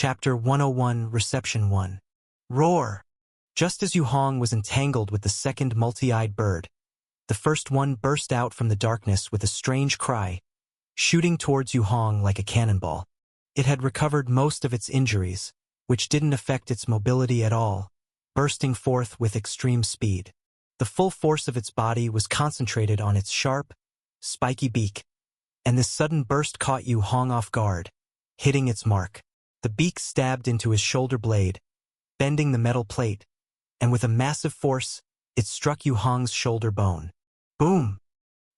Chapter 101 Reception 1. Roar! Just as Yu Hong was entangled with the second multi-eyed bird, the first one burst out from the darkness with a strange cry, shooting towards Yu Hong like a cannonball. It had recovered most of its injuries, which didn't affect its mobility at all, bursting forth with extreme speed. The full force of its body was concentrated on its sharp, spiky beak, and this sudden burst caught Yu Hong off guard, hitting its mark. The beak stabbed into his shoulder blade, bending the metal plate, and with a massive force, it struck Yu Hong's shoulder bone. Boom!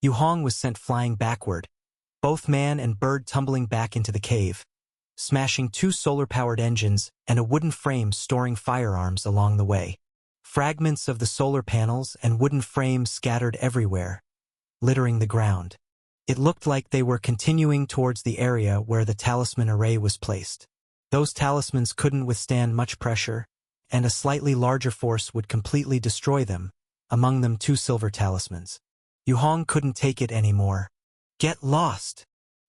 Yu Hong was sent flying backward, both man and bird tumbling back into the cave, smashing two solar-powered engines and a wooden frame storing firearms along the way. Fragments of the solar panels and wooden frames scattered everywhere, littering the ground. It looked like they were continuing towards the area where the talisman array was placed. Those talismans couldn't withstand much pressure, and a slightly larger force would completely destroy them, among them two silver talismans. Yu Hong couldn't take it anymore. Get lost!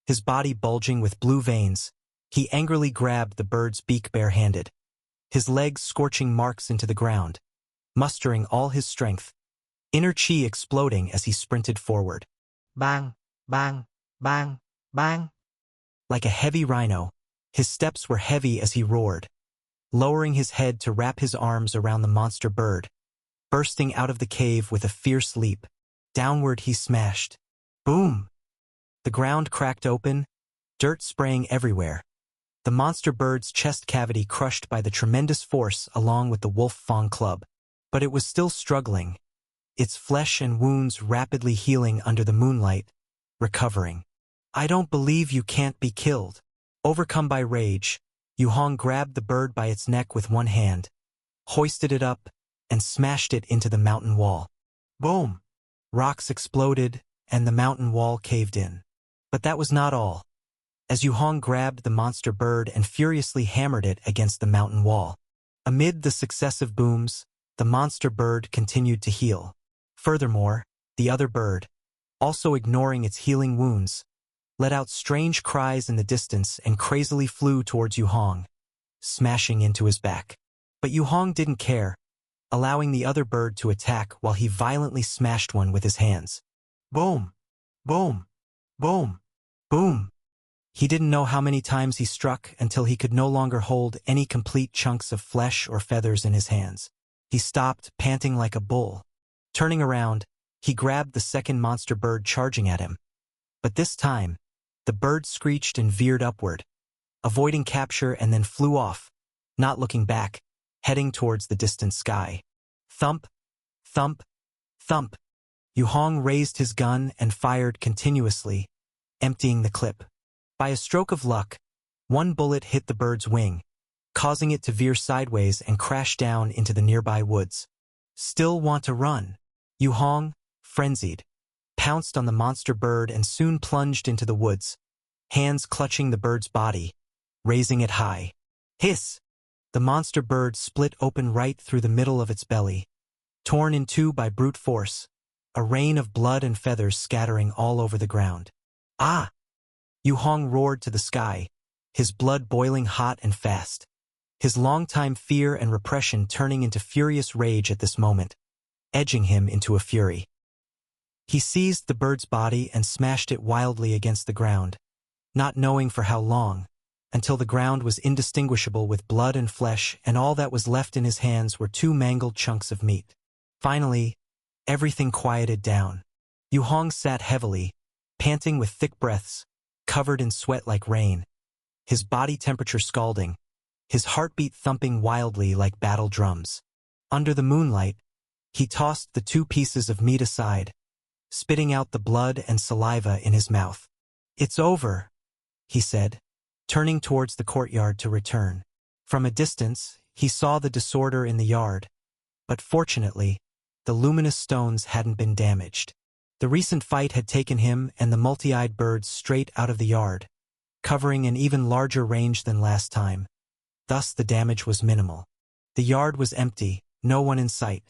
His body bulging with blue veins, he angrily grabbed the bird's beak bare-handed, his legs scorching marks into the ground, mustering all his strength, inner chi exploding as he sprinted forward. Bang! Bang! Bang! Bang! Like a heavy rhino, his steps were heavy as he roared, lowering his head to wrap his arms around the monster bird, bursting out of the cave with a fierce leap. Downward he smashed. Boom! The ground cracked open, dirt spraying everywhere. The monster bird's chest cavity crushed by the tremendous force along with the wolf fang club. But it was still struggling, its flesh and wounds rapidly healing under the moonlight, recovering. I don't believe you can't be killed. Overcome by rage, Yu Hong grabbed the bird by its neck with one hand, hoisted it up, and smashed it into the mountain wall. Boom! Rocks exploded, and the mountain wall caved in. But that was not all. As Yu Hong grabbed the monster bird and furiously hammered it against the mountain wall, amid the successive booms, the monster bird continued to heal. Furthermore, the other bird, also ignoring its healing wounds, let out strange cries in the distance and crazily flew towards Yu Hong, smashing into his back. But Yu Hong didn't care, allowing the other bird to attack while he violently smashed one with his hands. Boom! Boom! Boom! Boom! He didn't know how many times he struck until he could no longer hold any complete chunks of flesh or feathers in his hands. He stopped, panting like a bull. Turning around, he grabbed the second monster bird charging at him. But this time, the bird screeched and veered upward, avoiding capture and then flew off, not looking back, heading towards the distant sky. Thump! Thump! Thump! Yu Hong raised his gun and fired continuously, emptying the clip. By a stroke of luck, one bullet hit the bird's wing, causing it to veer sideways and crash down into the nearby woods. Still want to run? Yu Hong, frenzied, pounced on the monster bird and soon plunged into the woods, hands clutching the bird's body, raising it high. Hiss! The monster bird split open right through the middle of its belly, torn in two by brute force, a rain of blood and feathers scattering all over the ground. Ah! Yu Hong roared to the sky, his blood boiling hot and fast, his long-time fear and repression turning into furious rage at this moment, edging him into a fury. He seized the bird's body and smashed it wildly against the ground, not knowing for how long, until the ground was indistinguishable with blood and flesh and all that was left in his hands were two mangled chunks of meat. Finally, everything quieted down. Yu Hong sat heavily, panting with thick breaths, covered in sweat like rain, his body temperature scalding, his heartbeat thumping wildly like battle drums. Under the moonlight, he tossed the two pieces of meat aside, spitting out the blood and saliva in his mouth. It's over, he said, turning towards the courtyard to return. From a distance, he saw the disorder in the yard, but fortunately, the luminous stones hadn't been damaged. The recent fight had taken him and the multi-eyed birds straight out of the yard, covering an even larger range than last time. Thus the damage was minimal. The yard was empty, no one in sight.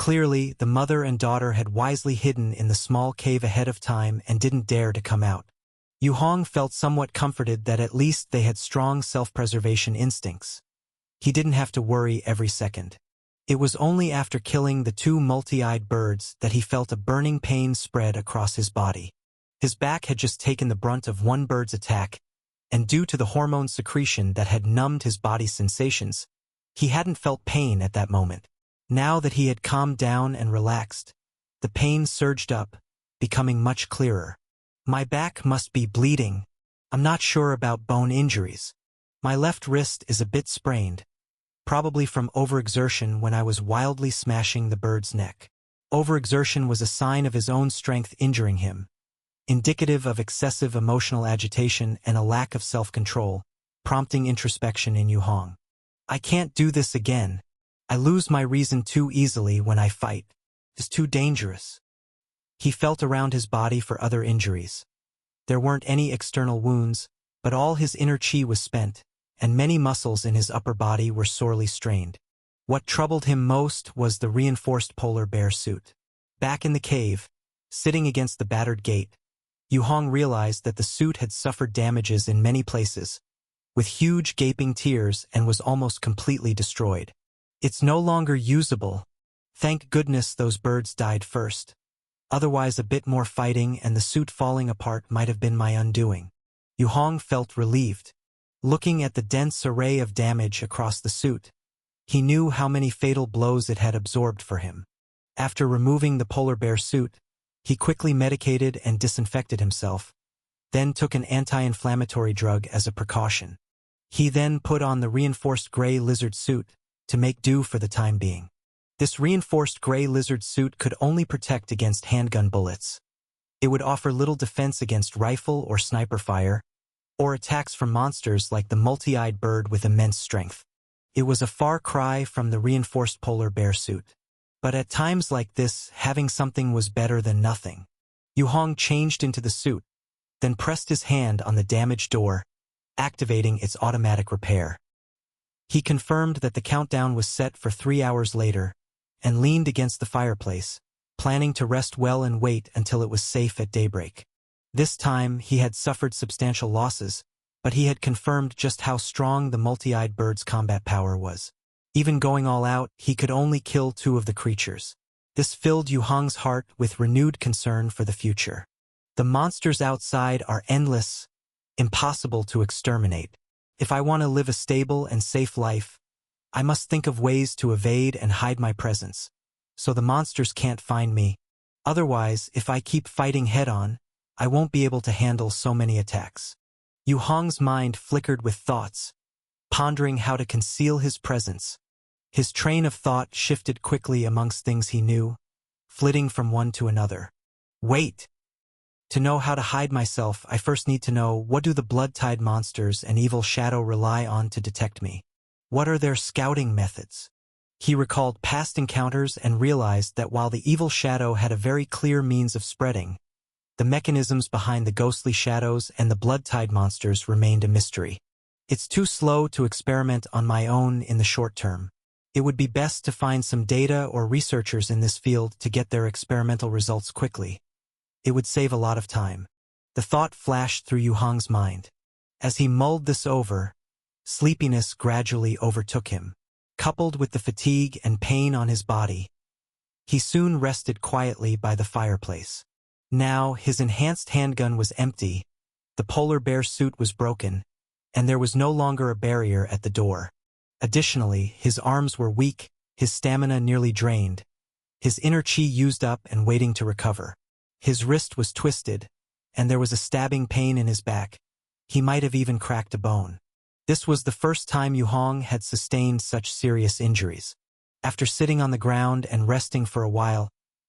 Clearly, the mother and daughter had wisely hidden in the small cave ahead of time and didn't dare to come out. Yu Hong felt somewhat comforted that at least they had strong self-preservation instincts. He didn't have to worry every second. It was only after killing the two multi-eyed birds that he felt a burning pain spread across his body. His back had just taken the brunt of one bird's attack, and due to the hormone secretion that had numbed his body's sensations, he hadn't felt pain at that moment. Now that he had calmed down and relaxed, the pain surged up, becoming much clearer. My back must be bleeding. I'm not sure about bone injuries. My left wrist is a bit sprained, probably from overexertion when I was wildly smashing the bird's neck. Overexertion was a sign of his own strength injuring him, indicative of excessive emotional agitation and a lack of self-control, prompting introspection in Yu Hong. I can't do this again. I lose my reason too easily when I fight. It's too dangerous. He felt around his body for other injuries. There weren't any external wounds, but all his inner chi was spent, and many muscles in his upper body were sorely strained. What troubled him most was the reinforced polar bear suit. Back in the cave, sitting against the battered gate, Yu Hong realized that the suit had suffered damages in many places, with huge gaping tears, and was almost completely destroyed. It's no longer usable. Thank goodness those birds died first. Otherwise a bit more fighting and the suit falling apart might have been my undoing. Yu Hong felt relieved. Looking at the dense array of damage across the suit, he knew how many fatal blows it had absorbed for him. After removing the polar bear suit, he quickly medicated and disinfected himself, then took an anti-inflammatory drug as a precaution. He then put on the reinforced gray lizard suit to make do for the time being. This reinforced gray lizard suit could only protect against handgun bullets. It would offer little defense against rifle or sniper fire, or attacks from monsters like the multi-eyed bird with immense strength. It was a far cry from the reinforced polar bear suit. But at times like this, having something was better than nothing. Yu Hong changed into the suit, then pressed his hand on the damaged door, activating its automatic repair. He confirmed that the countdown was set for 3 hours later, and leaned against the fireplace, planning to rest well and wait until it was safe at daybreak. This time he had suffered substantial losses, but he had confirmed just how strong the multi-eyed bird's combat power was. Even going all out, he could only kill 2 of the creatures. This filled Yu Hong's heart with renewed concern for the future. The monsters outside are endless, impossible to exterminate. If I want to live a stable and safe life, I must think of ways to evade and hide my presence, so the monsters can't find me. Otherwise, if I keep fighting head-on, I won't be able to handle so many attacks. Yu Hong's mind flickered with thoughts, pondering how to conceal his presence. His train of thought shifted quickly amongst things he knew, flitting from one to another. Wait! To know how to hide myself, I first need to know, what do the blood-tide monsters and evil shadow rely on to detect me? What are their scouting methods? He recalled past encounters and realized that while the evil shadow had a very clear means of spreading, the mechanisms behind the ghostly shadows and the blood-tide monsters remained a mystery. It's too slow to experiment on my own in the short term. It would be best to find some data or researchers in this field to get their experimental results quickly. It would save a lot of time. The thought flashed through Yu Hong's mind. As he mulled this over, sleepiness gradually overtook him. Coupled with the fatigue and pain on his body, he soon rested quietly by the fireplace. Now his enhanced handgun was empty, the polar bear suit was broken, and there was no longer a barrier at the door. Additionally, his arms were weak, his stamina nearly drained, his inner chi used up and waiting to recover. His wrist was twisted, and there was a stabbing pain in his back. He might have even cracked a bone. This was the first time Yu Hong had sustained such serious injuries. After sitting on the ground and resting for a while,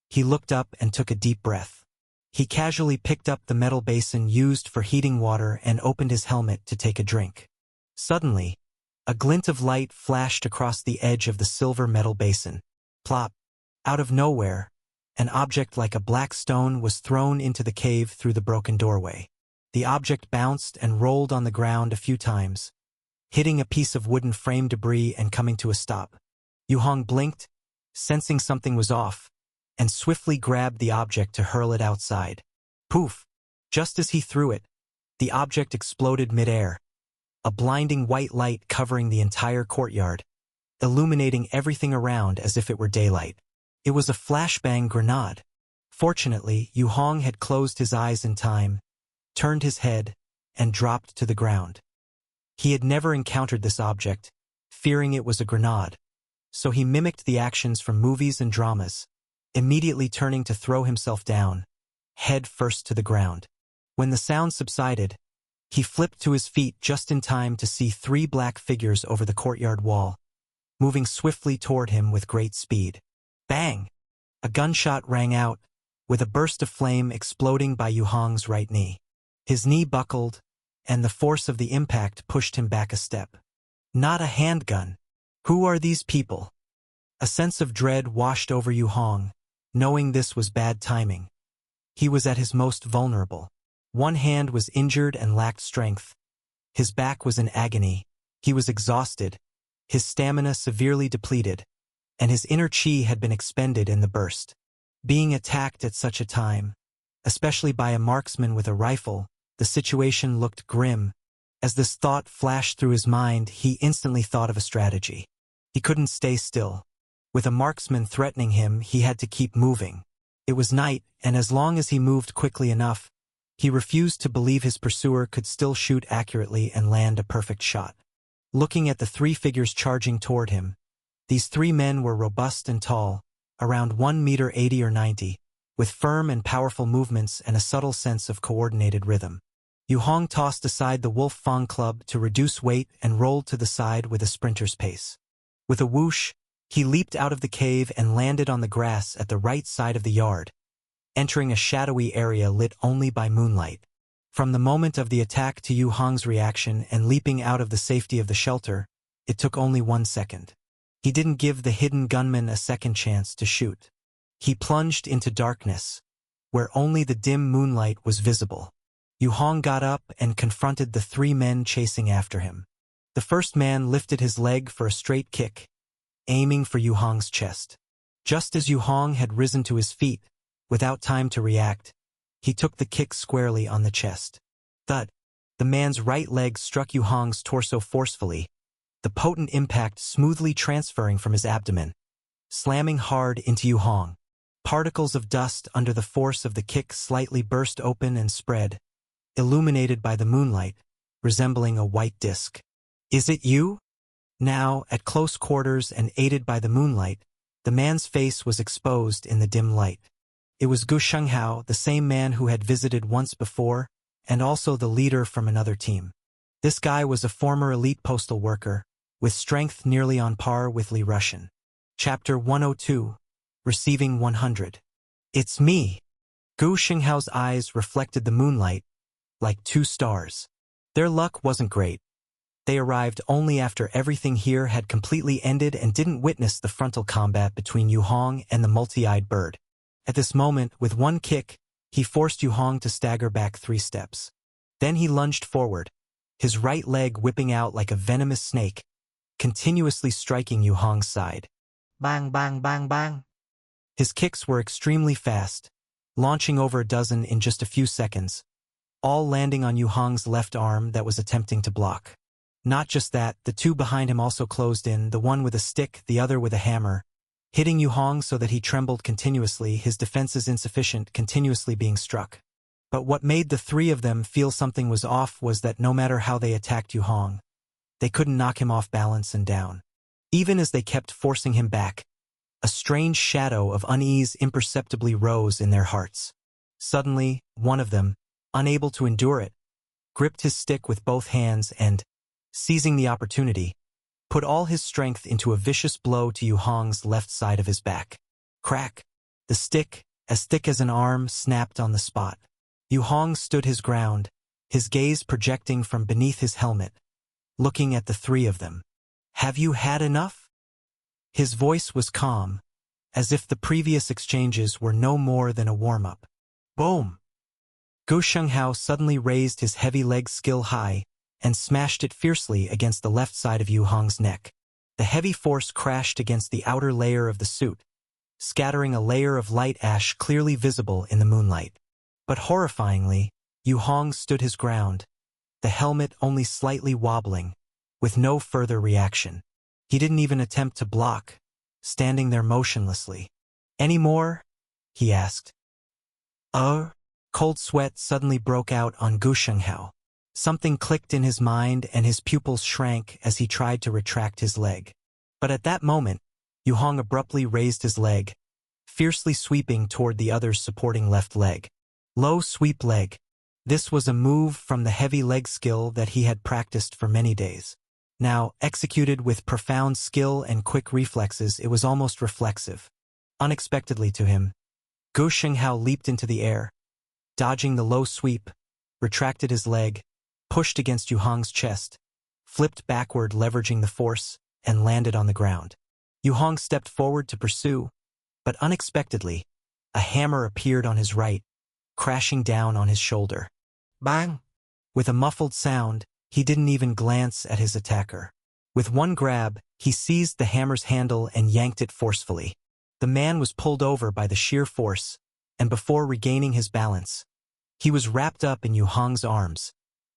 he looked up and took a deep breath. He casually picked up the metal basin used for heating water and opened his helmet to take a drink. Suddenly, a glint of light flashed across the edge of the silver metal basin. Plop! Out of nowhere, an object like a black stone was thrown into the cave through the broken doorway. The object bounced and rolled on the ground a few times, hitting a piece of wooden frame debris and coming to a stop. Yu Hong blinked, sensing something was off, and swiftly grabbed the object to hurl it outside. Poof! Just as he threw it, The object exploded mid-air, a blinding white light covering the entire courtyard, illuminating everything around as if it were daylight. It was a flashbang grenade. Fortunately, Yu Hong had closed his eyes in time, turned his head, and dropped to the ground. He had never encountered this object, fearing it was a grenade, so he mimicked the actions from movies and dramas, immediately turning to throw himself down, head first to the ground. When the sound subsided, he flipped to his feet just in time to see 3 black figures over the courtyard wall, moving swiftly toward him with great speed. Bang! A gunshot rang out, with a burst of flame exploding by Yu Hong's right knee. His knee buckled, and the force of the impact pushed him back a step. Not a handgun. Who are these people? A sense of dread washed over Yu Hong, knowing this was bad timing. He was at his most vulnerable. One hand was injured and lacked strength. His back was in agony. He was exhausted, his stamina severely depleted, and his inner chi had been expended in the burst. Being attacked at such a time, especially by a marksman with a rifle, the situation looked grim. As this thought flashed through his mind, he instantly thought of a strategy. He couldn't stay still. With a marksman threatening him, he had to keep moving. It was night, and as long as he moved quickly enough, he refused to believe his pursuer could still shoot accurately and land a perfect shot. Looking at the 3 figures charging toward him, these 3 men were robust and tall, around 1 meter 80 or 90, with firm and powerful movements and a subtle sense of coordinated rhythm. Yu Hong tossed aside the Wolf Fang club to reduce weight and rolled to the side with a sprinter's pace. With a whoosh, he leaped out of the cave and landed on the grass at the right side of the yard, entering a shadowy area lit only by moonlight. From the moment of the attack to Yu Hong's reaction and leaping out of the safety of the shelter, it took only 1 second. He didn't give the hidden gunman a second chance to shoot. He plunged into darkness, where only the dim moonlight was visible. Yu Hong got up and confronted the 3 men chasing after him. The first man lifted his leg for a straight kick, aiming for Yu Hong's chest. Just as Yu Hong had risen to his feet, without time to react, he took the kick squarely on the chest. Thud! The man's right leg struck Yu Hong's torso forcefully, the potent impact smoothly transferring from his abdomen, slamming hard into Yu Hong. Particles of dust under the force of the kick slightly burst open and spread, illuminated by the moonlight, resembling a white disk. Is it you? Now, at close quarters and aided by the moonlight, the man's face was exposed in the dim light. It was Gu Shenghao, the same man who had visited once before, and also the leader from another team. This guy was a former elite postal worker, with strength nearly on par with Li Rushan. Chapter 102, Receiving 100. It's me! Gu Shenghao's eyes reflected the moonlight, like 2 stars. Their luck wasn't great. They arrived only after everything here had completely ended and didn't witness the frontal combat between Yu Hong and the multi-eyed bird. At this moment, with 1 kick, he forced Yu Hong to stagger back 3 steps. Then he lunged forward, his right leg whipping out like a venomous snake, continuously striking Yu Hong's side. Bang, bang, bang, bang. His kicks were extremely fast, launching over a dozen in just a few seconds, all landing on Yu Hong's left arm that was attempting to block. Not just that, the 2 behind him also closed in, the one with a stick, the other with a hammer, hitting Yu Hong so that he trembled continuously, his defenses insufficient, continuously being struck. But what made the 3 of them feel something was off was that no matter how they attacked Yu Hong, they couldn't knock him off balance and down. Even as they kept forcing him back, a strange shadow of unease imperceptibly rose in their hearts. Suddenly, one of them, unable to endure it, gripped his stick with both hands and, seizing the opportunity, put all his strength into a vicious blow to Yu Hong's left side of his back. Crack! The stick, as thick as an arm, snapped on the spot. Yu Hong stood his ground, his gaze projecting from beneath his helmet, looking at the 3 of them. Have you had enough? His voice was calm, as if the previous exchanges were no more than a warm-up. Boom! Gu Shenghao suddenly raised his heavy leg skill high and smashed it fiercely against the left side of Yu Hong's neck. The heavy force crashed against the outer layer of the suit, scattering a layer of light ash clearly visible in the moonlight. But horrifyingly, Yu Hong stood his ground, the helmet only slightly wobbling, with no further reaction. He didn't even attempt to block, standing there motionlessly. "Any more?" he asked. Cold sweat suddenly broke out on Gu Shenghao. Something clicked in his mind and his pupils shrank as he tried to retract his leg. But at that moment, Yu Hong abruptly raised his leg, fiercely sweeping toward the other's supporting left leg. Low sweep leg. This was a move from the heavy leg skill that he had practiced for many days. Now, executed with profound skill and quick reflexes, it was almost reflexive. Unexpectedly to him, Gu Shenghao leaped into the air, dodging the low sweep, retracted his leg, pushed against Yu Hong's chest, flipped backward leveraging the force, and landed on the ground. Yu Hong stepped forward to pursue, but unexpectedly, a hammer appeared on his right, crashing down on his shoulder. Bang! With a muffled sound, he didn't even glance at his attacker. With one grab, he seized the hammer's handle and yanked it forcefully. The man was pulled over by the sheer force, and before regaining his balance, he was wrapped up in Yu Hong's arms,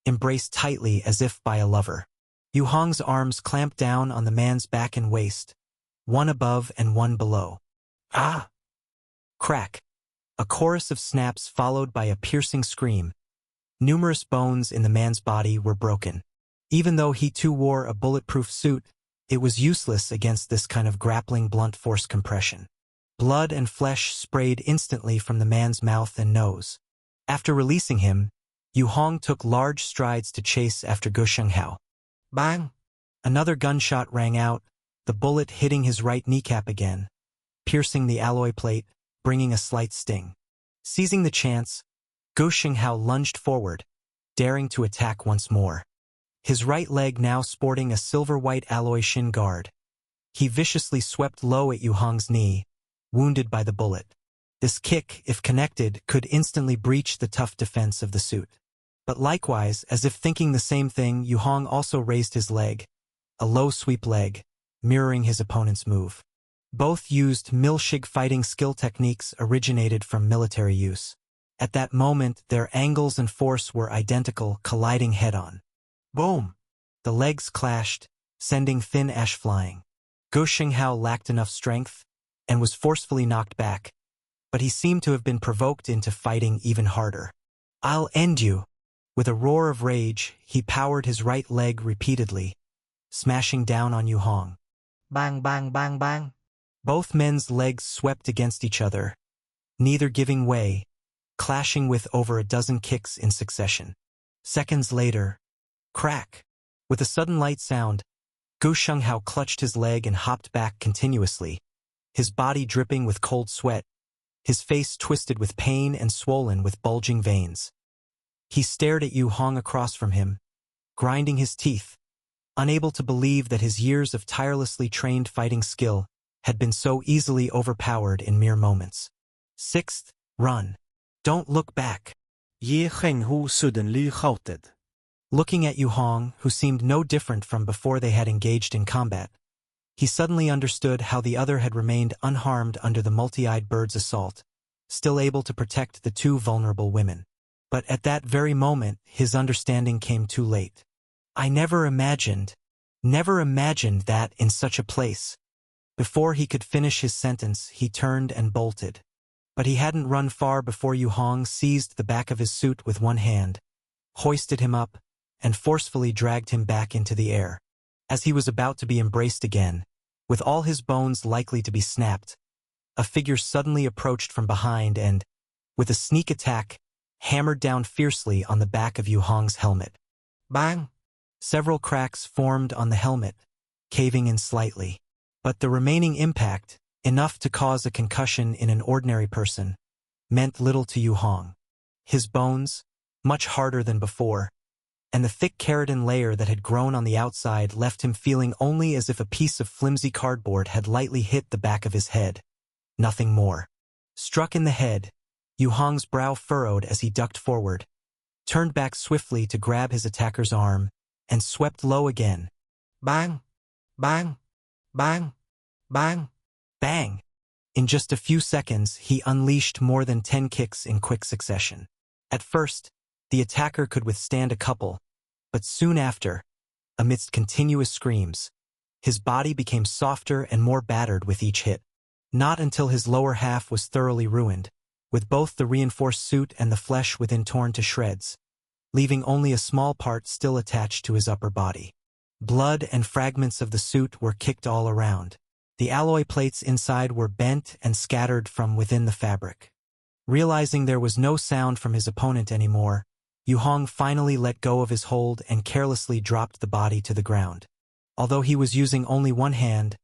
embraced tightly as if by a lover. Yu Hong's arms clamped down on the man's back and waist, one above and one below. Ah! Crack! A chorus of snaps followed by a piercing scream. Numerous bones in the man's body were broken. Even though he too wore a bulletproof suit, it was useless against this kind of grappling blunt force compression. Blood and flesh sprayed instantly from the man's mouth and nose. After releasing him, Yu Hong took large strides to chase after Gu Shenghao. Bang! Another gunshot rang out, the bullet hitting his right kneecap again, piercing the alloy plate, bringing a slight sting. Seizing the chance, Gu Shenghao lunged forward, daring to attack once more. His right leg now sporting a silver-white alloy shin guard. He viciously swept low at Yu Hong's knee, wounded by the bullet. This kick, if connected, could instantly breach the tough defense of the suit. But likewise, as if thinking the same thing, Yu Hong also raised his leg, a low sweep leg, mirroring his opponent's move. Both used Milshig fighting skill techniques originated from military use. At that moment, their angles and force were identical, colliding head-on. Boom! The legs clashed, sending thin ash flying. Gu Shenghao lacked enough strength and was forcefully knocked back, but he seemed to have been provoked into fighting even harder. "I'll end you!" With a roar of rage, he powered his right leg repeatedly, smashing down on Yu Hong. Bang, bang, bang, bang. Both men's legs swept against each other, neither giving way, clashing with over a dozen kicks in succession. Seconds later, crack! With a sudden light sound, Gu Shenghao clutched his leg and hopped back continuously, his body dripping with cold sweat, his face twisted with pain and swollen with bulging veins. He stared at Yu Hong across from him, grinding his teeth, unable to believe that his years of tirelessly trained fighting skill had been so easily overpowered in mere moments. Sixth, run. Don't look back. Ye Chenghu suddenly halted. Looking at Yu Hong, who seemed no different from before they had engaged in combat, he suddenly understood how the other had remained unharmed under the multi-eyed bird's assault, still able to protect the two vulnerable women. But at that very moment, his understanding came too late. I never imagined that in such a place. Before he could finish his sentence, he turned and bolted. But he hadn't run far before Yu Hong seized the back of his suit with one hand, hoisted him up, and forcefully dragged him back into the air. As he was about to be embraced again, with all his bones likely to be snapped, a figure suddenly approached from behind and, with a sneak attack, hammered down fiercely on the back of Yu Hong's helmet. Bang! Several cracks formed on the helmet, caving in slightly. But the remaining impact, enough to cause a concussion in an ordinary person, meant little to Yu Hong. His bones, much harder than before, and the thick keratin layer that had grown on the outside left him feeling only as if a piece of flimsy cardboard had lightly hit the back of his head. Nothing more. Struck in the head, Yu Hong's brow furrowed as he ducked forward, turned back swiftly to grab his attacker's arm, and swept low again. Bang! Bang! Bang! Bang! Bang! In just a few seconds, he unleashed more than 10 kicks in quick succession. At first, the attacker could withstand a couple, but soon after, amidst continuous screams, his body became softer and more battered with each hit. Not until his lower half was thoroughly ruined, with both the reinforced suit and the flesh within torn to shreds, leaving only a small part still attached to his upper body. Blood and fragments of the suit were kicked all around. The alloy plates inside were bent and scattered from within the fabric. Realizing there was no sound from his opponent anymore, Yu Hong finally let go of his hold and carelessly dropped the body to the ground. Although he was using only one hand,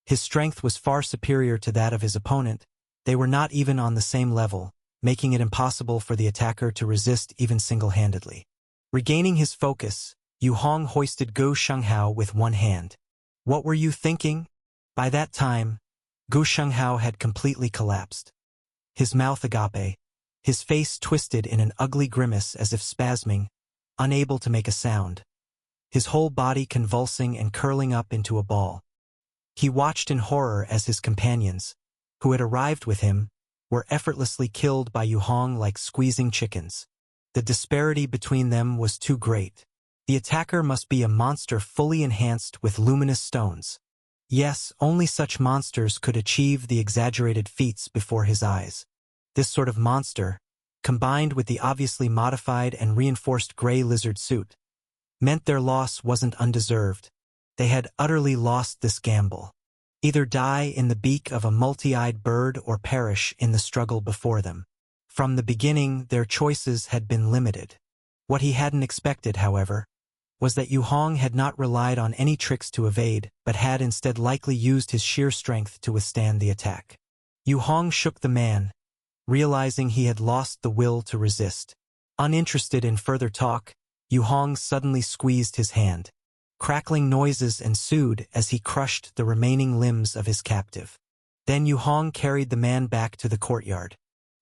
his strength was far superior to that of his opponent. They were not even on the same level, making it impossible for the attacker to resist even single-handedly. Regaining his focus, Yu Hong hoisted Gu Shenghao with one hand. "What were you thinking?" By that time, Gu Shenghao had completely collapsed. His mouth agape, his face twisted in an ugly grimace as if spasming, unable to make a sound, his whole body convulsing and curling up into a ball. He watched in horror as his companions, who had arrived with him, were effortlessly killed by Yu Hong like squeezing chickens. The disparity between them was too great. The attacker must be a monster fully enhanced with luminous stones. Yes, only such monsters could achieve the exaggerated feats before his eyes. This sort of monster, combined with the obviously modified and reinforced gray lizard suit, meant their loss wasn't undeserved. They had utterly lost this gamble. Either die in the beak of a multi-eyed bird or perish in the struggle before them. From the beginning, their choices had been limited. What he hadn't expected, however, was that Yu Hong had not relied on any tricks to evade, but had instead likely used his sheer strength to withstand the attack. Yu Hong shook the man, realizing he had lost the will to resist. Uninterested in further talk, Yu Hong suddenly squeezed his hand. Crackling noises ensued as he crushed the remaining limbs of his captive. Then Yu Hong carried the man back to the courtyard.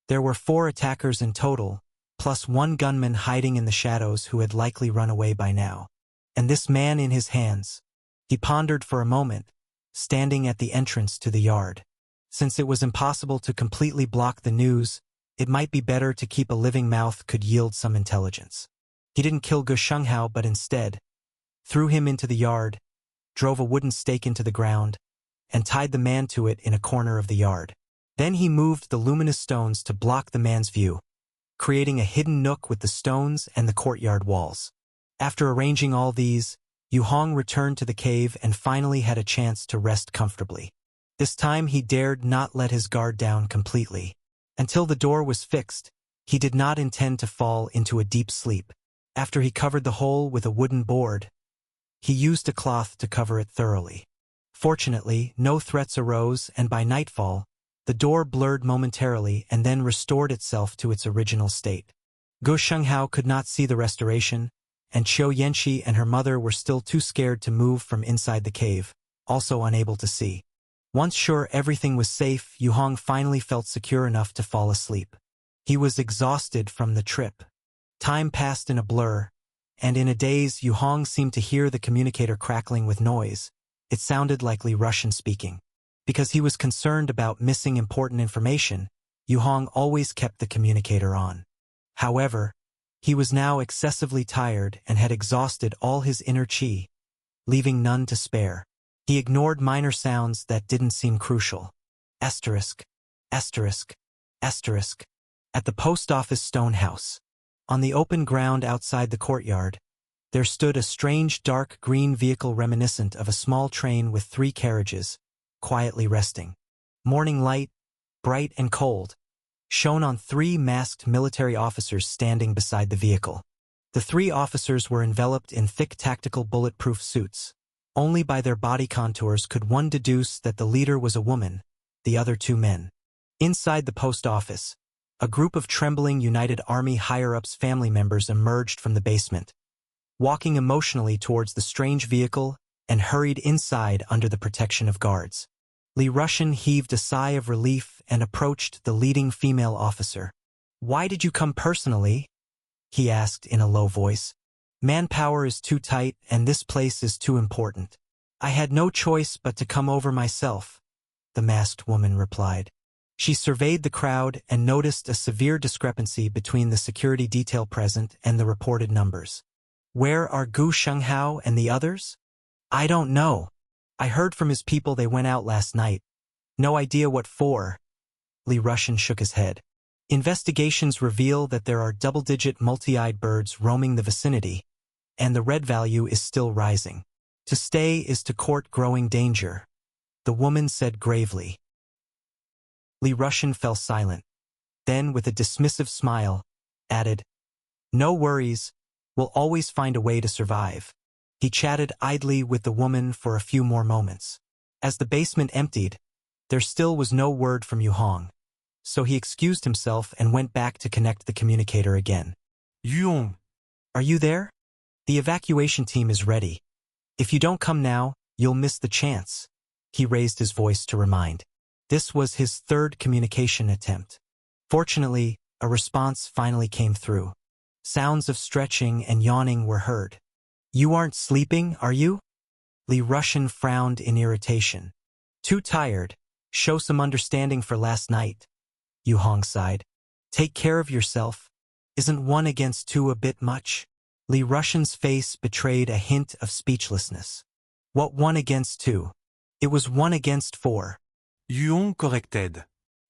There were 4 attackers in total, plus 1 gunman hiding in the shadows who had likely run away by now. And this man in his hands. He pondered for a moment, standing at the entrance to the yard. Since it was impossible to completely block the news, it might be better to keep a living mouth could yield some intelligence. He didn't kill Gu Shenghao but instead threw him into the yard, drove a wooden stake into the ground, and tied the man to it in a corner of the yard. Then he moved the luminous stones to block the man's view, creating a hidden nook with the stones and the courtyard walls. After arranging all these, Yu Hong returned to the cave and finally had a chance to rest comfortably. This time he dared not let his guard down completely. Until the door was fixed, he did not intend to fall into a deep sleep. After he covered the hole with a wooden board, he used a cloth to cover it thoroughly. Fortunately, no threats arose, and by nightfall, the door blurred momentarily and then restored itself to its original state. Gu Shenghao could not see the restoration, and Qiu Yanxi and her mother were still too scared to move from inside the cave, also unable to see. Once sure everything was safe, Yu Hong finally felt secure enough to fall asleep. He was exhausted from the trip. Time passed in a blur, and in a daze Yu Hong seemed to hear the communicator crackling with noise. It sounded likely Russian speaking. Because he was concerned about missing important information, Yu Hong always kept the communicator on. However, he was now excessively tired and had exhausted all his inner qi, leaving none to spare. He ignored minor sounds that didn't seem crucial. Asterisk, asterisk, asterisk. At the post office stone house, on the open ground outside the courtyard, there stood a strange dark green vehicle reminiscent of a small train with 3 carriages, quietly resting. Morning light, bright and cold, shone on 3 masked military officers standing beside the vehicle. The 3 officers were enveloped in thick tactical bulletproof suits. Only by their body contours could one deduce that the leader was a woman, the other 2 men. Inside the post office, a group of trembling United Army higher-ups family members emerged from the basement, walking emotionally towards the strange vehicle and hurried inside under the protection of guards. Li Russian heaved a sigh of relief and approached the leading female officer. "Why did you come personally?" he asked in a low voice. "Manpower is too tight and this place is too important. I had no choice but to come over myself," the masked woman replied. She surveyed the crowd and noticed a severe discrepancy between the security detail present and the reported numbers. Where are Gu Shenghao and the others? I don't know. I heard from his people they went out last night. No idea what for. Li Rushan shook his head. Investigations reveal that there are double-digit multi-eyed birds roaming the vicinity, and the red value is still rising. To stay is to court growing danger, the woman said gravely. Li Rushan fell silent. Then, with a dismissive smile, added, No worries, we'll always find a way to survive. He chatted idly with the woman for a few more moments. As the basement emptied, there still was no word from Yu Hong, so he excused himself and went back to connect the communicator again. Yuong. Are you there? The evacuation team is ready. If you don't come now, you'll miss the chance. He raised his voice to remind. This was his third communication attempt. Fortunately, a response finally came through. Sounds of stretching and yawning were heard. You aren't sleeping, are you? Li Rushan frowned in irritation. Too tired. Show some understanding for last night. Yu Hong sighed. Take care of yourself. Isn't 1 against 2 a bit much? Li Rushan's face betrayed a hint of speechlessness. What 1 against 2? It was 1 against 4. Yuong corrected.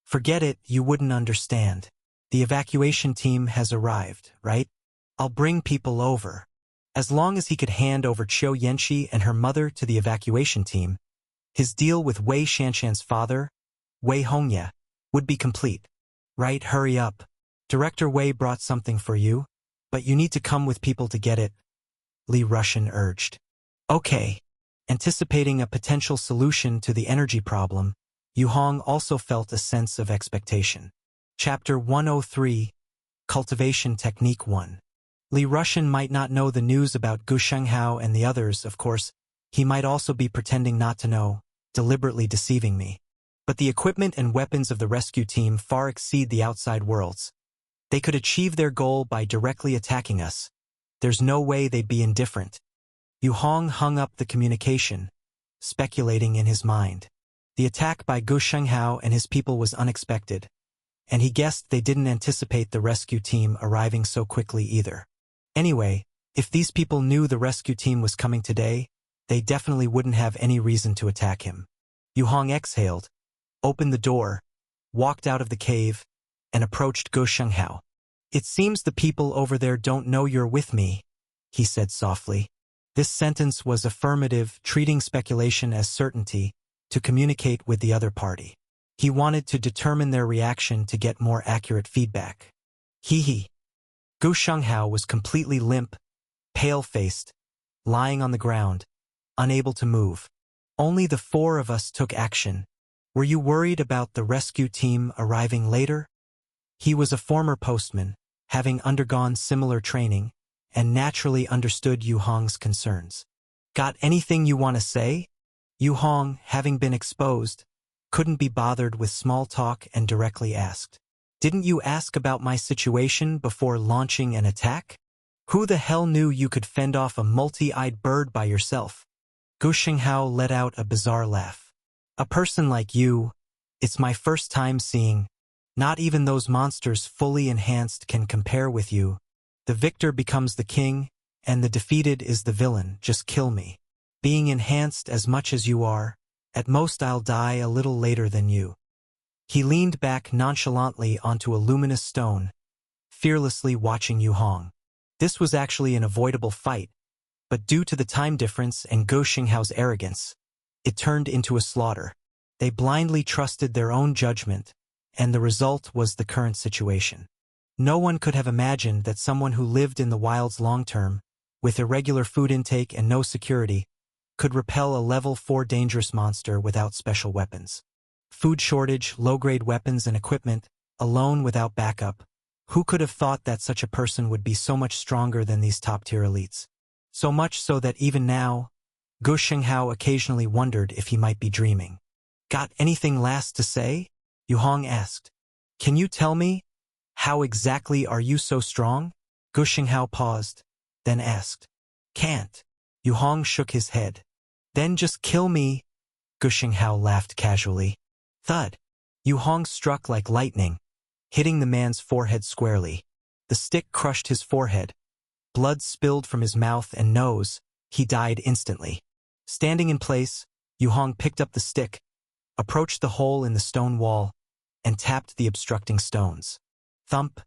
Forget it, you wouldn't understand. The evacuation team has arrived, right? I'll bring people over. As long as he could hand over Qiu Yanqi and her mother to the evacuation team, his deal with Wei Shanshan's father, Wei Hongye, would be complete. Right, hurry up. Director Wei brought something for you, but you need to come with people to get it, Li Rushan urged. Okay. Anticipating a potential solution to the energy problem, Yu Hong also felt a sense of expectation. Chapter 103, Cultivation Technique 1. Li Rushan might not know the news about Gu Shenghao and the others, of course. He might also be pretending not to know, deliberately deceiving me. But the equipment and weapons of the rescue team far exceed the outside world's. They could achieve their goal by directly attacking us. There's no way they'd be indifferent. Yu Hong hung up the communication, speculating in his mind. The attack by Gu Shenghao and his people was unexpected, and he guessed they didn't anticipate the rescue team arriving so quickly either. Anyway, if these people knew the rescue team was coming today, they definitely wouldn't have any reason to attack him. Yu Hong exhaled, opened the door, walked out of the cave, and approached Gu Shenghao. It seems the people over there don't know you're with me, he said softly. This sentence was affirmative, treating speculation as certainty, to communicate with the other party. He wanted to determine their reaction to get more accurate feedback. Hee. Gu Shenghao was completely limp, pale-faced, lying on the ground, unable to move. Only the 4 of us took action. Were you worried about the rescue team arriving later? He was a former postman, having undergone similar training, and naturally understood Yu Hong's concerns. Got anything you want to say? Yu Hong, having been exposed, couldn't be bothered with small talk and directly asked. Didn't you ask about my situation before launching an attack? Who the hell knew you could fend off a multi-eyed bird by yourself? Gu Shenghao let out a bizarre laugh. A person like you, it's my first time seeing. Not even those monsters fully enhanced can compare with you. The victor becomes the king, and the defeated is the villain. Just kill me. Being enhanced as much as you are, at most I'll die a little later than you. He leaned back nonchalantly onto a luminous stone, fearlessly watching Yu Hong. This was actually an avoidable fight, but due to the time difference and Gu Shenghao's arrogance, it turned into a slaughter. They blindly trusted their own judgment, and the result was the current situation. No one could have imagined that someone who lived in the wilds long-term, with irregular food intake and no security, could repel a level 4 dangerous monster without special weapons. Food shortage, low-grade weapons and equipment, alone without backup. Who could have thought that such a person would be so much stronger than these top-tier elites? So much so that even now, Gu Shenghao occasionally wondered if he might be dreaming. Got anything last to say? Yu Hong asked. Can you tell me? How exactly are you so strong? Gu Shenghao paused, then asked. Can't. Yu Hong shook his head. Then just kill me. Gu Shenghao laughed casually. Thud. Yu Hong struck like lightning, hitting the man's forehead squarely. The stick crushed his forehead, Blood spilled from his mouth and nose. He died instantly. Standing in place, Yu Hong picked up the stick, approached the hole in the stone wall, and tapped the obstructing stones. Thump,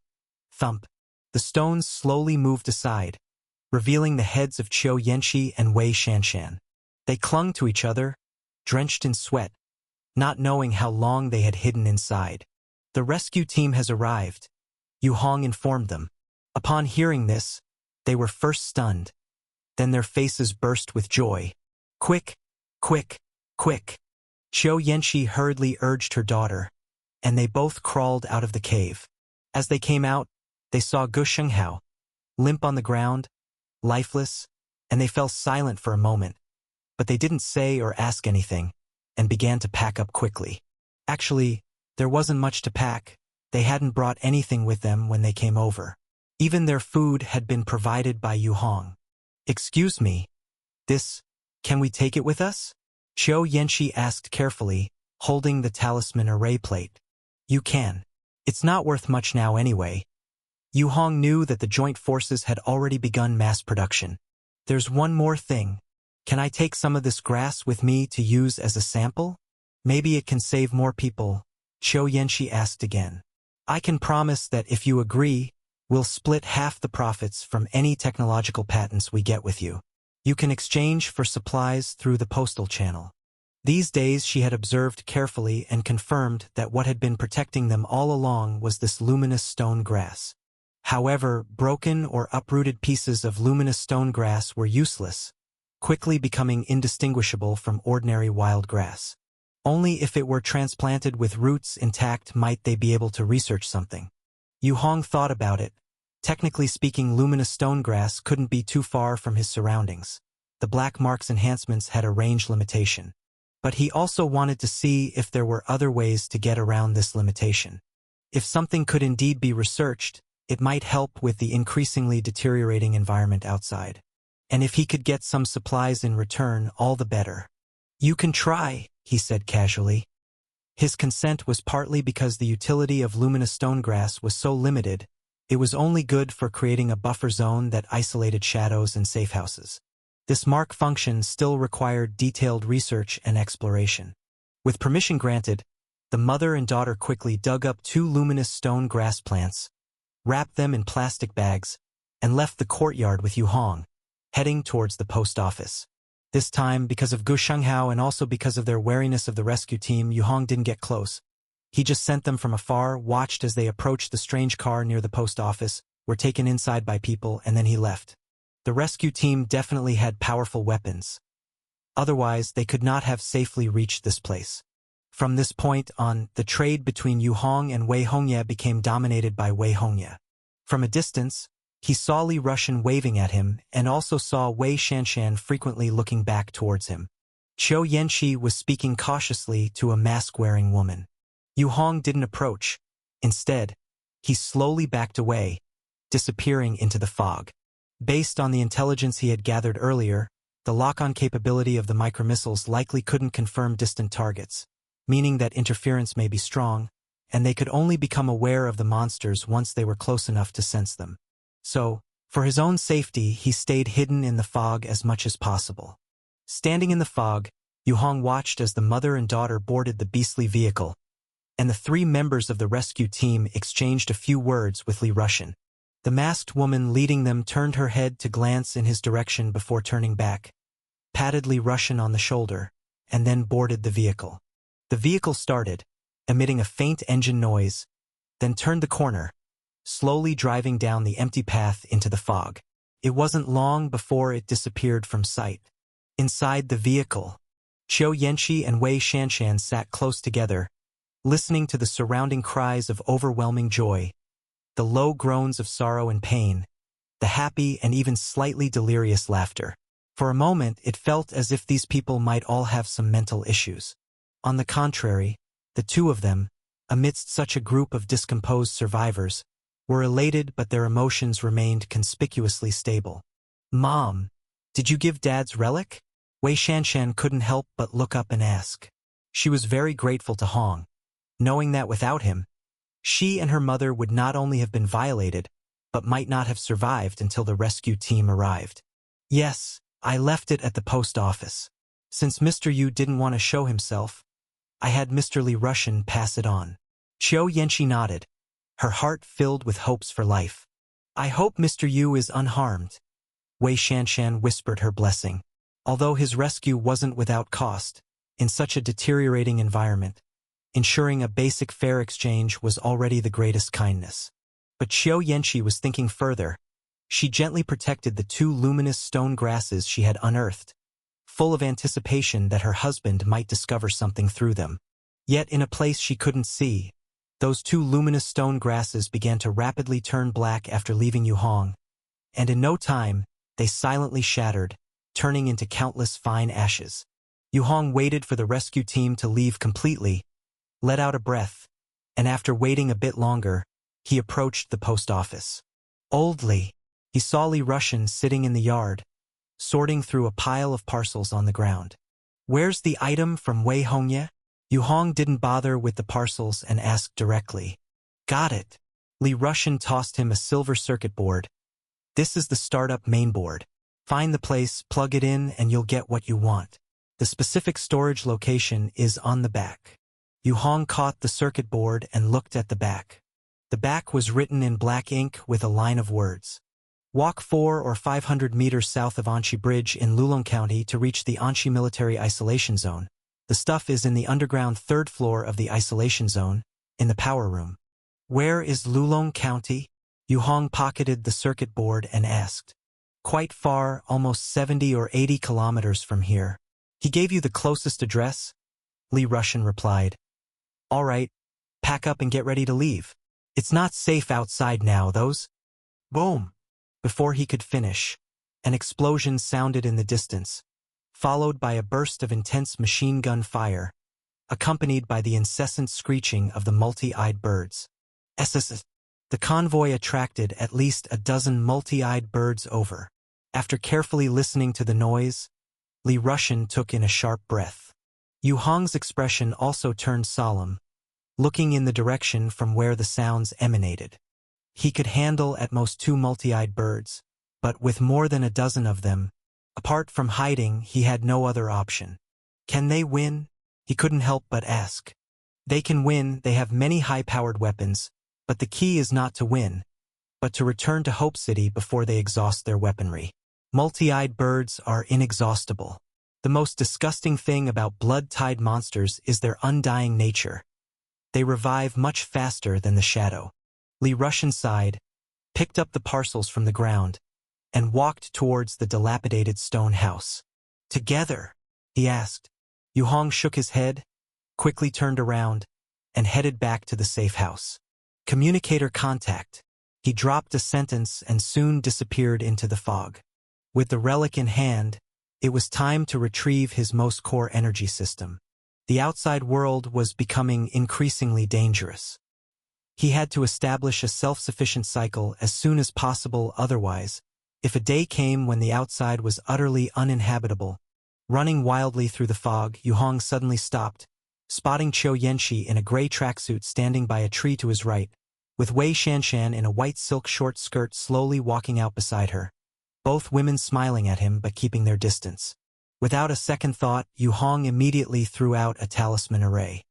thump. The stones slowly moved aside, revealing the heads of Qiu Yanqi and Wei Shanshan. They clung to each other, drenched in sweat, not knowing how long they had hidden inside. The rescue team has arrived, Yu Hong informed them. Upon hearing this, they were first stunned. Then their faces burst with joy. Quick, quick, quick. Qiu Yanqi hurriedly urged her daughter, and they both crawled out of the cave. As they came out, they saw Gu Shenghao, limp on the ground, lifeless, and they fell silent for a moment. But they didn't say or ask anything, and began to pack up quickly. Actually, there wasn't much to pack. They hadn't brought anything with them when they came over. Even their food had been provided by Yu Hong. Excuse me, can we take it with us? Qiu Yanqi asked carefully, holding the talisman array plate. You can. It's not worth much now anyway. Yu Hong knew that the joint forces had already begun mass production. There's one more thing. Can I take some of this grass with me to use as a sample? Maybe it can save more people, Qiu Yanqi asked again. I can promise that if you agree, we'll split half the profits from any technological patents we get with you. You can exchange for supplies through the postal channel. These days she had observed carefully and confirmed that what had been protecting them all along was this luminous stone grass. However, broken or uprooted pieces of luminous stone grass were useless, quickly becoming indistinguishable from ordinary wild grass. Only if it were transplanted with roots intact might they be able to research something. Yu Hong thought about it. Technically speaking, luminous stone grass couldn't be too far from his surroundings. The black marks enhancements had a range limitation. But he also wanted to see if there were other ways to get around this limitation. If something could indeed be researched, it might help with the increasingly deteriorating environment outside. And if he could get some supplies in return, all the better. You can try, he said casually. His consent was partly because the utility of luminous stone grass was so limited. It was only good for creating a buffer zone that isolated shadows and safe houses. This mark function still required detailed research and exploration. With permission granted, the mother and daughter quickly dug up 2 luminous stone grass plants, wrapped them in plastic bags, and left the courtyard with Yu Hong, heading towards the post office. This time, because of Gu Shenghao and also because of their wariness of the rescue team, Yu Hong didn't get close. He just sent them from afar, watched as they approached the strange car near the post office, were taken inside by people, and then he left. The rescue team definitely had powerful weapons. Otherwise, they could not have safely reached this place. From this point on, the trade between Yu Hong and Wei Hongye became dominated by Wei Hongye. From a distance, he saw Li Rushan waving at him and also saw Wei Shanshan frequently looking back towards him. Qiu Yanqi was speaking cautiously to a mask-wearing woman. Yu Hong didn't approach. Instead, he slowly backed away, disappearing into the fog. Based on the intelligence he had gathered earlier, the lock-on capability of the micromissiles likely couldn't confirm distant targets, meaning that interference may be strong, and they could only become aware of the monsters once they were close enough to sense them. So, for his own safety, he stayed hidden in the fog as much as possible. Standing in the fog, Yu Hong watched as the mother and daughter boarded the beastly vehicle, and the 3 members of the rescue team exchanged a few words with Li Rushan. The masked woman leading them turned her head to glance in his direction before turning back, patted Li Rushan on the shoulder, and then boarded the vehicle. The vehicle started, emitting a faint engine noise, then turned the corner, slowly driving down the empty path into the fog. It wasn't long before it disappeared from sight. Inside the vehicle, Qiu Yanqi and Wei Shanshan sat close together, listening to the surrounding cries of overwhelming joy, the low groans of sorrow and pain, the happy and even slightly delirious laughter. For a moment, it felt as if these people might all have some mental issues. On the contrary, the 2 of them, amidst such a group of discomposed survivors, were elated, but their emotions remained conspicuously stable. Mom, did you give Dad's relic? Wei Shanshan couldn't help but look up and ask. She was very grateful to Hong, knowing that without him, she and her mother would not only have been violated, but might not have survived until the rescue team arrived. Yes, I left it at the post office. Since Mr. Yu didn't want to show himself, I had Mr. Li Russian pass it on. Qiu Yanqi nodded, her heart filled with hopes for life. I hope Mr. Yu is unharmed. Wei Shanshan whispered her blessing. Although his rescue wasn't without cost, in such a deteriorating environment, ensuring a basic fair exchange was already the greatest kindness. But Qiu Yanqi was thinking further. She gently protected the 2 luminous stone grasses she had unearthed, full of anticipation that her husband might discover something through them. Yet in a place she couldn't see, those 2 luminous stone grasses began to rapidly turn black after leaving Yu Hong, and in no time, they silently shattered, turning into countless fine ashes. Yu Hong waited for the rescue team to leave completely, let out a breath, and after waiting a bit longer, he approached the post office. Oldly, he saw Li Russian sitting in the yard, sorting through a pile of parcels on the ground. Where's the item from Wei Hongye? Yu Hong didn't bother with the parcels and asked directly. Got it. Li Russian tossed him a silver circuit board. This is the startup mainboard. Find the place, plug it in, and you'll get what you want. The specific storage location is on the back. Yu Hong caught the circuit board and looked at the back. The back was written in black ink with a line of words. Walk 4 or 500 meters south of Anshi Bridge in Lulong County to reach the Anshi Military Isolation Zone. The stuff is in the underground 3rd floor of the isolation zone, in the power room. Where is Lulong County? Yu Hong pocketed the circuit board and asked. Quite far, almost 70 or 80 kilometers from here. He gave you the closest address? Li Russian replied. All right, pack up and get ready to leave. It's not safe outside now, those. Boom! Before he could finish, an explosion sounded in the distance, followed by a burst of intense machine gun fire, accompanied by the incessant screeching of the multi-eyed birds. SSS. The convoy attracted at least a dozen multi-eyed birds over. After carefully listening to the noise, Li Russian took in a sharp breath. Yu Hong's expression also turned solemn, looking in the direction from where the sounds emanated. He could handle at most 2 multi-eyed birds, but with more than a dozen of them, apart from hiding, he had no other option. Can they win? He couldn't help but ask. They can win, they have many high-powered weapons, but the key is not to win, but to return to Hope City before they exhaust their weaponry. Multi-eyed birds are inexhaustible. The most disgusting thing about blood-tied monsters is their undying nature. They revive much faster than the shadow. Li Russian sighed, picked up the parcels from the ground, and walked towards the dilapidated stone house. Together, he asked. Yu Hong shook his head, quickly turned around, and headed back to the safe house. Communicator contact. He dropped a sentence and soon disappeared into the fog. With the relic in hand, it was time to retrieve his most core energy system. The outside world was becoming increasingly dangerous. He had to establish a self-sufficient cycle as soon as possible, otherwise, if a day came when the outside was utterly uninhabitable. Running wildly through the fog, Yu Hong suddenly stopped, spotting Qiu Yanqi in a gray tracksuit standing by a tree to his right, with Wei Shanshan in a white silk short skirt slowly walking out beside her, both women smiling at him but keeping their distance. Without a second thought, Yu Hong immediately threw out a talisman array.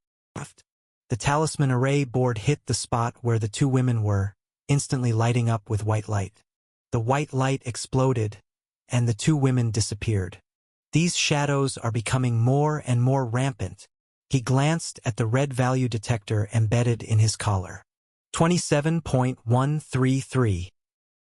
The talisman array board hit the spot where the 2 women were, instantly lighting up with white light. The white light exploded, and the 2 women disappeared. These shadows are becoming more and more rampant. He glanced at the red value detector embedded in his collar. 27.133.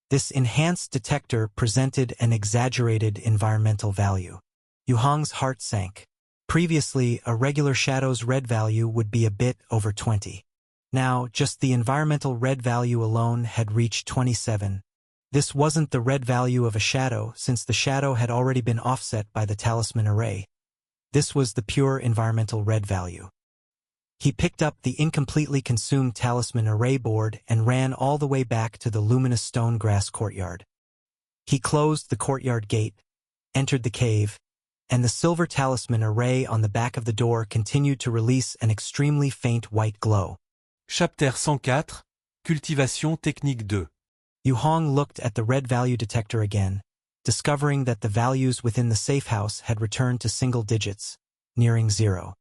This enhanced detector presented an exaggerated environmental value. Yu Hong's heart sank. Previously, a regular shadow's red value would be a bit over 20. Now, just the environmental red value alone had reached 27. This wasn't the red value of a shadow, since the shadow had already been offset by the talisman array. This was the pure environmental red value. He picked up the incompletely consumed talisman array board and ran all the way back to the luminous stone grass courtyard. He closed the courtyard gate, entered the cave, and the silver talisman array on the back of the door continued to release an extremely faint white glow. Chapter 104, Cultivation technique 2. Yu Hong looked at the red value detector again, discovering that the values within the safe house had returned to single digits, nearing 0.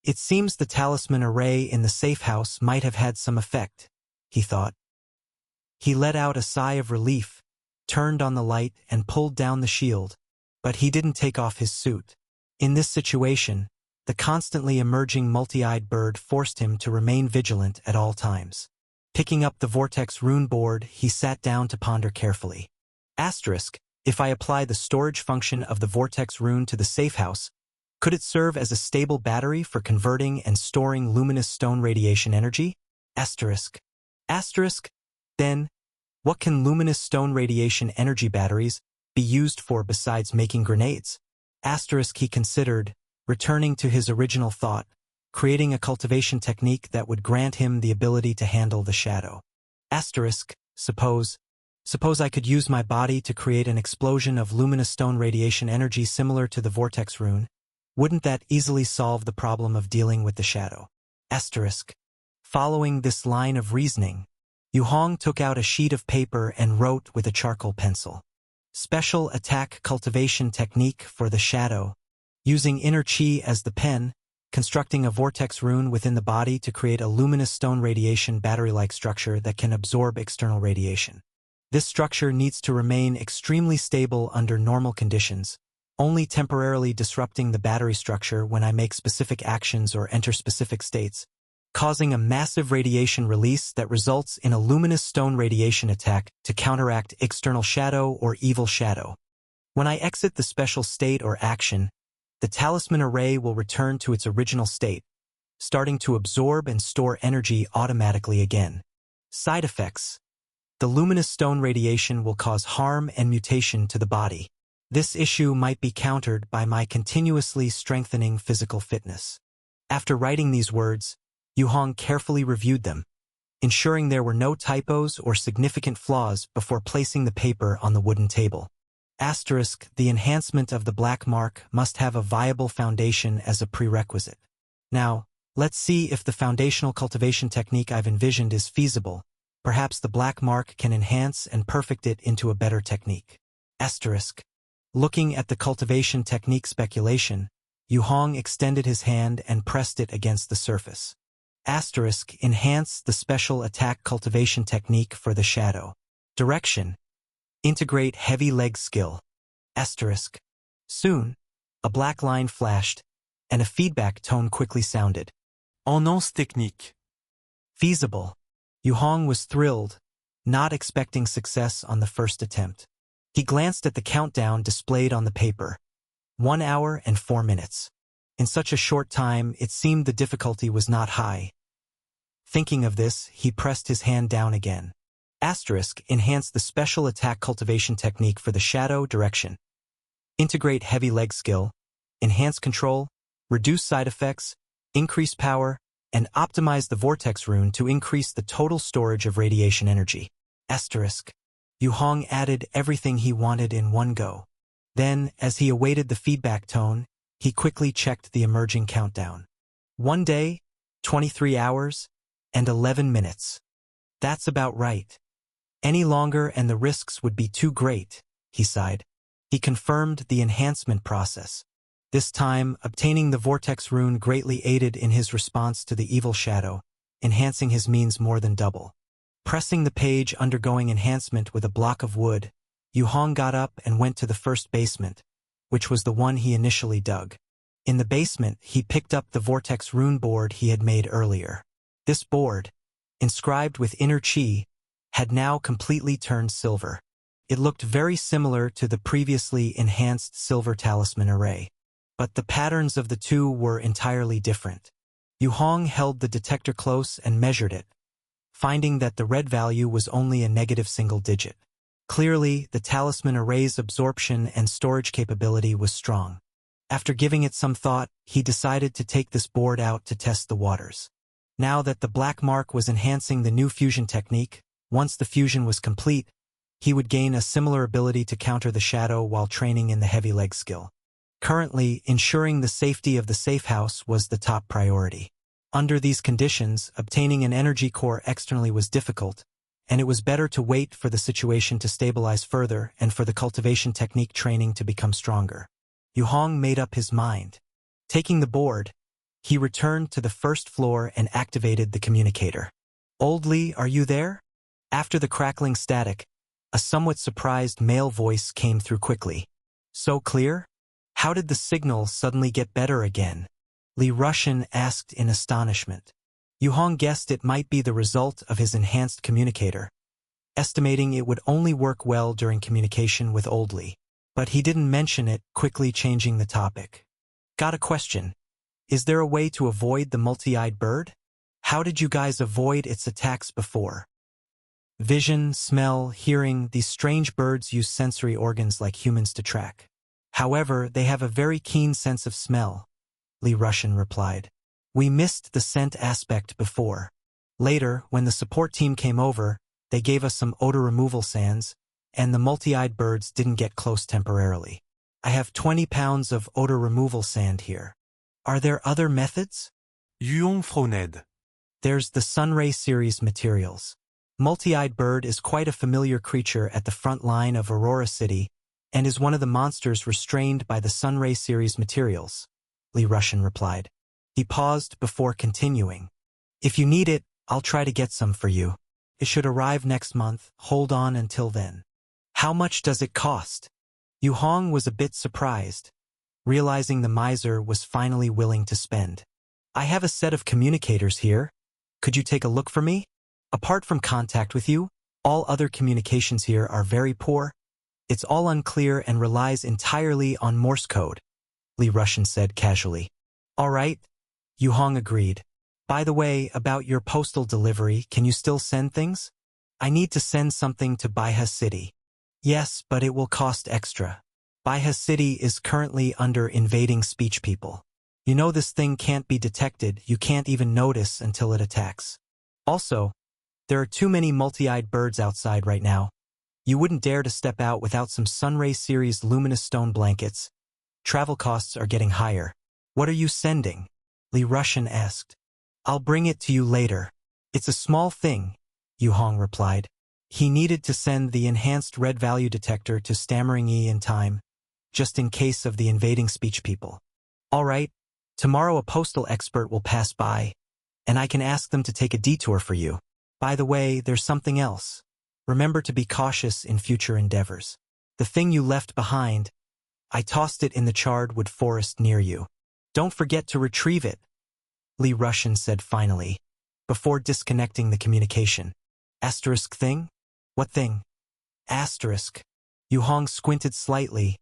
It seems the talisman array in the safe house might have had some effect, he thought. He let out a sigh of relief, turned on the light and pulled down the shield, but he didn't take off his suit. In this situation, the constantly emerging multi-eyed bird forced him to remain vigilant at all times. Picking up the Vortex rune board, he sat down to ponder carefully. Asterisk, if I apply the storage function of the Vortex rune to the safe house, could it serve as a stable battery for converting and storing luminous stone radiation energy? Asterisk. Asterisk. Then, what can luminous stone radiation energy batteries be used for besides making grenades? Asterisk, he considered, returning to his original thought, creating a cultivation technique that would grant him the ability to handle the shadow. Asterisk, suppose I could use my body to create an explosion of luminous stone radiation energy similar to the Vortex rune. Wouldn't that easily solve the problem of dealing with the shadow? Asterisk. Following this line of reasoning, Yu Hong took out a sheet of paper and wrote with a charcoal pencil. Special attack cultivation technique for the shadow. Using inner chi as the pen, constructing a vortex rune within the body to create a luminous stone radiation battery-like structure that can absorb external radiation. This structure needs to remain extremely stable under normal conditions, only temporarily disrupting the battery structure when I make specific actions or enter specific states, causing a massive radiation release that results in a luminous stone radiation attack to counteract external shadow or evil shadow. When I exit the special state or action, the talisman array will return to its original state, starting to absorb and store energy automatically again. Side effects. The luminous stone radiation will cause harm and mutation to the body. This issue might be countered by my continuously strengthening physical fitness. After writing these words, Yu Hong carefully reviewed them, ensuring there were no typos or significant flaws before placing the paper on the wooden table. Asterisk, the enhancement of the black mark must have a viable foundation as a prerequisite. Now, let's see if the foundational cultivation technique I've envisioned is feasible. Perhaps the black mark can enhance and perfect it into a better technique. Asterisk. Looking at the cultivation technique speculation, Yu Hong extended his hand and pressed it against the surface. Asterisk, enhance the special attack cultivation technique for the shadow. Direction. Integrate heavy leg skill. Asterisk. Soon, a black line flashed, and a feedback tone quickly sounded. Enhance technique. Feasible. Yu Hong was thrilled, not expecting success on the first attempt. He glanced at the countdown displayed on the paper. 1 hour and 4 minutes. In such a short time, it seemed the difficulty was not high. Thinking of this, he pressed his hand down again. Asterisk, enhance the special attack cultivation technique for the shadow. Direction. Integrate heavy leg skill, enhance control, reduce side effects, increase power, and optimize the vortex rune to increase the total storage of radiation energy. Asterisk. Yu Hong added everything he wanted in one go. Then, as he awaited the feedback tone, he quickly checked the emerging countdown. 1 day, 23 hours, and 11 minutes. That's about right. Any longer and the risks would be too great, he sighed. He confirmed the enhancement process. This time, obtaining the vortex rune greatly aided in his response to the evil shadow, enhancing his means more than double. Pressing the page undergoing enhancement with a block of wood, Yu Hong got up and went to the first basement, which was the one he initially dug. In the basement, he picked up the vortex rune board he had made earlier. This board, inscribed with inner chi, had now completely turned silver. It looked very similar to the previously enhanced silver talisman array. But the patterns of the two were entirely different. Yu Hong held the detector close and measured it, finding that the red value was only a negative single digit. Clearly, the talisman array's absorption and storage capability was strong. After giving it some thought, he decided to take this board out to test the waters. Now that the black mark was enhancing the new fusion technique, once the fusion was complete, he would gain a similar ability to counter the shadow while training in the heavy leg skill. Currently, ensuring the safety of the safe house was the top priority. Under these conditions, obtaining an energy core externally was difficult, and it was better to wait for the situation to stabilize further and for the cultivation technique training to become stronger. Yu Hong made up his mind. Taking the board, he returned to the first floor and activated the communicator. "Old Li, are you there?" After the crackling static, a somewhat surprised male voice came through quickly. "So clear? How did the signal suddenly get better again?" Li Russian asked in astonishment. Yu Hong guessed it might be the result of his enhanced communicator, estimating it would only work well during communication with Old Li. But he didn't mention it, quickly changing the topic. "Got a question. Is there a way to avoid the multi-eyed bird? How did you guys avoid its attacks before?" Vision, smell, hearing, these strange birds use sensory organs like humans to track. However, they have a very keen sense of smell, Li Russian replied. "We missed the scent aspect before. Later, when the support team came over, they gave us some odor removal sands, and the multi-eyed birds didn't get close temporarily. I have 20 pounds of odor removal sand here. Are there other methods?" Yu Hong frowned. "There's the Sunray series materials. Multi-eyed bird is quite a familiar creature at the front line of Aurora City and is one of the monsters restrained by the Sunray series materials," Li Russian replied. He paused before continuing. "If you need it, I'll try to get some for you. It should arrive next month. Hold on until then." "How much does it cost?" Yu Hong was a bit surprised, realizing the miser was finally willing to spend. "I have a set of communicators here. Could you take a look for me? Apart from contact with you, all other communications here are very poor. It's all unclear and relies entirely on Morse code," Li Russian said casually. "All right," Yu Hong agreed. "By the way, about your postal delivery, can you still send things? I need to send something to Baihe City." "Yes, but it will cost extra. Baihe City is currently under invading speech people. You know this thing can't be detected, you can't even notice until it attacks. Also, there are too many multi-eyed birds outside right now. You wouldn't dare to step out without some Sunray series luminous stone blankets. Travel costs are getting higher." "What are you sending?" Li Russian asked. "I'll bring it to you later. It's a small thing," Yu Hong replied. He needed to send the enhanced red value detector to Stammering E in time, just in case of the invading speech people. "All right, tomorrow a postal expert will pass by, and I can ask them to take a detour for you. By the way, there's something else. Remember to be cautious in future endeavors. The thing you left behind, I tossed it in the charred wood forest near you. Don't forget to retrieve it," Li Russian said finally, before disconnecting the communication. "Asterisk thing? What thing?" "Asterisk." Yu Hong squinted slightly,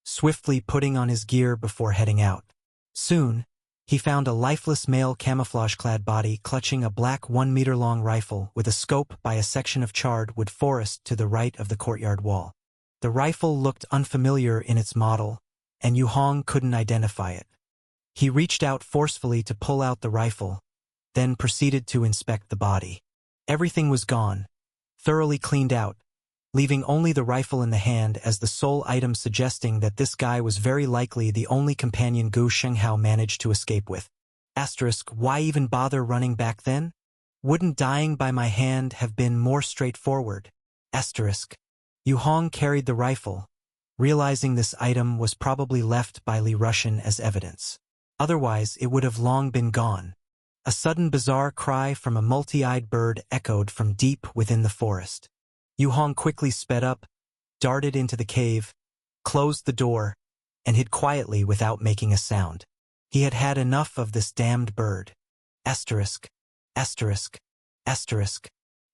swiftly putting on his gear before heading out. Soon, he found a lifeless male camouflage-clad body clutching a black 1-meter-long rifle with a scope by a section of charred wood forest to the right of the courtyard wall. The rifle looked unfamiliar in its model, and Yu Hong couldn't identify it. He reached out forcefully to pull out the rifle, then proceeded to inspect the body. Everything was gone, thoroughly cleaned out, leaving only the rifle in the hand as the sole item, suggesting that this guy was very likely the only companion Gu Shenghao managed to escape with. Asterisk, why even bother running back then? Wouldn't dying by my hand have been more straightforward? Asterisk. Yu Hong carried the rifle, realizing this item was probably left by Li Russian as evidence. Otherwise, it would have long been gone. A sudden bizarre cry from a multi-eyed bird echoed from deep within the forest. Yu Hong quickly sped up, darted into the cave, closed the door, and hid quietly without making a sound. He had had enough of this damned bird. Asterisk. Asterisk. Asterisk.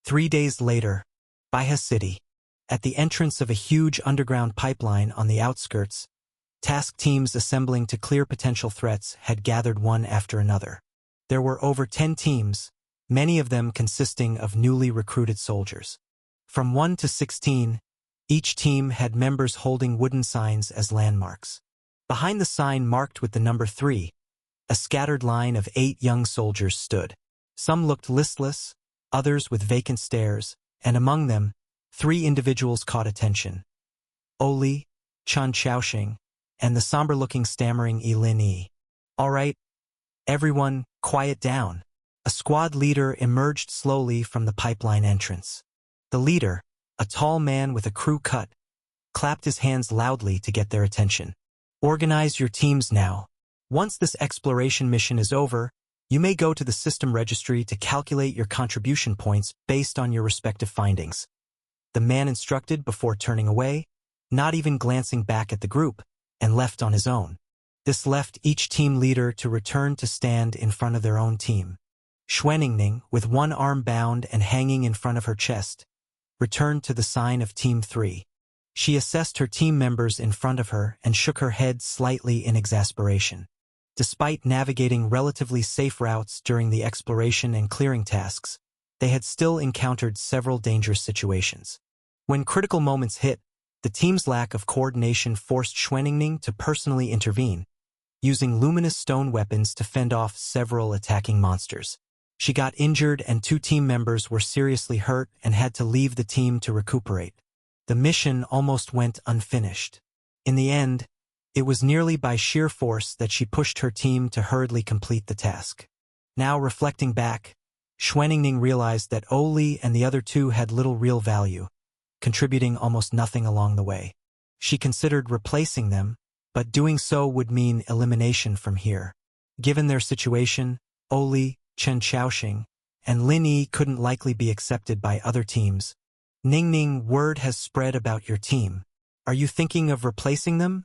3 days later, Baihe City. At the entrance of a huge underground pipeline on the outskirts, task teams assembling to clear potential threats had gathered one after another. There were over 10 teams, many of them consisting of newly recruited soldiers. From 1 to 16, each team had members holding wooden signs as landmarks. Behind the sign marked with the number 3, a scattered line of 8 young soldiers stood. Some looked listless, others with vacant stares, and among them, 3 individuals caught attention. Oli, Chan Xiaoxing, and the somber-looking stammering Lin Yi. "All right, everyone, quiet down." A squad leader emerged slowly from the pipeline entrance. The leader, a tall man with a crew cut, clapped his hands loudly to get their attention. Organize your teams now. Once this exploration mission is over, you may go to the system registry to calculate your contribution points based on your respective findings. The man instructed before turning away, not even glancing back at the group, and left on his own. This left each team leader to return to stand in front of their own team. Schweningning, with one arm bound and hanging in front of her chest, returned to the sign of Team 3. She assessed her team members in front of her and shook her head slightly in exasperation. Despite navigating relatively safe routes during the exploration and clearing tasks, they had still encountered several dangerous situations. When critical moments hit, the team's lack of coordination forced Schweningning to personally intervene, using luminous stone weapons to fend off several attacking monsters. She got injured and 2 team members were seriously hurt and had to leave the team to recuperate. The mission almost went unfinished. In the end, it was nearly by sheer force that she pushed her team to hurriedly complete the task. Now reflecting back, Schweningning realized that Oli and the other 2 had little real value, contributing almost nothing along the way. She considered replacing them, but doing so would mean elimination from here. Given their situation, Oli, Chen Xiaoxing, and Lin Yi couldn't likely be accepted by other teams. Ningning, word has spread about your team. Are you thinking of replacing them?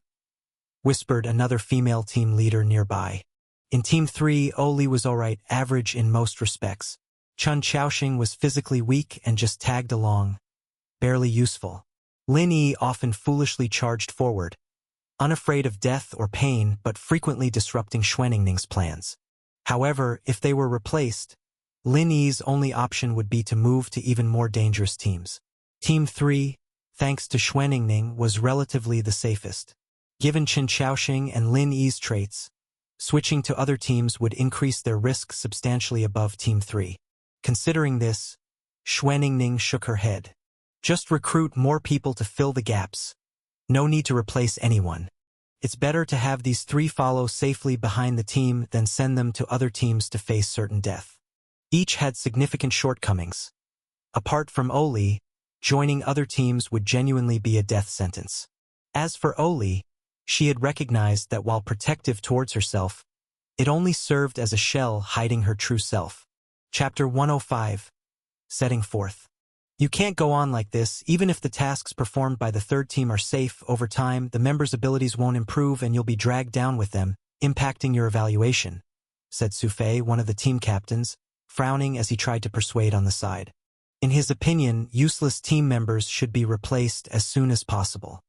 Whispered another female team leader nearby. In Team 3, Oli was alright, average in most respects. Chen Xiaoxing was physically weak and just tagged along, barely useful. Lin Yi often foolishly charged forward, unafraid of death or pain but frequently disrupting Schweningning's plans. However, if they were replaced, Lin Yi's only option would be to move to even more dangerous teams. Team 3, thanks to Schweningning, was relatively the safest. Given Chen Xiaoxing and Lin Yi's traits, switching to other teams would increase their risk substantially above Team 3. Considering this, Schweningning shook her head. Just recruit more people to fill the gaps. No need to replace anyone. It's better to have these 3 follow safely behind the team than send them to other teams to face certain death. Each had significant shortcomings. Apart from Oli, joining other teams would genuinely be a death sentence. As for Oli, she had recognized that while protective towards herself, it only served as a shell hiding her true self. Chapter 105. Setting forth. You can't go on like this. Even if the tasks performed by the 3rd team are safe, over time the members' abilities won't improve and you'll be dragged down with them, impacting your evaluation, said Sufei, one of the team captains, frowning as he tried to persuade on the side. In his opinion, useless team members should be replaced as soon as possible.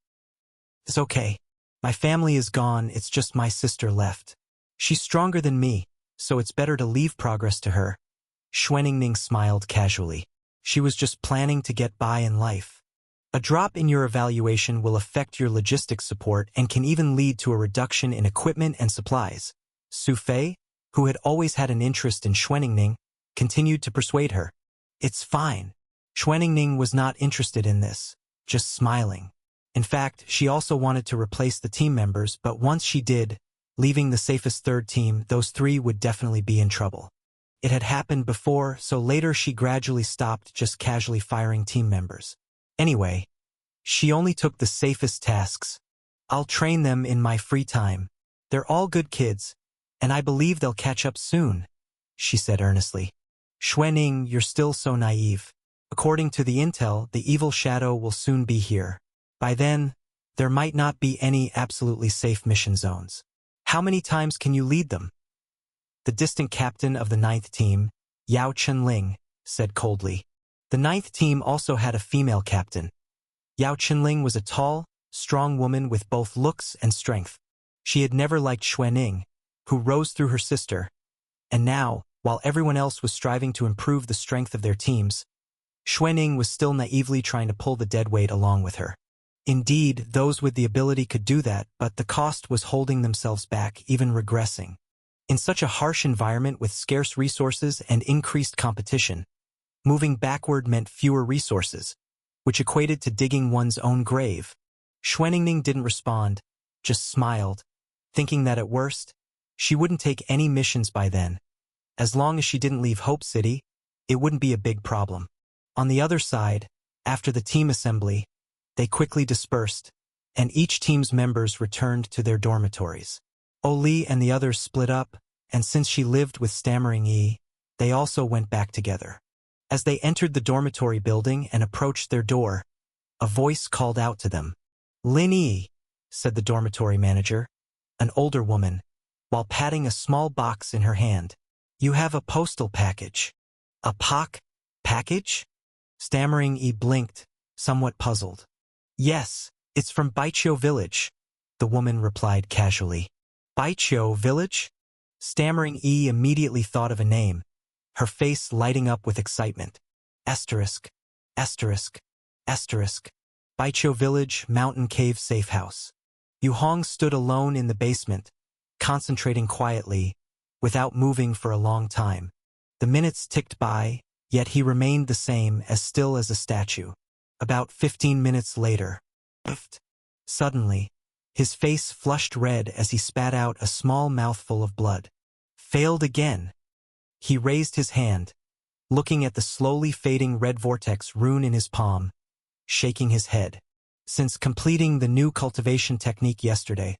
It's okay. My family is gone, it's just my sister left. She's stronger than me, so it's better to leave progress to her. Schweningning smiled casually. She was just planning to get by in life. A drop in your evaluation will affect your logistics support and can even lead to a reduction in equipment and supplies. Sufei, who had always had an interest in Schweningning, continued to persuade her. It's fine. Schweningning was not interested in this, just smiling. In fact, she also wanted to replace the team members, but once she did, leaving the safest 3rd team, those 3 would definitely be in trouble. It had happened before, so later she gradually stopped just casually firing team members. Anyway, she only took the safest tasks. I'll train them in my free time. They're all good kids, and I believe they'll catch up soon, she said earnestly. Schwening, you're still so naive. According to the intel, the evil shadow will soon be here. By then, there might not be any absolutely safe mission zones. How many times can you lead them? The distant captain of the 9th team, Yao Chenling, said coldly. The 9th team also had a female captain. Yao Chenling was a tall, strong woman with both looks and strength. She had never liked Schwening, who rose through her sister. And now, while everyone else was striving to improve the strength of their teams, Schwening was still naively trying to pull the deadweight along with her. Indeed, those with the ability could do that, but the cost was holding themselves back, even regressing. In such a harsh environment with scarce resources and increased competition, moving backward meant fewer resources, which equated to digging one's own grave. Schweningning didn't respond, just smiled, thinking that at worst, she wouldn't take any missions by then. As long as she didn't leave Hope City, it wouldn't be a big problem. On the other side, After the team assembly, they quickly dispersed, and each team's members returned to their dormitories. Oli and the others split up, and since she lived with stammering E, they also went back together. As they entered the dormitory building and approached their door, a voice called out to them. "Lin Yi," said the dormitory manager, an older woman, while patting a small box in her hand. "You have a postal package." "A package?" Stammering E blinked, somewhat puzzled. "Yes, it's from Baiqiu village," the woman replied casually. "Baiqiu village?" Stammering E immediately thought of a name, her face lighting up with excitement. Asterisk, asterisk, asterisk. Baiqiu village, mountain cave safe house. Yu Hong stood alone in the basement, concentrating quietly, without moving for a long time. The minutes ticked by, yet he remained the same, as still as a statue. About 15 minutes later, suddenly, his face flushed red as he spat out a small mouthful of blood. Failed again. He raised his hand, looking at the slowly fading red vortex rune in his palm, shaking his head. Since completing the new cultivation technique yesterday,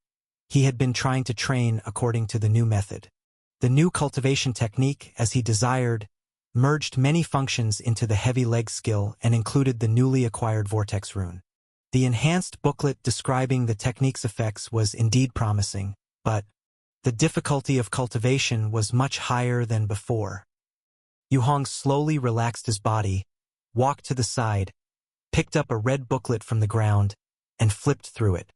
he had been trying to train according to the new method. The new cultivation technique, as he desired, merged many functions into the heavy leg skill and included the newly acquired vortex rune. The enhanced booklet describing the technique's effects was indeed promising, but the difficulty of cultivation was much higher than before. Yu Hong slowly relaxed his body, walked to the side, picked up a red booklet from the ground, and flipped through it.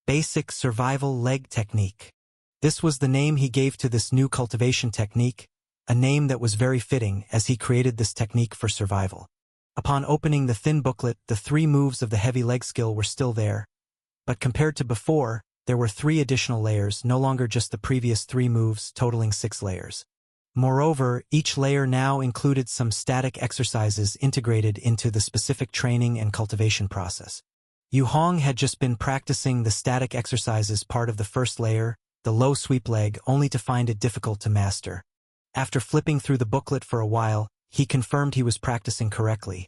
Basic Survival Leg Technique. This was the name he gave to this new cultivation technique, a name that was very fitting as he created this technique for survival. Upon opening the thin booklet, the 3 moves of the heavy leg skill were still there, but compared to before, there were 3 additional layers, no longer just the previous 3 moves, totaling 6 layers. Moreover, each layer now included some static exercises integrated into the specific training and cultivation process. Yu Hong had just been practicing the static exercises part of the first layer, the low sweep leg, only to find it difficult to master. After flipping through the booklet for a while, he confirmed he was practicing correctly.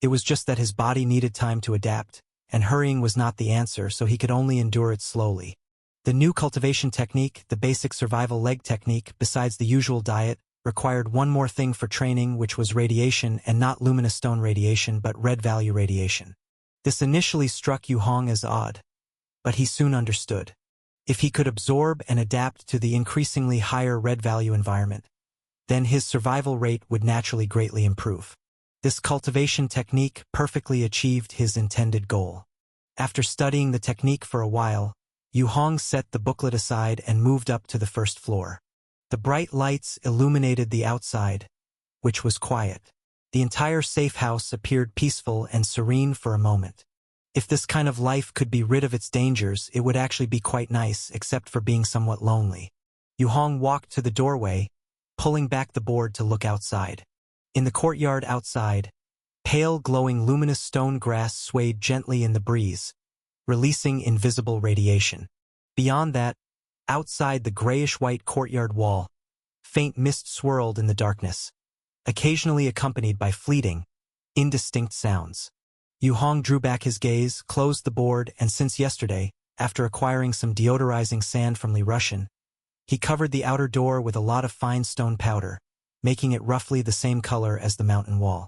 It was just that his body needed time to adapt, and hurrying was not the answer, so he could only endure it slowly. The new cultivation technique, the basic survival leg technique, besides the usual diet, required one more thing for training, which was radiation, and not luminous stone radiation but red value radiation. This initially struck Yu Hong as odd, but he soon understood. If he could absorb and adapt to the increasingly higher red value environment, then his survival rate would naturally greatly improve. This cultivation technique perfectly achieved his intended goal. After studying the technique for a while, Yu Hong set the booklet aside and moved up to the first floor. The bright lights illuminated the outside, which was quiet. The entire safe house appeared peaceful and serene for a moment. If this kind of life could be rid of its dangers, it would actually be quite nice, except for being somewhat lonely. Yu Hong walked to the doorway, pulling back the board to look outside. In the courtyard outside, pale glowing luminous stone grass swayed gently in the breeze, releasing invisible radiation. Beyond that, outside the grayish-white courtyard wall, faint mist swirled in the darkness, occasionally accompanied by fleeting, indistinct sounds. Yu Hong drew back his gaze, closed the board, and since yesterday, after acquiring some deodorizing sand from Li Rushan, he covered the outer door with a lot of fine stone powder, making it roughly the same color as the mountain wall.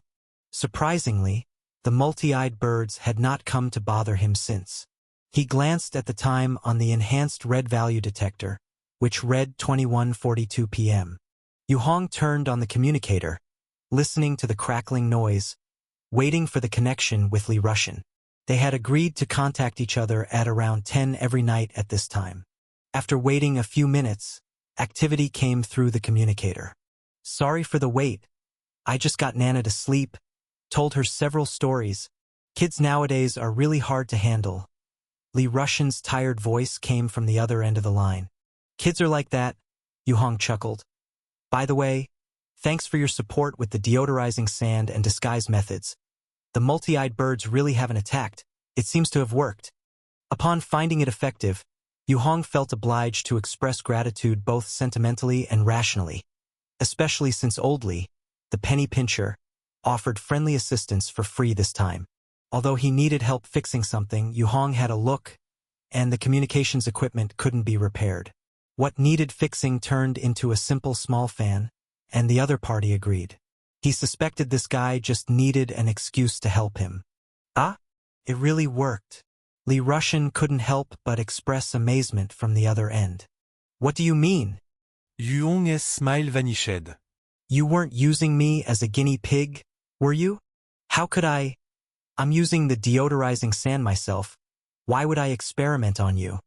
Surprisingly, the multi-eyed birds had not come to bother him since. He glanced at the time on the enhanced red value detector, which read 21:42 p.m. Yu Hong turned on the communicator, listening to the crackling noise, waiting for the connection with Li Rushan. They had agreed to contact each other at around 10 every night at this time. After waiting a few minutes, activity came through the communicator. "Sorry for the wait. I just got Nana to sleep, told her several stories. Kids nowadays are really hard to handle." Li Rushan's tired voice came from the other end of the line. "Kids are like that," Yu Hong chuckled. "By the way, thanks for your support with the deodorizing sand and disguise methods. The multi-eyed birds really haven't attacked. It seems to have worked." Upon finding it effective, Yu Hong felt obliged to express gratitude both sentimentally and rationally, especially since Old Li, the penny pincher, offered friendly assistance for free this time. Although he needed help fixing something, Yu Hong had a look, and the communications equipment couldn't be repaired. What needed fixing turned into a simple small fan, and the other party agreed. He suspected this guy just needed an excuse to help him. Ah, it really worked. Li Russian couldn't help but express amazement from the other end. What do you mean? Yuhong's smile vanished. You weren't using me as a guinea pig, were you? How could I? I'm using the deodorizing sand myself. Why would I experiment on you?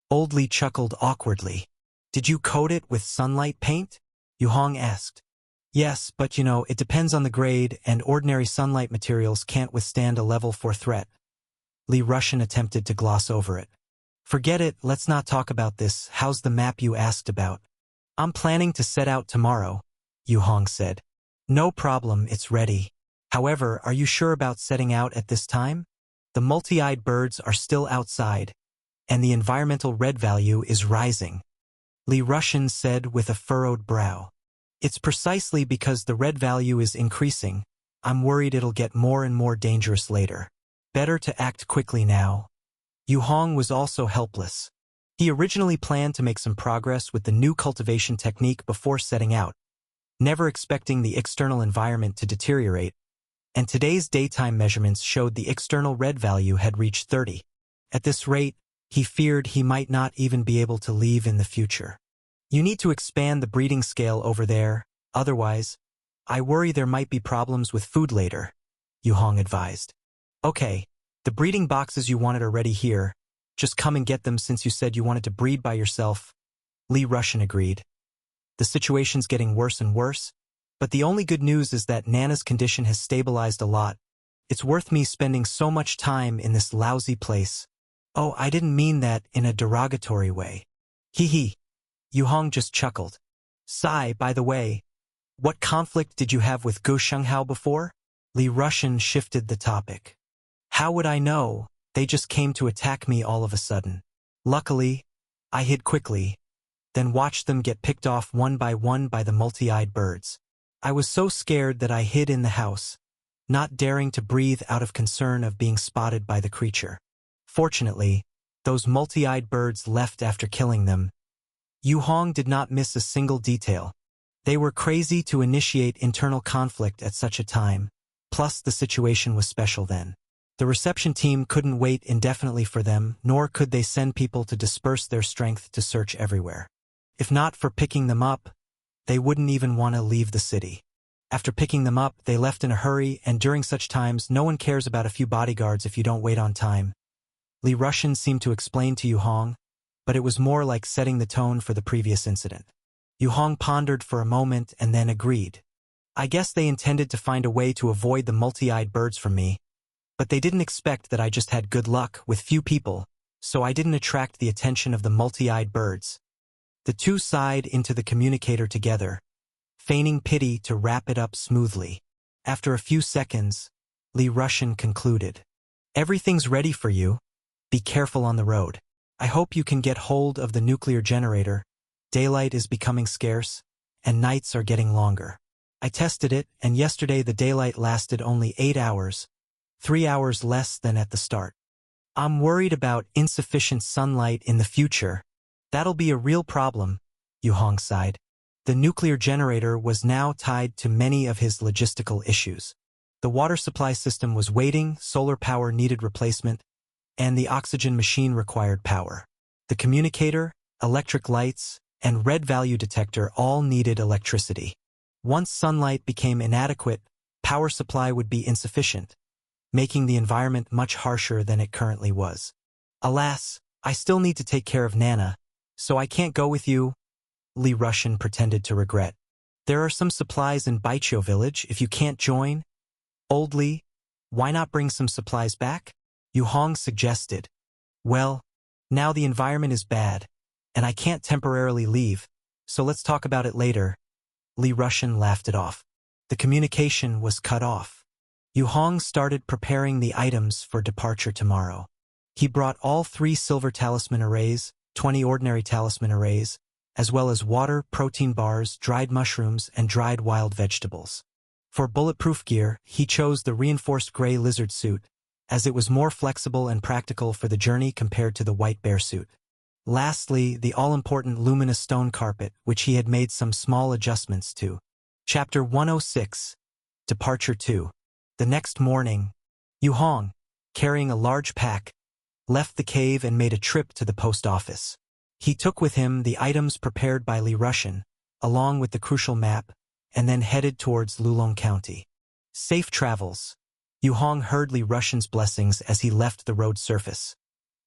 Old Li chuckled awkwardly. Did you coat it with sunlight paint? Yu Hong asked. Yes, but it depends on the grade, and ordinary sunlight materials can't withstand a level 4 threat. Li Russian attempted to gloss over it. Forget it, let's not talk about this. How's the map you asked about? I'm planning to set out tomorrow, Yu Hong said. No problem, it's ready. However, are you sure about setting out at this time? The multi-eyed birds are still outside, and the environmental red value is rising. Li Russian said with a furrowed brow. It's precisely because the red value is increasing. I'm worried it'll get more and more dangerous later. Better to act quickly now. Yu Hong was also helpless. He originally planned to make some progress with the new cultivation technique before setting out, never expecting the external environment to deteriorate, and today's daytime measurements showed the external red value had reached 30. At this rate, he feared he might not even be able to leave in the future. You need to expand the breeding scale over there, otherwise, I worry there might be problems with food later, Yu Hong advised. Okay, the breeding boxes you wanted are ready here. Just come and get them since you said you wanted to breed by yourself, Li Russian agreed. The situation's getting worse and worse, but the only good news is that Nana's condition has stabilized a lot. It's worth me spending so much time in this lousy place. Oh, I didn't mean that in a derogatory way. Hee hee. Yu Hong just chuckled. Sigh, by the way, what conflict did you have with Gu Shenghao before? Li Russian shifted the topic. How would I know? They just came to attack me all of a sudden. Luckily, I hid quickly, then watched them get picked off one by the multi-eyed birds. I was so scared that I hid in the house, not daring to breathe out of concern of being spotted by the creature. Fortunately, those multi-eyed birds left after killing them. Yu Hong did not miss a single detail. They were crazy to initiate internal conflict at such a time, plus the situation was special then. The reception team couldn't wait indefinitely for them, nor could they send people to disperse their strength to search everywhere. If not for picking them up, they wouldn't even want to leave the city. After picking them up, they left in a hurry, and during such times, no one cares about a few bodyguards if you don't wait on time. Li Russian seemed to explain to Yu Hong, but it was more like setting the tone for the previous incident. Yu Hong pondered for a moment and then agreed. I guess they intended to find a way to avoid the multi-eyed birds from me, but they didn't expect that I just had good luck with few people, so I didn't attract the attention of the multi-eyed birds. The two sighed into the communicator together, feigning pity to wrap it up smoothly. After a few seconds, Li Russian concluded. Everything's ready for you. Be careful on the road. I hope you can get hold of the nuclear generator. Daylight is becoming scarce, and nights are getting longer. I tested it, and yesterday the daylight lasted only 8 hours, 3 hours less than at the start. I'm worried about insufficient sunlight in the future. That'll be a real problem, Yu Hong sighed. The nuclear generator was now tied to many of his logistical issues. The water supply system was waiting, solar power needed replacement, and the oxygen machine required power. The communicator, electric lights, and red value detector all needed electricity. Once sunlight became inadequate, power supply would be insufficient, making the environment much harsher than it currently was. Alas, I still need to take care of Nana, so I can't go with you, Li Russian pretended to regret. There are some supplies in Baichio village if you can't join. Old Li, why not bring some supplies back? Yu Hong suggested. Well, now the environment is bad, and I can't temporarily leave, so let's talk about it later. Li Russian laughed it off. The communication was cut off. Yu Hong started preparing the items for departure tomorrow. He brought all 3 silver talisman arrays, 20 ordinary talisman arrays, as well as water, protein bars, dried mushrooms, and dried wild vegetables. For bulletproof gear, he chose the reinforced gray lizard suit, as it was more flexible and practical for the journey compared to the white bear suit. Lastly, the all-important luminous stone carpet, which he had made some small adjustments to. Chapter 106. Departure 2. The next morning, Yu Hong, carrying a large pack, left the cave and made a trip to the post office. He took with him the items prepared by Li Rushan, along with the crucial map, and then headed towards Lulong County. Safe travels. Yu Hong heard Li Rushan's blessings as he left the road surface.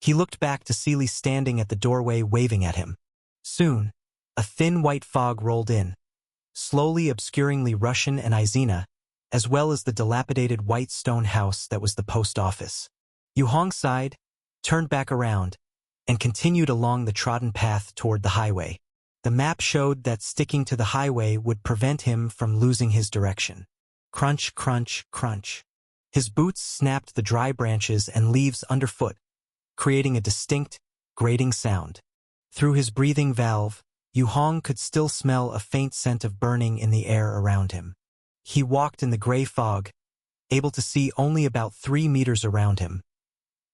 He looked back to see Li standing at the doorway waving at him. Soon, a thin white fog rolled in, slowly obscuring Li Rushan and Izina, as well as the dilapidated white stone house that was the post office. Yu Hong sighed, turned back around, and continued along the trodden path toward the highway. The map showed that sticking to the highway would prevent him from losing his direction. Crunch, crunch, crunch. His boots snapped the dry branches and leaves underfoot, creating a distinct, grating sound. Through his breathing valve, Yu Hong could still smell a faint scent of burning in the air around him. He walked in the gray fog, able to see only about 3 meters around him.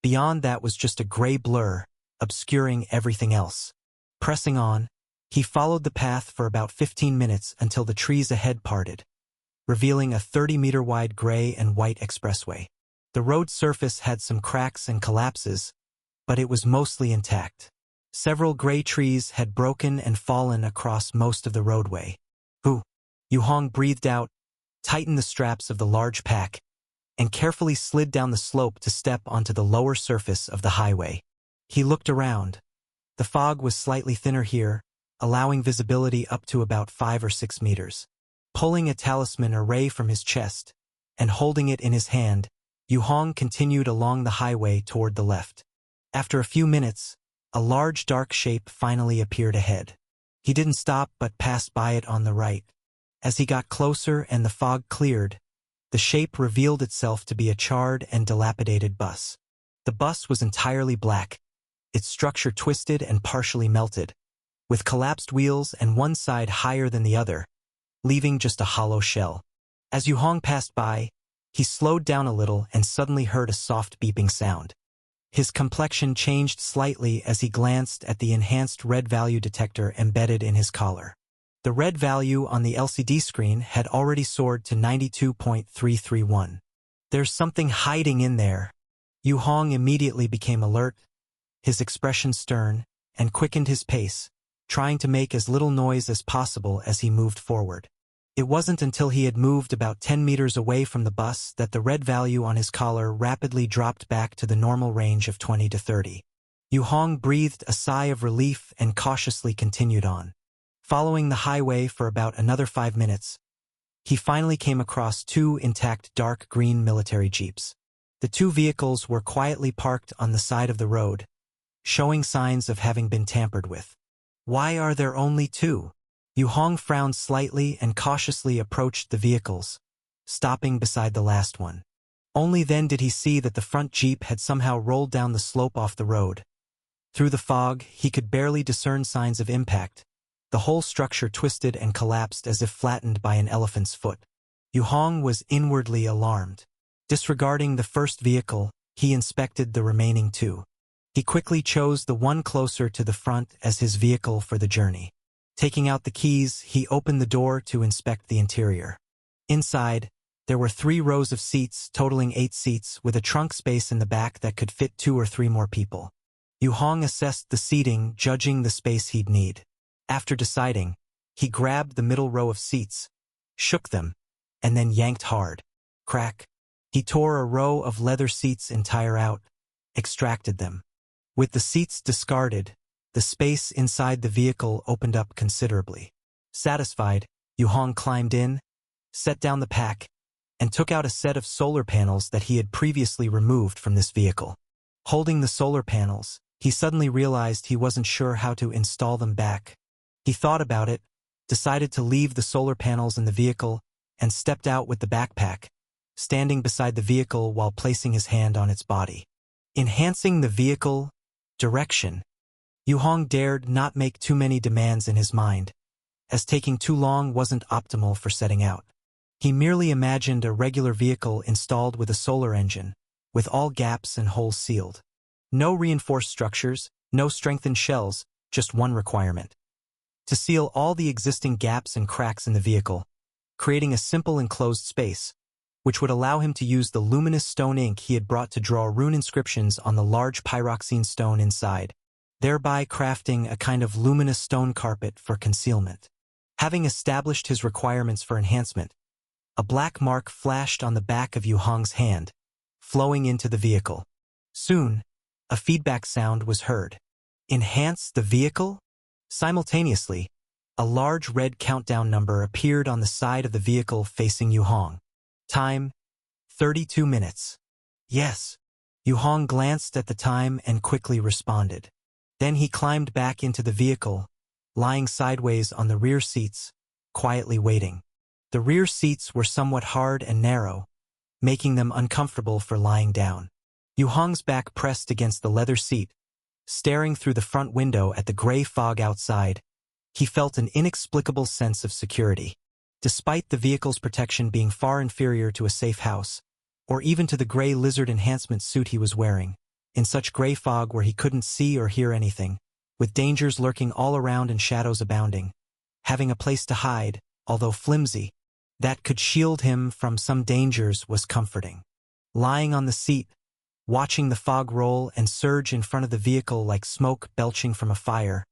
Beyond that was just a gray blur, obscuring everything else. Pressing on, he followed the path for about 15 minutes until the trees ahead parted, revealing a 30-meter-wide gray and white expressway. The road surface had some cracks and collapses, but it was mostly intact. Several gray trees had broken and fallen across most of the roadway. Yu Hong breathed out, tightened the straps of the large pack, and carefully slid down the slope to step onto the lower surface of the highway. He looked around. The fog was slightly thinner here, allowing visibility up to about 5 or 6 meters. Pulling a talisman array from his chest and holding it in his hand, Yu Hong continued along the highway toward the left. After a few minutes, a large dark shape finally appeared ahead. He didn't stop but passed by it on the right. As he got closer and the fog cleared, the shape revealed itself to be a charred and dilapidated bus. The bus was entirely black, its structure twisted and partially melted, with collapsed wheels and one side higher than the other, leaving just a hollow shell. As Yu Hong passed by, he slowed down a little and suddenly heard a soft beeping sound. His complexion changed slightly as he glanced at the enhanced red value detector embedded in his collar. The red value on the LCD screen had already soared to 92.331. There's something hiding in there. Yu Hong immediately became alert, his expression stern, and quickened his pace, trying to make as little noise as possible as he moved forward. It wasn't until he had moved about 10 meters away from the bus that the red value on his collar rapidly dropped back to the normal range of 20 to 30. Yu Hong breathed a sigh of relief and cautiously continued on. Following the highway for about another 5 minutes, he finally came across 2 intact dark green military jeeps. The 2 vehicles were quietly parked on the side of the road, showing signs of having been tampered with. Why are there only 2? Yu Hong frowned slightly and cautiously approached the vehicles, stopping beside the last one. Only then did he see that the front jeep had somehow rolled down the slope off the road. Through the fog, he could barely discern signs of impact. The whole structure twisted and collapsed as if flattened by an elephant's foot. Yu Hong was inwardly alarmed. Disregarding the first vehicle, he inspected the remaining 2. He quickly chose the one closer to the front as his vehicle for the journey. Taking out the keys, he opened the door to inspect the interior. Inside, there were 3 rows of seats, totaling 8 seats, with a trunk space in the back that could fit 2 or 3 more people. Yu Hong assessed the seating, judging the space he'd need. After deciding, he grabbed the middle row of seats, shook them, and then yanked hard. Crack. He tore a row of leather seats entire out, extracted them. With the seats discarded, the space inside the vehicle opened up considerably. Satisfied, Yu Hong climbed in, set down the pack, and took out a set of solar panels that he had previously removed from this vehicle. Holding the solar panels, he suddenly realized he wasn't sure how to install them back. He thought about it, decided to leave the solar panels in the vehicle, and stepped out with the backpack, standing beside the vehicle while placing his hand on its body. Enhancing the vehicle direction. Yu Hong dared not make too many demands in his mind, as taking too long wasn't optimal for setting out. He merely imagined a regular vehicle installed with a solar engine, with all gaps and holes sealed. No reinforced structures, no strengthened shells, just one requirement: to seal all the existing gaps and cracks in the vehicle, creating a simple enclosed space, which would allow him to use the luminous stone ink he had brought to draw rune inscriptions on the large pyroxene stone inside, thereby crafting a kind of luminous stone carpet for concealment. Having established his requirements for enhancement, a black mark flashed on the back of Yu Hong's hand, flowing into the vehicle. Soon, a feedback sound was heard. Enhance the vehicle? Simultaneously, a large red countdown number appeared on the side of the vehicle facing Yu Hong. Time: 32 minutes. Yes. Yu Hong glanced at the time and quickly responded. Then he climbed back into the vehicle, lying sideways on the rear seats, quietly waiting. The rear seats were somewhat hard and narrow, making them uncomfortable for lying down. Yu Hong's back pressed against the leather seat, staring through the front window at the gray fog outside. He felt an inexplicable sense of security. Despite the vehicle's protection being far inferior to a safe house, or even to the gray lizard enhancement suit he was wearing, in such gray fog where he couldn't see or hear anything, with dangers lurking all around and shadows abounding, having a place to hide, although flimsy, that could shield him from some dangers was comforting. Lying on the seat, watching the fog roll and surge in front of the vehicle like smoke belching from a fire,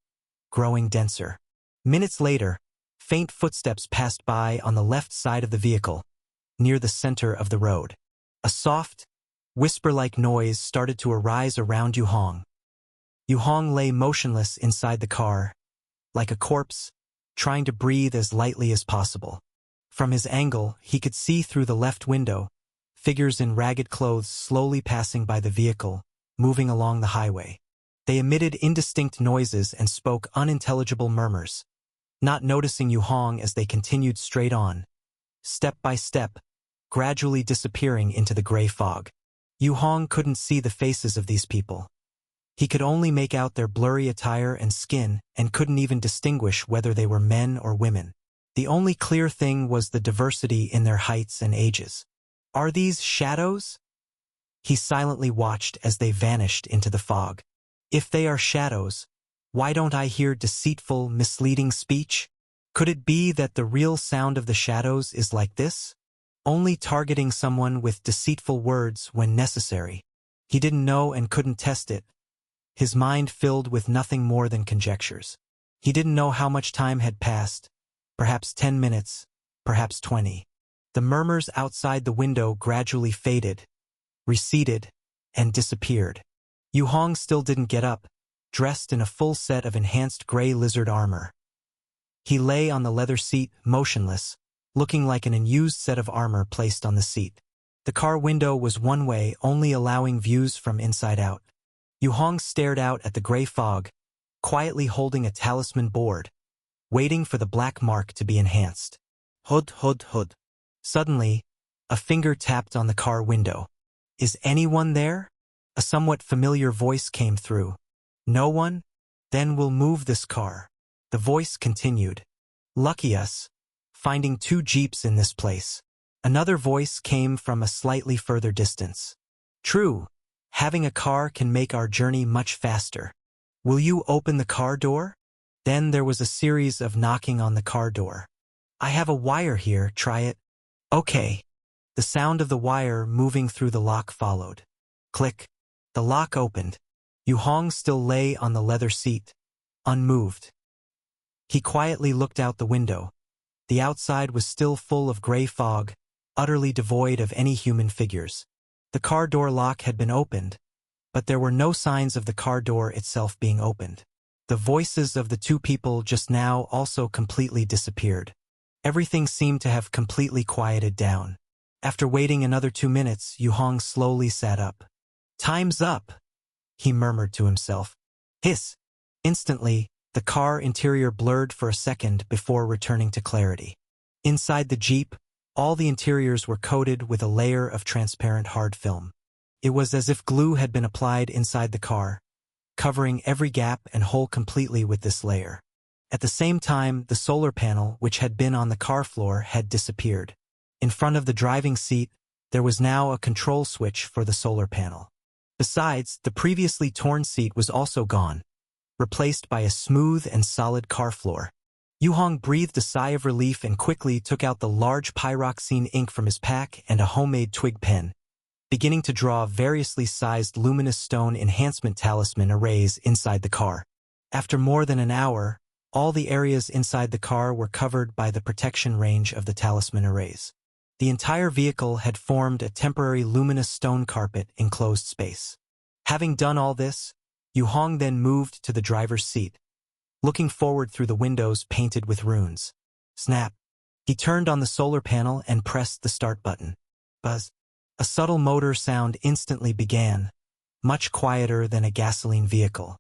growing denser. Minutes later, faint footsteps passed by on the left side of the vehicle, near the center of the road. A soft, whisper-like noise started to arise around Yu Hong. Yu Hong lay motionless inside the car, like a corpse, trying to breathe as lightly as possible. From his angle, he could see through the left window, figures in ragged clothes slowly passing by the vehicle, moving along the highway. They emitted indistinct noises and spoke unintelligible murmurs, not noticing Yu Hong as they continued straight on, step by step, gradually disappearing into the gray fog. Yu Hong couldn't see the faces of these people. He could only make out their blurry attire and skin and couldn't even distinguish whether they were men or women. The only clear thing was the diversity in their heights and ages. Are these shadows? He silently watched as they vanished into the fog. If they are shadows, why don't I hear deceitful, misleading speech? Could it be that the real sound of the shadows is like this? Only targeting someone with deceitful words when necessary. He didn't know and couldn't test it. His mind filled with nothing more than conjectures. He didn't know how much time had passed. Perhaps 10 minutes, perhaps 20. The murmurs outside the window gradually faded, receded, and disappeared. Yu Hong still didn't get up, dressed in a full set of enhanced gray lizard armor. He lay on the leather seat, motionless, looking like an unused set of armor placed on the seat. The car window was one way, only allowing views from inside out. Yu Hong stared out at the gray fog, quietly holding a talisman board, waiting for the black mark to be enhanced. Hud, hud, hud. Suddenly, a finger tapped on the car window. Is anyone there? A somewhat familiar voice came through. No one? Then we'll move this car. The voice continued. Lucky us, finding 2 jeeps in this place. Another voice came from a slightly further distance. True, having a car can make our journey much faster. Will you open the car door? Then there was a series of knocking on the car door. I have a wire here, try it. Okay. The sound of the wire moving through the lock followed. Click. The lock opened. Yu Hong still lay on the leather seat, unmoved. He quietly looked out the window. The outside was still full of gray fog, utterly devoid of any human figures. The car door lock had been opened, but there were no signs of the car door itself being opened. The voices of the 2 people just now also completely disappeared. Everything seemed to have completely quieted down. After waiting another 2 minutes, Yu Hong slowly sat up. Time's up, he murmured to himself. Hiss! Instantly, the car interior blurred for a second before returning to clarity. Inside the Jeep, all the interiors were coated with a layer of transparent hard film. It was as if glue had been applied inside the car, covering every gap and hole completely with this layer. At the same time, the solar panel, which had been on the car floor, had disappeared. In front of the driving seat, there was now a control switch for the solar panel. Besides, the previously torn seat was also gone, replaced by a smooth and solid car floor. Yu-hong breathed a sigh of relief and quickly took out the large pyroxene ink from his pack and a homemade twig pen, beginning to draw variously sized luminous stone enhancement talisman arrays inside the car. After more than an hour, all the areas inside the car were covered by the protection range of the talisman arrays. The entire vehicle had formed a temporary luminous stone carpet enclosed space. Having done all this, Yu-hong then moved to the driver's seat, looking forward through the windows painted with runes. Snap! He turned on the solar panel and pressed the start button. Buzz! A subtle motor sound instantly began, much quieter than a gasoline vehicle.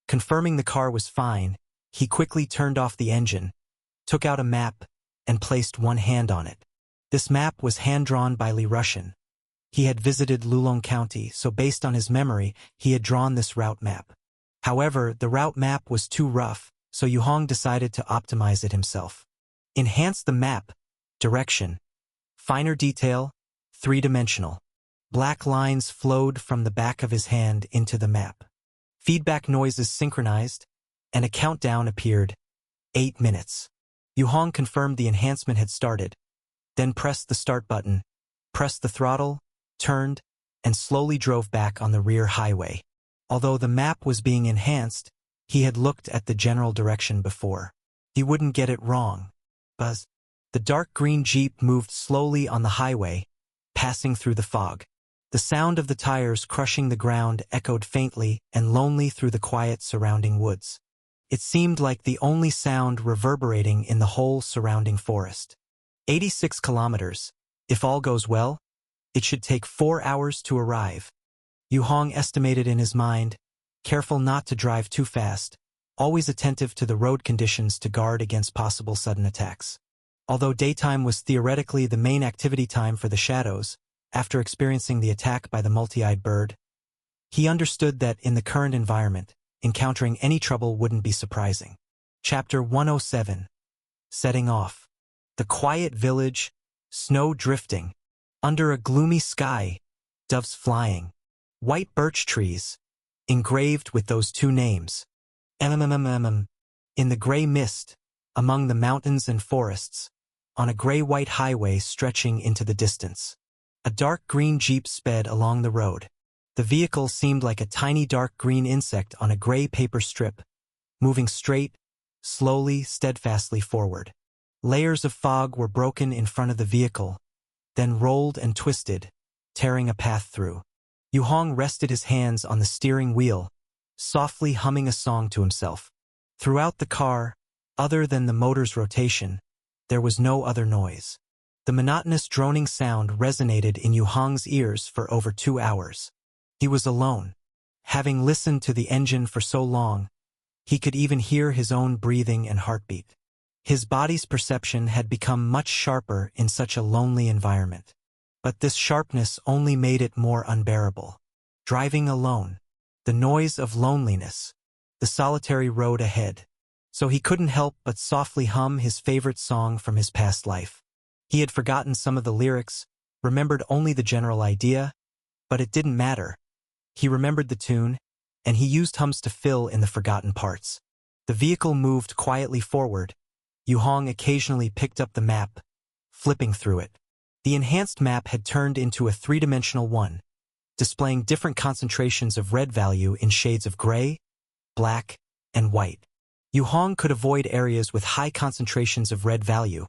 Confirming the car was fine, he quickly turned off the engine, took out a map, and placed one hand on it. This map was hand-drawn by Li Rushan. He had visited Lulong County, so based on his memory, he had drawn this route map. However, the route map was too rough, so Yu-hong decided to optimize it himself. Enhance the map, direction, finer detail, three-dimensional. Black lines flowed from the back of his hand into the map. Feedback noises synchronized, and a countdown appeared. 8 minutes. Yu-hong confirmed the enhancement had started, then pressed the start button, pressed the throttle, turned, and slowly drove back on the rear highway. Although the map was being enhanced, he had looked at the general direction before. He wouldn't get it wrong. Buzz. The dark green Jeep moved slowly on the highway, passing through the fog. The sound of the tires crushing the ground echoed faintly and lonely through the quiet surrounding woods. It seemed like the only sound reverberating in the whole surrounding forest. 86 kilometers. If all goes well, it should take 4 hours to arrive. Yu-hong estimated in his mind, careful not to drive too fast, always attentive to the road conditions to guard against possible sudden attacks. Although daytime was theoretically the main activity time for the shadows, after experiencing the attack by the multi-eyed bird, he understood that in the current environment, encountering any trouble wouldn't be surprising. Chapter 107. Setting off. The quiet village, snow drifting, under a gloomy sky, doves flying, white birch trees, engraved with those two names. In the gray mist, among the mountains and forests, on a gray-white highway stretching into the distance. A dark green Jeep sped along the road. The vehicle seemed like a tiny dark green insect on a gray paper strip, moving straight, slowly, steadfastly forward. Layers of fog were broken in front of the vehicle, then rolled and twisted, tearing a path through. Yu-hong rested his hands on the steering wheel, softly humming a song to himself. Throughout the car, other than the motor's rotation, there was no other noise. The monotonous droning sound resonated in Yu-hong's ears for over 2 hours. He was alone. Having listened to the engine for so long, he could even hear his own breathing and heartbeat. His body's perception had become much sharper in such a lonely environment. But this sharpness only made it more unbearable. Driving alone, the noise of loneliness, the solitary road ahead. So he couldn't help but softly hum his favorite song from his past life. He had forgotten some of the lyrics, remembered only the general idea, but it didn't matter. He remembered the tune, and he used hums to fill in the forgotten parts. The vehicle moved quietly forward. Yu-hong occasionally picked up the map, flipping through it. The enhanced map had turned into a three-dimensional one, displaying different concentrations of red value in shades of gray, black, and white. Yu-hong could avoid areas with high concentrations of red value,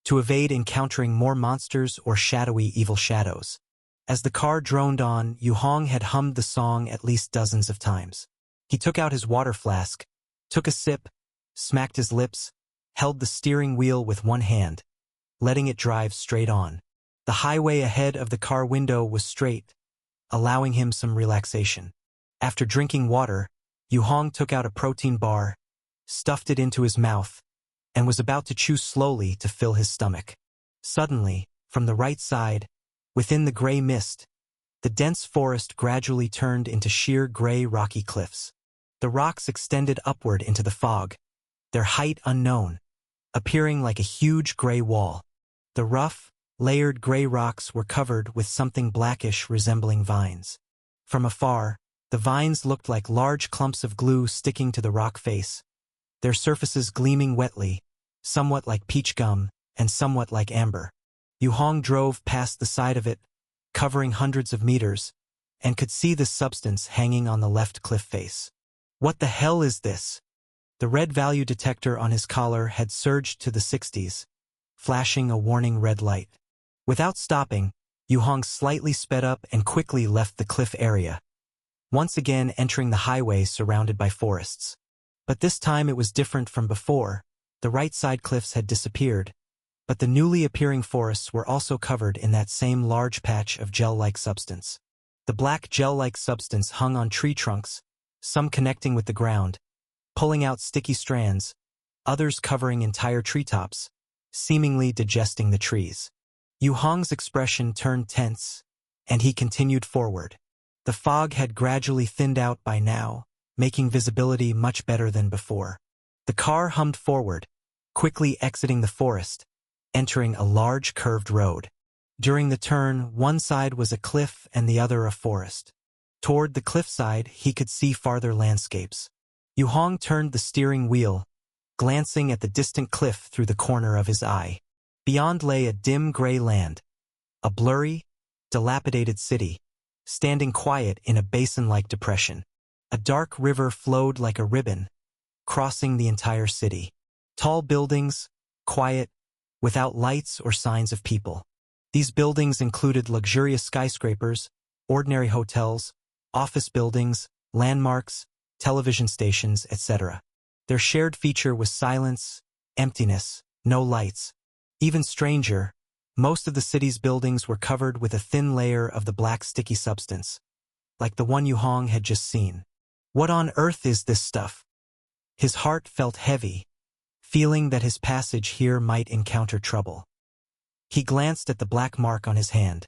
to evade encountering more monsters or shadowy evil shadows. As the car droned on, Yu-hong had hummed the song at least dozens of times. He took out his water flask, took a sip, smacked his lips, held the steering wheel with one hand, letting it drive straight on. The highway ahead of the car window was straight, allowing him some relaxation. After drinking water, Yu-hong took out a protein bar, stuffed it into his mouth, and was about to chew slowly to fill his stomach. Suddenly, from the right side, within the gray mist, the dense forest gradually turned into sheer gray rocky cliffs. The rocks extended upward into the fog, their height unknown, appearing like a huge gray wall. The rough, Layered gray rocks were covered with something blackish resembling vines. From afar, the vines looked like large clumps of glue sticking to the rock face, their surfaces gleaming wetly, somewhat like peach gum and somewhat like amber. Yu Hong drove past the side of it, covering hundreds of meters, and could see this substance hanging on the left cliff face. What the hell is this? The red value detector on his collar had surged to the 60s, flashing a warning red light. Without stopping, Yu Hong slightly sped up and quickly left the cliff area, once again entering the highway surrounded by forests. But this time it was different from before. The right side cliffs had disappeared, but the newly appearing forests were also covered in that same large patch of gel-like substance. The black gel-like substance hung on tree trunks, some connecting with the ground, pulling out sticky strands, others covering entire treetops, seemingly digesting the trees. Yu Hong's expression turned tense, and he continued forward. The fog had gradually thinned out by now, making visibility much better than before. The car hummed forward, quickly exiting the forest, entering a large curved road. During the turn, one side was a cliff and the other a forest. Toward the cliffside, he could see farther landscapes. Yu Hong turned the steering wheel, glancing at the distant cliff through the corner of his eye. Beyond lay a dim gray land, a blurry, dilapidated city, standing quiet in a basin-like depression. A dark river flowed like a ribbon, crossing the entire city. Tall buildings, quiet, without lights or signs of people. These buildings included luxurious skyscrapers, ordinary hotels, office buildings, landmarks, television stations, etc. Their shared feature was silence, emptiness, no lights. Even stranger, most of the city's buildings were covered with a thin layer of the black sticky substance, like the one Yu Hong had just seen. What on earth is this stuff? His heart felt heavy, feeling that his passage here might encounter trouble. He glanced at the black mark on his hand.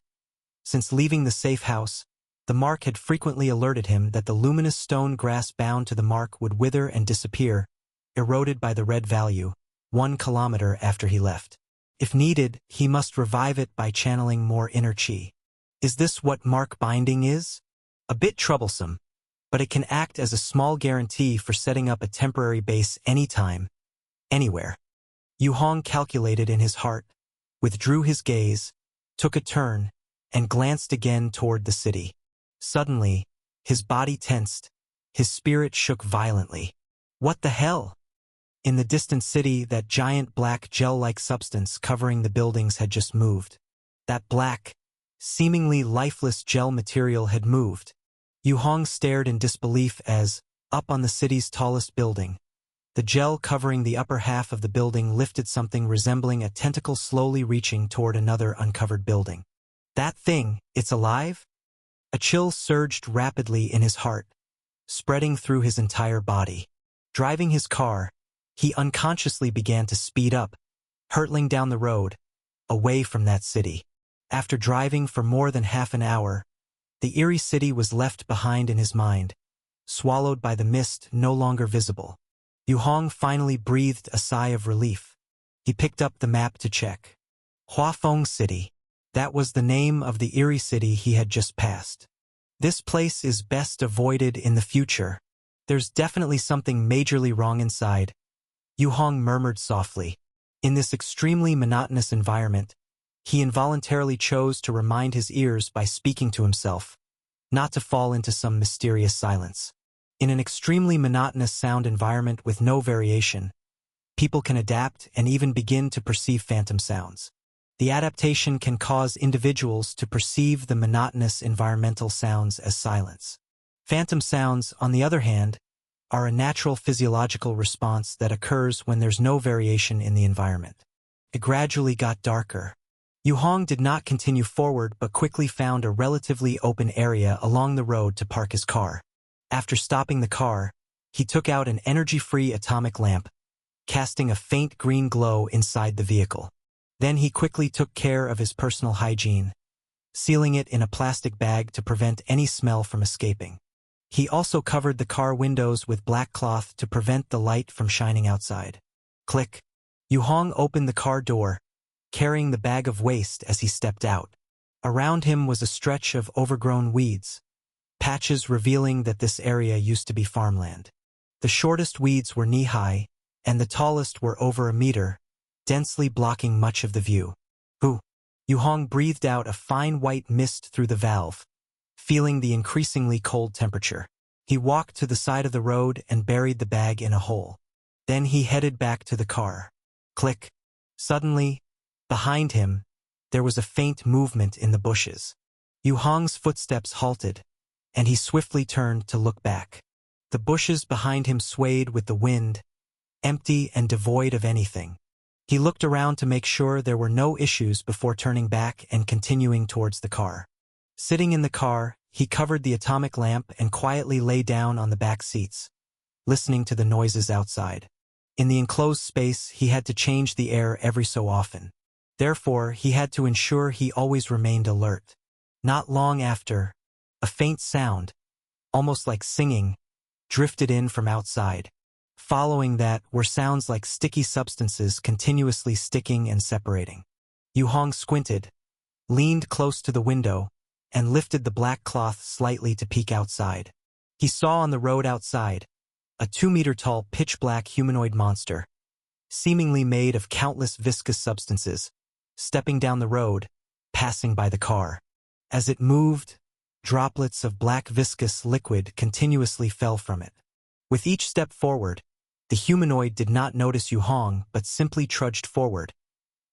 Since leaving the safe house, the mark had frequently alerted him that the luminous stone grass bound to the mark would wither and disappear, eroded by the red value, 1 kilometer after he left. If needed, he must revive it by channeling more inner chi. Is this what mark binding is? A bit troublesome, but it can act as a small guarantee for setting up a temporary base anytime, anywhere. Yu Hong calculated in his heart, withdrew his gaze, took a turn, and glanced again toward the city. Suddenly, his body tensed, his spirit shook violently. What the hell? In the distant city, that giant black gel-like substance covering the buildings had just moved. That black, seemingly lifeless gel material had moved. Yu Hong stared in disbelief as, up on the city's tallest building, the gel covering the upper half of the building lifted something resembling a tentacle slowly reaching toward another uncovered building. That thing, it's alive? A chill surged rapidly in his heart, spreading through his entire body. Driving his car, he unconsciously began to speed up, hurtling down the road, away from that city. After driving for more than half an hour, the eerie city was left behind in his mind, swallowed by the mist no longer visible. Yu Hong finally breathed a sigh of relief. He picked up the map to check. Huafeng City. That was the name of the eerie city he had just passed. This place is best avoided in the future. There's definitely something majorly wrong inside, Yu Hong murmured softly. In this extremely monotonous environment, he involuntarily chose to remind his ears by speaking to himself, not to fall into some mysterious silence. In an extremely monotonous sound environment with no variation, people can adapt and even begin to perceive phantom sounds. The adaptation can cause individuals to perceive the monotonous environmental sounds as silence. Phantom sounds, on the other hand, are a natural physiological response that occurs when there's no variation in the environment. It gradually got darker. Yu Hong did not continue forward but quickly found a relatively open area along the road to park his car. After stopping the car, he took out an energy-free atomic lamp, casting a faint green glow inside the vehicle. Then he quickly took care of his personal hygiene, sealing it in a plastic bag to prevent any smell from escaping. He also covered the car windows with black cloth to prevent the light from shining outside. Click. Yu Hong opened the car door, carrying the bag of waste as he stepped out. Around him was a stretch of overgrown weeds, patches revealing that this area used to be farmland. The shortest weeds were knee-high, and the tallest were over a meter, densely blocking much of the view. Ooh! Yu Hong breathed out a fine white mist through the valve, feeling the increasingly cold temperature. He walked to the side of the road and buried the bag in a hole. Then he headed back to the car. Click! Suddenly, behind him, there was a faint movement in the bushes. Yu Hong's footsteps halted, and he swiftly turned to look back. The bushes behind him swayed with the wind, empty and devoid of anything. He looked around to make sure there were no issues before turning back and continuing towards the car. Sitting in the car, he covered the atomic lamp and quietly lay down on the back seats, listening to the noises outside. In the enclosed space, he had to change the air every so often. Therefore, he had to ensure he always remained alert. Not long after, a faint sound, almost like singing, drifted in from outside. Following that were sounds like sticky substances continuously sticking and separating. Yu Hong squinted, leaned close to the window, and lifted the black cloth slightly to peek outside. He saw on the road outside a 2-meter-tall pitch-black humanoid monster, seemingly made of countless viscous substances, stepping down the road, passing by the car. As it moved, droplets of black viscous liquid continuously fell from it. With each step forward, the humanoid did not notice Yu Hong but simply trudged forward,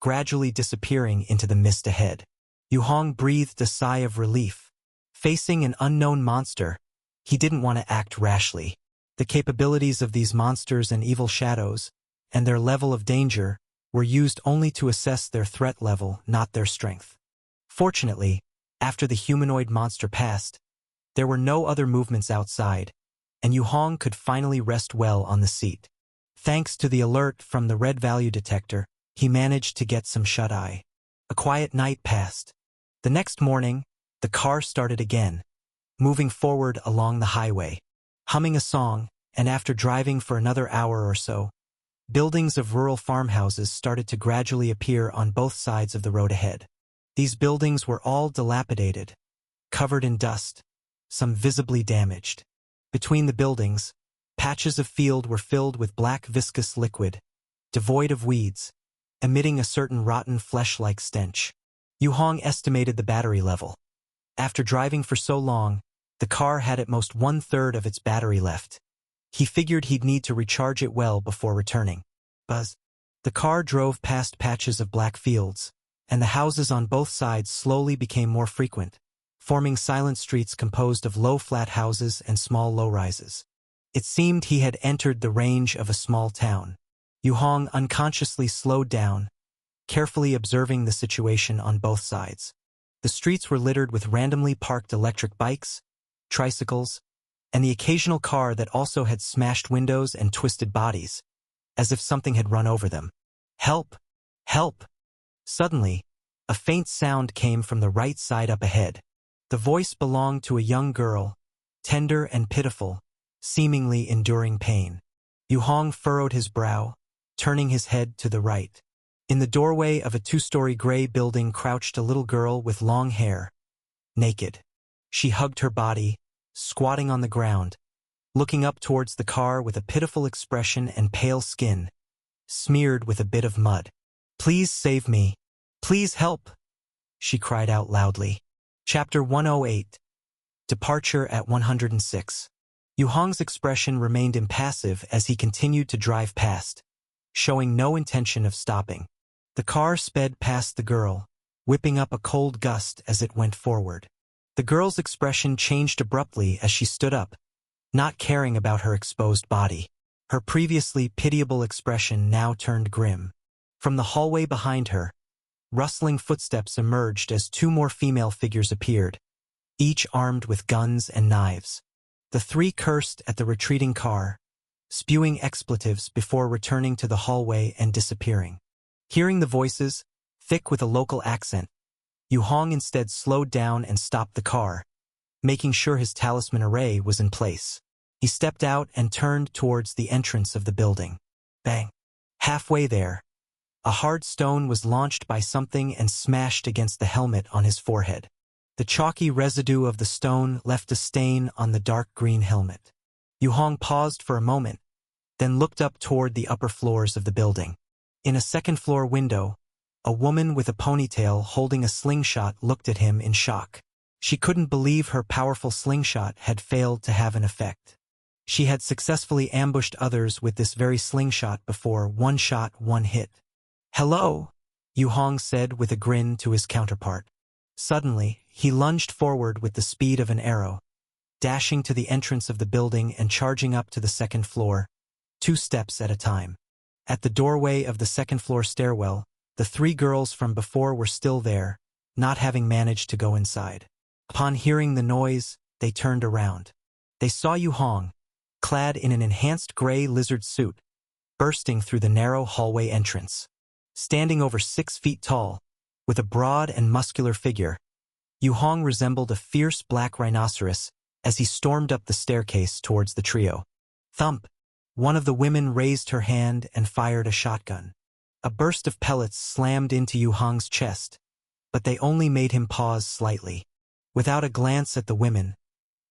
gradually disappearing into the mist ahead. Yu Hong breathed a sigh of relief. Facing an unknown monster, he didn't want to act rashly. The capabilities of these monsters and evil shadows, and their level of danger, were used only to assess their threat level, not their strength. Fortunately, after the humanoid monster passed, there were no other movements outside, and Yu Hong could finally rest well on the seat. Thanks to the alert from the red value detector, he managed to get some shut-eye. A quiet night passed. The next morning, the car started again, moving forward along the highway, humming a song, and after driving for another hour or so, buildings of rural farmhouses started to gradually appear on both sides of the road ahead. These buildings were all dilapidated, covered in dust, some visibly damaged. Between the buildings, patches of field were filled with black viscous liquid, devoid of weeds, emitting a certain rotten flesh-like stench. Yu Hong estimated the battery level. After driving for so long, the car had at most 1/3 of its battery left. He figured he'd need to recharge it well before returning. Buzz. The car drove past patches of black fields, and the houses on both sides slowly became more frequent, forming silent streets composed of low flat houses and small low-rises. It seemed he had entered the range of a small town. Yu Hong unconsciously slowed down, carefully observing the situation on both sides. The streets were littered with randomly parked electric bikes, tricycles, and the occasional car that also had smashed windows and twisted bodies, as if something had run over them. Help! Help! Suddenly, a faint sound came from the right side up ahead. The voice belonged to a young girl, tender and pitiful, seemingly enduring pain. Yu Hong furrowed his brow, turning his head to the right. In the doorway of a 2-story gray building crouched a little girl with long hair, naked. She hugged her body, squatting on the ground, looking up towards the car with a pitiful expression and pale skin, smeared with a bit of mud. "Please save me. Please help," she cried out loudly. Chapter 108. Departure at 106. Yu Hong's expression remained impassive as he continued to drive past, showing no intention of stopping. The car sped past the girl, whipping up a cold gust as it went forward. The girl's expression changed abruptly as she stood up, not caring about her exposed body. Her previously pitiable expression now turned grim. From the hallway behind her, rustling footsteps emerged as 2 more female figures appeared, each armed with guns and knives. The 3 cursed at the retreating car, spewing expletives before returning to the hallway and disappearing. Hearing the voices, thick with a local accent, Yu Hong instead slowed down and stopped the car, making sure his talisman array was in place. He stepped out and turned towards the entrance of the building. Bang! Halfway there, A hard stone was launched by something and smashed against the helmet on his forehead. The chalky residue of the stone left a stain on the dark green helmet. Yu Hong paused for a moment, then looked up toward the upper floors of the building. In a second-floor window, a woman with a ponytail holding a slingshot looked at him in shock. She couldn't believe her powerful slingshot had failed to have an effect. She had successfully ambushed others with this very slingshot before. One shot, one hit. "Hello," Yu Hong said with a grin to his counterpart. Suddenly, he lunged forward with the speed of an arrow, dashing to the entrance of the building and charging up to the second floor, 2 steps at a time. At the doorway of the second-floor stairwell, the 3 girls from before were still there, not having managed to go inside. Upon hearing the noise, they turned around. They saw Yu Hong, clad in an enhanced gray lizard suit, bursting through the narrow hallway entrance. Standing over 6 feet tall, with a broad and muscular figure, Yu Hong resembled a fierce black rhinoceros as he stormed up the staircase towards the trio. Thump! One of the women raised her hand and fired a shotgun. A burst of pellets slammed into Yu Hong's chest, but they only made him pause slightly. Without a glance at the women,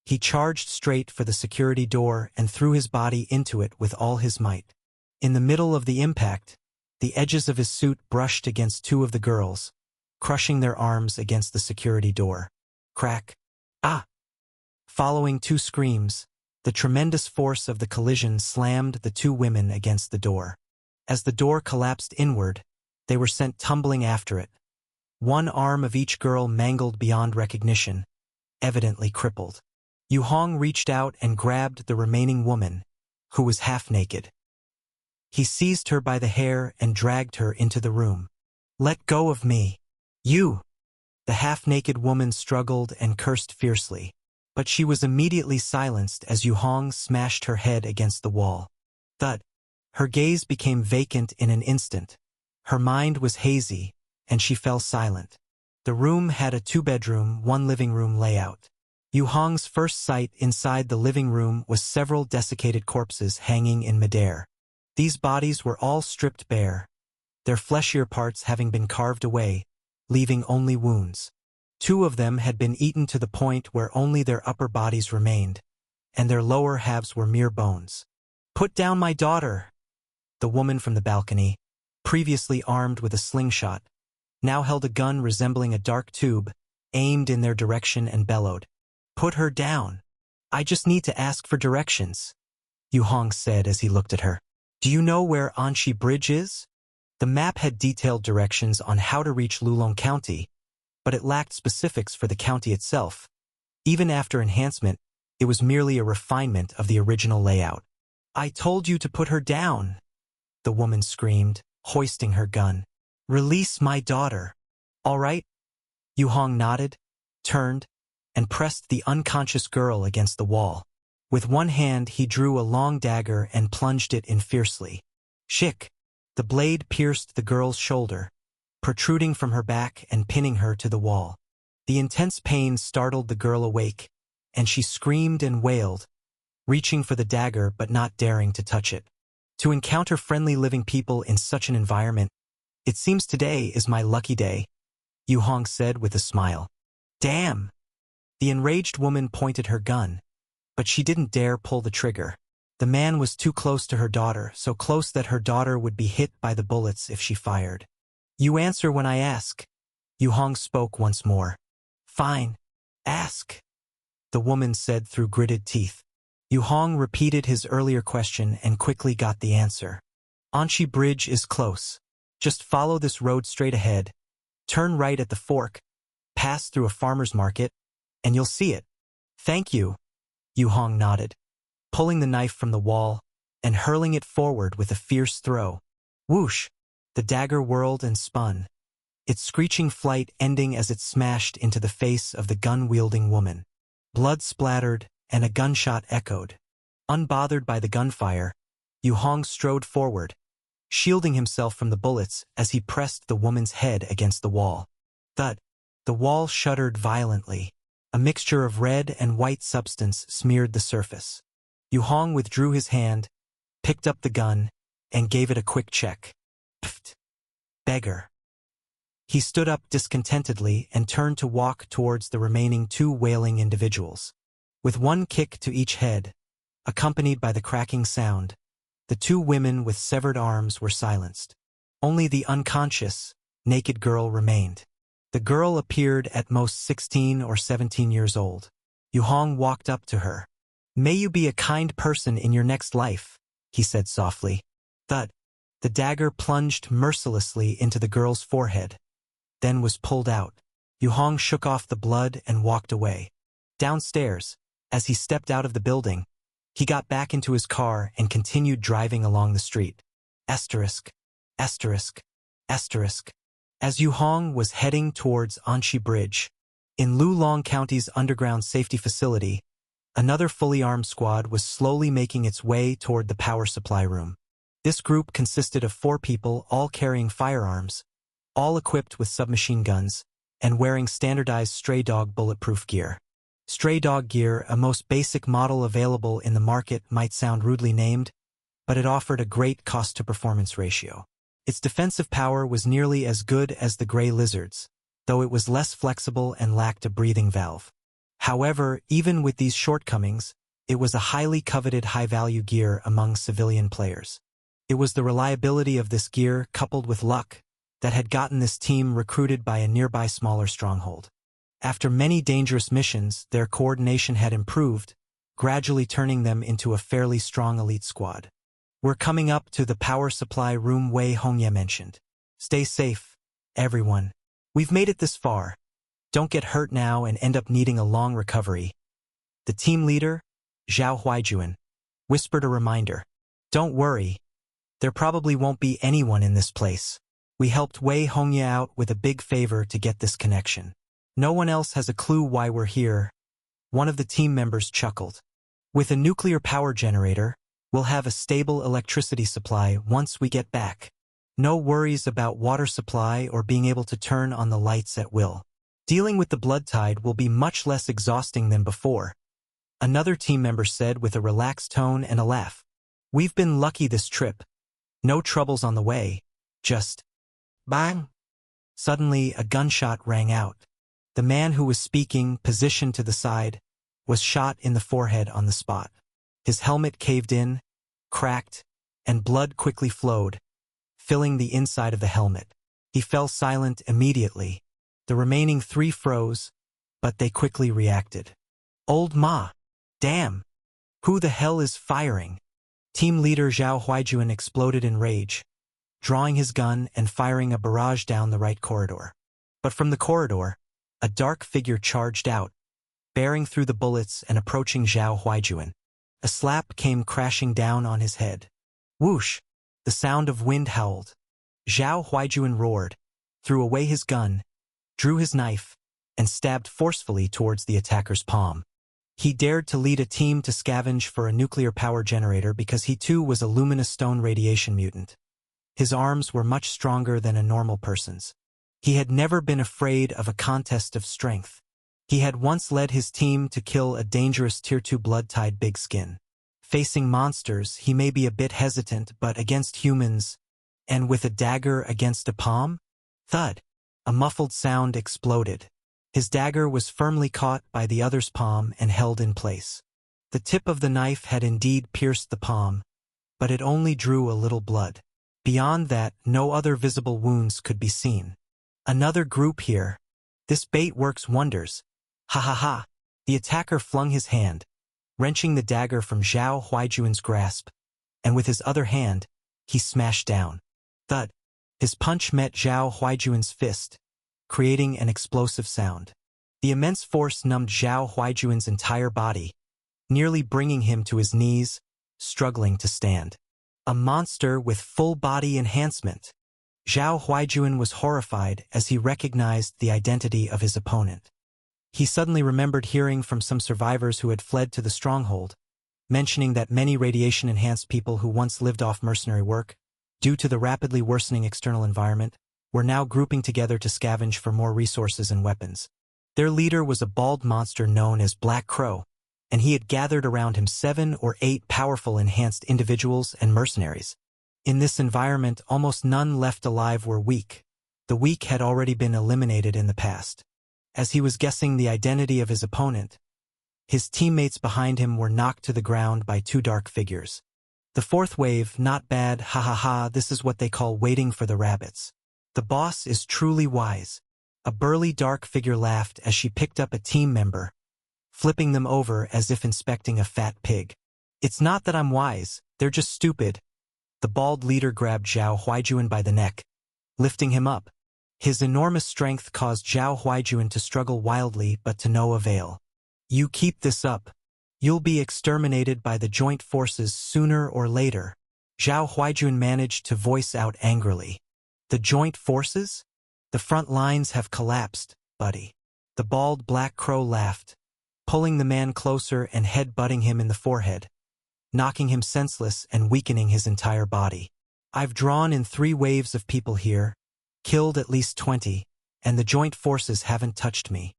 he charged straight for the security door and threw his body into it with all his might. In the middle of the impact, the edges of his suit brushed against 2 of the girls, crushing their arms against the security door. Crack! Ah! Following 2 screams, the tremendous force of the collision slammed the 2 women against the door. As the door collapsed inward, they were sent tumbling after it. One arm of each girl mangled beyond recognition, evidently crippled. Yu Hong reached out and grabbed the remaining woman, who was half naked. He seized her by the hair and dragged her into the room. "Let go of me! You!" The half-naked woman struggled and cursed fiercely, but she was immediately silenced as Yu Hong smashed her head against the wall. Thud! Her gaze became vacant in an instant. Her mind was hazy, and she fell silent. The room had a 2-bedroom, 1 living room layout. Yu Hong's first sight inside the living room was several desiccated corpses hanging in midair. These bodies were all stripped bare, their fleshier parts having been carved away, leaving only wounds. 2 of them had been eaten to the point where only their upper bodies remained, and their lower halves were mere bones. "Put down my daughter!" The woman from the balcony, previously armed with a slingshot, now held a gun resembling a dark tube, aimed in their direction and bellowed. "Put her down! I just need to ask for directions," Yu Hong said as he looked at her. "Do you know where Anshi Bridge is?" The map had detailed directions on how to reach Lulong County, but it lacked specifics for the county itself. Even after enhancement, it was merely a refinement of the original layout. "I told you to put her down!" the woman screamed, hoisting her gun. "Release my daughter." "All right." Yu Hong nodded, turned, and pressed the unconscious girl against the wall. With one hand he drew a long dagger and plunged it in fiercely. Shick! The blade pierced the girl's shoulder, protruding from her back and pinning her to the wall. The intense pain startled the girl awake, and she screamed and wailed, reaching for the dagger but not daring to touch it. To encounter friendly living people in such an environment, "It seems today is my lucky day," Yu Hong said with a smile. "Damn!" The enraged woman pointed her gun, but she didn't dare pull the trigger. The man was too close to her daughter, so close that her daughter would be hit by the bullets if she fired. "You answer when I ask," Yu Hong spoke once more. "Fine. Ask," the woman said through gritted teeth. Yu Hong repeated his earlier question and quickly got the answer. "Anshi Bridge is close. Just follow this road straight ahead, turn right at the fork, pass through a farmer's market, and you'll see it." "Thank you," Yu Hong nodded, pulling the knife from the wall and hurling it forward with a fierce throw. Whoosh! The dagger whirled and spun, its screeching flight ending as it smashed into the face of the gun-wielding woman. Blood splattered, and a gunshot echoed. Unbothered by the gunfire, Yu Hong strode forward, shielding himself from the bullets as he pressed the woman's head against the wall. Thud! The wall shuddered violently. A mixture of red and white substance smeared the surface. Yu Hong withdrew his hand, picked up the gun, and gave it a quick check. Pfft! Beggar. He stood up discontentedly and turned to walk towards the remaining two wailing individuals. With one kick to each head, accompanied by the cracking sound, the two women with severed arms were silenced. Only the unconscious, naked girl remained. The girl appeared at most 16 or 17 years old. Yu Hong walked up to her. "May you be a kind person in your next life," he said softly. Thud. The dagger plunged mercilessly into the girl's forehead, then was pulled out. Yu Hong shook off the blood and walked away. Downstairs, as he stepped out of the building, he got back into his car and continued driving along the street. Asterisk, asterisk, asterisk. As Yu Hong was heading towards Anshi Bridge, in Lulong County's underground safety facility, another fully armed squad was slowly making its way toward the power supply room. This group consisted of 4 people, all carrying firearms, all equipped with submachine guns, and wearing standardized Stray Dog bulletproof gear. Stray Dog gear, a most basic model available in the market, might sound rudely named, but it offered a great cost-to-performance ratio. Its defensive power was nearly as good as the Grey Lizard's, though it was less flexible and lacked a breathing valve. However, even with these shortcomings, it was a highly coveted high-value gear among civilian players. It was the reliability of this gear, coupled with luck, that had gotten this team recruited by a nearby smaller stronghold. After many dangerous missions, their coordination had improved, gradually turning them into a fairly strong elite squad. "We're coming up to the power supply room," Wei Hongye mentioned. "Stay safe, everyone. We've made it this far. Don't get hurt now and end up needing a long recovery." The team leader, Zhao Huaijuan, whispered a reminder. "Don't worry. There probably won't be anyone in this place. We helped Wei Hongye out with a big favor to get this connection. No one else has a clue why we're here." One of the team members chuckled. "With a nuclear power generator, we'll have a stable electricity supply once we get back. No worries about water supply or being able to turn on the lights at will. Dealing with the blood tide will be much less exhausting than before," another team member said with a relaxed tone and a laugh. "We've been lucky this trip. No troubles on the way. Just bang." Suddenly, a gunshot rang out. The man who was speaking, positioned to the side, was shot in the forehead on the spot. His helmet caved in, cracked, and blood quickly flowed, filling the inside of the helmet. He fell silent immediately. The remaining 3 froze, but they quickly reacted. "Old Ma! Damn! Who the hell is firing?" Team leader Zhao Huaijuan exploded in rage, drawing his gun and firing a barrage down the right corridor. But from the corridor, a dark figure charged out, bearing through the bullets and approaching Zhao Huaijuan. A slap came crashing down on his head. Whoosh! The sound of wind howled. Zhao Huaijuan roared, threw away his gun, drew his knife, and stabbed forcefully towards the attacker's palm. He dared to lead a team to scavenge for a nuclear power generator because he too was a luminous stone radiation mutant. His arms were much stronger than a normal person's. He had never been afraid of a contest of strength. He had once led his team to kill a dangerous Tier 2 blood-tide big skin. Facing monsters, he may be a bit hesitant, but against humans, and with a dagger against a palm? Thud! A muffled sound exploded. His dagger was firmly caught by the other's palm and held in place. The tip of the knife had indeed pierced the palm, but it only drew a little blood. Beyond that, no other visible wounds could be seen. Another group here. This bait works wonders. Ha ha ha! The attacker flung his hand, wrenching the dagger from Zhao Huaijuan's grasp, and with his other hand, he smashed down. Thud! His punch met Zhao Huaijuan's fist, creating an explosive sound. The immense force numbed Zhao Huaijuan's entire body, nearly bringing him to his knees, struggling to stand. A monster with full body enhancement. Zhao Huaijuan was horrified as he recognized the identity of his opponent. He suddenly remembered hearing from some survivors who had fled to the stronghold, mentioning that many radiation-enhanced people who once lived off mercenary work, due to the rapidly worsening external environment, were now grouping together to scavenge for more resources and weapons. Their leader was a bald monster known as Black Crow, and he had gathered around him 7 or 8 powerful enhanced individuals and mercenaries. In this environment, almost none left alive were weak. The weak had already been eliminated in the past. As he was guessing the identity of his opponent, his teammates behind him were knocked to the ground by two dark figures. The fourth wave, not bad, ha ha ha, this is what they call waiting for the rabbits. The boss is truly wise. A burly dark figure laughed as she picked up a team member, flipping them over as if inspecting a fat pig. It's not that I'm wise, they're just stupid. The bald leader grabbed Zhao Huaijuan by the neck, lifting him up. His enormous strength caused Zhao Huaijuan to struggle wildly but to no avail. You keep this up, you'll be exterminated by the joint forces sooner or later. Zhao Huaijuan managed to voice out angrily. The joint forces? The front lines have collapsed, buddy. The bald black crow laughed, pulling the man closer and head-butting him in the forehead, knocking him senseless and weakening his entire body. I've drawn in 3 waves of people here, killed at least 20, and the joint forces haven't touched me.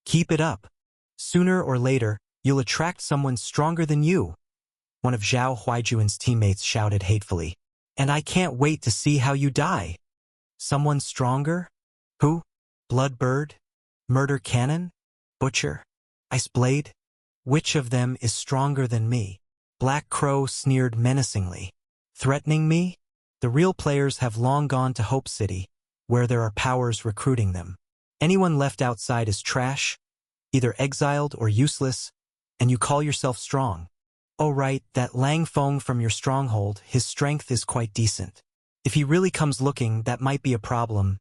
Keep it up. Sooner or later, you'll attract someone stronger than you. One of Zhao Huaijuan's teammates shouted hatefully. And I can't wait to see how you die. Someone stronger? Who? Blood Bird? Murder Cannon? Butcher? Ice Blade? Which of them is stronger than me? Black Crow sneered menacingly. Threatening me? The real players have long gone to Hope City, where there are powers recruiting them. Anyone left outside is trash, either exiled or useless, and you call yourself strong. Oh right, that Lang Feng from your stronghold, his strength is quite decent. If he really comes looking, that might be a problem.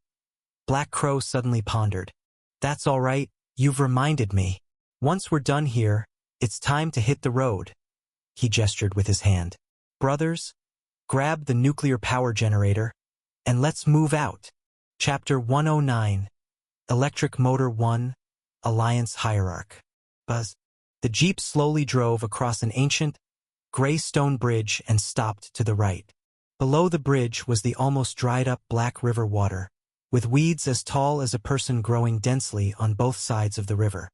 Black Crow suddenly pondered. That's all right, you've reminded me. Once we're done here, it's time to hit the road. He gestured with his hand. Brothers, grab the nuclear power generator, and let's move out. Chapter 109. Electric Motor 1, Alliance Hierarch. Buzz. The jeep slowly drove across an ancient, gray stone bridge and stopped to the right. Below the bridge was the almost dried-up Black River water, with weeds as tall as a person growing densely on both sides of the river.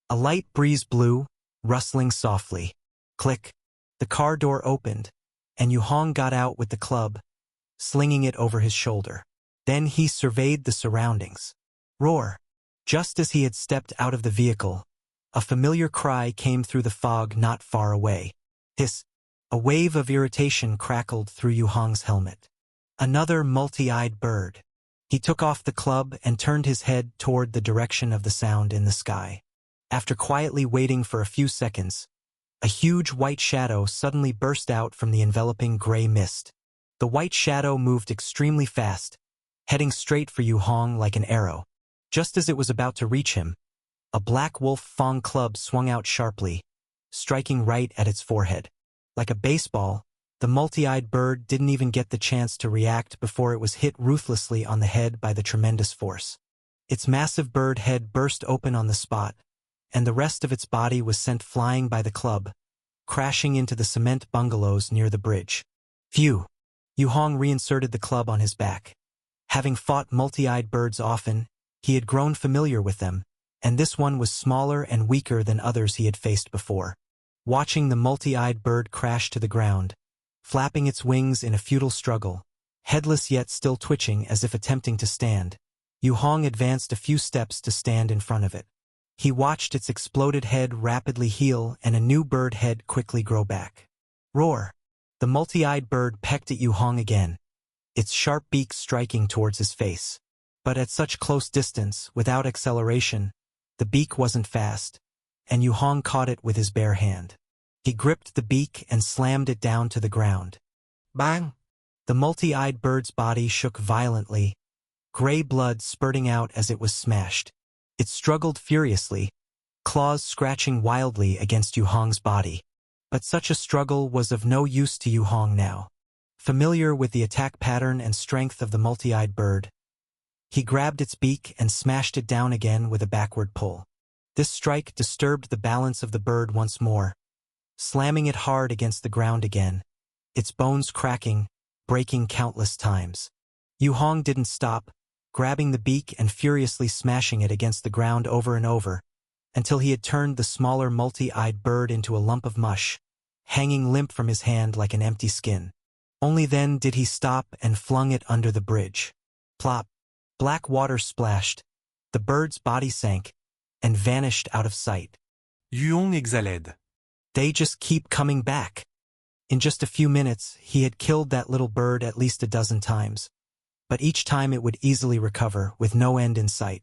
A light breeze blew, rustling softly. Click. The car door opened, and Yu Hong got out with the club, slinging it over his shoulder. Then he surveyed the surroundings. Roar! Just as he had stepped out of the vehicle, a familiar cry came through the fog not far away. Hiss! A wave of irritation crackled through Yu Hong's helmet. Another multi-eyed bird. He took off the club and turned his head toward the direction of the sound in the sky. After quietly waiting for a few seconds, a huge white shadow suddenly burst out from the enveloping gray mist. The white shadow moved extremely fast, heading straight for Yu Hong like an arrow. Just as it was about to reach him, a black wolf fang club swung out sharply, striking right at its forehead. Like a baseball, the multi-eyed bird didn't even get the chance to react before it was hit ruthlessly on the head by the tremendous force. Its massive bird head burst open on the spot, and the rest of its body was sent flying by the club, crashing into the cement bungalows near the bridge. Phew! Yu Hong reinserted the club on his back. Having fought multi-eyed birds often, he had grown familiar with them, and this one was smaller and weaker than others he had faced before. Watching the multi-eyed bird crash to the ground, flapping its wings in a futile struggle, headless yet still twitching as if attempting to stand, Yu Hong advanced a few steps to stand in front of it. He watched its exploded head rapidly heal and a new bird head quickly grow back. Roar! The multi-eyed bird pecked at Yu Hong again, its sharp beak striking towards his face. But at such close distance, without acceleration, the beak wasn't fast, and Yu Hong caught it with his bare hand. He gripped the beak and slammed it down to the ground. Bang! The multi-eyed bird's body shook violently, gray blood spurting out as it was smashed. It struggled furiously, claws scratching wildly against Yu Hong's body. But such a struggle was of no use to Yu Hong now. Familiar with the attack pattern and strength of the multi-eyed bird, he grabbed its beak and smashed it down again with a backward pull. This strike disturbed the balance of the bird once more, slamming it hard against the ground again, its bones cracking, breaking countless times. Yu Hong didn't stop, grabbing the beak and furiously smashing it against the ground over and over, until he had turned the smaller multi-eyed bird into a lump of mush, hanging limp from his hand like an empty skin. Only then did he stop and flung it under the bridge. Plop. Black water splashed. The bird's body sank and vanished out of sight. Yuong exhaled. They just keep coming back. In just a few minutes, he had killed that little bird at least a dozen times. But each time it would easily recover, with no end in sight.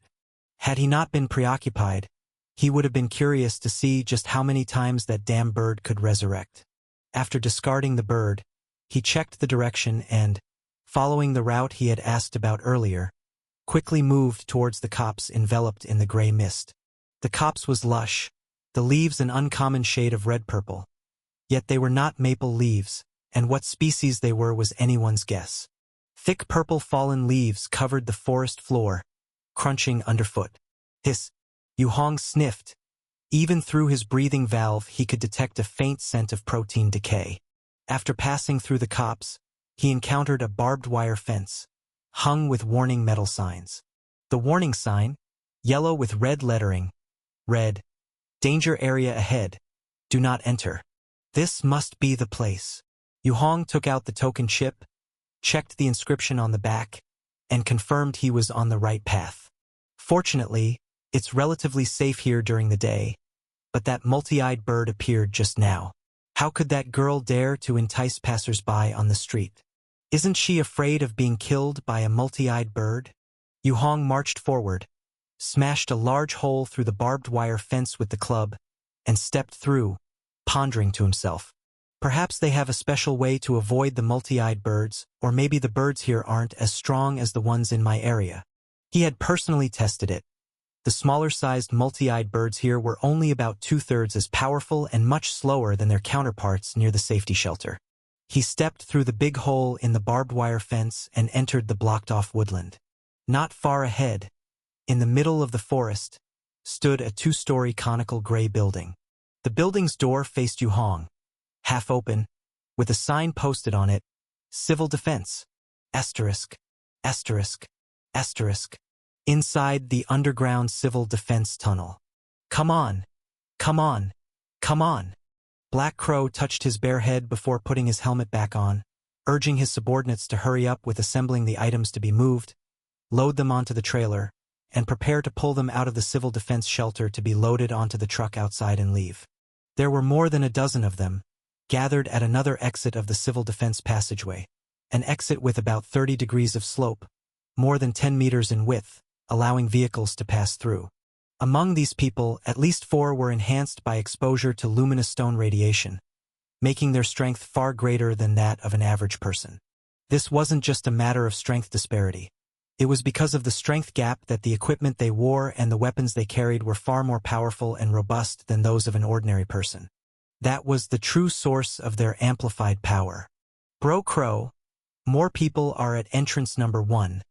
Had he not been preoccupied, he would have been curious to see just how many times that damn bird could resurrect. After discarding the bird, he checked the direction and, following the route he had asked about earlier, quickly moved towards the copse enveloped in the gray mist. The copse was lush, the leaves an uncommon shade of red-purple. Yet they were not maple leaves, and what species they were was anyone's guess. Thick purple fallen leaves covered the forest floor, crunching underfoot. Hiss! Yu Hong sniffed. Even through his breathing valve he could detect a faint scent of protein decay. After passing through the copse, he encountered a barbed wire fence, hung with warning metal signs. The warning sign, yellow with red lettering, read, "Danger area ahead. Do not enter." This must be the place. Yu Hong took out the token chip, checked the inscription on the back, and confirmed he was on the right path. Fortunately, it's relatively safe here during the day, but that multi-eyed bird appeared just now. How could that girl dare to entice passers-by on the street? Isn't she afraid of being killed by a multi-eyed bird? Yu Hong marched forward, smashed a large hole through the barbed wire fence with the club, and stepped through, pondering to himself. Perhaps they have a special way to avoid the multi-eyed birds, or maybe the birds here aren't as strong as the ones in my area. He had personally tested it. The smaller-sized multi-eyed birds here were only about 2/3 as powerful and much slower than their counterparts near the safety shelter. He stepped through the big hole in the barbed wire fence and entered the blocked-off woodland. Not far ahead, in the middle of the forest, stood a 2-story conical gray building. The building's door faced Yu Hong, half open, with a sign posted on it, "Civil Defense, asterisk, asterisk, asterisk." Inside the underground civil defense tunnel. "Come on, come on, come on." Black Crow touched his bare head before putting his helmet back on, urging his subordinates to hurry up with assembling the items to be moved, load them onto the trailer, and prepare to pull them out of the civil defense shelter to be loaded onto the truck outside and leave. There were more than a dozen of them, gathered at another exit of the civil defense passageway, an exit with about 30 degrees of slope, more than 10 meters in width, allowing vehicles to pass through. Among these people, at least 4 were enhanced by exposure to luminous stone radiation, making their strength far greater than that of an average person. This wasn't just a matter of strength disparity. It was because of the strength gap that the equipment they wore and the weapons they carried were far more powerful and robust than those of an ordinary person. That was the true source of their amplified power. Bro Crow, more people are at entrance number 1.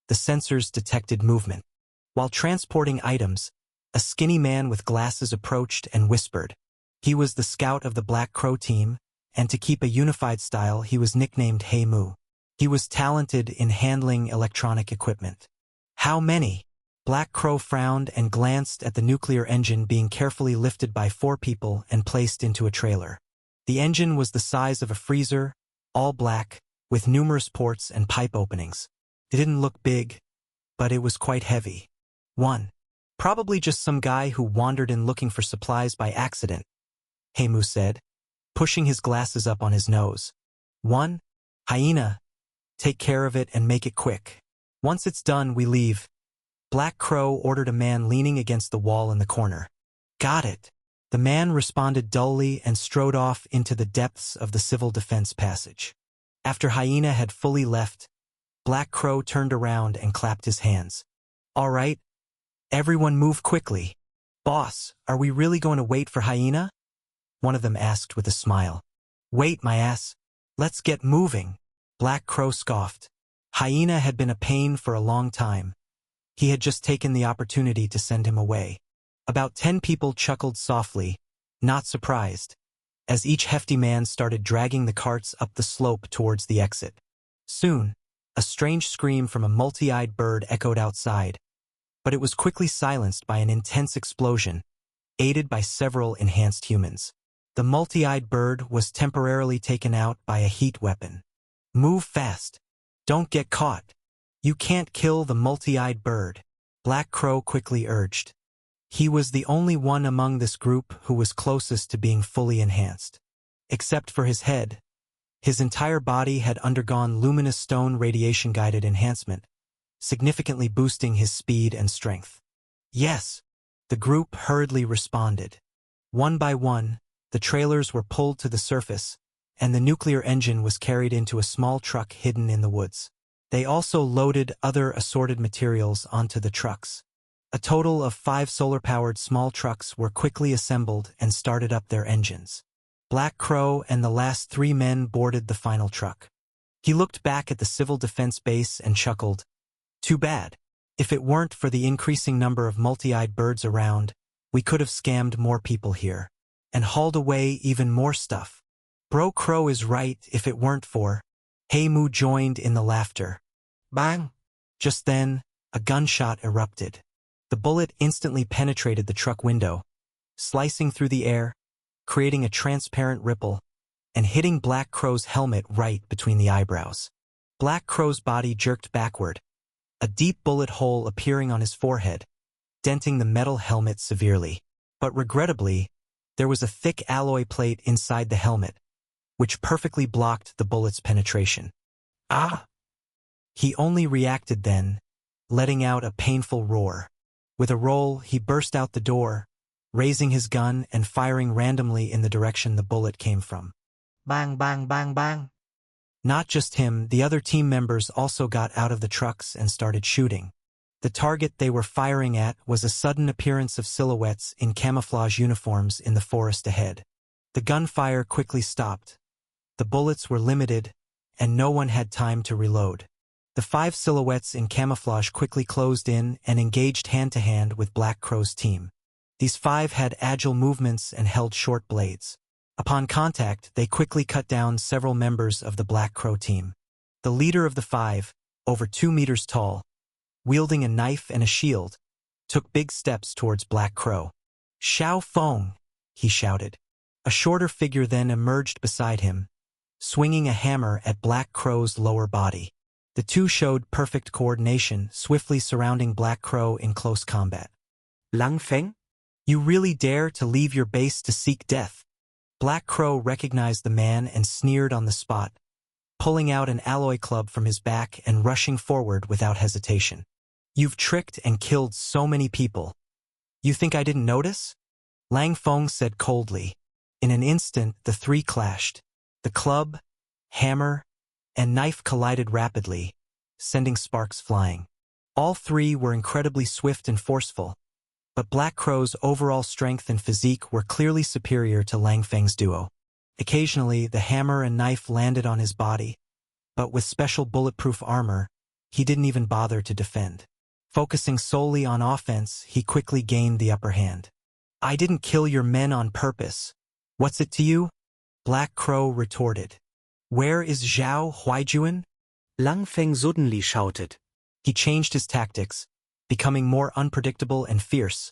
The sensors detected movement. While transporting items, a skinny man with glasses approached and whispered. He was the scout of the Black Crow team, and to keep a unified style, he was nicknamed Hey Mu. He was talented in handling electronic equipment. "How many?" Black Crow frowned and glanced at the nuclear engine being carefully lifted by 4 people and placed into a trailer. The engine was the size of a freezer, all black, with numerous ports and pipe openings. It didn't look big, but it was quite heavy. 1. Probably just some guy who wandered in looking for supplies by accident, Hey Mu said, pushing his glasses up on his nose. 1. Hyena. Take care of it and make it quick. Once it's done, we leave. Black Crow ordered a man leaning against the wall in the corner. Got it. The man responded dully and strode off into the depths of the civil defense passage. After Hyena had fully left, Black Crow turned around and clapped his hands. All right. Everyone move quickly. Boss, are we really going to wait for Hyena? One of them asked with a smile. Wait, my ass. Let's get moving. Black Crow scoffed. Hyena had been a pain for a long time. He had just taken the opportunity to send him away. About 10 people chuckled softly, not surprised, as each hefty man started dragging the carts up the slope towards the exit. Soon, a strange scream from a multi-eyed bird echoed outside, but it was quickly silenced by an intense explosion, aided by several enhanced humans. The multi-eyed bird was temporarily taken out by a heat weapon. Move fast. Don't get caught. You can't kill the multi-eyed bird, Black Crow quickly urged. He was the only one among this group who was closest to being fully enhanced. Except for his head, his entire body had undergone luminous stone radiation-guided enhancement, significantly boosting his speed and strength. Yes, the group hurriedly responded. One by one, the trailers were pulled to the surface, and the nuclear engine was carried into a small truck hidden in the woods. They also loaded other assorted materials onto the trucks. A total of 5 solar-powered small trucks were quickly assembled and started up their engines. Black Crow and the last 3 men boarded the final truck. He looked back at the civil defense base and chuckled. Too bad. If it weren't for the increasing number of multi-eyed birds around, we could have scammed more people here and hauled away even more stuff. Bro Crow is right if it weren't for... Hey Moo joined in the laughter. Bang! Just then, a gunshot erupted. The bullet instantly penetrated the truck window, slicing through the air, creating a transparent ripple, and hitting Black Crow's helmet right between the eyebrows. Black Crow's body jerked backward, a deep bullet hole appearing on his forehead, denting the metal helmet severely. But regrettably, there was a thick alloy plate inside the helmet, which perfectly blocked the bullet's penetration. Ah! He only reacted then, letting out a painful roar. With a roll, he burst out the door, raising his gun and firing randomly in the direction the bullet came from. Bang, bang, bang, bang. Not just him, the other team members also got out of the trucks and started shooting. The target they were firing at was a sudden appearance of silhouettes in camouflage uniforms in the forest ahead. The gunfire quickly stopped. The bullets were limited, and no one had time to reload. The 5 silhouettes in camouflage quickly closed in and engaged hand-to-hand with Black Crow's team. These 5 had agile movements and held short blades. Upon contact, they quickly cut down several members of the Black Crow team. The leader of the 5, over 2 meters tall, wielding a knife and a shield, took big steps towards Black Crow. "Xiao Feng," he shouted. A shorter figure then emerged beside him, swinging a hammer at Black Crow's lower body. The two showed perfect coordination, swiftly surrounding Black Crow in close combat. "Lang Feng? You really dare to leave your base to seek death?" Black Crow recognized the man and sneered on the spot, pulling out an alloy club from his back and rushing forward without hesitation. "You've tricked and killed so many people. You think I didn't notice?" Lang Feng said coldly. In an instant, the 3 clashed. The club, hammer, and knife collided rapidly, sending sparks flying. All 3 were incredibly swift and forceful, but Black Crow's overall strength and physique were clearly superior to Lang Feng's duo. Occasionally, the hammer and knife landed on his body, but with special bulletproof armor, he didn't even bother to defend. Focusing solely on offense, he quickly gained the upper hand. "I didn't kill your men on purpose. What's it to you?" Black Crow retorted. "Where is Zhao Huaijuan?" Lang Feng suddenly shouted. He changed his tactics, becoming more unpredictable and fierce,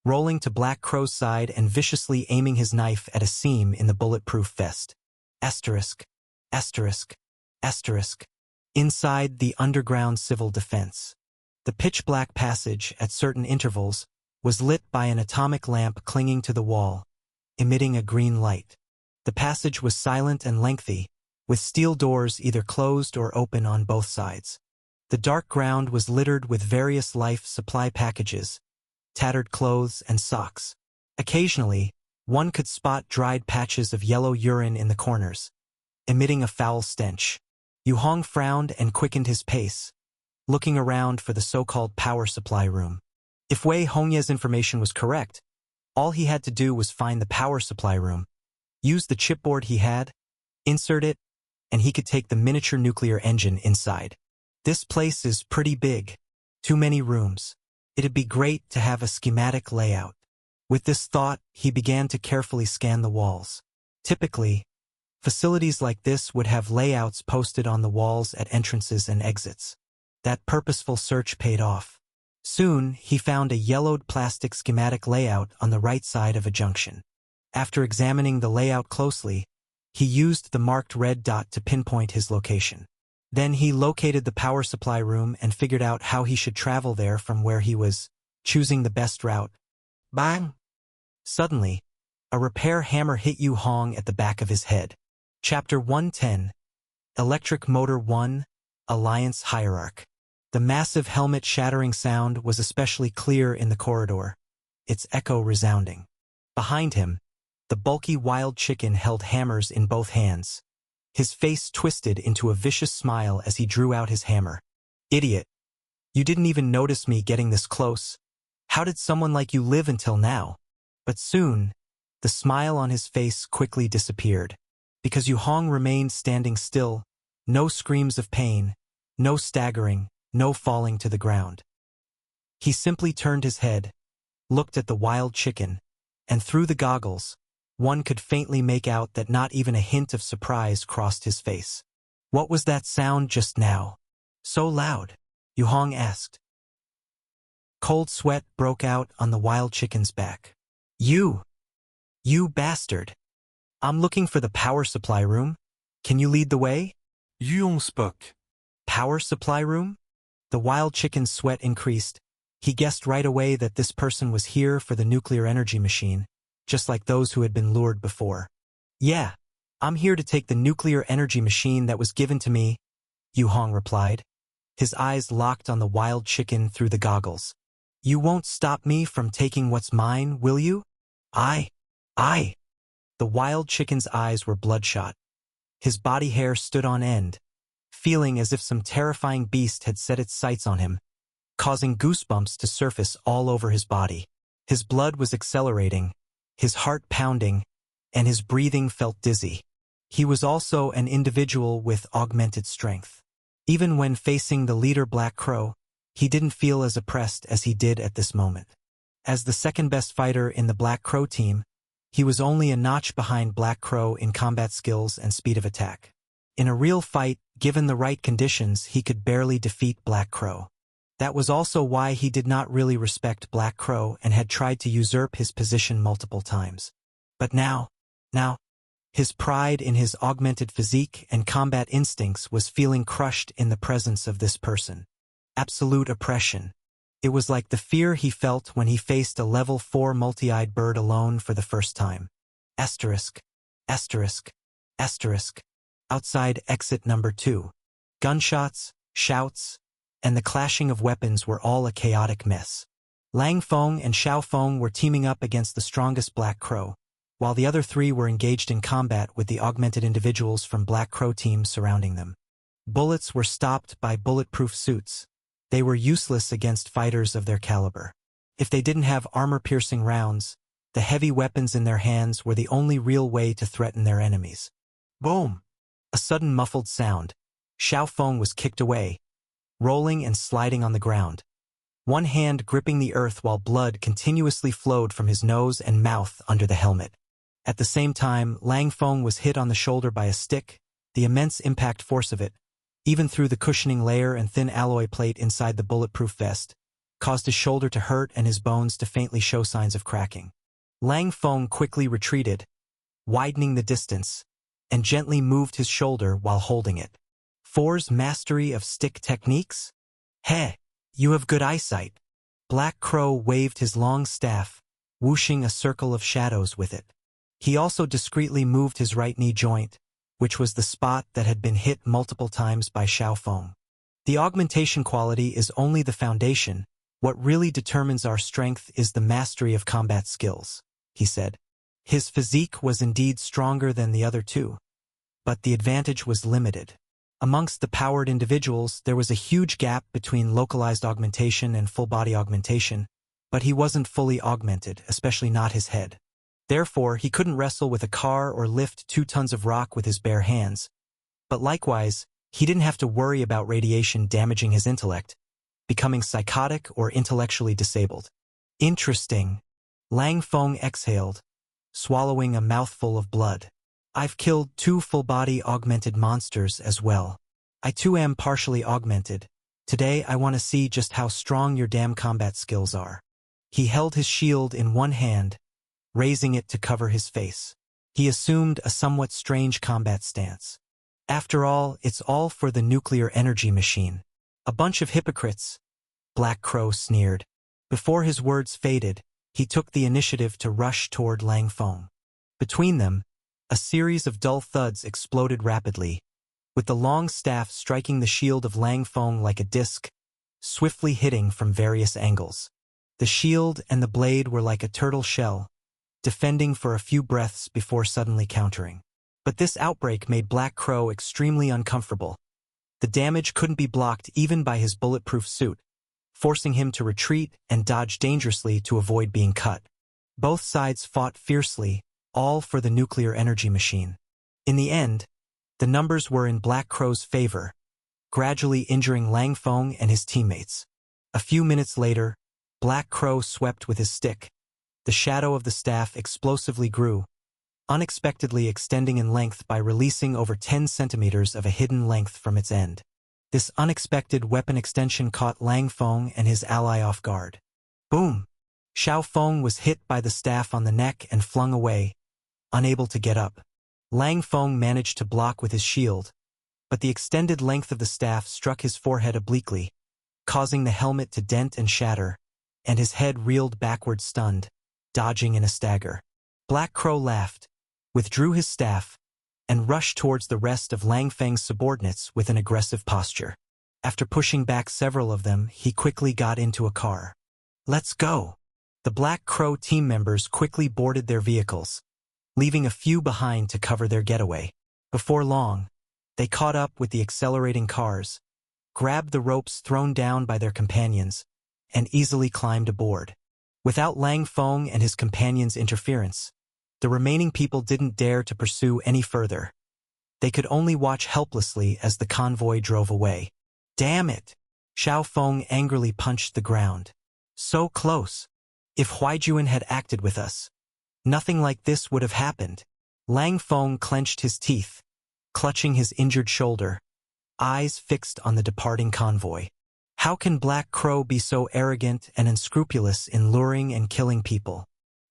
rolling to Black Crow's side and viciously aiming his knife at a seam in the bulletproof vest. Asterisk, asterisk, asterisk. Inside the underground civil defense. The pitch-black passage, at certain intervals, was lit by an atomic lamp clinging to the wall, emitting a green light. The passage was silent and lengthy, with steel doors either closed or open on both sides. The dark ground was littered with various life supply packages, tattered clothes and socks. Occasionally, one could spot dried patches of yellow urine in the corners, emitting a foul stench. Yu Hong frowned and quickened his pace, looking around for the so-called power supply room. If Wei Hongye's information was correct, all he had to do was find the power supply room, use the chipboard he had, insert it, and he could take the miniature nuclear engine inside. This place is pretty big. Too many rooms. It'd be great to have a schematic layout. With this thought, he began to carefully scan the walls. Typically, facilities like this would have layouts posted on the walls at entrances and exits. That purposeful search paid off. Soon, he found a yellowed plastic schematic layout on the right side of a junction. After examining the layout closely, He used the marked red dot to pinpoint his location. Then he located the power supply room and figured out how he should travel there from where he was, choosing the best route. Bang! Suddenly, a repair hammer hit Yu Hong at the back of his head. Chapter 110, Electric Motor 1, Alliance Hierarch. The massive helmet-shattering sound was especially clear in the corridor, its echo resounding. Behind him, the bulky wild chicken held hammers in both hands. His face twisted into a vicious smile as he drew out his hammer. Idiot! You didn't even notice me getting this close. How did someone like you live until now? But soon, the smile on his face quickly disappeared, because Yu Hong remained standing still, no screams of pain, no staggering, no falling to the ground. He simply turned his head, looked at the wild chicken, and through the goggles, one could faintly make out that not even a hint of surprise crossed his face. What was that sound just now? So loud? Yu Hong asked. Cold sweat broke out on the wild chicken's back. You bastard! I'm looking for the power supply room. Can you lead the way? Yu Hong spoke. Power supply room? The wild chicken's sweat increased. He guessed right away that this person was here for the nuclear energy machine, just like those who had been lured before. Yeah, I'm here to take the nuclear energy machine that was given to me, Yu Hong replied. His eyes locked on the wild chicken through the goggles. You won't stop me from taking what's mine, will you? I. The wild chicken's eyes were bloodshot. His body hair stood on end, feeling as if some terrifying beast had set its sights on him, causing goosebumps to surface all over his body. His blood was accelerating, his heart pounding, and his breathing felt dizzy. He was also an individual with augmented strength. Even when facing the leader Black Crow, he didn't feel as oppressed as he did at this moment. As the second-best fighter in the Black Crow team, he was only a notch behind Black Crow in combat skills and speed of attack. In a real fight, given the right conditions, he could barely defeat Black Crow. That was also why he did not really respect Black Crow and had tried to usurp his position multiple times. But now, his pride in his augmented physique and combat instincts was feeling crushed in the presence of this person. Absolute oppression. It was like the fear he felt when he faced a level 4 multi-eyed bird alone for the first time. Asterisk. Outside exit number 2. Gunshots, shouts, and the clashing of weapons were all a chaotic mess. Lang Feng and Xiao Feng were teaming up against the strongest Black Crow, while the other three were engaged in combat with the augmented individuals from Black Crow teams surrounding them. Bullets were stopped by bulletproof suits. They were useless against fighters of their caliber. If they didn't have armor-piercing rounds, the heavy weapons in their hands were the only real way to threaten their enemies. Boom! A sudden muffled sound. Xiao Feng was kicked away, rolling and sliding on the ground, one hand gripping the earth while blood continuously flowed from his nose and mouth under the helmet. At the same time, Lang Feng was hit on the shoulder by a stick. The immense impact force of it, even through the cushioning layer and thin alloy plate inside the bulletproof vest, caused his shoulder to hurt and his bones to faintly show signs of cracking. Lang Feng quickly retreated, widening the distance, and gently moved his shoulder while holding it. Four's mastery of stick techniques? Heh, you have good eyesight. Black Crow waved his long staff, whooshing a circle of shadows with it. He also discreetly moved his right knee joint, which was the spot that had been hit multiple times by Xiao Feng. The augmentation quality is only the foundation. What really determines our strength is the mastery of combat skills, he said. His physique was indeed stronger than the other two, but the advantage was limited. Amongst the powered individuals, there was a huge gap between localized augmentation and full-body augmentation, but he wasn't fully augmented, especially not his head. Therefore, he couldn't wrestle with a car or lift 2 tons of rock with his bare hands. But likewise, he didn't have to worry about radiation damaging his intellect, becoming psychotic or intellectually disabled. Interesting. Lang Feng exhaled, swallowing a mouthful of blood. I've killed 2 full-body augmented monsters as well. I too am partially augmented. Today I want to see just how strong your damn combat skills are. He held his shield in one hand, raising it to cover his face. He assumed a somewhat strange combat stance. After all, it's all for the nuclear energy machine. A bunch of hypocrites, Black Crow sneered. Before his words faded, he took the initiative to rush toward Lang Feng. Between them, a series of dull thuds exploded rapidly, with the long staff striking the shield of Lang Feng like a disc, swiftly hitting from various angles. The shield and the blade were like a turtle shell, defending for a few breaths before suddenly countering. But this outbreak made Black Crow extremely uncomfortable. The damage couldn't be blocked even by his bulletproof suit, forcing him to retreat and dodge dangerously to avoid being cut. Both sides fought fiercely, all for the nuclear energy machine. In the end, the numbers were in Black Crow's favor, gradually injuring Lang Feng and his teammates. A few minutes later, Black Crow swept with his stick. The shadow of the staff explosively grew, unexpectedly extending in length by releasing over 10 centimeters of a hidden length from its end. This unexpected weapon extension caught Lang Feng and his ally off guard. Boom! Xiao Feng was hit by the staff on the neck and flung away, unable to get up. Lang Feng managed to block with his shield, but the extended length of the staff struck his forehead obliquely, causing the helmet to dent and shatter, and his head reeled backward stunned, dodging in a stagger. Black Crow laughed, withdrew his staff, and rushed towards the rest of Lang Feng's subordinates with an aggressive posture. After pushing back several of them, he quickly got into a car. "Let's go!" The Black Crow team members quickly boarded their vehicles, leaving a few behind to cover their getaway. Before long, they caught up with the accelerating cars, grabbed the ropes thrown down by their companions, and easily climbed aboard. Without Lang Feng and his companions' interference, the remaining people didn't dare to pursue any further. They could only watch helplessly as the convoy drove away. Damn it! Xiao Feng angrily punched the ground. So close. If Huaijuan had acted with us, nothing like this would have happened. Lang Feng clenched his teeth, clutching his injured shoulder, eyes fixed on the departing convoy. How can Black Crow be so arrogant and unscrupulous in luring and killing people?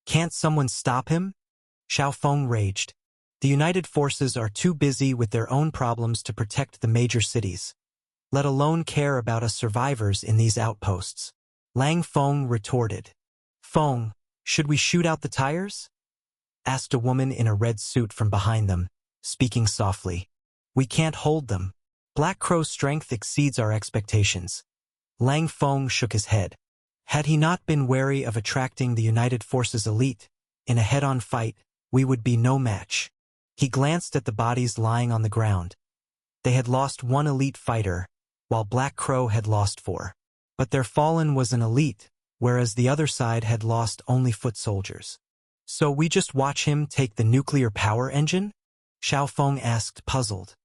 Can't someone stop him? Xiao Feng raged. The United Forces are too busy with their own problems to protect the major cities, let alone care about us survivors in these outposts. Lang Feng retorted. "Feng, should we shoot out the tires?" asked a woman in a red suit from behind them, speaking softly. "We can't hold them. Black Crow's strength exceeds our expectations." Lang Feng shook his head. Had he not been wary of attracting the United Forces elite, in a head-on fight, we would be no match. He glanced at the bodies lying on the ground. They had lost one elite fighter, while Black Crow had lost 4. But their fallen was an elite, whereas the other side had lost only foot soldiers. "So we just watch him take the nuclear power engine?" Xiao Feng asked, puzzled.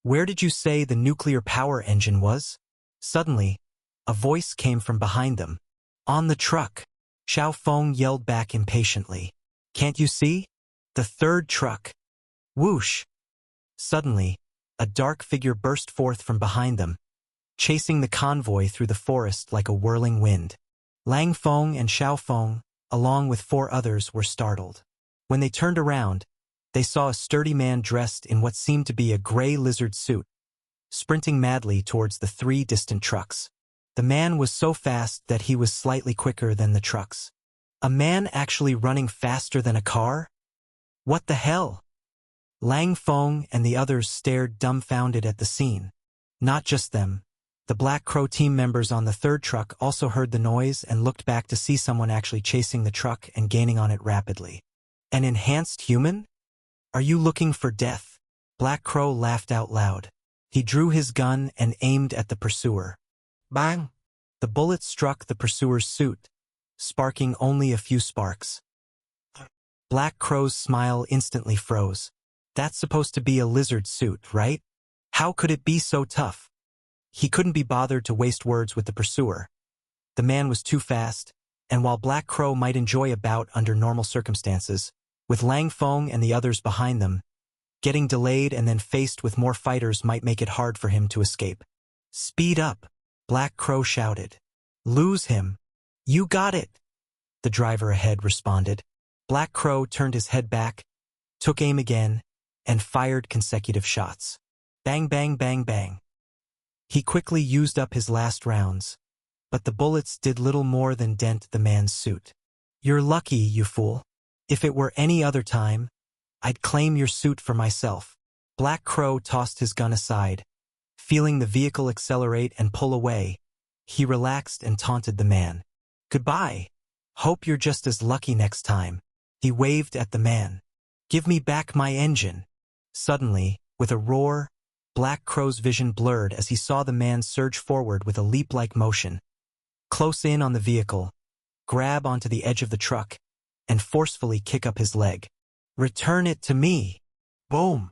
"Where did you say the nuclear power engine was?" Suddenly, a voice came from behind them. "On the truck!" Xiao Feng yelled back impatiently. "Can't you see? The 3rd truck!" Whoosh! Suddenly, a dark figure burst forth from behind them, chasing the convoy through the forest like a whirling wind. Lang Feng and Xiao Feng, along with 4 others, were startled. When they turned around, they saw a sturdy man dressed in what seemed to be a gray lizard suit, sprinting madly towards the 3 distant trucks. The man was so fast that he was slightly quicker than the trucks. A man actually running faster than a car? What the hell? Lang Feng and the others stared dumbfounded at the scene. Not just them. The Black Crow team members on the 3rd truck also heard the noise and looked back to see someone actually chasing the truck and gaining on it rapidly. "An enhanced human? Are you looking for death?" Black Crow laughed out loud. He drew his gun and aimed at the pursuer. Bang! The bullet struck the pursuer's suit, sparking only a few sparks. Black Crow's smile instantly froze. That's supposed to be a lizard suit, right? How could it be so tough? He couldn't be bothered to waste words with the pursuer. The man was too fast, and while Black Crow might enjoy a bout under normal circumstances, with Lang Feng and the others behind them, getting delayed and then faced with more fighters might make it hard for him to escape. "Speed up!" Black Crow shouted. "Lose him! You got it!" The driver ahead responded. Black Crow turned his head back, took aim again, and fired consecutive shots. Bang, bang, bang, bang. He quickly used up his last rounds, but the bullets did little more than dent the man's suit. You're lucky, you fool. If it were any other time, I'd claim your suit for myself. Black Crow tossed his gun aside. Feeling the vehicle accelerate and pull away, he relaxed and taunted the man. Goodbye. Hope you're just as lucky next time. He waved at the man. Give me back my engine. Suddenly, with a roar, Black Crow's vision blurred as he saw the man surge forward with a leap-like motion. Close in on the vehicle, grab onto the edge of the truck, and forcefully kick up his leg. Return it to me. Boom.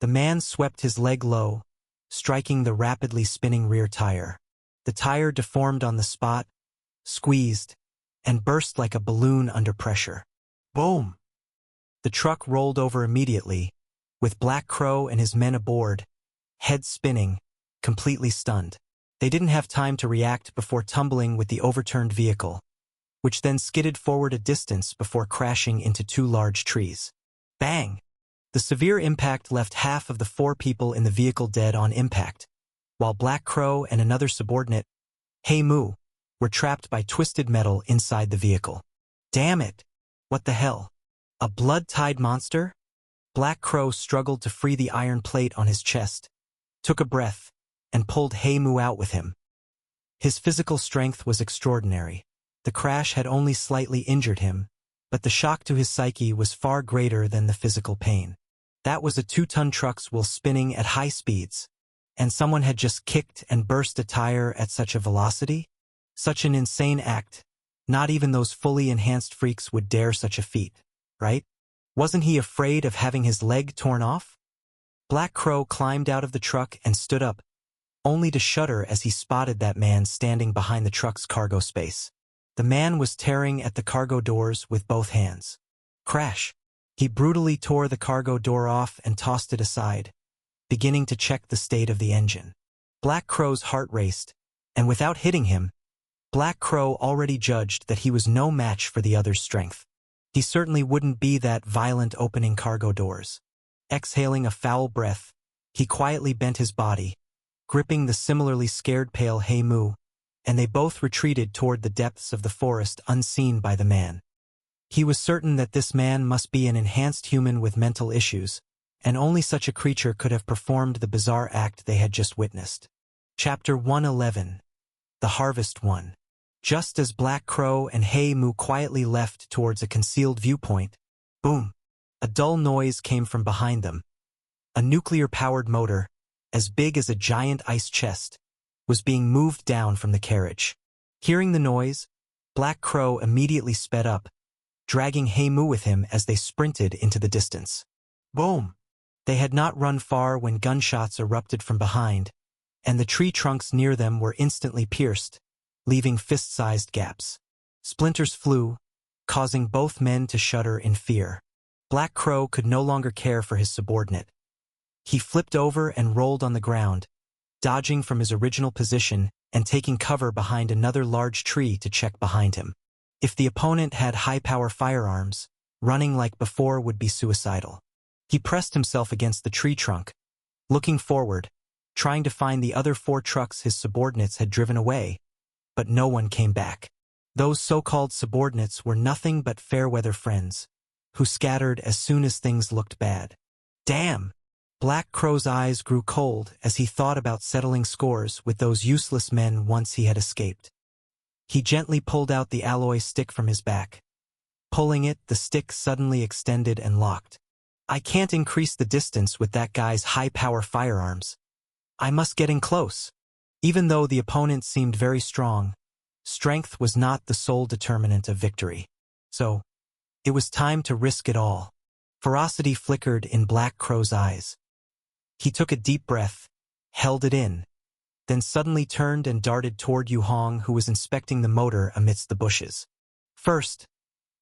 The man swept his leg low, striking the rapidly spinning rear tire. The tire deformed on the spot, squeezed, and burst like a balloon under pressure. Boom. The truck rolled over immediately, with Black Crow and his men aboard, heads spinning, completely stunned. They didn't have time to react before tumbling with the overturned vehicle, which then skidded forward a distance before crashing into two large trees. Bang! The severe impact left half of the 4 people in the vehicle dead on impact, while Black Crow and another subordinate, Hey Moo, were trapped by twisted metal inside the vehicle. Damn it! What the hell? A blood-tied monster? Black Crow struggled to free the iron plate on his chest, took a breath, and pulled Hey Moo out with him. His physical strength was extraordinary. The crash had only slightly injured him, but the shock to his psyche was far greater than the physical pain. That was a 2-ton truck while spinning at high speeds, and someone had just kicked and burst a tire at such a velocity? Such an insane act. Not even those fully enhanced freaks would dare such a feat, right? Wasn't he afraid of having his leg torn off? Black Crow climbed out of the truck and stood up, only to shudder as he spotted that man standing behind the truck's cargo space. The man was tearing at the cargo doors with both hands. Crash! He brutally tore the cargo door off and tossed it aside, beginning to check the state of the engine. Black Crow's heart raced, and without hitting him, Black Crow already judged that he was no match for the other's strength. He certainly wouldn't be that violent opening cargo doors. Exhaling a foul breath, he quietly bent his body, gripping the similarly scared pale Hey Moo, and they both retreated toward the depths of the forest unseen by the man. He was certain that this man must be an enhanced human with mental issues, and only such a creature could have performed the bizarre act they had just witnessed. Chapter 111. The Harvest One. Just as Black Crow and Hey Moo quietly left towards a concealed viewpoint, boom! A dull noise came from behind them. A nuclear-powered motor, as big as a giant ice chest, was being moved down from the carriage. Hearing the noise, Black Crow immediately sped up, dragging Hey Moo with him as they sprinted into the distance. Boom! They had not run far when gunshots erupted from behind, and the tree trunks near them were instantly pierced, leaving fist-sized gaps. Splinters flew, causing both men to shudder in fear. Black Crow could no longer care for his subordinate. He flipped over and rolled on the ground, dodging from his original position and taking cover behind another large tree to check behind him. If the opponent had high-power firearms, running like before would be suicidal. He pressed himself against the tree trunk, looking forward, trying to find the other 4 trucks his subordinates had driven away, but no one came back. Those so-called subordinates were nothing but fair-weather friends, who scattered as soon as things looked bad. Damn! Black Crow's eyes grew cold as he thought about settling scores with those useless men once he had escaped. He gently pulled out the alloy stick from his back. Pulling it, the stick suddenly extended and locked. I can't increase the distance with that guy's high-power firearms. I must get in close. Even though the opponent seemed very strong, strength was not the sole determinant of victory. So, it was time to risk it all. Ferocity flickered in Black Crow's eyes. He took a deep breath, held it in, then suddenly turned and darted toward Yu Hong, who was inspecting the motor amidst the bushes. First,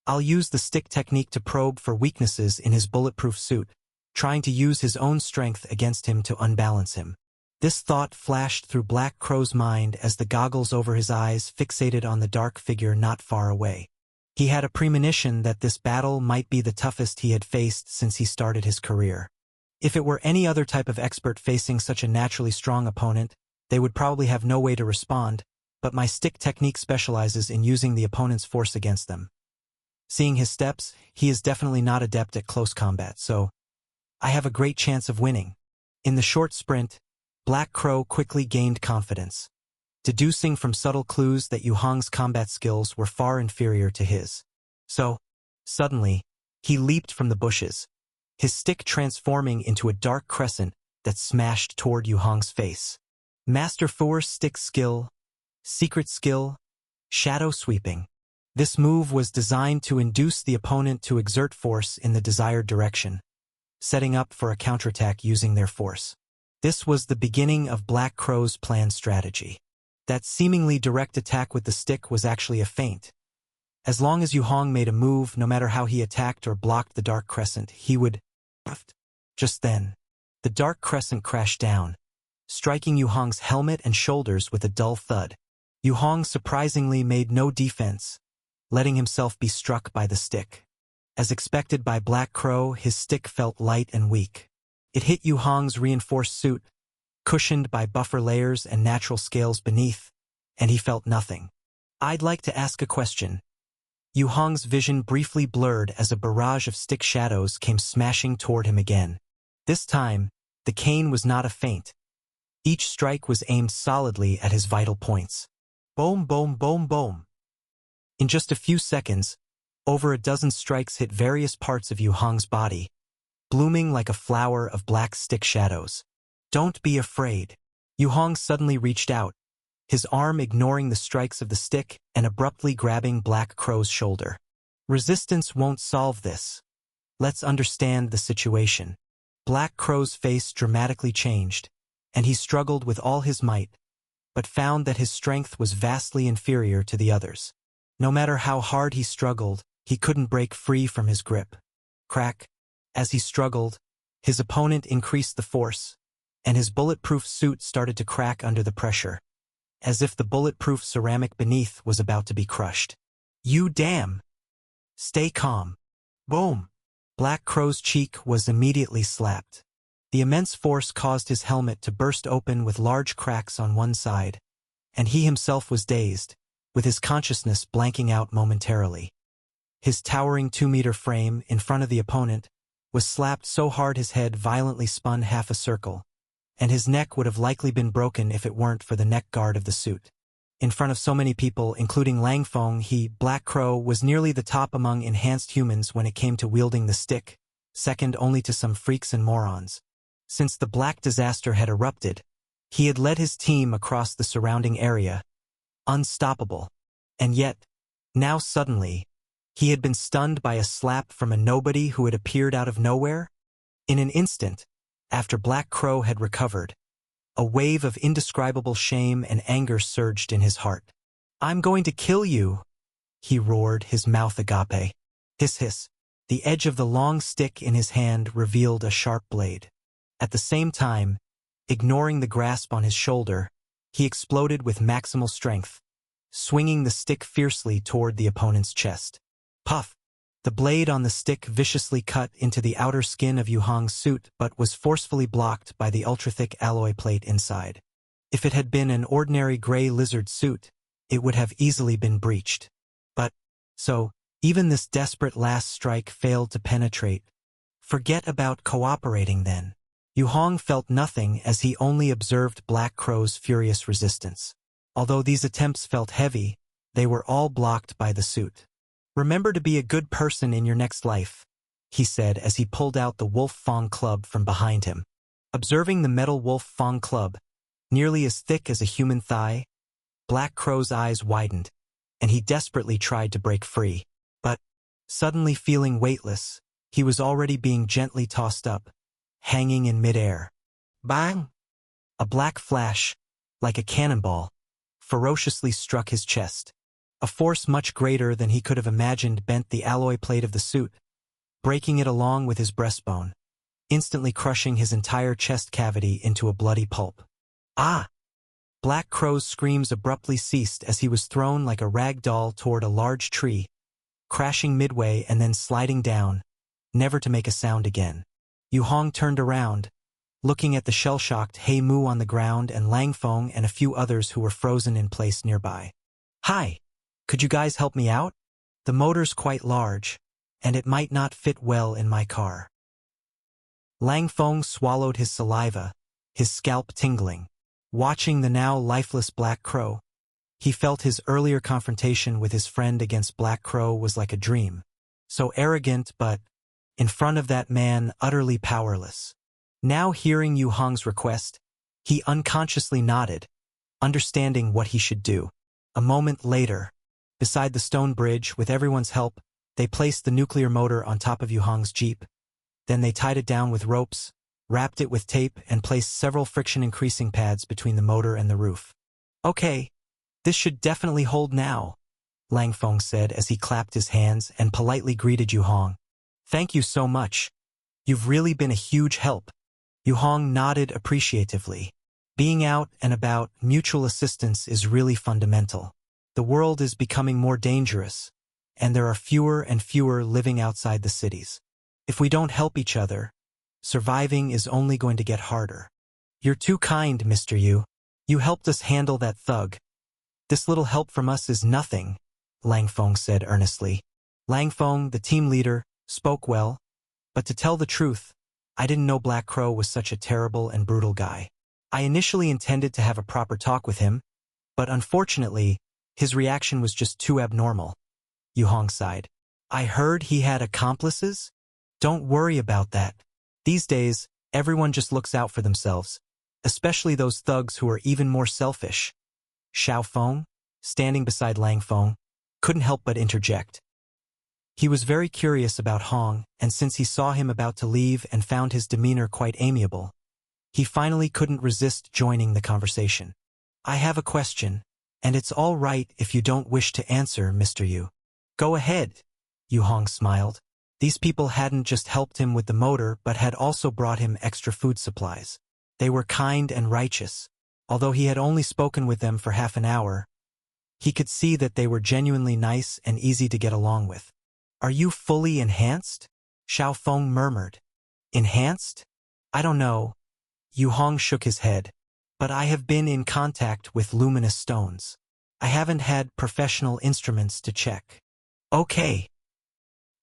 I'll use the stick technique to probe for weaknesses in his bulletproof suit, trying to use his own strength against him to unbalance him. This thought flashed through Black Crow's mind as the goggles over his eyes fixated on the dark figure not far away. He had a premonition that this battle might be the toughest he had faced since he started his career. If it were any other type of expert facing such a naturally strong opponent, they would probably have no way to respond, but my stick technique specializes in using the opponent's force against them. Seeing his steps, he is definitely not adept at close combat, so I have a great chance of winning. In the short sprint, Black Crow quickly gained confidence, deducing from subtle clues that Yu Hong's combat skills were far inferior to his. So, suddenly, he leaped from the bushes, his stick transforming into a dark crescent that smashed toward Yu Hong's face. Master Fu stick skill, secret skill, shadow sweeping. This move was designed to induce the opponent to exert force in the desired direction, setting up for a counterattack using their force. This was the beginning of Black Crow's planned strategy. That seemingly direct attack with the stick was actually a feint. As long as Yu Hong made a move, no matter how he attacked or blocked the dark crescent, he would... Just then, the dark crescent crashed down, striking Yu Hong's helmet and shoulders with a dull thud. Yu Hong surprisingly made no defense, letting himself be struck by the stick. As expected by Black Crow, his stick felt light and weak. It hit Yu Hong's reinforced suit, cushioned by buffer layers and natural scales beneath, and he felt nothing. I'd like to ask a question. Yu Hong's vision briefly blurred as a barrage of stick shadows came smashing toward him again. This time, the cane was not a feint. Each strike was aimed solidly at his vital points. Boom, boom, boom, boom. In just a few seconds, over a dozen strikes hit various parts of Yu Hong's body, blooming like a flower of black stick shadows. Don't be afraid. Yu Hong suddenly reached out, his arm ignoring the strikes of the stick and abruptly grabbing Black Crow's shoulder. Resistance won't solve this. Let's understand the situation. Black Crow's face dramatically changed, and he struggled with all his might, but found that his strength was vastly inferior to the others. No matter how hard he struggled, he couldn't break free from his grip. Crack. As he struggled, his opponent increased the force, and his bulletproof suit started to crack under the pressure, as if the bulletproof ceramic beneath was about to be crushed. You damn! Stay calm. Boom! Black Crow's cheek was immediately slapped. The immense force caused his helmet to burst open with large cracks on one side, and he himself was dazed, with his consciousness blanking out momentarily. His towering 2-meter frame in front of the opponent was slapped so hard his head violently spun half a circle, and his neck would have likely been broken if it weren't for the neck guard of the suit. In front of so many people, including Lang Feng, Black Crow, was nearly the top among enhanced humans when it came to wielding the stick, second only to some freaks and morons. Since the Black Disaster had erupted, he had led his team across the surrounding area, unstoppable. And yet, now suddenly, he had been stunned by a slap from a nobody who had appeared out of nowhere. In an instant, after Black Crow had recovered, a wave of indescribable shame and anger surged in his heart. I'm going to kill you, he roared, his mouth agape. Hiss, hiss. The edge of the long stick in his hand revealed a sharp blade. At the same time, ignoring the grasp on his shoulder, he exploded with maximal strength, swinging the stick fiercely toward the opponent's chest. Puff! The blade on the stick viciously cut into the outer skin of Yu Hong's suit but was forcefully blocked by the ultra-thick alloy plate inside. If it had been an ordinary gray lizard suit, it would have easily been breached. So, even this desperate last strike failed to penetrate. Forget about cooperating then. Yu Hong felt nothing as he only observed Black Crow's furious resistance. Although these attempts felt heavy, they were all blocked by the suit. Remember to be a good person in your next life, he said as he pulled out the Wolf Fong club from behind him. Observing the metal Wolf Fong club, nearly as thick as a human thigh, Black Crow's eyes widened, and he desperately tried to break free. But, suddenly feeling weightless, he was already being gently tossed up, hanging in midair. Bang! A black flash, like a cannonball, ferociously struck his chest. A force much greater than he could have imagined bent the alloy plate of the suit, breaking it along with his breastbone, instantly crushing his entire chest cavity into a bloody pulp. Ah! Black Crow's screams abruptly ceased as he was thrown like a rag doll toward a large tree, crashing midway and then sliding down, never to make a sound again. Yu Hong turned around, looking at the shell-shocked He Mu on the ground and Lang Feng and a few others who were frozen in place nearby. "Hi, could you guys help me out? The motor's quite large, and it might not fit well in my car." Lang Feng swallowed his saliva, his scalp tingling. Watching the now lifeless Black Crow, he felt his earlier confrontation with his friend against Black Crow was like a dream. So arrogant, but, in front of that man, utterly powerless. Now hearing Yu Hong's request, he unconsciously nodded, understanding what he should do. A moment later, beside the stone bridge, with everyone's help, they placed the nuclear motor on top of Yu Hong's Jeep. Then they tied it down with ropes, wrapped it with tape, and placed several friction-increasing pads between the motor and the roof. "Okay, this should definitely hold now," Lang Feng said as he clapped his hands and politely greeted Yu Hong. "Thank you so much. You've really been a huge help." Yu Hong nodded appreciatively. Being out and about, mutual assistance is really fundamental. The world is becoming more dangerous, and there are fewer and fewer living outside the cities. If we don't help each other, surviving is only going to get harder. "You're too kind, Mr. Yu. You helped us handle that thug." "This little help from us is nothing," Lang Feng said earnestly. Lang Feng, the team leader, spoke well, but to tell the truth, I didn't know Black Crow was such a terrible and brutal guy. I initially intended to have a proper talk with him, but unfortunately, his reaction was just too abnormal. Yu Hong sighed. "I heard he had accomplices? Don't worry about that. These days, everyone just looks out for themselves, especially those thugs who are even more selfish." Xiao Feng, standing beside Lang Feng, couldn't help but interject. He was very curious about Hong, and since he saw him about to leave and found his demeanor quite amiable, he finally couldn't resist joining the conversation. "I have a question, and it's all right if you don't wish to answer, Mr. Yu." "Go ahead," Yu Hong smiled. These people hadn't just helped him with the motor but had also brought him extra food supplies. They were kind and righteous. Although he had only spoken with them for half an hour, he could see that they were genuinely nice and easy to get along with. "Are you fully enhanced?" Xiao Feng murmured. "Enhanced? I don't know." Yu Hong shook his head. "But I have been in contact with luminous stones. I haven't had professional instruments to check." "Okay."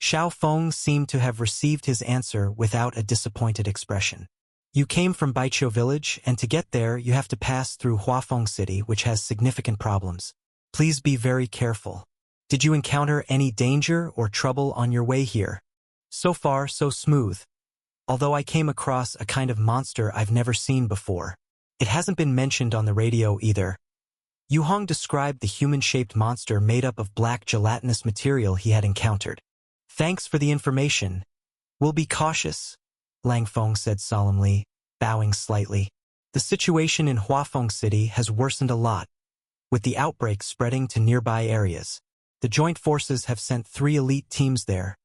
Xiao Feng seemed to have received his answer without a disappointed expression. "You came from Baiqiu village, and to get there you have to pass through Huafeng City, which has significant problems. Please be very careful. Did you encounter any danger or trouble on your way here?" "So far, so smooth. Although I came across a kind of monster I've never seen before. It hasn't been mentioned on the radio either." Yu Hong described the human-shaped monster made up of black gelatinous material he had encountered. "Thanks for the information. We'll be cautious," Lang Feng said solemnly, bowing slightly. "The situation in Huafeng City has worsened a lot, with the outbreak spreading to nearby areas. The joint forces have sent 3 elite teams there,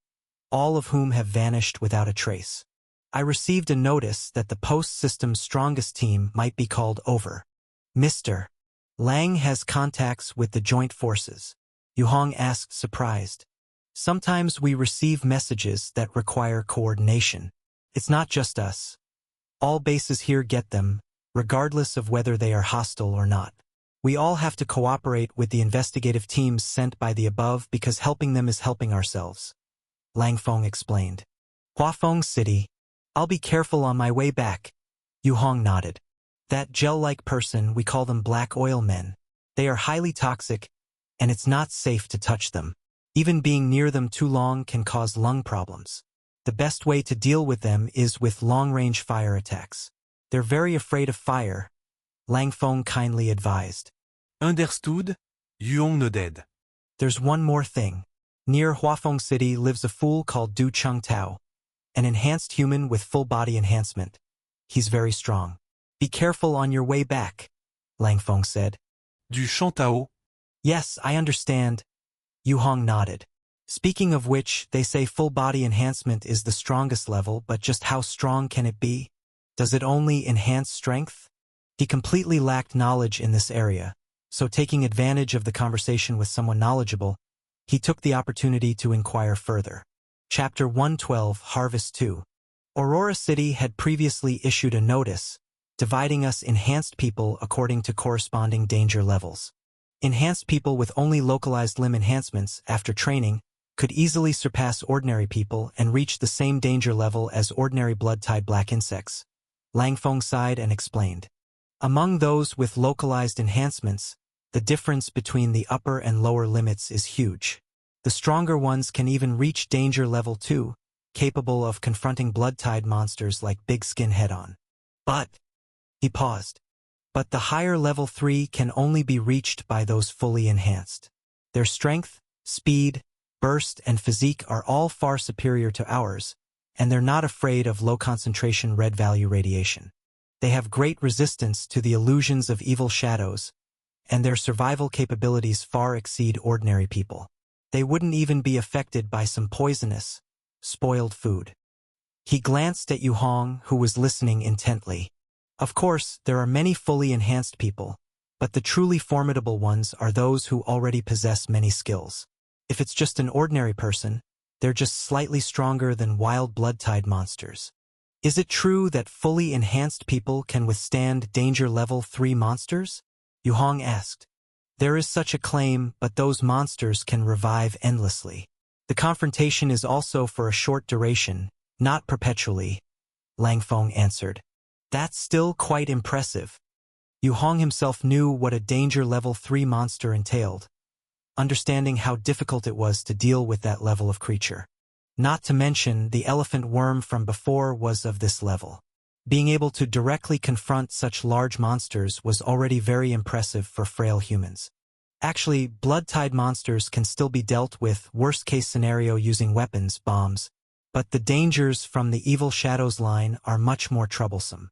all of whom have vanished without a trace. I received a notice that the post-system's strongest team might be called over. Mr. Lang has contacts with the joint forces," Yu Hong asked, surprised. "Sometimes we receive messages that require coordination. It's not just us. All bases here get them, regardless of whether they are hostile or not. We all have to cooperate with the investigative teams sent by the above because helping them is helping ourselves," Lang Feng explained. "Huafeng City. I'll be careful on my way back." Yu Hong nodded. "That gel-like person, we call them black oil men. They are highly toxic, and it's not safe to touch them. Even being near them too long can cause lung problems. The best way to deal with them is with long-range fire attacks. They're very afraid of fire," Lang Feng kindly advised. Understood? Yu Hong nodded. "There's one more thing. Near Huafeng City lives a fool called Du Chengtao, an enhanced human with full-body enhancement. He's very strong. Be careful on your way back," Lang Feng said. Du Chantao? "Yes, I understand." Yu Hong nodded. "Speaking of which, they say full-body enhancement is the strongest level, but just how strong can it be? Does it only enhance strength?" He completely lacked knowledge in this area, so taking advantage of the conversation with someone knowledgeable, He took the opportunity to inquire further. Chapter 112, Harvest 2. Aurora City had previously issued a notice, dividing us enhanced people according to corresponding danger levels. Enhanced people with only localized limb enhancements after training could easily surpass ordinary people and reach the same danger level as ordinary blood-tied black insects. Langfeng sighed and explained. Among those with localized enhancements, the difference between the upper and lower limits is huge. The stronger ones can even reach danger level 2, capable of confronting blood-tied monsters like Big Skin head-on. But, he paused. But the higher level 3 can only be reached by those fully enhanced. Their strength, speed, burst, and physique are all far superior to ours, and they're not afraid of low-concentration red-value radiation. They have great resistance to the illusions of evil shadows, and their survival capabilities far exceed ordinary people. They wouldn't even be affected by some poisonous, spoiled food. He glanced at Yu Hong, who was listening intently. Of course, there are many fully enhanced people, but the truly formidable ones are those who already possess many skills. If it's just an ordinary person, they're just slightly stronger than wild blood-tied monsters. Is it true that fully enhanced people can withstand danger level 3 monsters? Yu Hong asked. There is such a claim, but those monsters can revive endlessly. The confrontation is also for a short duration, not perpetually, Langfeng answered. That's still quite impressive. Yu Hong himself knew what a danger level 3 monster entailed, understanding how difficult it was to deal with that level of creature. Not to mention, the elephant worm from before was of this level. Being able to directly confront such large monsters was already very impressive for frail humans. Actually, blood-tied monsters can still be dealt with, worst-case scenario using weapons, bombs, but the dangers from the Evil Shadows line are much more troublesome.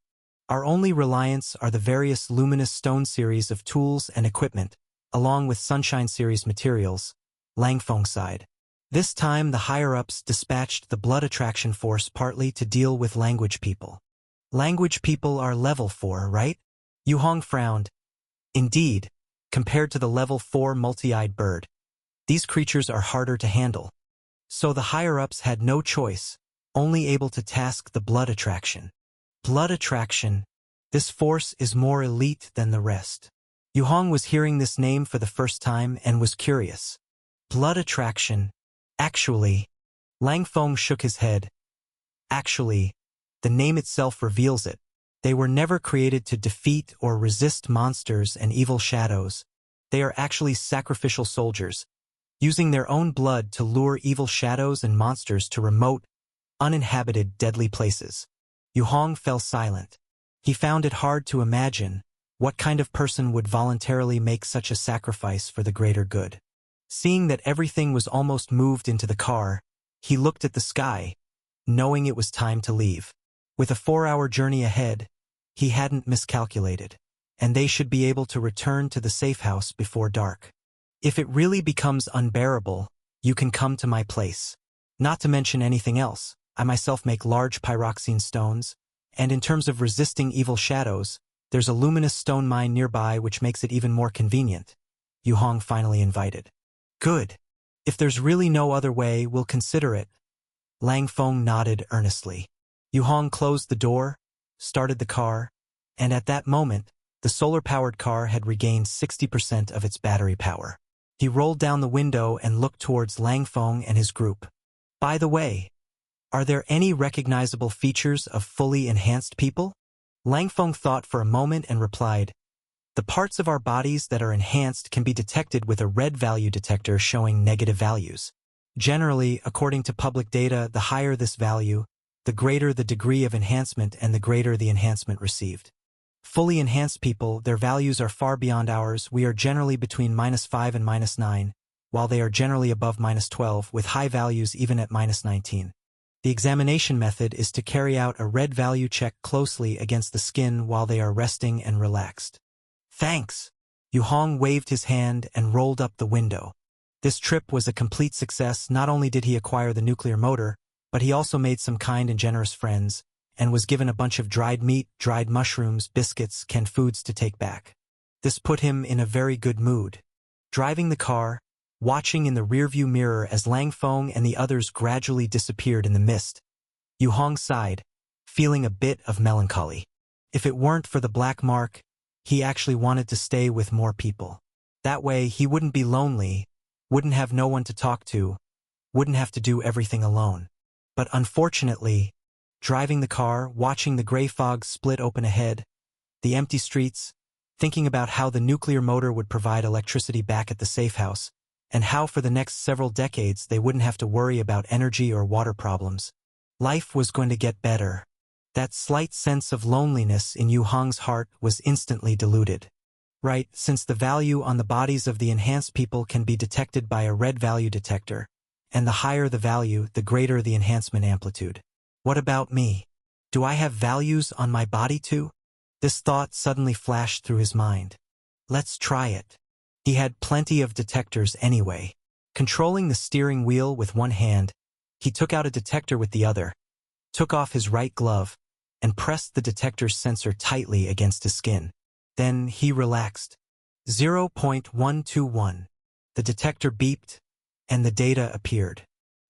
Our only reliance are the various Luminous Stone series of tools and equipment, along with Sunshine series materials, Langfeng sighed. This time the higher-ups dispatched the Blood Attraction Force partly to deal with language people. Language people are level 4, right? Yu Hong frowned. Indeed, compared to the level 4 multi-eyed bird. These creatures are harder to handle. So the higher-ups had no choice, only able to task the blood attraction. Blood attraction. This force is more elite than the rest. Yu Hong was hearing this name for the first time and was curious. Blood attraction. Actually, Langfeng shook his head. Actually, the name itself reveals it. They were never created to defeat or resist monsters and evil shadows. They are actually sacrificial soldiers, using their own blood to lure evil shadows and monsters to remote, uninhabited, deadly places. Yu Hong fell silent. He found it hard to imagine what kind of person would voluntarily make such a sacrifice for the greater good. Seeing that everything was almost moved into the car, he looked at the sky, knowing it was time to leave. With a 4-hour journey ahead, he hadn't miscalculated, and they should be able to return to the safe house before dark. If it really becomes unbearable, you can come to my place. Not to mention anything else, I myself make large pyroxene stones, and in terms of resisting evil shadows, there's a luminous stone mine nearby which makes it even more convenient. Yu Hong finally invited. Good. If there's really no other way, we'll consider it. Langfeng nodded earnestly. Yu Hong closed the door, started the car, and at that moment, the solar-powered car had regained 60% of its battery power. He rolled down the window and looked towards Langfeng and his group. By the way, are there any recognizable features of fully enhanced people? Langfeng thought for a moment and replied, the parts of our bodies that are enhanced can be detected with a red value detector showing negative values. Generally, according to public data, the higher this value, the greater the degree of enhancement and the greater the enhancement received. Fully enhanced people, their values are far beyond ours. We are generally between -5 and -9, while they are generally above -12, with high values even at -19. The examination method is to carry out a red value check closely against the skin while they are resting and relaxed. Thanks. Yu Hong waved his hand and rolled up the window. This trip was a complete success. Not only did he acquire the nuclear motor, but he also made some kind and generous friends, and was given a bunch of dried meat, dried mushrooms, biscuits, canned foods to take back. This put him in a very good mood. Driving the car, watching in the rearview mirror as Lang Feng and the others gradually disappeared in the mist. Yu Hong sighed, feeling a bit of melancholy. If it weren't for the black mark, he actually wanted to stay with more people. That way he wouldn't be lonely, wouldn't have no one to talk to, wouldn't have to do everything alone. But unfortunately, driving the car, watching the gray fog split open ahead, the empty streets, thinking about how the nuclear motor would provide electricity back at the safe house, and how for the next several decades they wouldn't have to worry about energy or water problems. Life was going to get better. That slight sense of loneliness in Yu Hong's heart was instantly diluted. Right, since the value on the bodies of the enhanced people can be detected by a red value detector, and the higher the value, the greater the enhancement amplitude. What about me? Do I have values on my body too? This thought suddenly flashed through his mind. Let's try it. He had plenty of detectors anyway. Controlling the steering wheel with one hand, he took out a detector with the other, took off his right glove, and pressed the detector's sensor tightly against his skin. Then he relaxed. 0.121. The detector beeped, and the data appeared.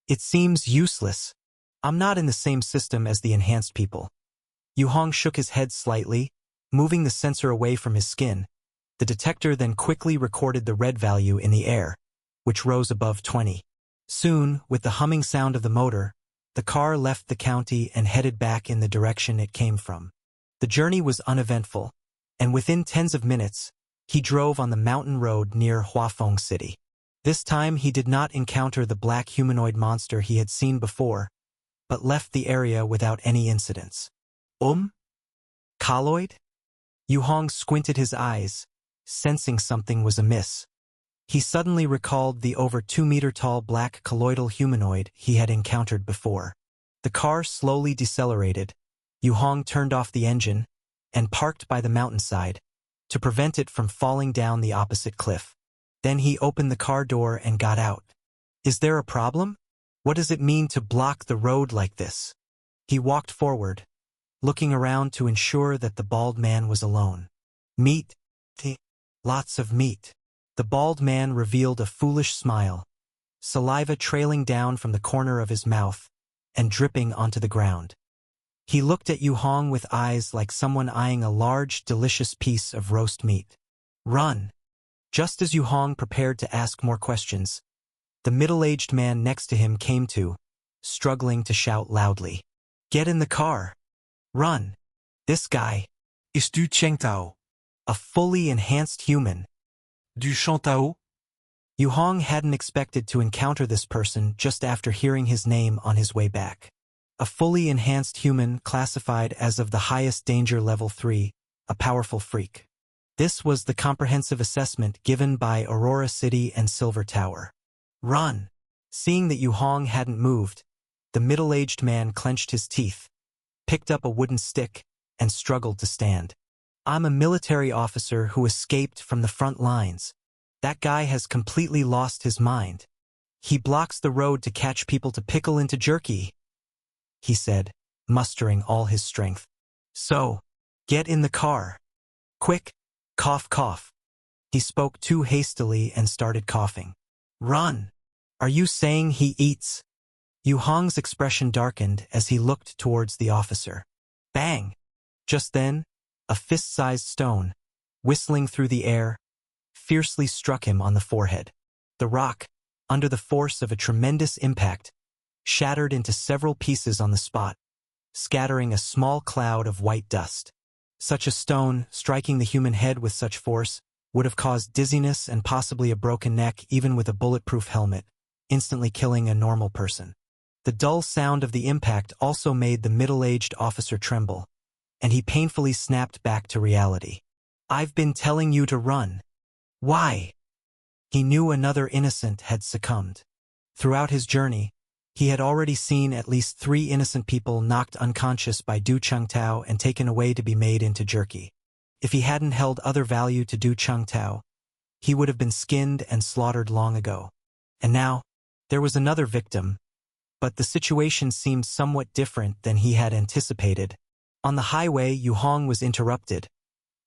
It seems useless. I'm not in the same system as the enhanced people. Yu Hong shook his head slightly, moving the sensor away from his skin. The detector then quickly recorded the red value in the air, which rose above 20. Soon, with the humming sound of the motor, the car left the county and headed back in the direction it came from. The journey was uneventful, and within tens of minutes, he drove on the mountain road near Huafeng City. This time he did not encounter the black humanoid monster he had seen before, but left the area without any incidents. Colloid? Yu Hong squinted his eyes, sensing something was amiss. He suddenly recalled the over 2-meter-tall black colloidal humanoid he had encountered before. The car slowly decelerated. Yu Hong turned off the engine and parked by the mountainside to prevent it from falling down the opposite cliff. Then he opened the car door and got out. Is there a problem? What does it mean to block the road like this? He walked forward, looking around to ensure that the bald man was alone. Meat? Lots of meat. The bald man revealed a foolish smile, saliva trailing down from the corner of his mouth and dripping onto the ground. He looked at Yu Hong with eyes like someone eyeing a large, delicious piece of roast meat. Run! Just as Yu Hong prepared to ask more questions, the middle-aged man next to him came to, struggling to shout loudly. Get in the car! Run! This guy! Is du Cheng Tao? A fully enhanced human. Du Shan Tao? Yu Hong hadn't expected to encounter this person just after hearing his name on his way back. A fully enhanced human classified as of the highest danger level 3, a powerful freak. This was the comprehensive assessment given by Aurora City and Silver Tower. Run! Seeing that Yu Hong hadn't moved, the middle-aged man clenched his teeth, picked up a wooden stick, and struggled to stand. I'm a military officer who escaped from the front lines. That guy has completely lost his mind. He blocks the road to catch people to pickle into jerky, he said, mustering all his strength. So, get in the car. Quick, cough cough. He spoke too hastily and started coughing. Run! Are you saying he eats? Yu Hong's expression darkened as he looked towards the officer. Bang! Just then, a fist-sized stone, whistling through the air, fiercely struck him on the forehead. The rock, under the force of a tremendous impact, shattered into several pieces on the spot, scattering a small cloud of white dust. Such a stone, striking the human head with such force, would have caused dizziness and possibly a broken neck even with a bulletproof helmet, instantly killing a normal person. The dull sound of the impact also made the middle-aged officer tremble, and he painfully snapped back to reality. I've been telling you to run. Why? He knew another innocent had succumbed. Throughout his journey, he had already seen at least 3 innocent people knocked unconscious by Du Cheng Tao and taken away to be made into jerky. If he hadn't held other value to Du Cheng Tao, he would have been skinned and slaughtered long ago. And now, there was another victim, but the situation seemed somewhat different than he had anticipated. On the highway, Yu Hong was interrupted.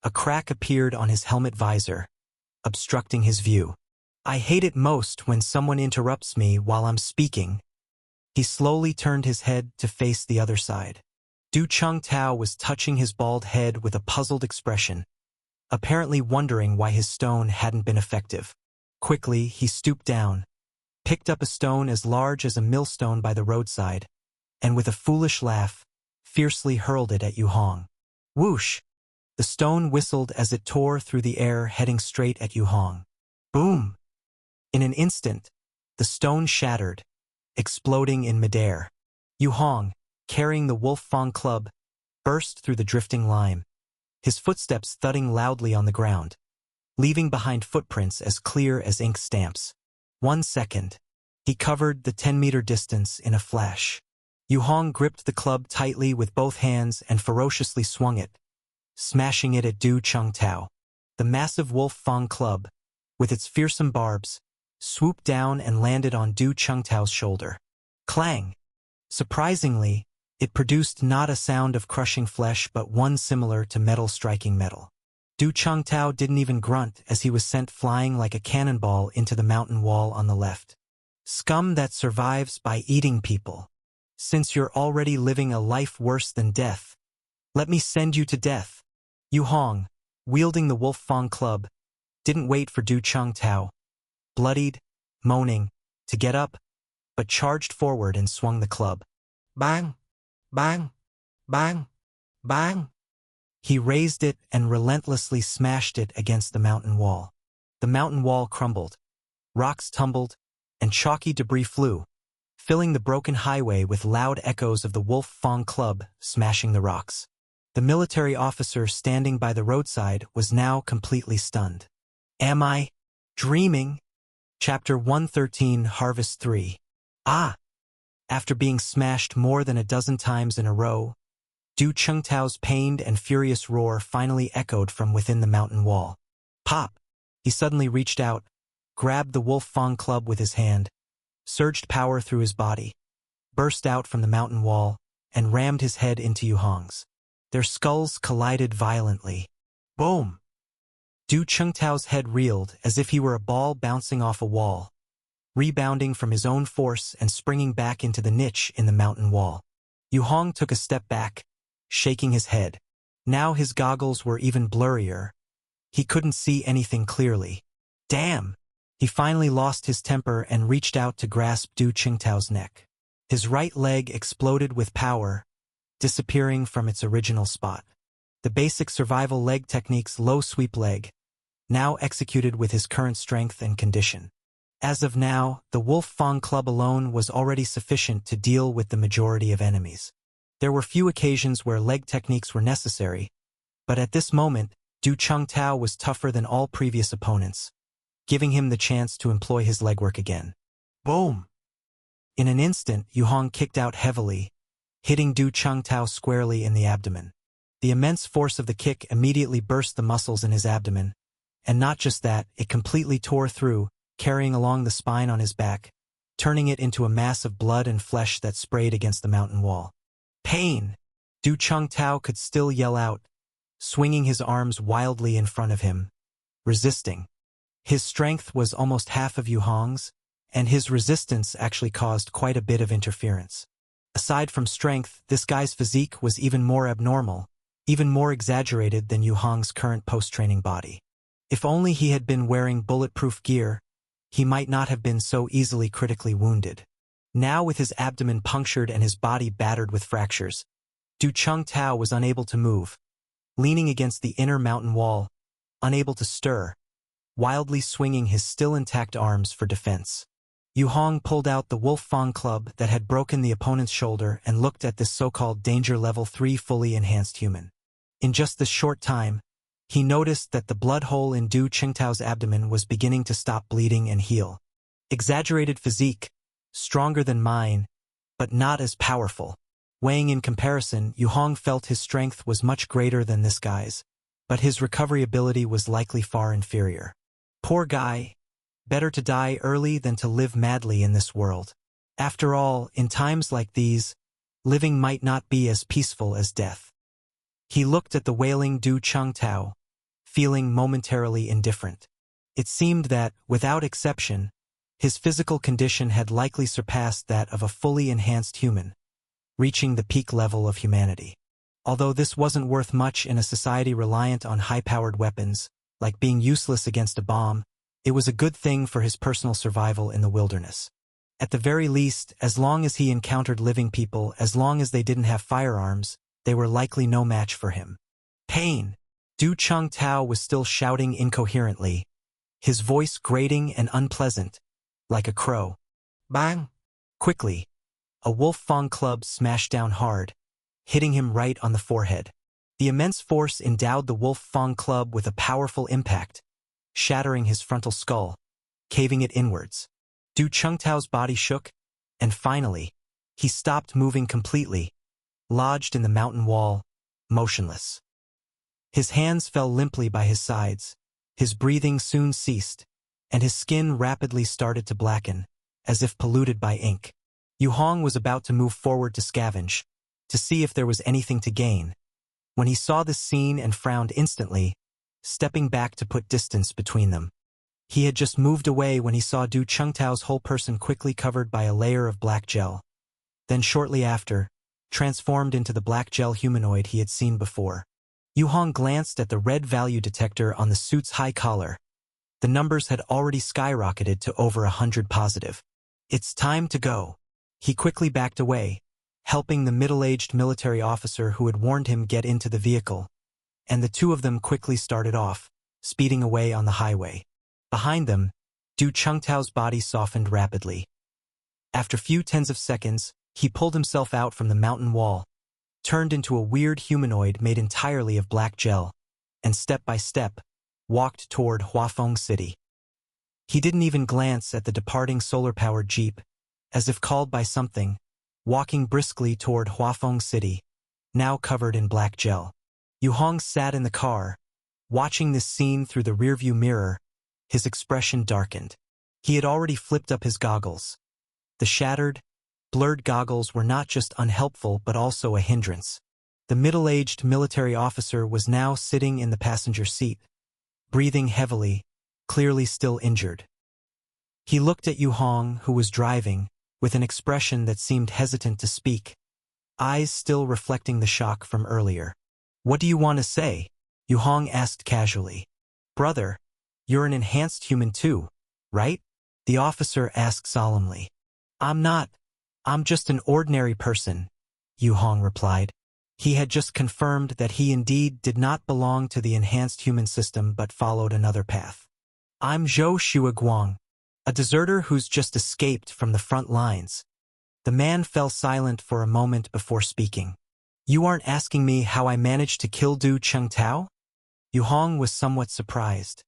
A crack appeared on his helmet visor, obstructing his view. I hate it most when someone interrupts me while I'm speaking. He slowly turned his head to face the other side. Du Chengtao was touching his bald head with a puzzled expression, apparently wondering why his stone hadn't been effective. Quickly, he stooped down, picked up a stone as large as a millstone by the roadside, and with a foolish laugh, fiercely hurled it at Yu Hong. Whoosh! The stone whistled as it tore through the air, heading straight at Yu Hong. Boom! In an instant, the stone shattered, exploding in midair. Yu Hong, carrying the Wolf Fang club, burst through the drifting lime, his footsteps thudding loudly on the ground, leaving behind footprints as clear as ink stamps. 1 second. He covered the 10-meter distance in a flash. Yu Hong gripped the club tightly with both hands and ferociously swung it, smashing it at Du Chengtao. The massive Wolf Fang club, with its fearsome barbs, swooped down and landed on Du Chengtao's shoulder. Clang! Surprisingly, it produced not a sound of crushing flesh but one similar to metal striking metal. Du Chengtao didn't even grunt as he was sent flying like a cannonball into the mountain wall on the left. Scum that survives by eating people. Since you're already living a life worse than death, let me send you to death. Yu Hong, wielding the Wolf Fang club, didn't wait for Du Chengtao, bloodied, moaning, to get up, but charged forward and swung the club. Bang! Bang! Bang! Bang! He raised it and relentlessly smashed it against the mountain wall. The mountain wall crumbled, rocks tumbled, and chalky debris flew, filling the broken highway with loud echoes of the Wolf Fang club smashing the rocks. The military officer standing by the roadside was now completely stunned. Am I dreaming? Chapter 113, Harvest 3. Ah! After being smashed more than a dozen times in a row, Du Chengtao's pained and furious roar finally echoed from within the mountain wall. Pop! He suddenly reached out, grabbed the Wolf Fang club with his hand, surged power through his body, burst out from the mountain wall, and rammed his head into Yu Hong's. Their skulls collided violently. Boom! Du Chengtao's head reeled as if he were a ball bouncing off a wall, rebounding from his own force and springing back into the niche in the mountain wall. Yu Hong took a step back, shaking his head. Now his goggles were even blurrier. He couldn't see anything clearly. Damn! He finally lost his temper and reached out to grasp Du Chengtao's neck. His right leg exploded with power, disappearing from its original spot. The basic survival leg technique's low sweep leg, now executed with his current strength and condition. As of now, the Wolf Fang club alone was already sufficient to deal with the majority of enemies. There were few occasions where leg techniques were necessary, but at this moment, Du Chengtao was tougher than all previous opponents, giving him the chance to employ his legwork again. Boom! In an instant, Yu Hong kicked out heavily, hitting Du Chengtao squarely in the abdomen. The immense force of the kick immediately burst the muscles in his abdomen, and not just that, it completely tore through, carrying along the spine on his back, turning it into a mass of blood and flesh that sprayed against the mountain wall. Pain! Du Chengtao could still yell out, swinging his arms wildly in front of him, resisting. His strength was almost half of Yu Hong's, and his resistance actually caused quite a bit of interference. Aside from strength, this guy's physique was even more abnormal, even more exaggerated than Yu Hong's current post-training body. If only he had been wearing bulletproof gear, he might not have been so easily critically wounded. Now with his abdomen punctured and his body battered with fractures, Du Chengtao was unable to move, leaning against the inner mountain wall, unable to stir, wildly swinging his still intact arms for defense. Yu Hong pulled out the Wolf Fang club that had broken the opponent's shoulder and looked at this so-called Danger Level 3 fully enhanced human. In just this short time, he noticed that the blood hole in Du Chengtao's abdomen was beginning to stop bleeding and heal. Exaggerated physique, stronger than mine, but not as powerful. Weighing in comparison, Yu Hong felt his strength was much greater than this guy's, but his recovery ability was likely far inferior. Poor guy. Better to die early than to live madly in this world. After all, in times like these, living might not be as peaceful as death. He looked at the wailing Du Chengtao, feeling momentarily indifferent. It seemed that, without exception, his physical condition had likely surpassed that of a fully enhanced human, reaching the peak level of humanity. Although this wasn't worth much in a society reliant on high-powered weapons, like being useless against a bomb, it was a good thing for his personal survival in the wilderness. At the very least, as long as he encountered living people, as long as they didn't have firearms, they were likely no match for him. Pain! Du Chengtao was still shouting incoherently, his voice grating and unpleasant, like a crow. Bang! Quickly, a wolf fang club smashed down hard, hitting him right on the forehead. The immense force endowed the wolf fang club with a powerful impact, shattering his frontal skull, caving it inwards. Du Chengtao's body shook, and finally, he stopped moving completely, lodged in the mountain wall, motionless. His hands fell limply by his sides, his breathing soon ceased, and his skin rapidly started to blacken, as if polluted by ink. Yu Hong was about to move forward to scavenge, to see if there was anything to gain, when he saw this scene and frowned instantly, stepping back to put distance between them. He had just moved away when he saw Du Chengtao's whole person quickly covered by a layer of black gel. Then shortly after, transformed into the black gel humanoid he had seen before. Yu Hong glanced at the red value detector on the suit's high collar. The numbers had already skyrocketed to over 100 positive. It's time to go. He quickly backed away, helping the middle-aged military officer who had warned him get into the vehicle, and the two of them quickly started off, speeding away on the highway. Behind them, Du Chengtao's body softened rapidly. After few tens of seconds, he pulled himself out from the mountain wall, turned into a weird humanoid made entirely of black gel, and step by step, walked toward Huafeng City. He didn't even glance at the departing solar-powered jeep, as if called by something, walking briskly toward Huafeng City, now covered in black gel. Yu Hong sat in the car, watching this scene through the rearview mirror. His expression darkened. He had already flipped up his goggles. The shattered, blurred goggles were not just unhelpful but also a hindrance. The middle-aged military officer was now sitting in the passenger seat, breathing heavily, clearly still injured. He looked at Yu Hong, who was driving, with an expression that seemed hesitant to speak, eyes still reflecting the shock from earlier. "What do you want to say?" Yu Hong asked casually. "Brother, you're an enhanced human too, right?" the officer asked solemnly. "I'm not. I'm just an ordinary person," Yu Hong replied. He had just confirmed that he indeed did not belong to the enhanced human system but followed another path. "I'm Zhou Shuaguang, a deserter who's just escaped from the front lines." The man fell silent for a moment before speaking. "You aren't asking me how I managed to kill Du Chengtao?" Yu Hong was somewhat surprised.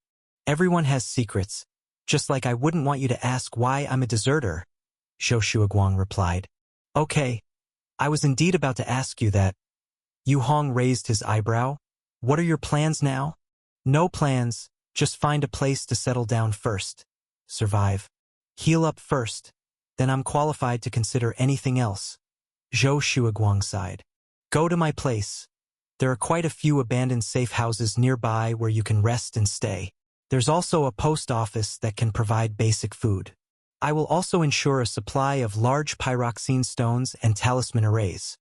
"Everyone has secrets, just like I wouldn't want you to ask why I'm a deserter," Zhou Shuaguang replied. "Okay, I was indeed about to ask you that." Yu Hong raised his eyebrow. "What are your plans now?" "No plans, just find a place to settle down first. Survive. Heal up first, then I'm qualified to consider anything else." Zhou Shuaguang sighed. "Go to my place. There are quite a few abandoned safe houses nearby where you can rest and stay. There's also a post office that can provide basic food. I will also ensure a supply of large pyroxene stones and talisman arrays,"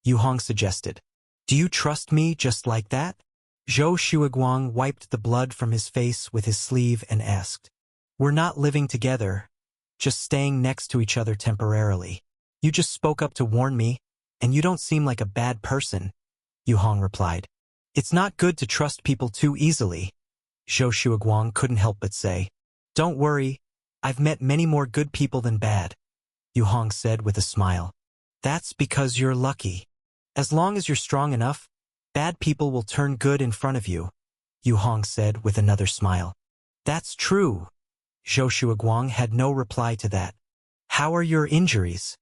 Yu Hong suggested. "Do you trust me just like that?" Zhou Shuaguang wiped the blood from his face with his sleeve and asked. "We're not living together, just staying next to each other temporarily. You just spoke up to warn me, and you don't seem like a bad person," Yu Hong replied. "It's not good to trust people too easily," Zhou Shuaguang couldn't help but say. "Don't worry, I've met many more good people than bad," Yu Hong said with a smile. "That's because you're lucky. As long as you're strong enough, bad people will turn good in front of you," Yu Hong said with another smile. "That's true." Zhou Shuaguang had no reply to that. "How are your injuries?"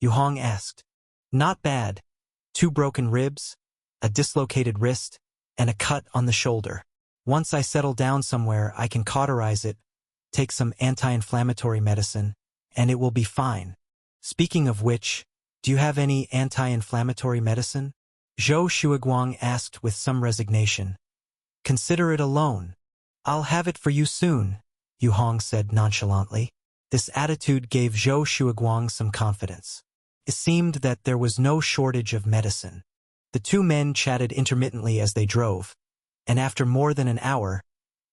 Yu Hong asked. "Not bad. 2 broken ribs, a dislocated wrist, and a cut on the shoulder. Once I settle down somewhere, I can cauterize it, take some anti-inflammatory medicine, and it will be fine. Speaking of which, do you have any anti-inflammatory medicine?" Zhou Shuaguang asked with some resignation. "Consider it a loan," I'll have it for you soon, Yu Hong said nonchalantly. This attitude gave Zhou Shuiguang some confidence. It seemed that there was no shortage of medicine. The two men chatted intermittently as they drove, and after more than an hour,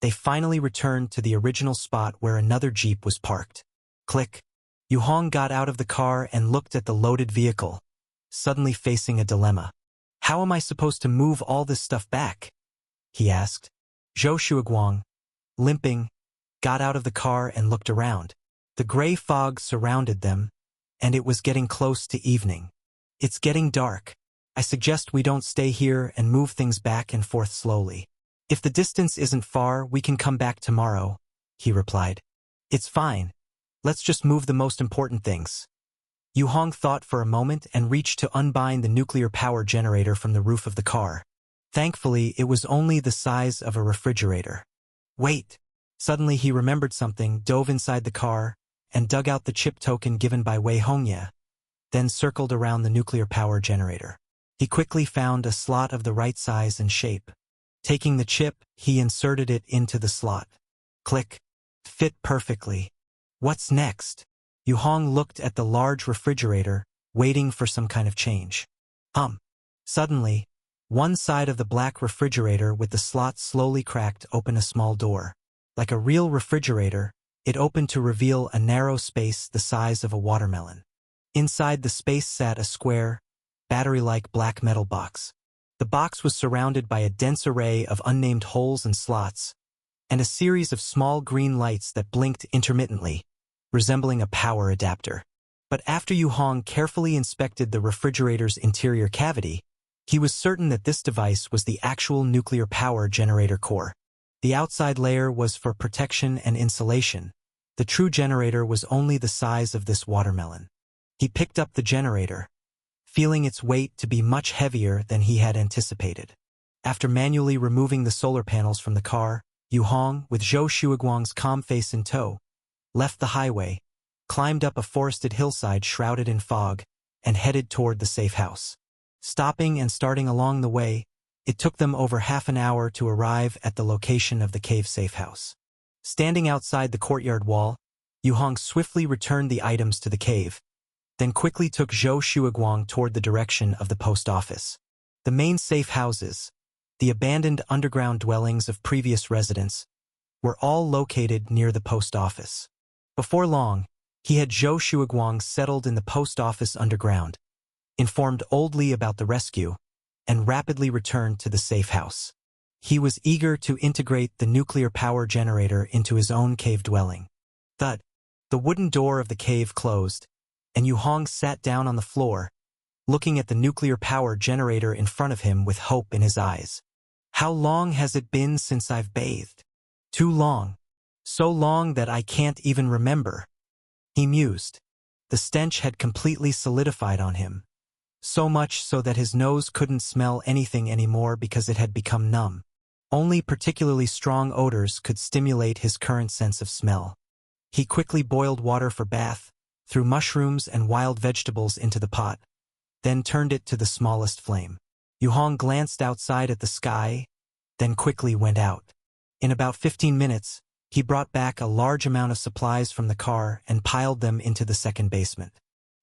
they finally returned to the original spot where another jeep was parked. Click. Yu Hong got out of the car and looked at the loaded vehicle, suddenly facing a dilemma. How am I supposed to move all this stuff back? He asked. Zhou Shuiguang, limping, got out of the car and looked around. The gray fog surrounded them, and it was getting close to evening. It's getting dark. I suggest we don't stay here and move things back and forth slowly. If the distance isn't far, we can come back tomorrow, he replied. It's fine. Let's just move the most important things. Yu Hong thought for a moment and reached to unbind the nuclear power generator from the roof of the car. Thankfully, it was only the size of a refrigerator. Wait! Suddenly he remembered something, dove inside the car, and dug out the chip token given by Wei Hongye, then circled around the nuclear power generator. He quickly found a slot of the right size and shape. Taking the chip, he inserted it into the slot. Click. Fit perfectly. What's next? Yu Hong looked at the large refrigerator, waiting for some kind of change. Suddenly, one side of the black refrigerator with the slot slowly cracked open a small door. Like a real refrigerator, it opened to reveal a narrow space the size of a watermelon. Inside the space sat a square, battery-like black metal box. The box was surrounded by a dense array of unnamed holes and slots, and a series of small green lights that blinked intermittently, resembling a power adapter. But after Yu Hong carefully inspected the refrigerator's interior cavity, he was certain that this device was the actual nuclear power generator core. The outside layer was for protection and insulation. The true generator was only the size of this watermelon. He picked up the generator, feeling its weight to be much heavier than he had anticipated. After manually removing the solar panels from the car, Yu Hong, with Zhou Shuiguang's calm face in tow, left the highway, climbed up a forested hillside shrouded in fog, and headed toward the safe house. Stopping and starting along the way, it took them over half an hour to arrive at the location of the cave safe house. Standing outside the courtyard wall, Yu Hong swiftly returned the items to the cave, then quickly took Zhou Shuiguang toward the direction of the post office. The main safe houses, the abandoned underground dwellings of previous residents, were all located near the post office. Before long, he had Zhou Shuiguang settled in the post office underground, informed Old Li about the rescue, and rapidly returned to the safe house. He was eager to integrate the nuclear power generator into his own cave dwelling. Thud. The wooden door of the cave closed, and Yu Hong sat down on the floor, looking at the nuclear power generator in front of him with hope in his eyes. How long has it been since I've bathed? Too long. So long that I can't even remember. He mused. The stench had completely solidified on him, so much so that his nose couldn't smell anything anymore because it had become numb. Only particularly strong odors could stimulate his current sense of smell. He quickly boiled water for bath, threw mushrooms and wild vegetables into the pot, then turned it to the smallest flame. Yu Hong glanced outside at the sky, then quickly went out. In about 15 minutes, he brought back a large amount of supplies from the car and piled them into the second basement.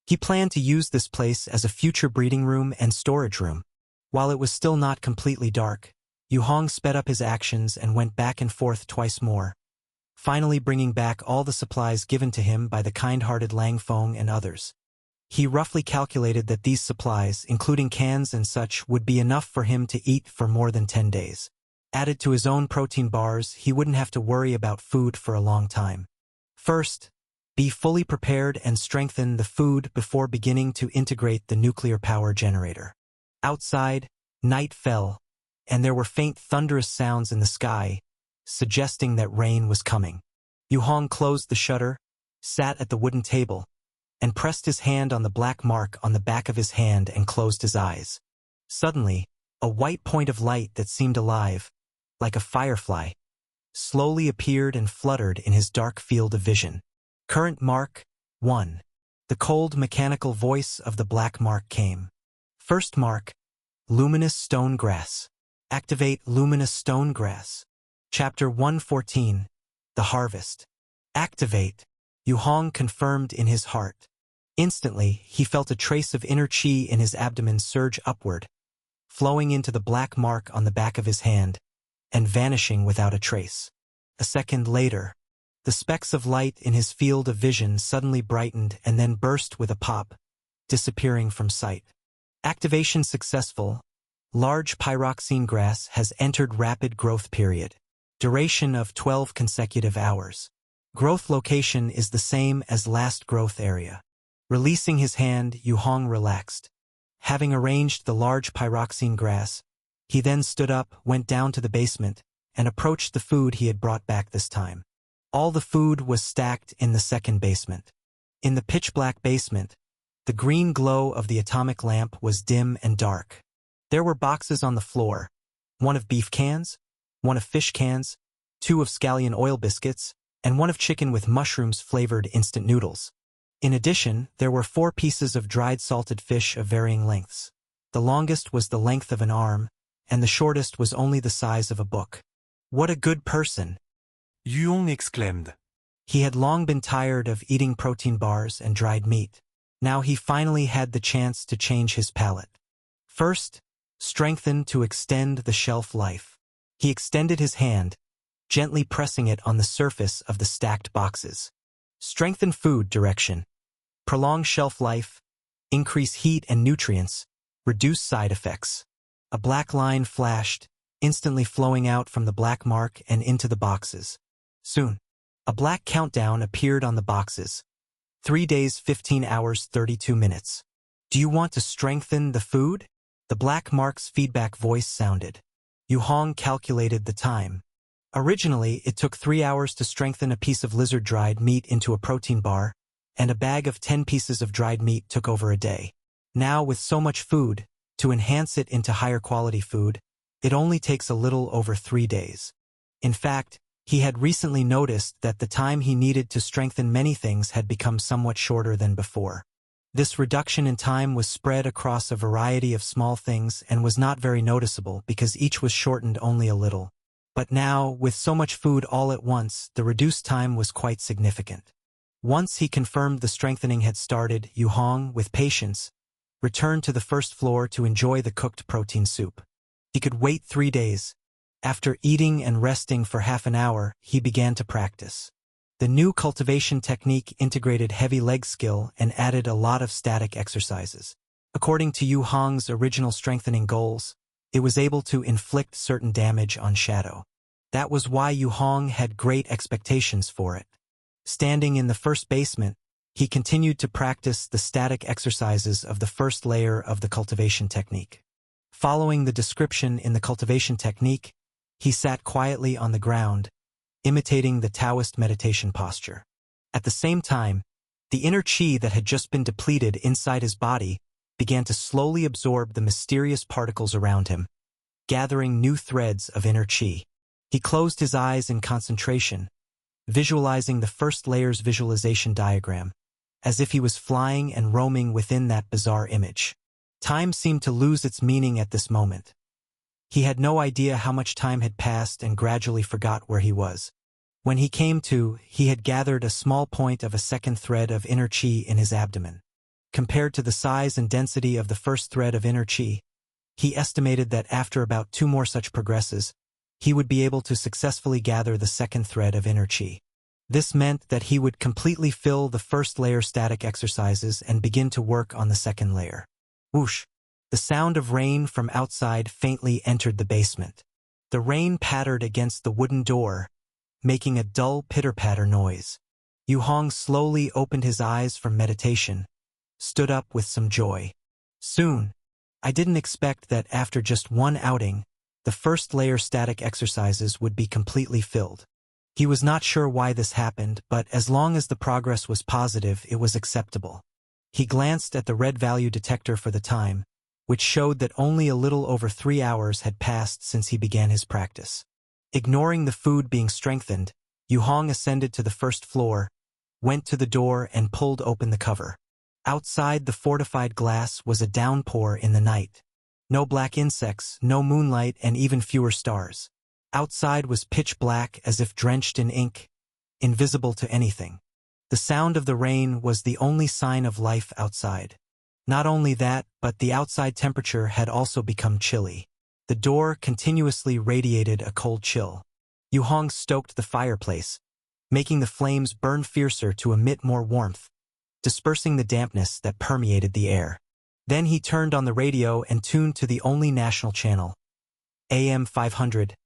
He planned to use this place as a future breeding room and storage room. While it was still not completely dark, Yu Hong sped up his actions and went back and forth twice more, finally bringing back all the supplies given to him by the kind-hearted Lang Feng and others. He roughly calculated that these supplies, including cans and such, would be enough for him to eat for more than 10 days. Added to his own protein bars, he wouldn't have to worry about food for a long time. First, be fully prepared and strengthen the food before beginning to integrate the nuclear power generator. Outside, night fell, and there were faint thunderous sounds in the sky, suggesting that rain was coming. Yu Hong closed the shutter, sat at the wooden table, and pressed his hand on the black mark on the back of his hand and closed his eyes. Suddenly, a white point of light that seemed alive, like a firefly, slowly appeared and fluttered in his dark field of vision. Current mark 1. The cold mechanical voice of the black mark came. First mark, luminous stone grass. Activate luminous stone grass. Chapter 114. The Harvest. Activate. Yu Hong confirmed in his heart. Instantly, he felt a trace of inner chi in his abdomen surge upward, flowing into the black mark on the back of his hand, and vanishing without a trace. A second later, the specks of light in his field of vision suddenly brightened and then burst with a pop, disappearing from sight. Activation successful. Large pyroxene grass has entered rapid growth period. Duration of 12 consecutive hours. Growth location is the same as last growth area. Releasing his hand, Yu Hong relaxed. Having arranged the large pyroxene grass, he then stood up, went down to the basement, and approached the food he had brought back this time. All the food was stacked in the second basement. In the pitch-black basement, the green glow of the atomic lamp was dim and dark. There were boxes on the floor, one of beef cans, one of fish cans, two of scallion oil biscuits, and one of chicken with mushrooms-flavored instant noodles. In addition, there were 4 pieces of dried salted fish of varying lengths. The longest was the length of an arm, and the shortest was only the size of a book. What a good person! Yu Hong exclaimed. He had long been tired of eating protein bars and dried meat. Now he finally had the chance to change his palate. First, strengthen to extend the shelf life. He extended his hand, gently pressing it on the surface of the stacked boxes. Strengthen food direction. Prolong shelf life. Increase heat and nutrients. Reduce side effects. A black line flashed, instantly flowing out from the black mark and into the boxes. Soon, a black countdown appeared on the boxes. 3 days, 15 hours, 32 minutes. Do you want to strengthen the food? The black mark's feedback voice sounded. Yu Hong calculated the time. Originally, it took 3 hours to strengthen a piece of lizard-dried meat into a protein bar, and a bag of 10 pieces of dried meat took over a day. Now, with so much food, to enhance it into higher quality food, it only takes a little over 3 days. In fact, he had recently noticed that the time he needed to strengthen many things had become somewhat shorter than before. This reduction in time was spread across a variety of small things and was not very noticeable because each was shortened only a little. But now, with so much food all at once, the reduced time was quite significant. Once he confirmed the strengthening had started, Yu Hong, with patience, returned to the first floor to enjoy the cooked protein soup. He could wait 3 days. After eating and resting for half an hour, he began to practice. The new cultivation technique integrated heavy leg skill and added a lot of static exercises. According to Yu Hong's original strengthening goals, it was able to inflict certain damage on Shadow. That was why Yu Hong had great expectations for it. Standing in the first basement, he continued to practice the static exercises of the first layer of the cultivation technique. Following the description in the cultivation technique, he sat quietly on the ground, imitating the Taoist meditation posture. At the same time, the inner chi that had just been depleted inside his body began to slowly absorb the mysterious particles around him, gathering new threads of inner chi. He closed his eyes in concentration, visualizing the first layer's visualization diagram, as if he was flying and roaming within that bizarre image. Time seemed to lose its meaning at this moment. He had no idea how much time had passed and gradually forgot where he was. When he came to, he had gathered a small point of a second thread of inner chi in his abdomen. Compared to the size and density of the first thread of inner chi, he estimated that after about 2 more such progresses, he would be able to successfully gather the second thread of inner chi. This meant that he would completely fill the first layer static exercises and begin to work on the second layer. Whoosh! The sound of rain from outside faintly entered the basement. The rain pattered against the wooden door, making a dull pitter-patter noise. Yu Hong slowly opened his eyes from meditation, stood up with some joy. Soon, I didn't expect that after just one outing, the first layer static exercises would be completely filled. He was not sure why this happened, but as long as the progress was positive, it was acceptable. He glanced at the red value detector for the time, which showed that only a little over 3 hours had passed since he began his practice. Ignoring the food being strengthened, Yu Hong ascended to the first floor, went to the door and pulled open the cover. Outside the fortified glass was a downpour in the night. No black insects, no moonlight, and even fewer stars. Outside was pitch black as if drenched in ink, invisible to anything. The sound of the rain was the only sign of life outside. Not only that, but the outside temperature had also become chilly. The door continuously radiated a cold chill. Yu Hong stoked the fireplace, making the flames burn fiercer to emit more warmth, dispersing the dampness that permeated the air. Then he turned on the radio and tuned to the only national channel, AM 500,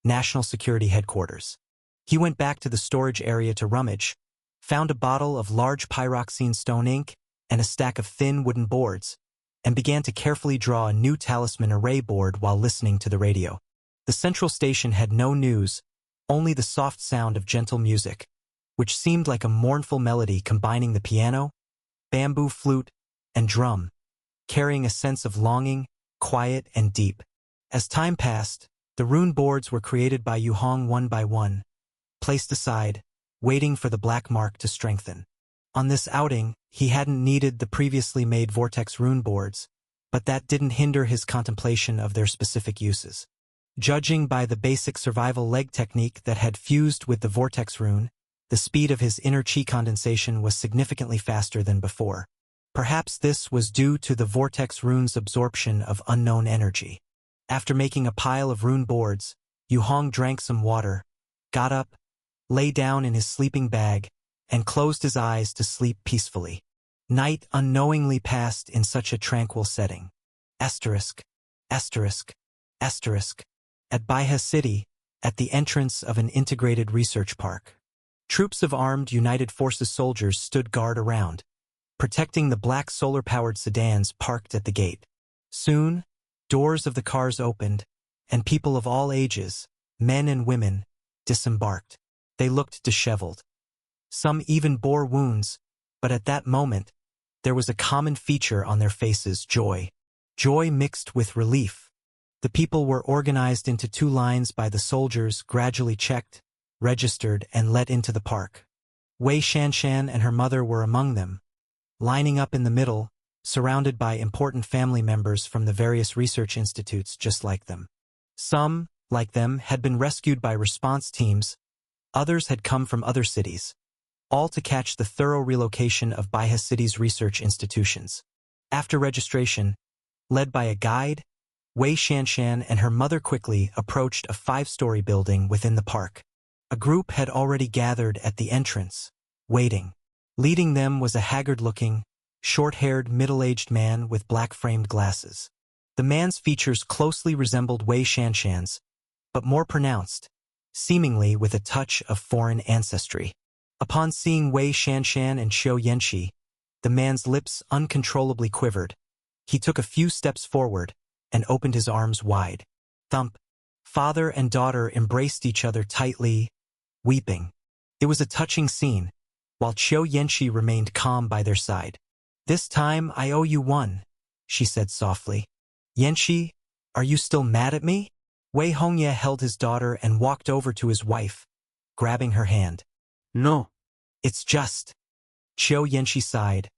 National Security Headquarters. He went back to the storage area to rummage, found a bottle of large pyroxene stone ink and a stack of thin wooden boards, and began to carefully draw a new talisman array board while listening to the radio. The central station had no news, only the soft sound of gentle music, which seemed like a mournful melody combining the piano, bamboo flute, and drum, carrying a sense of longing, quiet and deep. As time passed, the rune boards were created by Yu Hong one by one, placed aside, waiting for the black mark to strengthen. On this outing, he hadn't needed the previously made vortex rune boards, but that didn't hinder his contemplation of their specific uses. Judging by the basic survival leg technique that had fused with the vortex rune, the speed of his inner chi condensation was significantly faster than before. Perhaps this was due to the vortex rune's absorption of unknown energy. After making a pile of rune boards, Yu Hong drank some water, got up, lay down in his sleeping bag, and closed his eyes to sleep peacefully. Night unknowingly passed in such a tranquil setting. Asterisk, asterisk, asterisk. At Baihe City, at the entrance of an integrated research park, troops of armed United Forces soldiers stood guard around, protecting the black solar-powered sedans parked at the gate. Soon, doors of the cars opened, and people of all ages, men and women, disembarked. They looked disheveled. Some even bore wounds, but at that moment, there was a common feature on their faces: joy. Joy mixed with relief. The people were organized into two lines by the soldiers, gradually checked, registered, and let into the park. Wei Shanshan and her mother were among them, lining up in the middle, surrounded by important family members from the various research institutes just like them. Some, like them, had been rescued by response teams, others had come from other cities, all to catch the thorough relocation of Baihe City's research institutions. After registration, led by a guide, Wei Shanshan and her mother quickly approached a 5-story building within the park. A group had already gathered at the entrance, waiting. Leading them was a haggard-looking, short-haired, middle-aged man with black-framed glasses. The man's features closely resembled Wei Shanshan's, but more pronounced, seemingly with a touch of foreign ancestry. Upon seeing Wei Shanshan and Xiao Yanqi, the man's lips uncontrollably quivered. He took a few steps forward and opened his arms wide. Thump. Father and daughter embraced each other tightly, weeping. It was a touching scene, while Xiao Yanqi remained calm by their side. "This time I owe you one," she said softly. "Yanqi, are you still mad at me?" Wei Hongye held his daughter and walked over to his wife, grabbing her hand. No. "It's just." Xiao Yanqi sighed,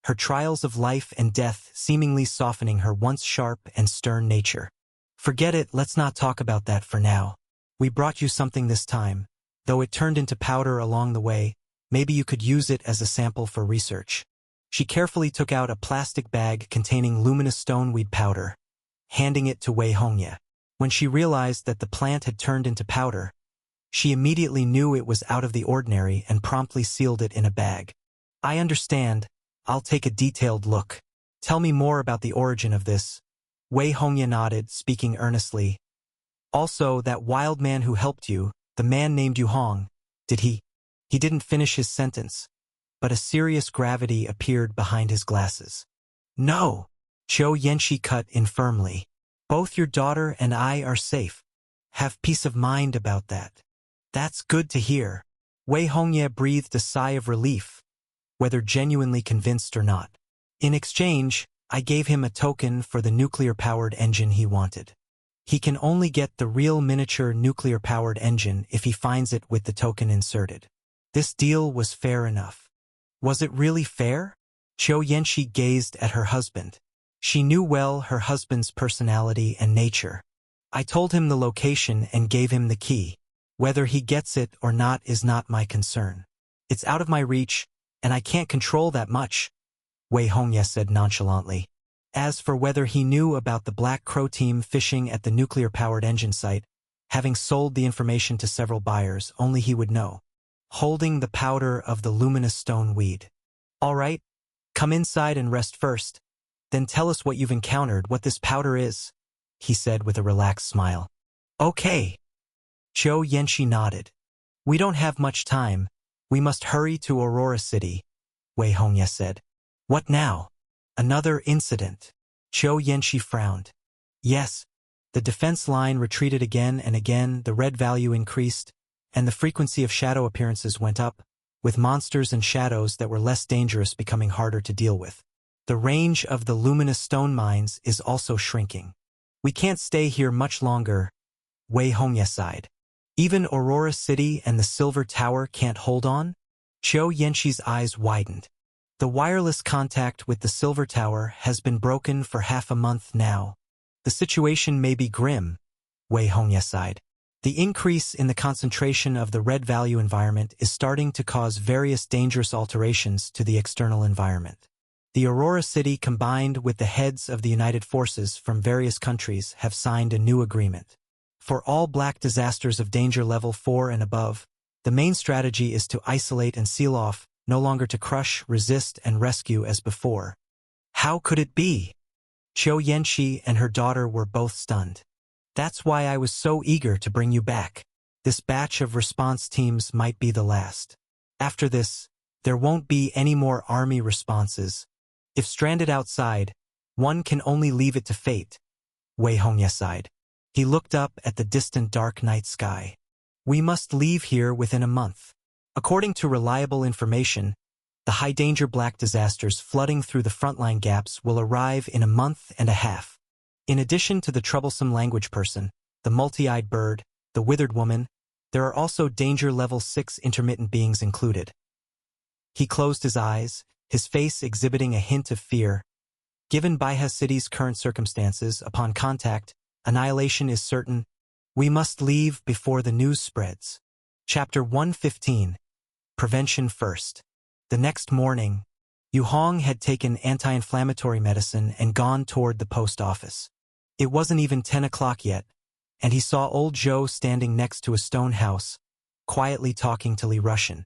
her trials of life and death seemingly softening her once sharp and stern nature. "Forget it, let's not talk about that for now. We brought you something this time, though it turned into powder along the way. Maybe you could use it as a sample for research." She carefully took out a plastic bag containing luminous stoneweed powder, handing it to Wei Hongye. When she realized that the plant had turned into powder, she immediately knew it was out of the ordinary and promptly sealed it in a bag. "I understand. I'll take a detailed look. Tell me more about the origin of this." Wei Hongye nodded, speaking earnestly. "Also, that wild man who helped you, the man named Yu Hong, did he?" He didn't finish his sentence, but a serious gravity appeared behind his glasses. "No," Xiao Yanqi cut in firmly. "Both your daughter and I are safe. Have peace of mind about that." "That's good to hear." Wei Hongye breathed a sigh of relief, whether genuinely convinced or not. "In exchange, I gave him a token for the nuclear-powered engine he wanted. He can only get the real miniature nuclear-powered engine if he finds it with the token inserted. This deal was fair enough." "Was it really fair?" Xiao Yanqi gazed at her husband. She knew well her husband's personality and nature. I told him the location and gave him the key. Whether he gets it or not is not my concern. It's out of my reach, and I can't control that much, Wei Hongye said nonchalantly. As for whether he knew about the Black Crow team fishing at the nuclear-powered engine site, having sold the information to several buyers, only he would know. Holding the powder of the luminous stone weed. All right, come inside and rest first. Then tell us what you've encountered, what this powder is, he said with a relaxed smile. Okay. Zhou Yanqi nodded. We don't have much time. We must hurry to Aurora City, Wei Hongye said. What now? Another incident. Zhou Yanqi frowned. Yes. The defense line retreated again and again, the red value increased, and the frequency of shadow appearances went up, with monsters and shadows that were less dangerous becoming harder to deal with. The range of the luminous stone mines is also shrinking. We can't stay here much longer, Wei Hongye sighed. Even Aurora City and the Silver Tower can't hold on? Zhou Yanqi's eyes widened. The wireless contact with the Silver Tower has been broken for half a month now. The situation may be grim, Wei Hongye sighed. The increase in the concentration of the red value environment is starting to cause various dangerous alterations to the external environment. The Aurora City, combined with the heads of the United Forces from various countries, have signed a new agreement. For all black disasters of danger level 4 and above, the main strategy is to isolate and seal off, no longer to crush, resist, and rescue as before. How could it be? Zhou Yanqi and her daughter were both stunned. That's why I was so eager to bring you back. This batch of response teams might be the last. After this, there won't be any more army responses. If stranded outside, one can only leave it to fate, Wei Hongye sighed. He looked up at the distant dark night sky. We must leave here within a month. According to reliable information, the high-danger black disasters flooding through the frontline gaps will arrive in a month and a half. In addition to the troublesome language person, the multi-eyed bird, the withered woman, there are also danger level 6 intermittent beings included. He closed his eyes, his face exhibiting a hint of fear. Given Baihe City's current circumstances, upon contact, annihilation is certain. We must leave before the news spreads. Chapter 115. Prevention First. The next morning, Yu Hong had taken anti-inflammatory medicine and gone toward the post office. It wasn't even 10 o'clock yet, and he saw old Zhou standing next to a stone house, quietly talking to Li Rushan.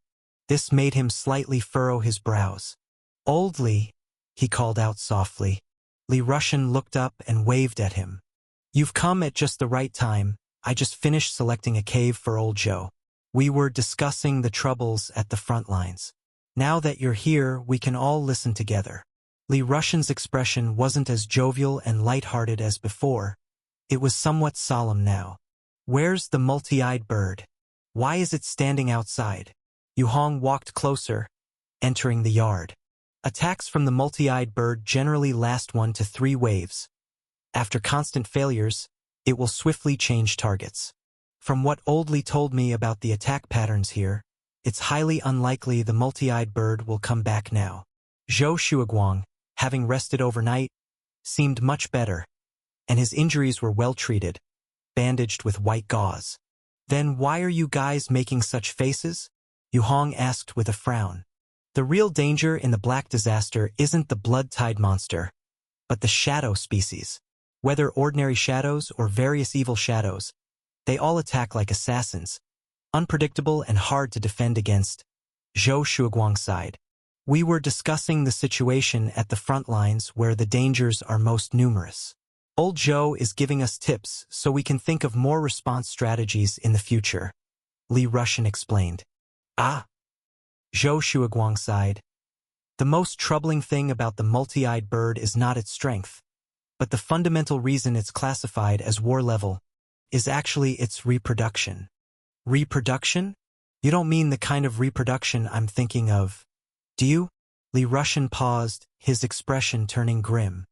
This made him slightly furrow his brows. Old Li, he called out softly. Li Rushan looked up and waved at him. You've come at just the right time. I just finished selecting a cave for old Zhou. We were discussing the troubles at the front lines. Now that you're here, we can all listen together. Li Rushan's expression wasn't as jovial and light-hearted as before. It was somewhat solemn now. Where's the multi-eyed bird? Why is it standing outside? Yu Hong walked closer, entering the yard. Attacks from the multi-eyed bird generally last 1 to 3 waves. After constant failures, it will swiftly change targets. From what Old Li told me about the attack patterns here, it's highly unlikely the multi-eyed bird will come back now. Zhou Shuaguang, having rested overnight, seemed much better, and his injuries were well treated, bandaged with white gauze. Then why are you guys making such faces? Yu Hong asked with a frown. The real danger in the black disaster isn't the blood-tide monster, but the shadow species. Whether ordinary shadows or various evil shadows, they all attack like assassins, unpredictable and hard to defend against. Zhou Shuaguang sighed. We were discussing the situation at the front lines where the dangers are most numerous. Old Zhou is giving us tips so we can think of more response strategies in the future, Li Rushan explained. Ah! Zhou Shuaguang sighed. The most troubling thing about the multi-eyed bird is not its strength, but the fundamental reason it's classified as war level is actually its reproduction. Reproduction? You don't mean the kind of reproduction I'm thinking of, do you? Li Rushan paused, his expression turning grim.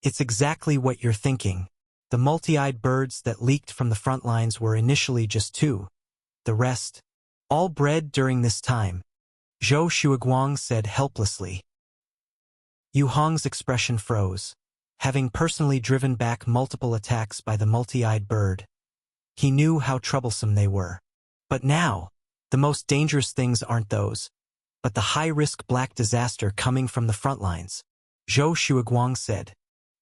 It's exactly what you're thinking. The multi-eyed birds that leaked from the front lines were initially just 2. The rest, all bred during this time, Zhou Shuaguang said helplessly. Yu Hong's expression froze. having personally driven back multiple attacks by the multi-eyed bird. He knew how troublesome they were. But now, the most dangerous things aren't those, but the high-risk black disaster coming from the front lines. Zhou Shuiguang said.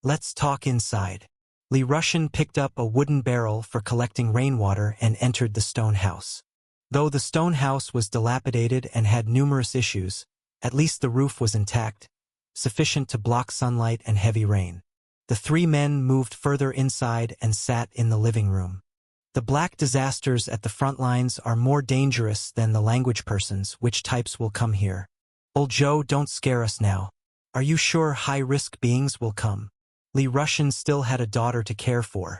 Let's talk inside. Li Rushan picked up a wooden barrel for collecting rainwater and entered the stone house. Though the stone house was dilapidated and had numerous issues, at least the roof was intact, sufficient to block sunlight and heavy rain. The three men moved further inside and sat in the living room. The black disasters at the front lines are more dangerous than the language persons. Which types will come here? Old Joe, don't scare us now. Are you sure high-risk beings will come? Li Rushan still had a daughter to care for.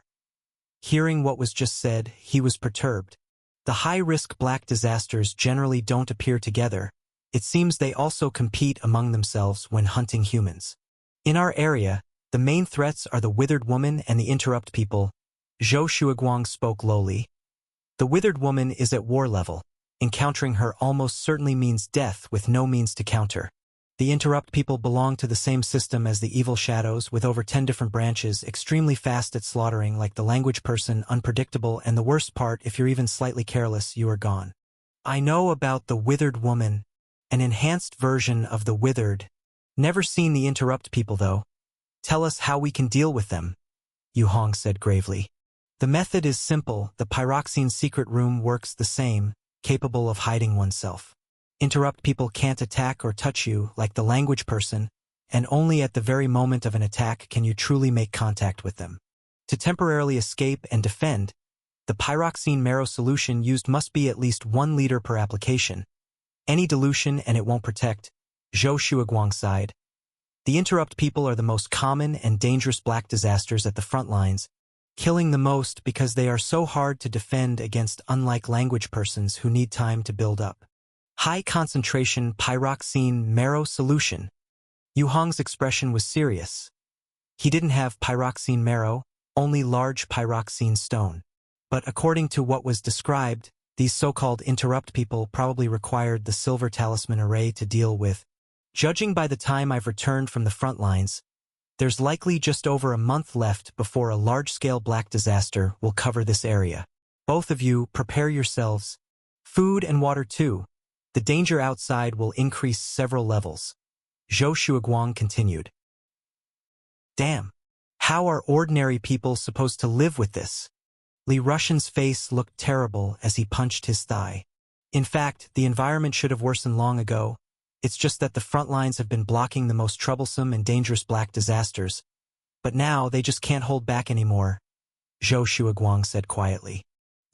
Hearing what was just said, he was perturbed. The high-risk black disasters generally don't appear together. It seems they also compete among themselves when hunting humans. In our area, the main threats are the withered woman and the interrupt people. Zhou Shuiguang spoke lowly. The withered woman is at war level. Encountering her almost certainly means death with no means to counter. The interrupt people belong to the same system as the evil shadows, with over 10 different branches, extremely fast at slaughtering, like the language person, unpredictable, and the worst part, if you're even slightly careless, you are gone. I know about the withered woman, an enhanced version of the withered. Never seen the interrupt people though. Tell us how we can deal with them, Yu Hong said gravely. The method is simple. The pyroxene secret room works the same, capable of hiding oneself. Interrupt people can't attack or touch you like the language person, and only at the very moment of an attack can you truly make contact with them. To temporarily escape and defend, the pyroxene marrow solution used must be at least 1 liter per application. Any dilution and it won't protect. Zhou Shuiguang sighed. The interrupt people are the most common and dangerous black disasters at the front lines, killing the most because they are so hard to defend against, unlike language persons who need time to build up. High-concentration pyroxene marrow solution. Yu Hong's expression was serious. He didn't have pyroxene marrow, only large pyroxene stone. But according to what was described, these so-called interrupt people probably required the silver talisman array to deal with. Judging by the time I've returned from the front lines, there's likely just over a month left before a large-scale black disaster will cover this area. Both of you, prepare yourselves. Food and water too. The danger outside will increase several levels. Zhou Shuiguang continued. Damn. How are ordinary people supposed to live with this? Li Rushan's face looked terrible as he punched his thigh. In fact, the environment should have worsened long ago. It's just that the front lines have been blocking the most troublesome and dangerous black disasters. But now they just can't hold back anymore, Zhou Shuiguang said quietly.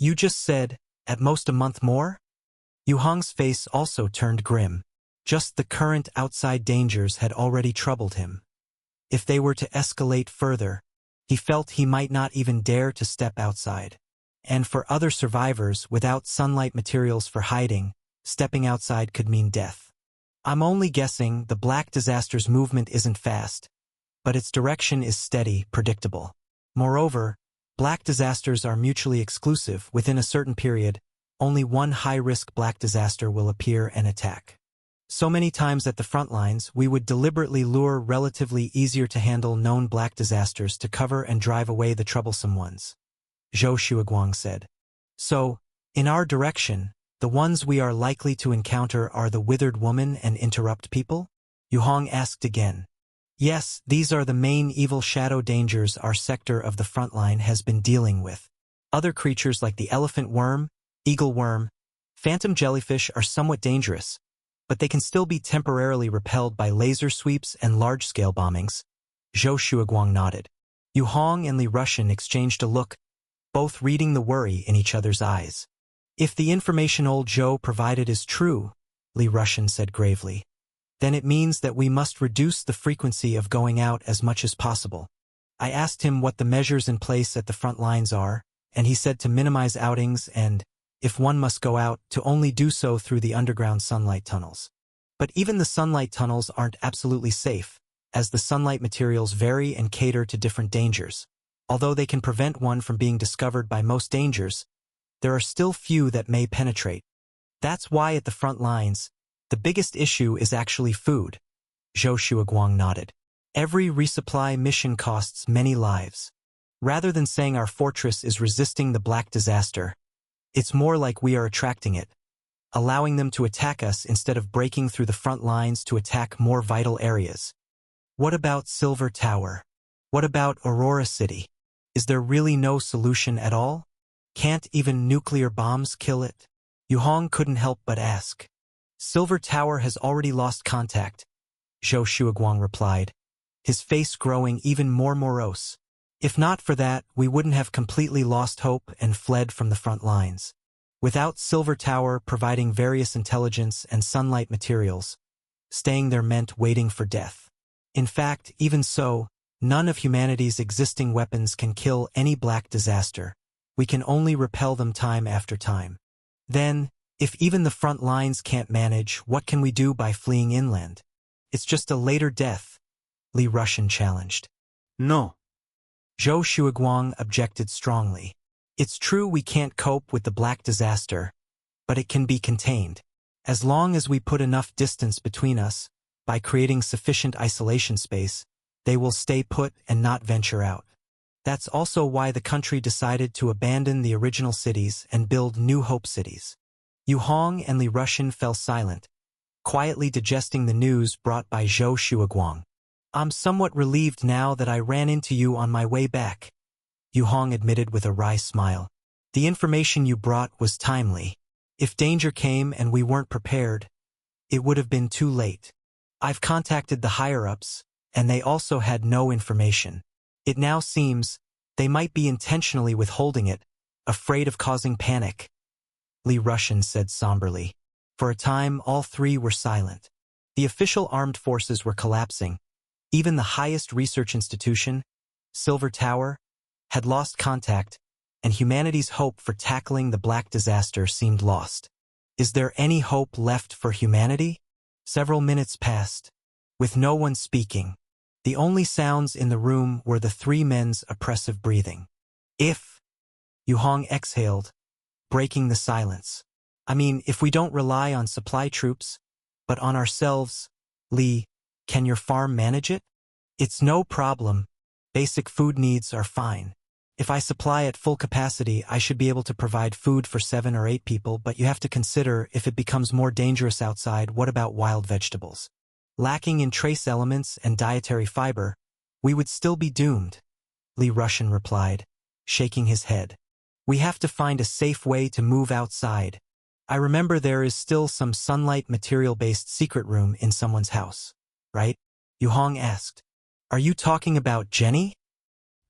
You just said, at most a month more? Yu Hong's face also turned grim. Just the current outside dangers had already troubled him. If they were to escalate further, he felt he might not even dare to step outside. And for other survivors without sunlight materials for hiding, stepping outside could mean death. I'm only guessing. The black disaster's movement isn't fast, but its direction is steady, predictable. Moreover, black disasters are mutually exclusive. Within a certain period, only one high-risk black disaster will appear and attack. So many times at the front lines, we would deliberately lure relatively easier-to-handle known black disasters to cover and drive away the troublesome ones, Zhou Shuiguang said. So, in our direction, the ones we are likely to encounter are the withered woman and interrupt people? Yu Hong asked again. Yes, these are the main evil shadow dangers our sector of the front line has been dealing with. Other creatures like the elephant worm, eagle worm, phantom jellyfish are somewhat dangerous, but they can still be temporarily repelled by laser sweeps and large-scale bombings. Zhou Shuiguang nodded. Yu Hong and Li Rushan exchanged a look, both reading the worry in each other's eyes. If the information old Zhou provided is true, Li Rushan said gravely, then it means that we must reduce the frequency of going out as much as possible. I asked him what the measures in place at the front lines are, and he said to minimize outings and, if one must go out, to only do so through the underground sunlight tunnels. But even the sunlight tunnels aren't absolutely safe, as the sunlight materials vary and cater to different dangers. Although they can prevent one from being discovered by most dangers, there are still few that may penetrate. That's why at the front lines, the biggest issue is actually food. Zhou Shuiguang nodded. Every resupply mission costs many lives. Rather than saying our fortress is resisting the black disaster, it's more like we are attracting it, allowing them to attack us instead of breaking through the front lines to attack more vital areas. What about Silver Tower? What about Aurora City? Is there really no solution at all? Can't even nuclear bombs kill it? Yu Hong couldn't help but ask. Silver Tower has already lost contact, Zhou Shuaguang replied, his face growing even more morose. If not for that, we wouldn't have completely lost hope and fled from the front lines. Without Silver Tower providing various intelligence and sunlight materials, staying there meant waiting for death. In fact, even so, none of humanity's existing weapons can kill any black disaster. We can only repel them time after time. Then, if even the front lines can't manage, what can we do by fleeing inland? It's just a later death, Li Rushan challenged. No. Zhou Shuaguang objected strongly. It's true we can't cope with the black disaster, but it can be contained. As long as we put enough distance between us, by creating sufficient isolation space, they will stay put and not venture out. That's also why the country decided to abandon the original cities and build new hope cities. Yu Hong and Li Rushan fell silent, quietly digesting the news brought by Zhou Shuaguang. I'm somewhat relieved now that I ran into you on my way back, Yu Hong admitted with a wry smile. The information you brought was timely. If danger came and we weren't prepared, it would have been too late. I've contacted the higher-ups, and they also had no information. It now seems they might be intentionally withholding it, afraid of causing panic, Li Rushan said somberly. For a time, all three were silent. The official armed forces were collapsing. Even the highest research institution, Silver Tower, had lost contact, and humanity's hope for tackling the black disaster seemed lost. Is there any hope left for humanity? Several minutes passed, with no one speaking. The only sounds in the room were the three men's oppressive breathing. Yu Hong exhaled, breaking the silence. If we don't rely on supply troops, but on ourselves, Li, can your farm manage it? It's no problem. Basic food needs are fine. If I supply at full capacity, I should be able to provide food for 7 or 8 people, but you have to consider if it becomes more dangerous outside, what about wild vegetables? Lacking in trace elements and dietary fiber, we would still be doomed, Li Rushan replied, shaking his head. We have to find a safe way to move outside. I remember there is still some sunlight material-based secret room in someone's house, right? Yu Hong asked. Are you talking about Jenny?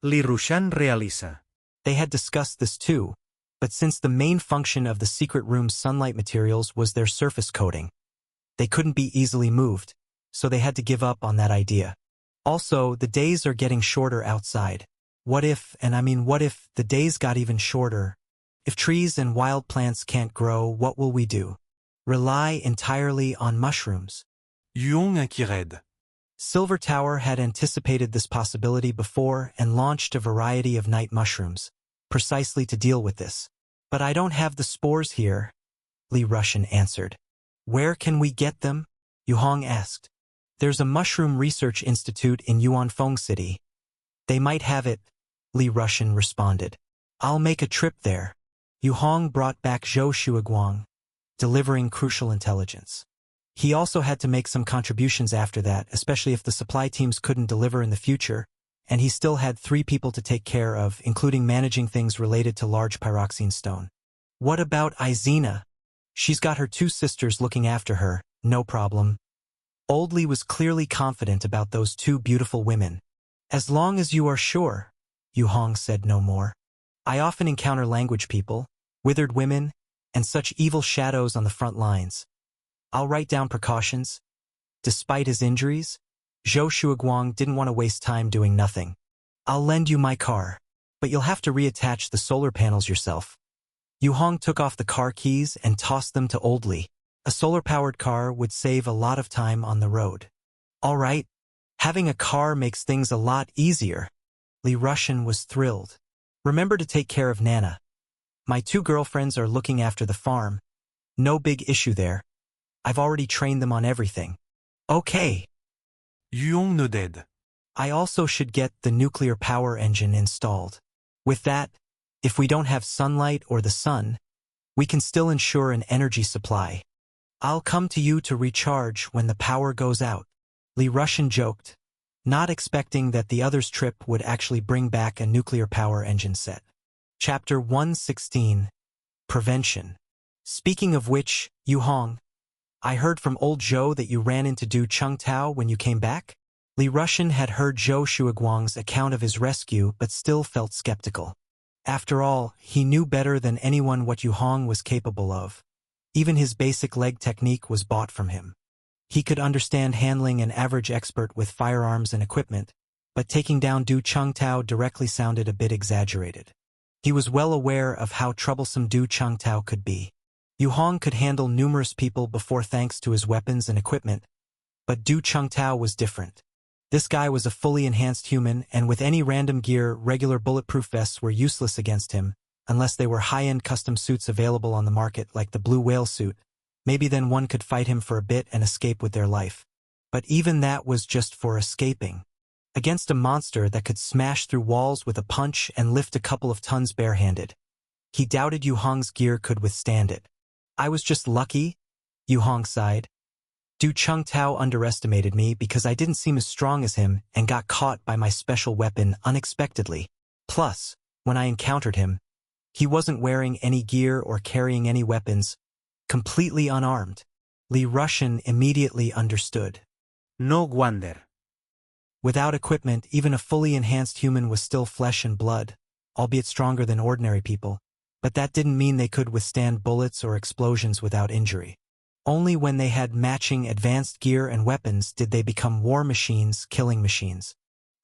Li Rushan realiza. They had discussed this too, but since the main function of the secret room's sunlight materials was their surface coating, they couldn't be easily moved, so they had to give up on that idea. Also, the days are getting shorter outside. What if the days got even shorter? If trees and wild plants can't grow, what will we do? Rely entirely on mushrooms. Yu Hong inquired. Silver Tower had anticipated this possibility before and launched a variety of night mushrooms, precisely to deal with this. But I don't have the spores here, Li Rushan answered. Where can we get them? Yu Hong asked. There's a mushroom research institute in Yuanfeng City. They might have it, Li Rushan responded. I'll make a trip there. Yu Hong brought back Zhou Shuaguang, delivering crucial intelligence. He also had to make some contributions after that, especially if the supply teams couldn't deliver in the future, and he still had 3 people to take care of, including managing things related to large pyroxene stone. What about Izina? She's got her 2 sisters looking after her, no problem. Old Li was clearly confident about those 2 beautiful women. As long as you are sure, Yu Hong said no more. I often encounter language people, withered women, and such evil shadows on the front lines. I'll write down precautions. Despite his injuries, Zhou Shuaguang didn't want to waste time doing nothing. I'll lend you my car, but you'll have to reattach the solar panels yourself. Yu Hong took off the car keys and tossed them to Old Li. A solar-powered car would save a lot of time on the road. All right, having a car makes things a lot easier. Li Rushan was thrilled. Remember to take care of Nana. My 2 girlfriends are looking after the farm. No big issue there. I've already trained them on everything. Okay. Yu Hong nodded. I also should get the nuclear power engine installed. With that, if we don't have sunlight or the sun, we can still ensure an energy supply. I'll come to you to recharge when the power goes out. Li Rushan joked, not expecting that the other's trip would actually bring back a nuclear power engine set. Chapter 116. Prevention. Speaking of which, Yu Hong, I heard from old Zhou that you ran into Du Chengtao when you came back? Li Rushan had heard Zhou Shuiguang's account of his rescue but still felt skeptical. After all, he knew better than anyone what Yu Hong was capable of. Even his basic leg technique was bought from him. He could understand handling an average expert with firearms and equipment, but taking down Du Chengtao directly sounded a bit exaggerated. He was well aware of how troublesome Du Chengtao could be. Yu Hong could handle numerous people before thanks to his weapons and equipment, but Du Chengtao was different. This guy was a fully enhanced human, and with any random gear, regular bulletproof vests were useless against him, unless they were high-end custom suits available on the market like the Blue Whale suit. Maybe then one could fight him for a bit and escape with their life. But even that was just for escaping. Against a monster that could smash through walls with a punch and lift a couple of tons barehanded. He doubted Yu Hong's gear could withstand it. I was just lucky, Yu Hong sighed. Du Chengtao underestimated me because I didn't seem as strong as him and got caught by my special weapon unexpectedly. Plus, when I encountered him, he wasn't wearing any gear or carrying any weapons, completely unarmed. Li Rushan immediately understood. No wonder. Without equipment, even a fully enhanced human was still flesh and blood, albeit stronger than ordinary people, but that didn't mean they could withstand bullets or explosions without injury. Only when they had matching advanced gear and weapons did they become war machines, killing machines.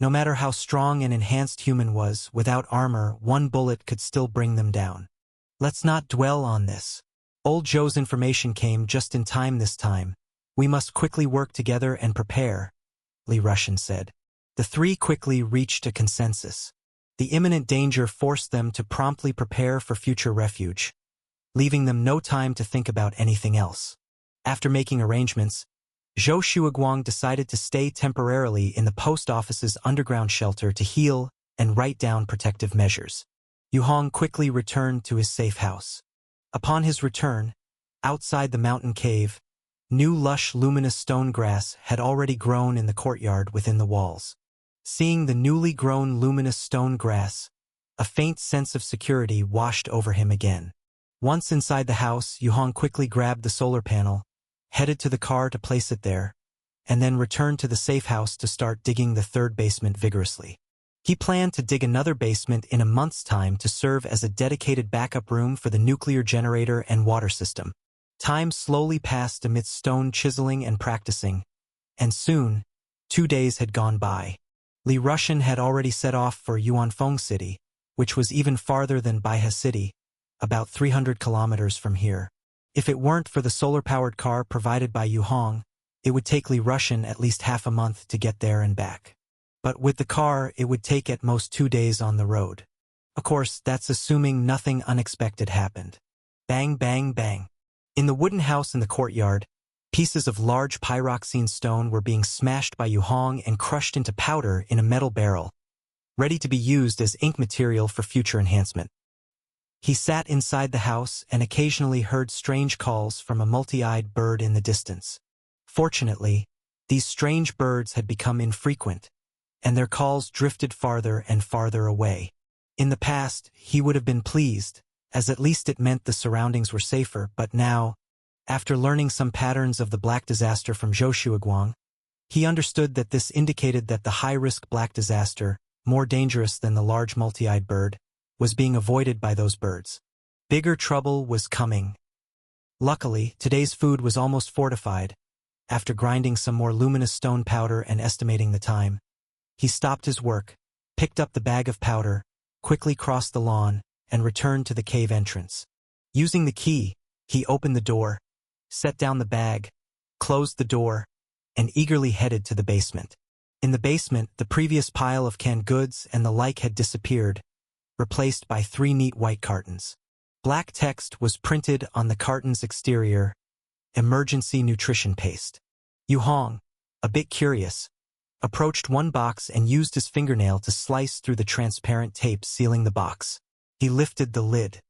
No matter how strong an enhanced human was, without armor, one bullet could still bring them down. Let's not dwell on this. Old Zhou's information came just in time this time. We must quickly work together and prepare, Li Rushan said. The three quickly reached a consensus. The imminent danger forced them to promptly prepare for future refuge, leaving them no time to think about anything else. After making arrangements, Zhou Shuiguang decided to stay temporarily in the post office's underground shelter to heal and write down protective measures. Yu Hong quickly returned to his safe house. Upon his return, outside the mountain cave, new lush luminous stone grass had already grown in the courtyard within the walls. Seeing the newly grown luminous stone grass, a faint sense of security washed over him again. Once inside the house, Yu Hong quickly grabbed the solar panel, headed to the car to place it there, and then returned to the safe house to start digging the third basement vigorously. He planned to dig another basement in a month's time to serve as a dedicated backup room for the nuclear generator and water system. Time slowly passed amidst stone chiseling and practicing, and soon, 2 days had gone by. Li Rushan had already set off for Yuanfeng City, which was even farther than Baihe City, about 300 kilometers from here. If it weren't for the solar-powered car provided by Yu Hong, it would take Li Rushan at least half a month to get there and back. But with the car, it would take at most 2 days on the road. Of course, that's assuming nothing unexpected happened. Bang, bang, bang. In the wooden house in the courtyard, pieces of large pyroxene stone were being smashed by Yu Hong and crushed into powder in a metal barrel, ready to be used as ink material for future enhancement. He sat inside the house and occasionally heard strange calls from a multi-eyed bird in the distance. Fortunately, these strange birds had become infrequent, and their calls drifted farther and farther away. In the past, he would have been pleased, as at least it meant the surroundings were safer, but now, after learning some patterns of the Black Disaster from Zhou Shuiguang, he understood that this indicated that the high-risk Black Disaster, more dangerous than the large multi-eyed bird, was being avoided by those birds. Bigger trouble was coming. Luckily, today's food was almost fortified. After grinding some more luminous stone powder and estimating the time, he stopped his work, picked up the bag of powder, quickly crossed the lawn, and returned to the cave entrance. Using the key, he opened the door, set down the bag, closed the door, and eagerly headed to the basement. In the basement, the previous pile of canned goods and the like had disappeared, replaced by 3 neat white cartons. Black text was printed on the carton's exterior, "Emergency Nutrition Paste." Yu Hong, a bit curious, approached one box and used his fingernail to slice through the transparent tape sealing the box. He lifted the lid.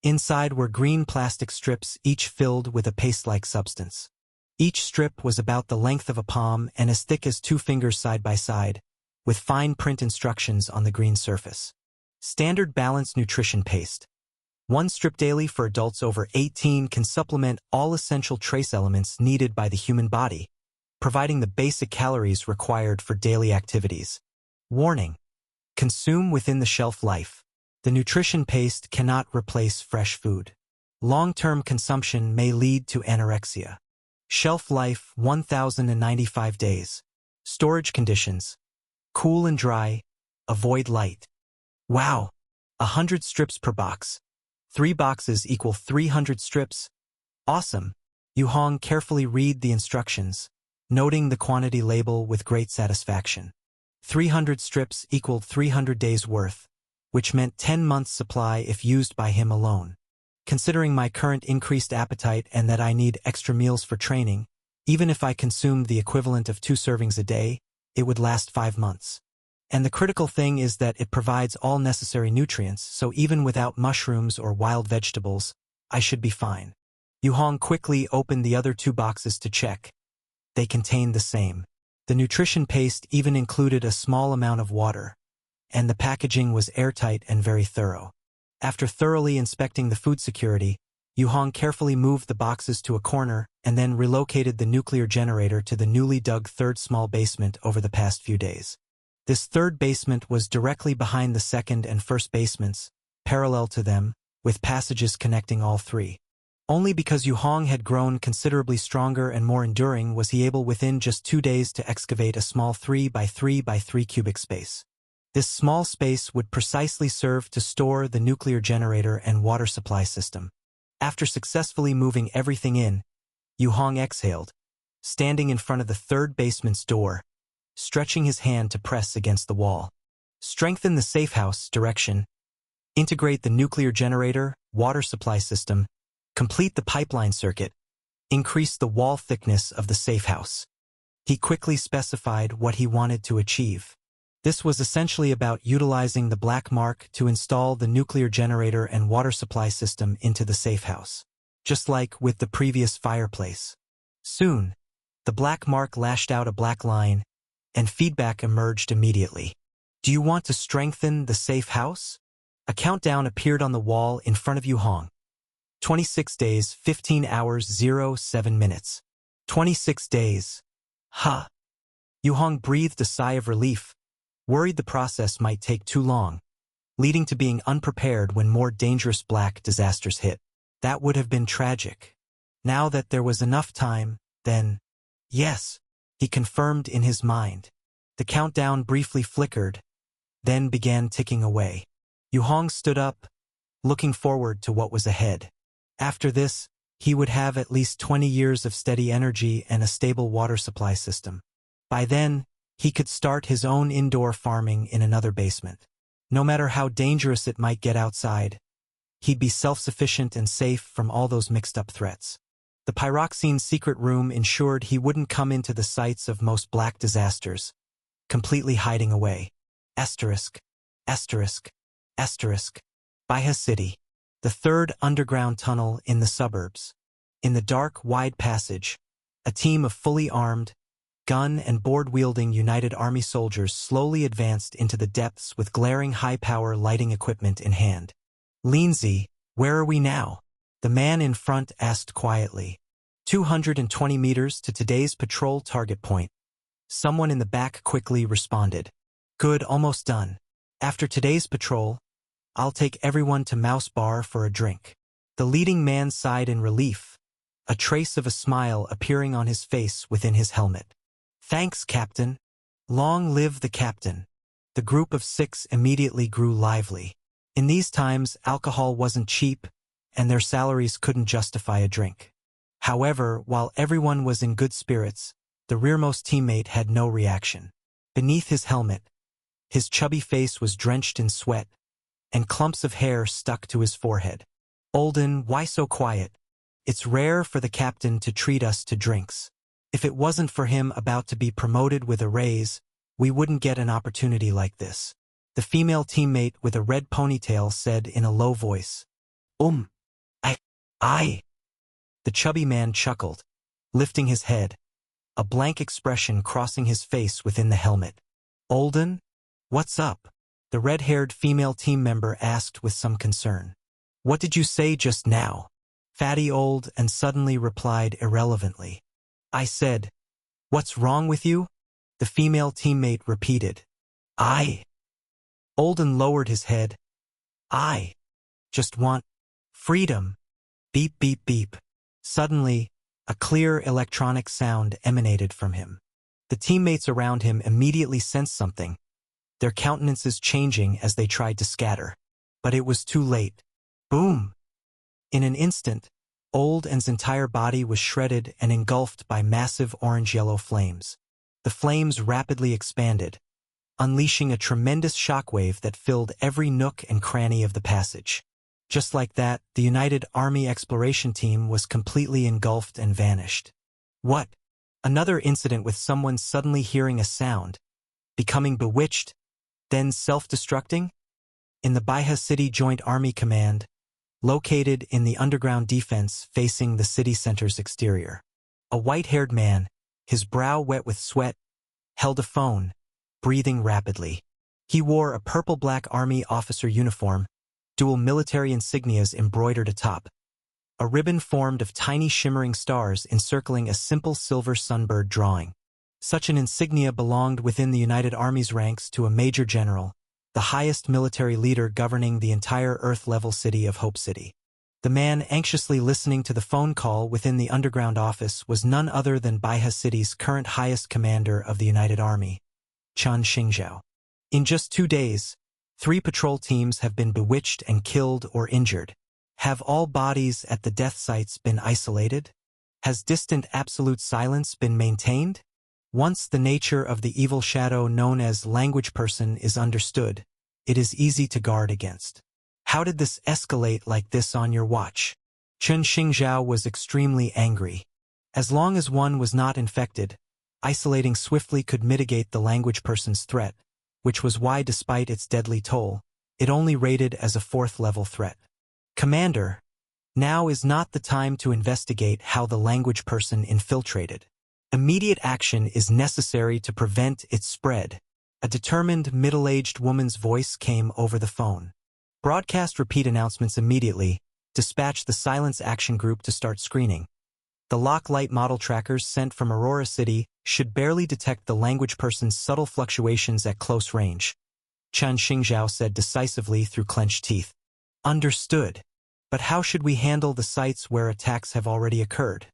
Inside were green plastic strips, each filled with a paste-like substance. Each strip was about the length of a palm and as thick as 2 fingers side by side, with fine print instructions on the green surface. Standard Balanced Nutrition Paste. 1 strip daily for adults over 18 can supplement all essential trace elements needed by the human body, providing the basic calories required for daily activities. Warning: consume within the shelf life. The nutrition paste cannot replace fresh food. Long-term consumption may lead to anorexia. Shelf life 1,095 days. Storage conditions: cool and dry, avoid light. Wow! 100 strips per box. 3 boxes equal 300 strips. Awesome! Yu Hong carefully read the instructions, noting the quantity label with great satisfaction. 300 strips equaled 300 days' worth, which meant 10 months' supply if used by him alone. Considering my current increased appetite and that I need extra meals for training, even if I consumed the equivalent of 2 servings a day, it would last 5 months. And the critical thing is that it provides all necessary nutrients, so even without mushrooms or wild vegetables, I should be fine. Yu Hong quickly opened the other 2 boxes to check. They contained the same. The nutrition paste even included a small amount of water, and the packaging was airtight and very thorough. After thoroughly inspecting the food security, Yu Hong carefully moved the boxes to a corner and then relocated the nuclear generator to the newly dug 3rd small basement over the past few days. This 3rd basement was directly behind the 2nd and 1st basements, parallel to them, with passages connecting all 3. Only because Yu Hong had grown considerably stronger and more enduring was he able within just 2 days to excavate a small 3 by 3 by 3 cubic space. This small space would precisely serve to store the nuclear generator and water supply system. After successfully moving everything in, Yu Hong exhaled, standing in front of the 3rd basement's door, stretching his hand to press against the wall. Strengthen the safe house direction. Integrate the nuclear generator, water supply system. Complete the pipeline circuit. Increase the wall thickness of the safe house. He quickly specified what he wanted to achieve. This was essentially about utilizing the black mark to install the nuclear generator and water supply system into the safe house, just like with the previous fireplace. Soon, the black mark lashed out a black line, and feedback emerged immediately. Do you want to strengthen the safe house? A countdown appeared on the wall in front of Yu Hong. 26 days, 15 hours, 07 minutes. 26 days. Ha! Yu Hong breathed a sigh of relief, worried the process might take too long, leading to being unprepared when more dangerous black disasters hit. That would have been tragic. Now that there was enough time, then, yes, he confirmed in his mind. The countdown briefly flickered, then began ticking away. Yu Hong stood up, looking forward to what was ahead. After this, he would have at least 20 years of steady energy and a stable water supply system. By then, he could start his own indoor farming in another basement. No matter how dangerous it might get outside, he'd be self-sufficient and safe from all those mixed-up threats. The pyroxene secret room ensured he wouldn't come into the sights of most black disasters, completely hiding away. Asterisk, asterisk, asterisk. Baiha City, the 3rd underground tunnel in the suburbs. In the dark, wide passage, a team of fully armed, gun and board-wielding United Army soldiers slowly advanced into the depths with glaring high-power lighting equipment in hand. Lindsay, where are we now? The man in front asked quietly. 220 meters to today's patrol target point. Someone in the back quickly responded. Good, almost done. After today's patrol, I'll take everyone to Mouse Bar for a drink. The leading man sighed in relief, a trace of a smile appearing on his face within his helmet. Thanks, Captain. Long live the captain. The group of 6 immediately grew lively. In these times, alcohol wasn't cheap, and their salaries couldn't justify a drink. However, while everyone was in good spirits, the rearmost teammate had no reaction. Beneath his helmet, his chubby face was drenched in sweat, and clumps of hair stuck to his forehead. Olden, why so quiet? It's rare for the captain to treat us to drinks. If it wasn't for him about to be promoted with a raise, We wouldn't get an opportunity like this. The female teammate with a red ponytail said in a low voice. I. The chubby man chuckled, lifting his head, a blank expression crossing his face within the helmet. Olden? What's up? The red-haired female team member asked with some concern. What did you say just now? Fatty Old and suddenly replied irrelevantly. I said, what's wrong with you? The female teammate repeated. I. Olden lowered his head. I just want freedom. Beep, beep, beep. Suddenly, a clear electronic sound emanated from him. The teammates around him immediately sensed something, their countenances changing as they tried to scatter. But it was too late. Boom! In an instant, Olden's entire body was shredded and engulfed by massive orange-yellow flames. The flames rapidly expanded, unleashing a tremendous shockwave that filled every nook and cranny of the passage. Just like that, the United Army Exploration Team was completely engulfed and vanished. What? Another incident with someone suddenly hearing a sound, becoming bewitched, then self-destructing? In the Baiha City Joint Army Command, located in the underground defense facing the city center's exterior. A white-haired man, his brow wet with sweat, held a phone, breathing rapidly. He wore a purple-black Army officer uniform, dual military insignias embroidered atop, a ribbon formed of tiny shimmering stars encircling a simple silver sunbird drawing. Such an insignia belonged within the United Army's ranks to a major general, the highest military leader governing the entire Earth-level city of Hope City. The man anxiously listening to the phone call within the underground office was none other than Baiha City's current highest commander of the United Army, Chen Xingzhao. In just 2 days, 3 patrol teams have been bewitched and killed or injured. Have all bodies at the death sites been isolated? Has distant absolute silence been maintained? Once the nature of the evil shadow known as Language Person is understood, it is easy to guard against. How did this escalate like this on your watch? Chen Xingzhao was extremely angry. As long as one was not infected, isolating swiftly could mitigate the Language Person's threat, which was why despite its deadly toll, it only rated as a 4th-level threat. Commander, now is not the time to investigate how the Language Person infiltrated. Immediate action is necessary to prevent its spread. A determined middle-aged woman's voice came over the phone. Broadcast repeat announcements immediately. Dispatch the Silence Action Group to start screening. The lock light model trackers sent from Aurora City should barely detect the Language Person's subtle fluctuations at close range. Chen Xingzhao said decisively through clenched teeth. Understood. But how should we handle the sites where attacks have already occurred?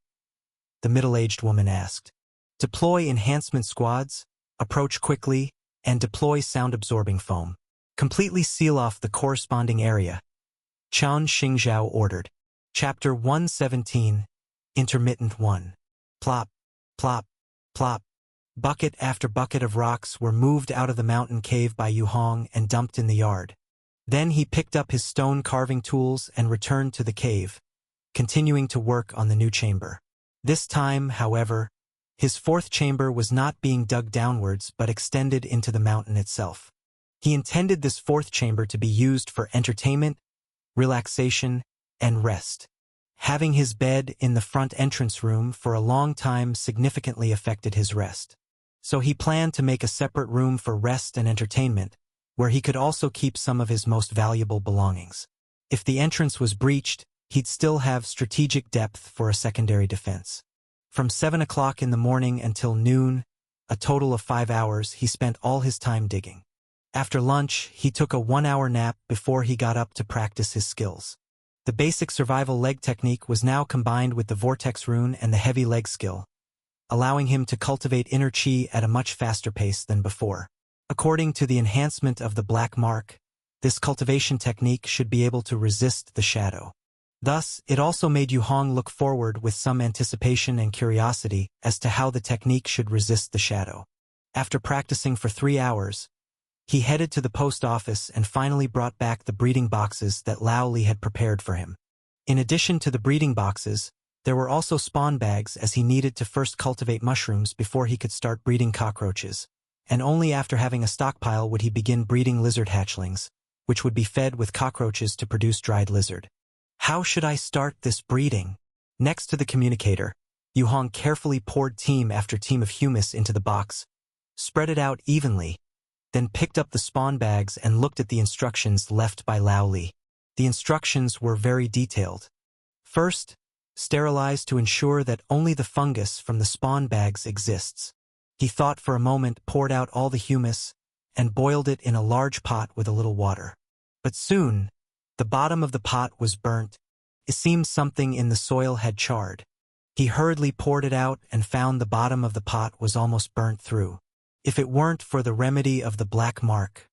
The middle-aged woman asked. Deploy enhancement squads, approach quickly, and deploy sound-absorbing foam. Completely seal off the corresponding area. Chen Xingzhao ordered. Chapter 117, Intermittent 1. Plop, plop, plop. Bucket after bucket of rocks were moved out of the mountain cave by Yu Hong and dumped in the yard. Then he picked up his stone carving tools and returned to the cave, continuing to work on the new chamber. This time, however, his 4th chamber was not being dug downwards but extended into the mountain itself. He intended this 4th chamber to be used for entertainment, relaxation, and rest. Having his bed in the front entrance room for a long time significantly affected his rest. So he planned to make a separate room for rest and entertainment, where he could also keep some of his most valuable belongings. If the entrance was breached, he'd still have strategic depth for a secondary defense. From 7 o'clock in the morning until noon, a total of 5 hours, he spent all his time digging. After lunch, he took a 1-hour nap before he got up to practice his skills. The basic survival leg technique was now combined with the vortex rune and the heavy leg skill, allowing him to cultivate inner chi at a much faster pace than before. According to the enhancement of the black mark, this cultivation technique should be able to resist the shadow. Thus, it also made Yu Hong look forward with some anticipation and curiosity as to how the technique should resist the shadow. After practicing for 3 hours, he headed to the post office and finally brought back the breeding boxes that Lao Li had prepared for him. In addition to the breeding boxes, there were also spawn bags as he needed to first cultivate mushrooms before he could start breeding cockroaches. and only after having a stockpile would he begin breeding lizard hatchlings, which would be fed with cockroaches to produce dried lizard. How should I start this breeding? Next to the communicator, Yu Hong carefully poured team after team of humus into the box, spread it out evenly, then picked up the spawn bags and looked at the instructions left by Lao Li. The instructions were very detailed. First, sterilize to ensure that only the fungus from the spawn bags exists. He thought for a moment, poured out all the humus, and boiled it in a large pot with a little water. But soon, the bottom of the pot was burnt. It seemed something in the soil had charred. He hurriedly poured it out and found the bottom of the pot was almost burnt through. If it weren't for the remedy of the black mark.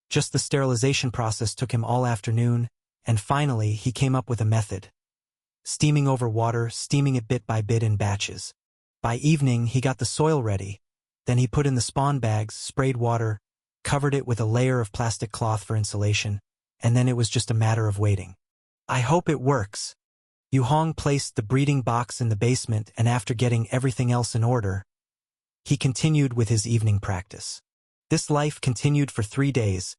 Just the sterilization process took him all afternoon, and finally he came up with a method. Steaming over water, steaming it bit by bit in batches. By evening he got the soil ready. Then he put in the spawn bags, sprayed water, covered it with a layer of plastic cloth for insulation, and then it was just a matter of waiting. I hope it works. Yu Hong placed the breeding box in the basement, and after getting everything else in order, he continued with his evening practice. This life continued for 3 days,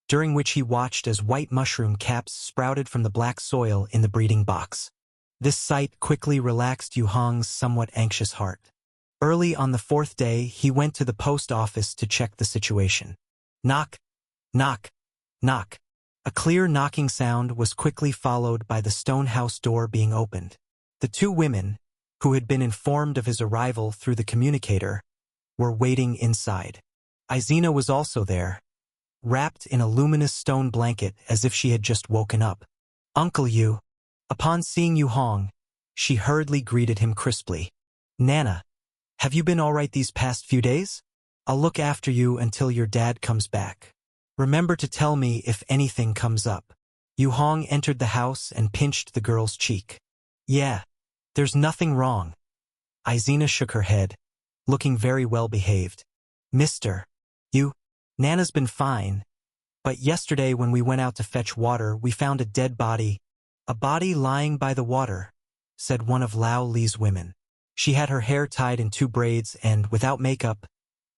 during which he watched as white mushroom caps sprouted from the black soil in the breeding box. This sight quickly relaxed Yu Hong's somewhat anxious heart. Early on the 4th day, he went to the post office to check the situation. Knock, knock, knock. A clear knocking sound was quickly followed by the stone house door being opened. The 2 women, who had been informed of his arrival through the communicator, were waiting inside. Izina was also there, wrapped in a luminous stone blanket as if she had just woken up. Uncle Yu. Upon seeing Yu Hong, she hurriedly greeted him crisply. Nana, have you been all right these past few days? I'll look after you until your dad comes back. Remember to tell me if anything comes up. Yu Hong entered the house and pinched the girl's cheek. Yeah, there's nothing wrong. Izina shook her head, looking very well behaved. Mister, Nana's been fine, but yesterday when we went out to fetch water we found a dead body. A body lying by the water, said one of Lao Li's women. She had her hair tied in 2 braids and, without makeup,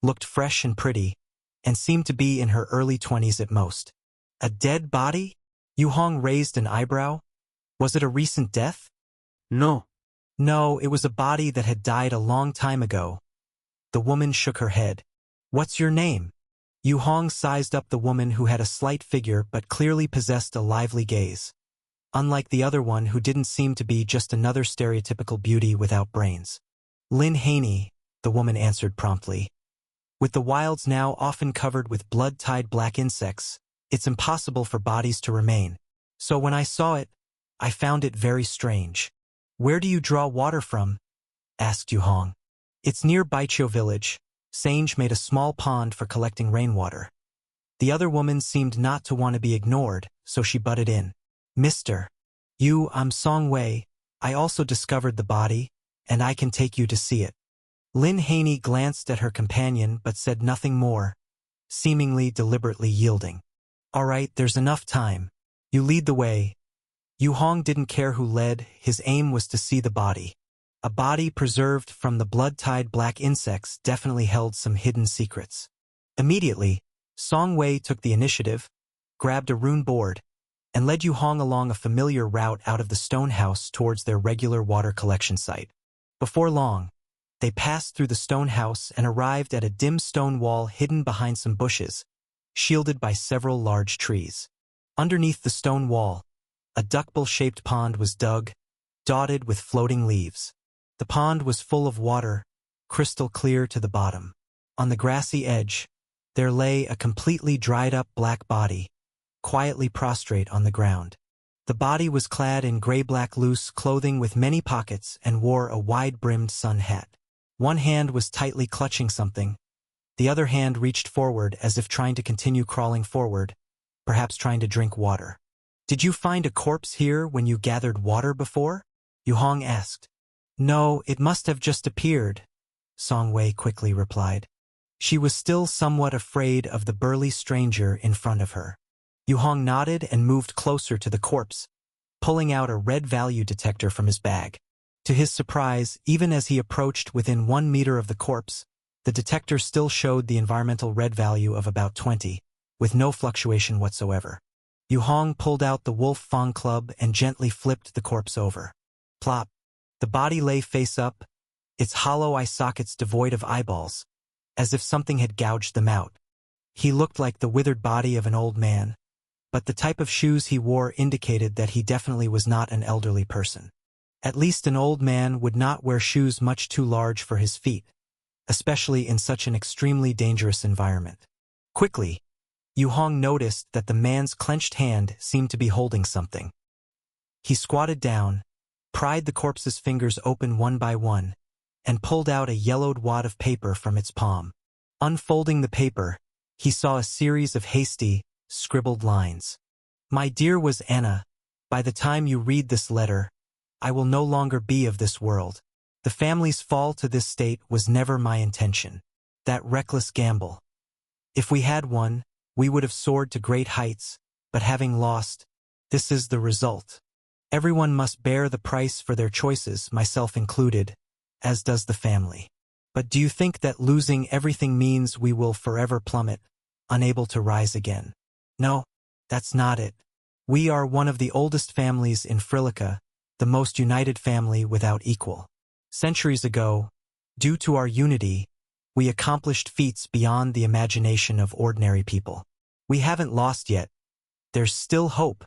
looked fresh and pretty, and seemed to be in her early 20s at most. A dead body? Yu Hong raised an eyebrow. Was it a recent death? No. No, it was a body that had died a long time ago. The woman shook her head. What's your name? Yu Hong sized up the woman who had a slight figure but clearly possessed a lively gaze. Unlike the other one who didn't seem to be just another stereotypical beauty without brains. Lin Haney, the woman answered promptly. With the wilds now often covered with blood-tied black insects, it's impossible for bodies to remain. So when I saw it, I found it very strange. Where do you draw water from? Asked Yu Hong. It's near Baiqiu village. Sange made a small pond for collecting rainwater. The other woman seemed not to want to be ignored, so she butted in. Mister, I'm Song Wei. I also discovered the body, and I can take you to see it. Lin Haney glanced at her companion but said nothing more, seemingly deliberately yielding. All right, there's enough time. You lead the way. Yu Hong didn't care who led, his aim was to see the body. A body preserved from the blood-tied black insects definitely held some hidden secrets. Immediately, Song Wei took the initiative, grabbed a rune board, and led Yu Hong along a familiar route out of the stone house towards their regular water collection site. Before long, they passed through the stone house and arrived at a dim stone wall hidden behind some bushes, shielded by several large trees. Underneath the stone wall, a duckbill-shaped pond was dug, dotted with floating leaves. The pond was full of water, crystal clear to the bottom. On the grassy edge, there lay a completely dried-up black body, quietly prostrate on the ground. The body was clad in gray-black loose clothing with many pockets and wore a wide-brimmed sun hat. One hand was tightly clutching something. The other hand reached forward as if trying to continue crawling forward, perhaps trying to drink water. Did you find a corpse here when you gathered water before? Yu Hong asked. No, it must have just appeared, Song Wei quickly replied. She was still somewhat afraid of the burly stranger in front of her. Yu Hong nodded and moved closer to the corpse, pulling out a red value detector from his bag. To his surprise, even as he approached within 1 meter of the corpse, The detector still showed the environmental red value of about 20, with no fluctuation whatsoever. Yu Hong pulled out the Wolf Fang club and gently flipped the corpse over. Plop. The body lay face up, its hollow eye sockets devoid of eyeballs, as if something had gouged them out. He looked like the withered body of an old man, but the type of shoes he wore indicated that he definitely was not an elderly person. At least an old man would not wear shoes much too large for his feet, especially in such an extremely dangerous environment. Quickly, Yu Hong noticed that the man's clenched hand seemed to be holding something. He squatted down, pried the corpse's fingers open one by one, and pulled out a yellowed wad of paper from its palm. Unfolding the paper, he saw a series of hasty, scribbled lines. My dear was Anna, by the time you read this letter, I will no longer be of this world. The family's fall to this state was never my intention. That reckless gamble. If we had won, we would have soared to great heights, but having lost, this is the result. Everyone must bear the price for their choices, myself included, as does the family. But do you think that losing everything means we will forever plummet, unable to rise again? No, that's not it. We are one of the oldest families in Frilica, the most united family without equal. Centuries ago, due to our unity, we accomplished feats beyond the imagination of ordinary people. We haven't lost yet. There's still hope.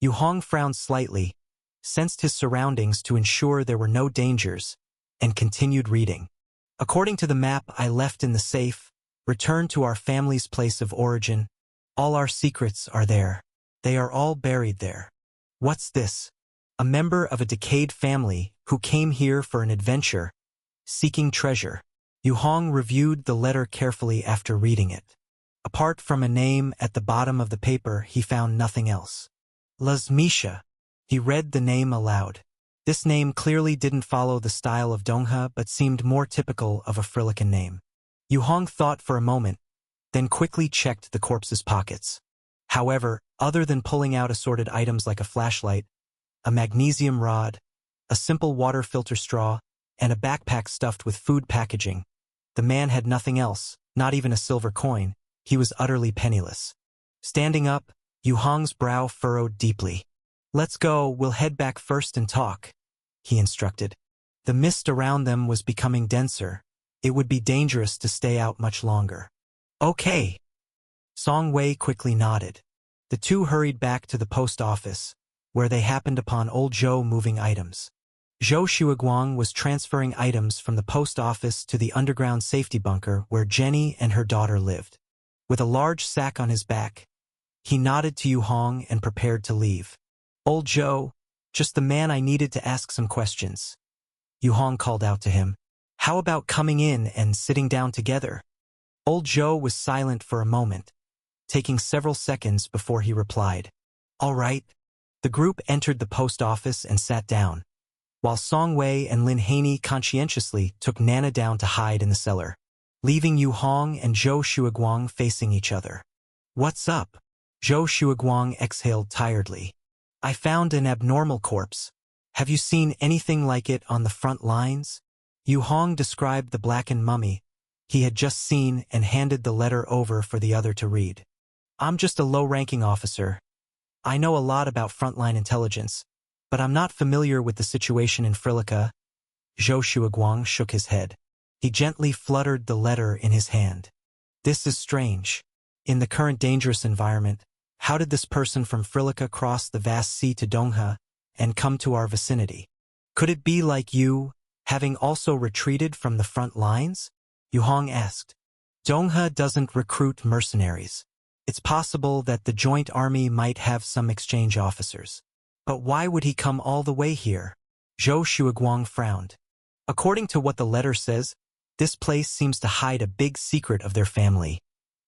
Yu Hong frowned slightly, sensed his surroundings to ensure there were no dangers, and continued reading. According to the map I left in the safe, returned to our family's place of origin, all our secrets are there. They are all buried there. What's this? A member of a decayed family who came here for an adventure, seeking treasure. Yu Hong reviewed the letter carefully after reading it. Apart from a name at the bottom of the paper, he found nothing else. Lazmisha. He read the name aloud. This name clearly didn't follow the style of Dongha but seemed more typical of a Frilican name. Yu Hong thought for a moment, then quickly checked the corpse's pockets. However, other than pulling out assorted items like a flashlight, a magnesium rod, a simple water filter straw, and a backpack stuffed with food packaging, the man had nothing else, not even a silver coin. He was utterly penniless. Standing up, Yu Hong's brow furrowed deeply. Let's go, we'll head back first and talk, he instructed. The mist around them was becoming denser. It would be dangerous to stay out much longer. Okay. Song Wei quickly nodded. The two hurried back to the post office, where they happened upon old Zhou moving items. Zhou Shuiguang was transferring items from the post office to the underground safety bunker where Jenny and her daughter lived. With a large sack on his back, he nodded to Yu Hong and prepared to leave. Old Zhou, just the man I needed to ask some questions. Yu Hong called out to him. How about coming in and sitting down together? Old Zhou was silent for a moment, taking several seconds before he replied. All right. The group entered the post office and sat down, while Song Wei and Lin Haney conscientiously took Nana down to hide in the cellar, leaving Yu Hong and Zhou Shuiguang facing each other. What's up? Zhou Shuiguang exhaled tiredly. I found an abnormal corpse. Have you seen anything like it on the front lines? Yu Hong described the blackened mummy he had just seen and handed the letter over for the other to read. I'm just a low-ranking officer. I know a lot about frontline intelligence, but I'm not familiar with the situation in Frilica. Zhou Shuiguang shook his head. He gently fluttered the letter in his hand. This is strange. In the current dangerous environment, how did this person from Frilica cross the vast sea to Dongha and come to our vicinity? Could it be like you, having also retreated from the front lines? Yu Hong asked. Dongha doesn't recruit mercenaries. It's possible that the joint army might have some exchange officers. But why would he come all the way here? Zhou Shuiguang frowned. According to what the letter says, this place seems to hide a big secret of their family,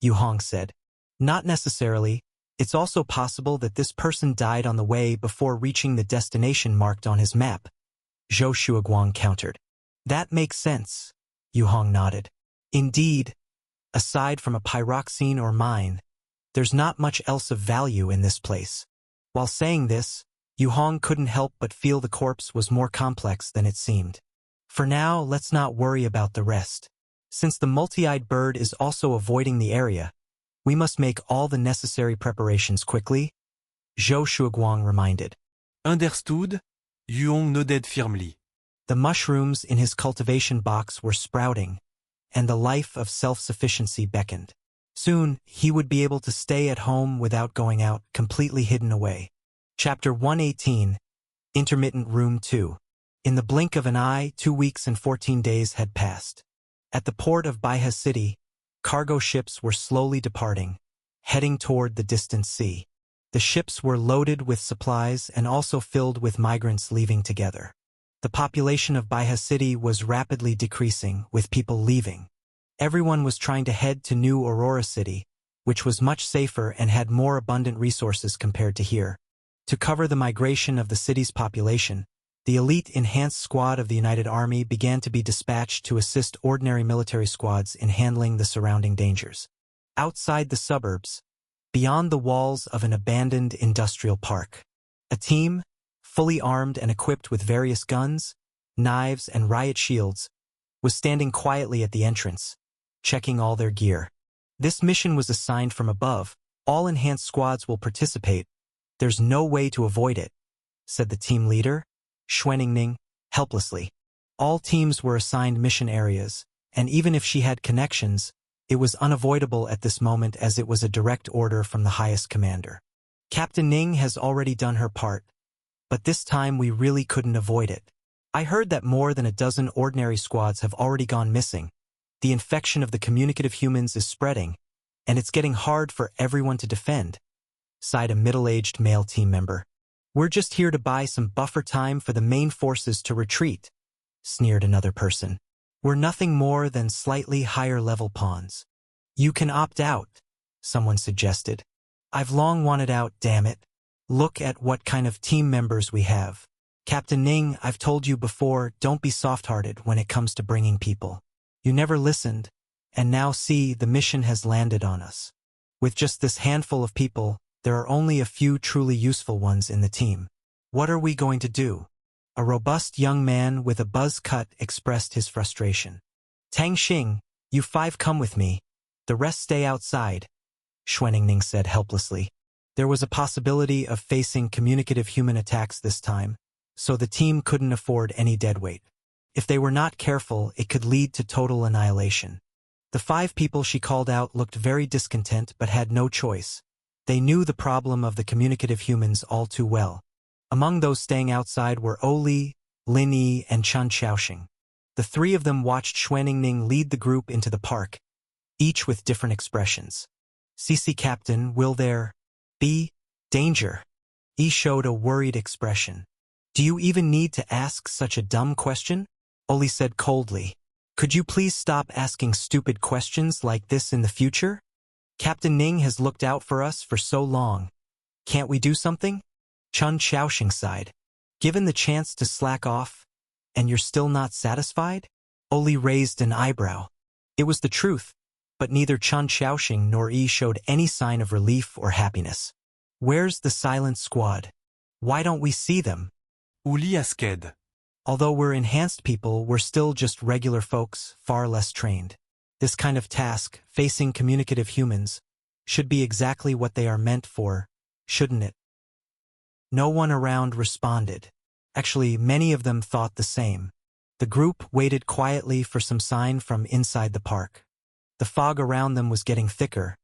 Yu Hong said. Not necessarily. It's also possible that this person died on the way before reaching the destination marked on his map, Zhou Shuiguang countered. That makes sense, Yu Hong nodded. Indeed, aside from a pyroxene or mine, there's not much else of value in this place. While saying this, Yu Hong couldn't help but feel the corpse was more complex than it seemed. For now, let's not worry about the rest. Since the multi-eyed bird is also avoiding the area, we must make all the necessary preparations quickly, Zhou Shuguang reminded. Understood? Yuong nodded firmly. The mushrooms in his cultivation box were sprouting, and the life of self-sufficiency beckoned. Soon, he would be able to stay at home without going out, completely hidden away. Chapter 118, Intermittent Room 2. In the blink of an eye, 2 weeks and 14 days had passed. At the port of Baihe City, cargo ships were slowly departing, heading toward the distant sea. The ships were loaded with supplies and also filled with migrants leaving together. The population of Baihe City was rapidly decreasing, with people leaving. Everyone was trying to head to New Aurora City, which was much safer and had more abundant resources compared to here. To cover the migration of the city's population, the elite enhanced squad of the United Army began to be dispatched to assist ordinary military squads in handling the surrounding dangers. Outside the suburbs, beyond the walls of an abandoned industrial park, a team, fully armed and equipped with various guns, knives, and riot shields, was standing quietly at the entrance, checking all their gear. This mission was assigned from above. All enhanced squads will participate. There's no way to avoid it, said the team leader, Xuanning, helplessly. All teams were assigned mission areas, and even if she had connections, it was unavoidable at this moment as it was a direct order from the highest commander. Captain Ning has already done her part, but this time we really couldn't avoid it. I heard that more than a dozen ordinary squads have already gone missing. The infection of the communicative humans is spreading, and it's getting hard for everyone to defend, sighed a middle-aged male team member. We're just here to buy some buffer time for the main forces to retreat, sneered another person. We're nothing more than slightly higher-level pawns. You can opt out, someone suggested. I've long wanted out, damn it. Look at what kind of team members we have. Captain Ning, I've told you before, don't be soft-hearted when it comes to bringing people. You never listened, and now see, the mission has landed on us. With just this handful of people, there are only a few truly useful ones in the team. What are we going to do? A robust young man with a buzz cut expressed his frustration. Tang Xing, you 5 come with me. The rest stay outside, Xuanning said helplessly. There was a possibility of facing communicative human attacks this time, so the team couldn't afford any deadweight. If they were not careful, it could lead to total annihilation. The 5 people she called out looked very discontent but had no choice. They knew the problem of the communicative humans all too well. Among those staying outside were Oli, Lin Yi, and Chen Xiaoxing. The 3 of them watched Xuanning lead the group into the park, each with different expressions. CC Captain, will there be danger? Yi showed a worried expression. Do you even need to ask such a dumb question? Oli said coldly. Could you please stop asking stupid questions like this in the future? Captain Ning has looked out for us for so long. Can't we do something? Chen Xiaoxing sighed. Given the chance to slack off, and you're still not satisfied? Oli raised an eyebrow. It was the truth, but neither Chen Xiaoxing nor Yi showed any sign of relief or happiness. Where's the silent squad? Why don't we see them? Uli asked. Although we're enhanced people, we're still just regular folks, far less trained. This kind of task, facing communicative humans, should be exactly what they are meant for, shouldn't it? No one around responded. Actually, many of them thought the same. The group waited quietly for some sign from inside the park. The fog around them was getting thicker,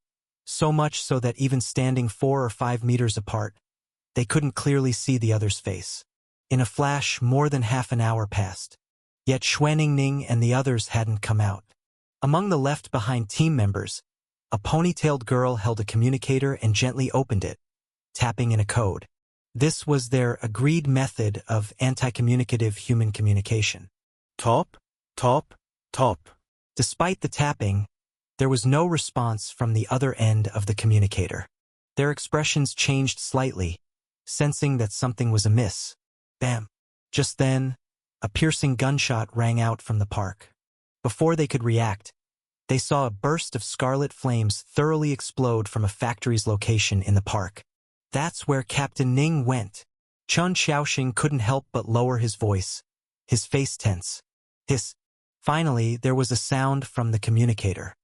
so much so that even standing 4 or 5 meters apart, they couldn't clearly see the other's face. In a flash, more than half an hour passed. Yet Xuanning and the others hadn't come out. Among the left-behind team members, a ponytailed girl held a communicator and gently opened it, tapping in a code. This was their agreed method of anti-communicative human communication. Top, top, top. Despite the tapping, there was no response from the other end of the communicator. Their expressions changed slightly, sensing that something was amiss. Bam! Just then, a piercing gunshot rang out from the park. Before they could react, they saw a burst of scarlet flames thoroughly explode from a factory's location in the park. That's where Captain Ning went. Chen Xiaoxing couldn't help but lower his voice, his face tense. Finally, there was a sound from the communicator.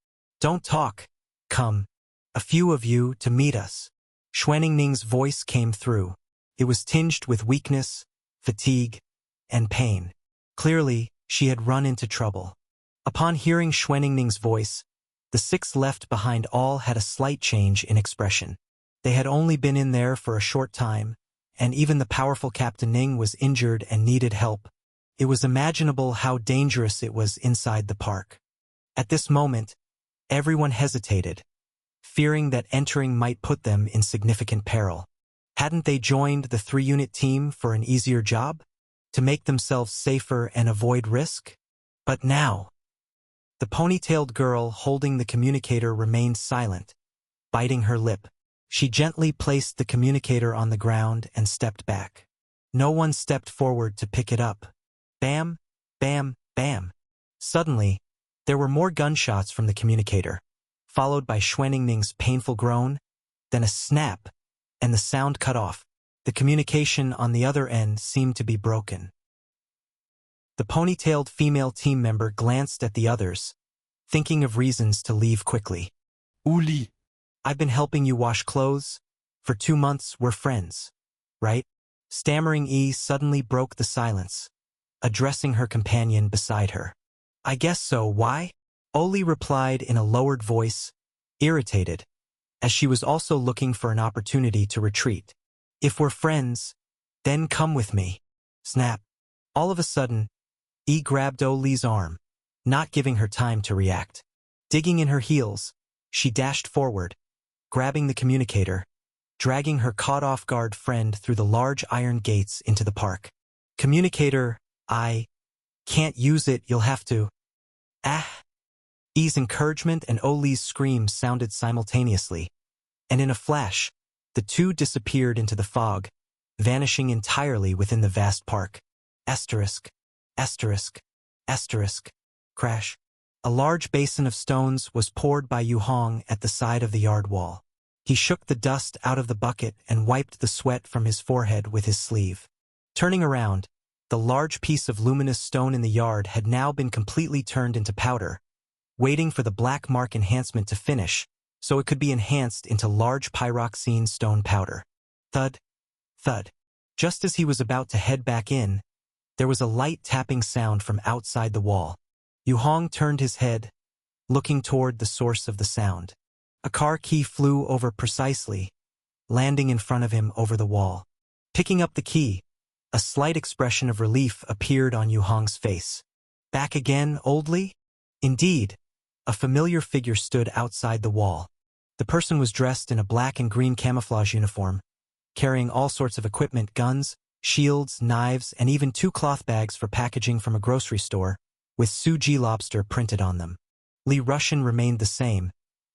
Don't talk. Come. A few of you to meet us. Xuanningning's voice came through. It was tinged with weakness, fatigue, and pain. Clearly, she had run into trouble. Upon hearing Xuanningning's voice, the 6 left behind all had a slight change in expression. They had only been in there for a short time, and even the powerful Captain Ning was injured and needed help. It was imaginable how dangerous it was inside the park. At this moment, everyone hesitated, fearing that entering might put them in significant peril. Hadn't they joined the 3-unit team for an easier job? To make themselves safer and avoid risk? But now, the ponytailed girl holding the communicator remained silent, biting her lip. She gently placed the communicator on the ground and stepped back. No one stepped forward to pick it up. Bam, bam, bam. Suddenly, there were more gunshots from the communicator, followed by Xuanningning's painful groan, then a snap, and the sound cut off. The communication on the other end seemed to be broken. The ponytailed female team member glanced at the others, thinking of reasons to leave quickly. Uli. I've been helping you wash clothes. For 2 months, we're friends, right? Stammering E suddenly broke the silence, addressing her companion beside her. I guess so, why? Oli replied in a lowered voice, irritated, as she was also looking for an opportunity to retreat. If we're friends, then come with me. Snap. All of a sudden, E grabbed Oli's arm, not giving her time to react. Digging in her heels, she dashed forward, grabbing the communicator, dragging her caught-off-guard friend through the large iron gates into the park. Communicator, I can't use it, you'll have to. Ah! E's encouragement and Oli's screams sounded simultaneously, and in a flash, the two disappeared into the fog, vanishing entirely within the vast park. Asterisk, asterisk, asterisk, crash. A large basin of stones was poured by Yu Hong at the side of the yard wall. He shook the dust out of the bucket and wiped the sweat from his forehead with his sleeve. Turning around, the large piece of luminous stone in the yard had now been completely turned into powder, waiting for the black mark enhancement to finish, so it could be enhanced into large pyroxene stone powder. Thud, thud. Just as he was about to head back in, there was a light tapping sound from outside the wall. Yu Hong turned his head, looking toward the source of the sound. A car key flew over precisely, landing in front of him over the wall. Picking up the key, a slight expression of relief appeared on Yu Hong's face. Back again, Oldly? Indeed, a familiar figure stood outside the wall. The person was dressed in a black and green camouflage uniform, carrying all sorts of equipment, guns, shields, knives, and even 2 cloth bags for packaging from a grocery store, with Suji lobster printed on them. Li Russian remained the same,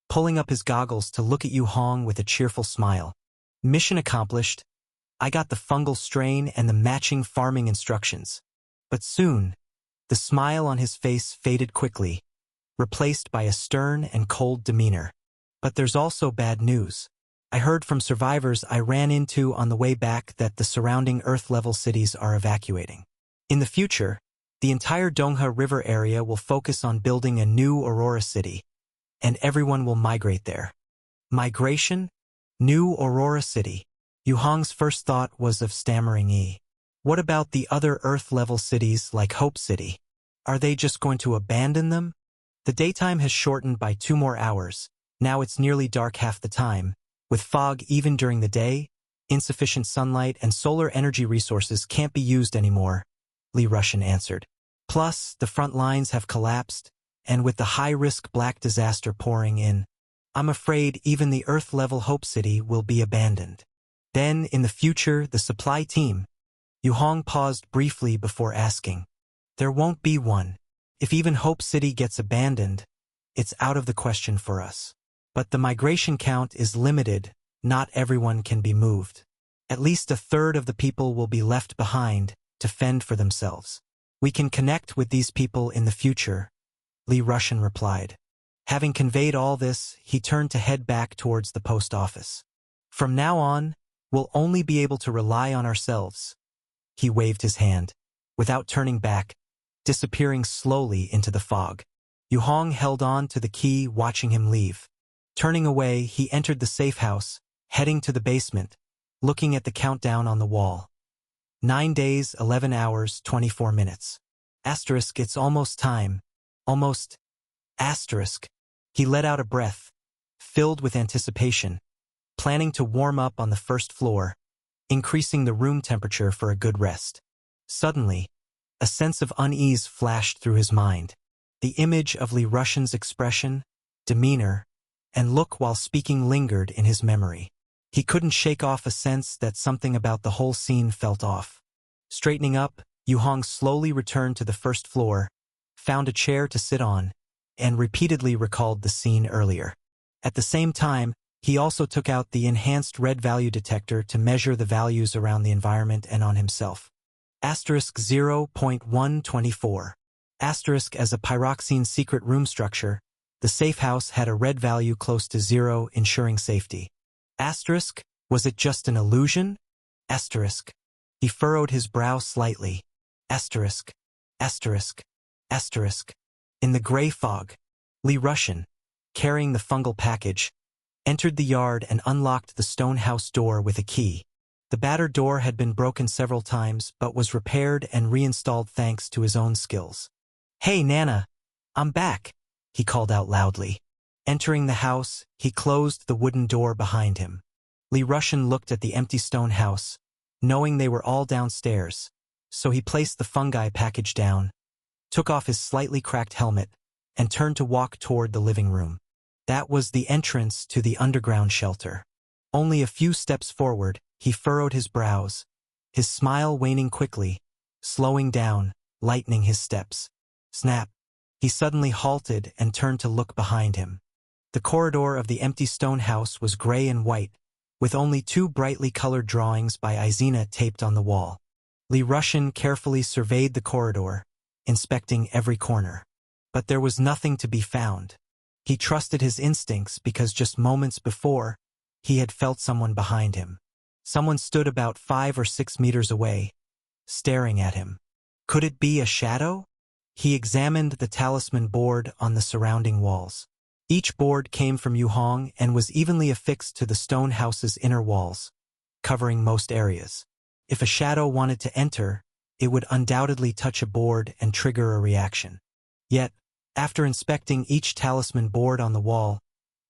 pulling up his goggles to look at Yu Hong with a cheerful smile. Mission accomplished. I got the fungal strain and the matching farming instructions. But soon, the smile on his face faded quickly, replaced by a stern and cold demeanor. But there's also bad news. I heard from survivors I ran into on the way back that the surrounding Earth-level cities are evacuating. In the future, the entire Dongha River area will focus on building a new Aurora City, and everyone will migrate there. Migration? New Aurora City. Yu Hong's first thought was of stammering E. What about the other Earth-level cities like Hope City? Are they just going to abandon them? The daytime has shortened by 2 more hours. Now it's nearly dark half the time. With fog even during the day, insufficient sunlight and solar energy resources can't be used anymore, Li Russian answered. Plus, the front lines have collapsed, and with the high-risk black disaster pouring in, I'm afraid even the Earth-level Hope City will be abandoned. Then, in the future, the supply team. Yu Hong paused briefly before asking. There won't be one. If even Hope City gets abandoned, it's out of the question for us. But the migration count is limited, not everyone can be moved. At least 1/3 of the people will be left behind to fend for themselves. We can connect with these people in the future, Li Russian replied. Having conveyed all this, he turned to head back towards the post office. From now on, we'll only be able to rely on ourselves. He waved his hand. Without turning back, disappearing slowly into the fog. Yu Hong held on to the key, watching him leave. Turning away, he entered the safe house, heading to the basement, looking at the countdown on the wall. 9 days, 11 hours, 24 minutes. Asterisk, it's almost time. Almost. Asterisk. He let out a breath, filled with anticipation, planning to warm up on the first floor, increasing the room temperature for a good rest. Suddenly, a sense of unease flashed through his mind. The image of Li Rushen's expression, demeanor, and look while speaking lingered in his memory. He couldn't shake off a sense that something about the whole scene felt off. Straightening up, Yu Hong slowly returned to the first floor, found a chair to sit on, and repeatedly recalled the scene earlier. At the same time, he also took out the enhanced red value detector to measure the values around the environment and on himself. Asterisk 0.124. Asterisk, as a pyroxene secret room structure, the safe house had a red value close to 0, ensuring safety. Asterisk, was it just an illusion? Asterisk. He furrowed his brow slightly. Asterisk. Asterisk. Asterisk. In the gray fog, Li Rushen, carrying the fungal package, entered the yard and unlocked the stone house door with a key. The battered door had been broken several times but was repaired and reinstalled thanks to his own skills. "Hey, Nana, I'm back," he called out loudly. Entering the house, he closed the wooden door behind him. Li Rushen looked at the empty stone house, knowing they were all downstairs, so he placed the fungi package down, took off his slightly cracked helmet, and turned to walk toward the living room. That was the entrance to the underground shelter. Only a few steps forward, he furrowed his brows, his smile waning quickly, slowing down, lightening his steps. Snap! He suddenly halted and turned to look behind him. The corridor of the empty stone house was gray and white, with only 2 brightly colored drawings by Izina taped on the wall. Li Rushen carefully surveyed the corridor, inspecting every corner. But there was nothing to be found. He trusted his instincts because just moments before, he had felt someone behind him. Someone stood about 5 or 6 meters away, staring at him. Could it be a shadow? He examined the talisman board on the surrounding walls. Each board came from Yu Hong and was evenly affixed to the stone house's inner walls, covering most areas. If a shadow wanted to enter, it would undoubtedly touch a board and trigger a reaction. Yet, after inspecting each talisman board on the wall,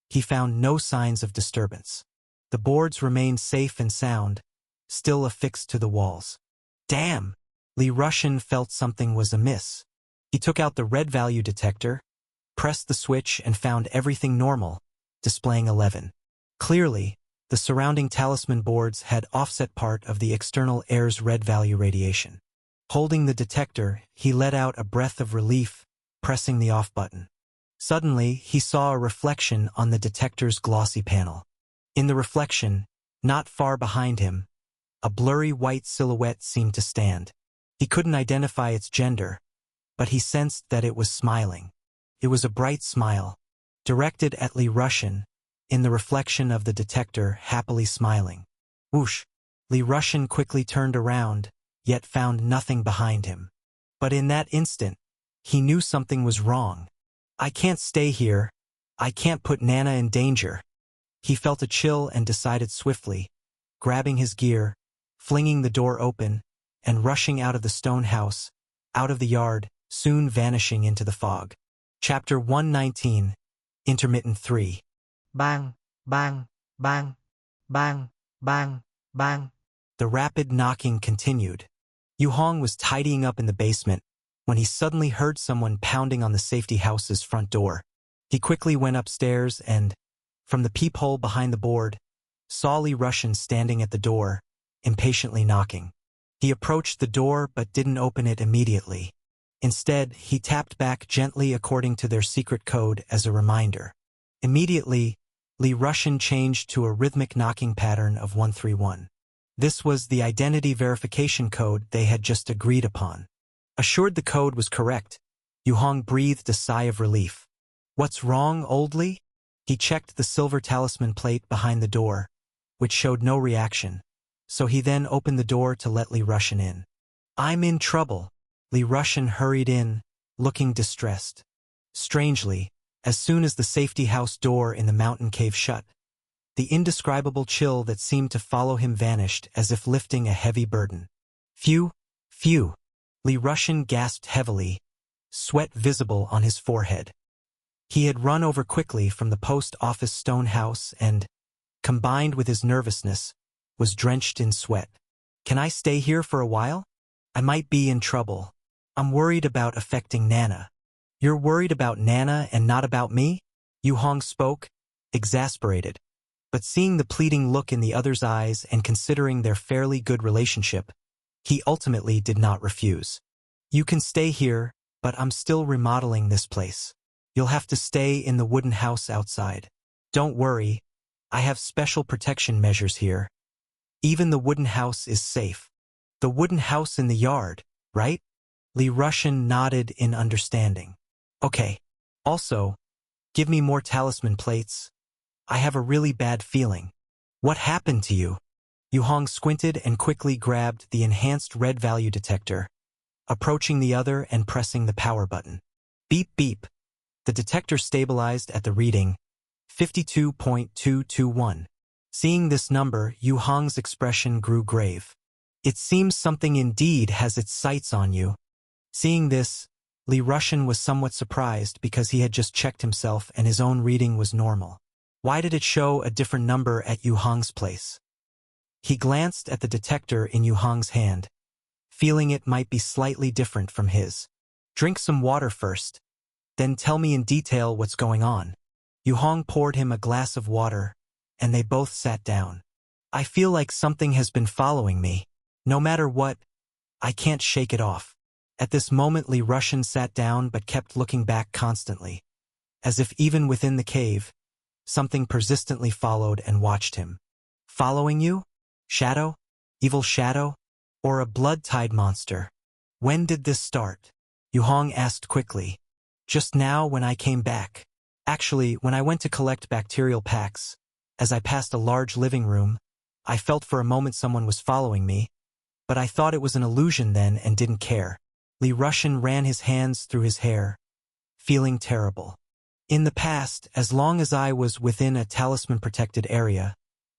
he found no signs of disturbance. The boards remained safe and sound, still affixed to the walls. Damn! Li Rushen felt something was amiss. He took out the red value detector, pressed the switch and found everything normal, displaying 11. Clearly, the surrounding talisman boards had offset part of the external air's red value radiation. Holding the detector, he let out a breath of relief, pressing the off button. Suddenly, he saw a reflection on the detector's glossy panel. In the reflection, not far behind him, a blurry white silhouette seemed to stand. He couldn't identify its gender, but he sensed that it was smiling. It was a bright smile, directed at Li Rushen, in the reflection of the detector happily smiling. Whoosh! Li Rushen quickly turned around, yet found nothing behind him. But in that instant, he knew something was wrong. I can't stay here. I can't put Nana in danger. He felt a chill and decided swiftly, grabbing his gear, flinging the door open, and rushing out of the stone house, out of the yard, soon vanishing into the fog. Chapter 119, Intermittent 3. Bang, bang, bang, bang, bang, bang. The rapid knocking continued. Yu Hong was tidying up in the basement when he suddenly heard someone pounding on the safety house's front door. He quickly went upstairs and, from the peephole behind the board, saw Li Rushen standing at the door, impatiently knocking. He approached the door but didn't open it immediately. Instead, he tapped back gently according to their secret code as a reminder. Immediately, Li Rushen changed to a rhythmic knocking pattern of 131. This was the identity verification code they had just agreed upon. Assured the code was correct, Yu Hong breathed a sigh of relief. What's wrong, old Li? He checked the silver talisman plate behind the door, which showed no reaction, so he then opened the door to let Li Rushen in. I'm in trouble. Li Rushan hurried in, looking distressed. Strangely, as soon as the safety house door in the mountain cave shut, the indescribable chill that seemed to follow him vanished as if lifting a heavy burden. Phew, phew. Li Rushan gasped heavily, sweat visible on his forehead. He had run over quickly from the post office stone house and, combined with his nervousness, was drenched in sweat. Can I stay here for a while? I might be in trouble. I'm worried about affecting Nana. You're worried about Nana and not about me? Yu Hong spoke, exasperated. But seeing the pleading look in the other's eyes and considering their fairly good relationship, he ultimately did not refuse. You can stay here, but I'm still remodeling this place. You'll have to stay in the wooden house outside. Don't worry, I have special protection measures here. Even the wooden house is safe. The wooden house in the yard, right? Li Rushan nodded in understanding. Okay. Also, give me more talisman plates. I have a really bad feeling. What happened to you? Yu Hong squinted and quickly grabbed the enhanced red value detector, approaching the other and pressing the power button. Beep beep. The detector stabilized at the reading 52.221. Seeing this number, Yu Hong's expression grew grave. It seems something indeed has its sights on you. Seeing this, Li Rushan was somewhat surprised because he had just checked himself and his own reading was normal. Why did it show a different number at Yu Hong's place? He glanced at the detector in Yu Hong's hand, feeling it might be slightly different from his. Drink some water first, then tell me in detail what's going on. Yu Hong poured him a glass of water, and they both sat down. I feel like something has been following me. No matter what, I can't shake it off. At this moment Li Rushan sat down but kept looking back constantly, as if even within the cave, something persistently followed and watched him. Following you? Shadow? Evil shadow? Or a blood-tied monster? When did this start? Yu Hong asked quickly. Just now when I came back. Actually, when I went to collect bacterial packs, as I passed a large living room, I felt for a moment someone was following me, but I thought it was an illusion then and didn't care. Li Rushan ran his hands through his hair, feeling terrible. In the past, as long as I was within a talisman-protected area,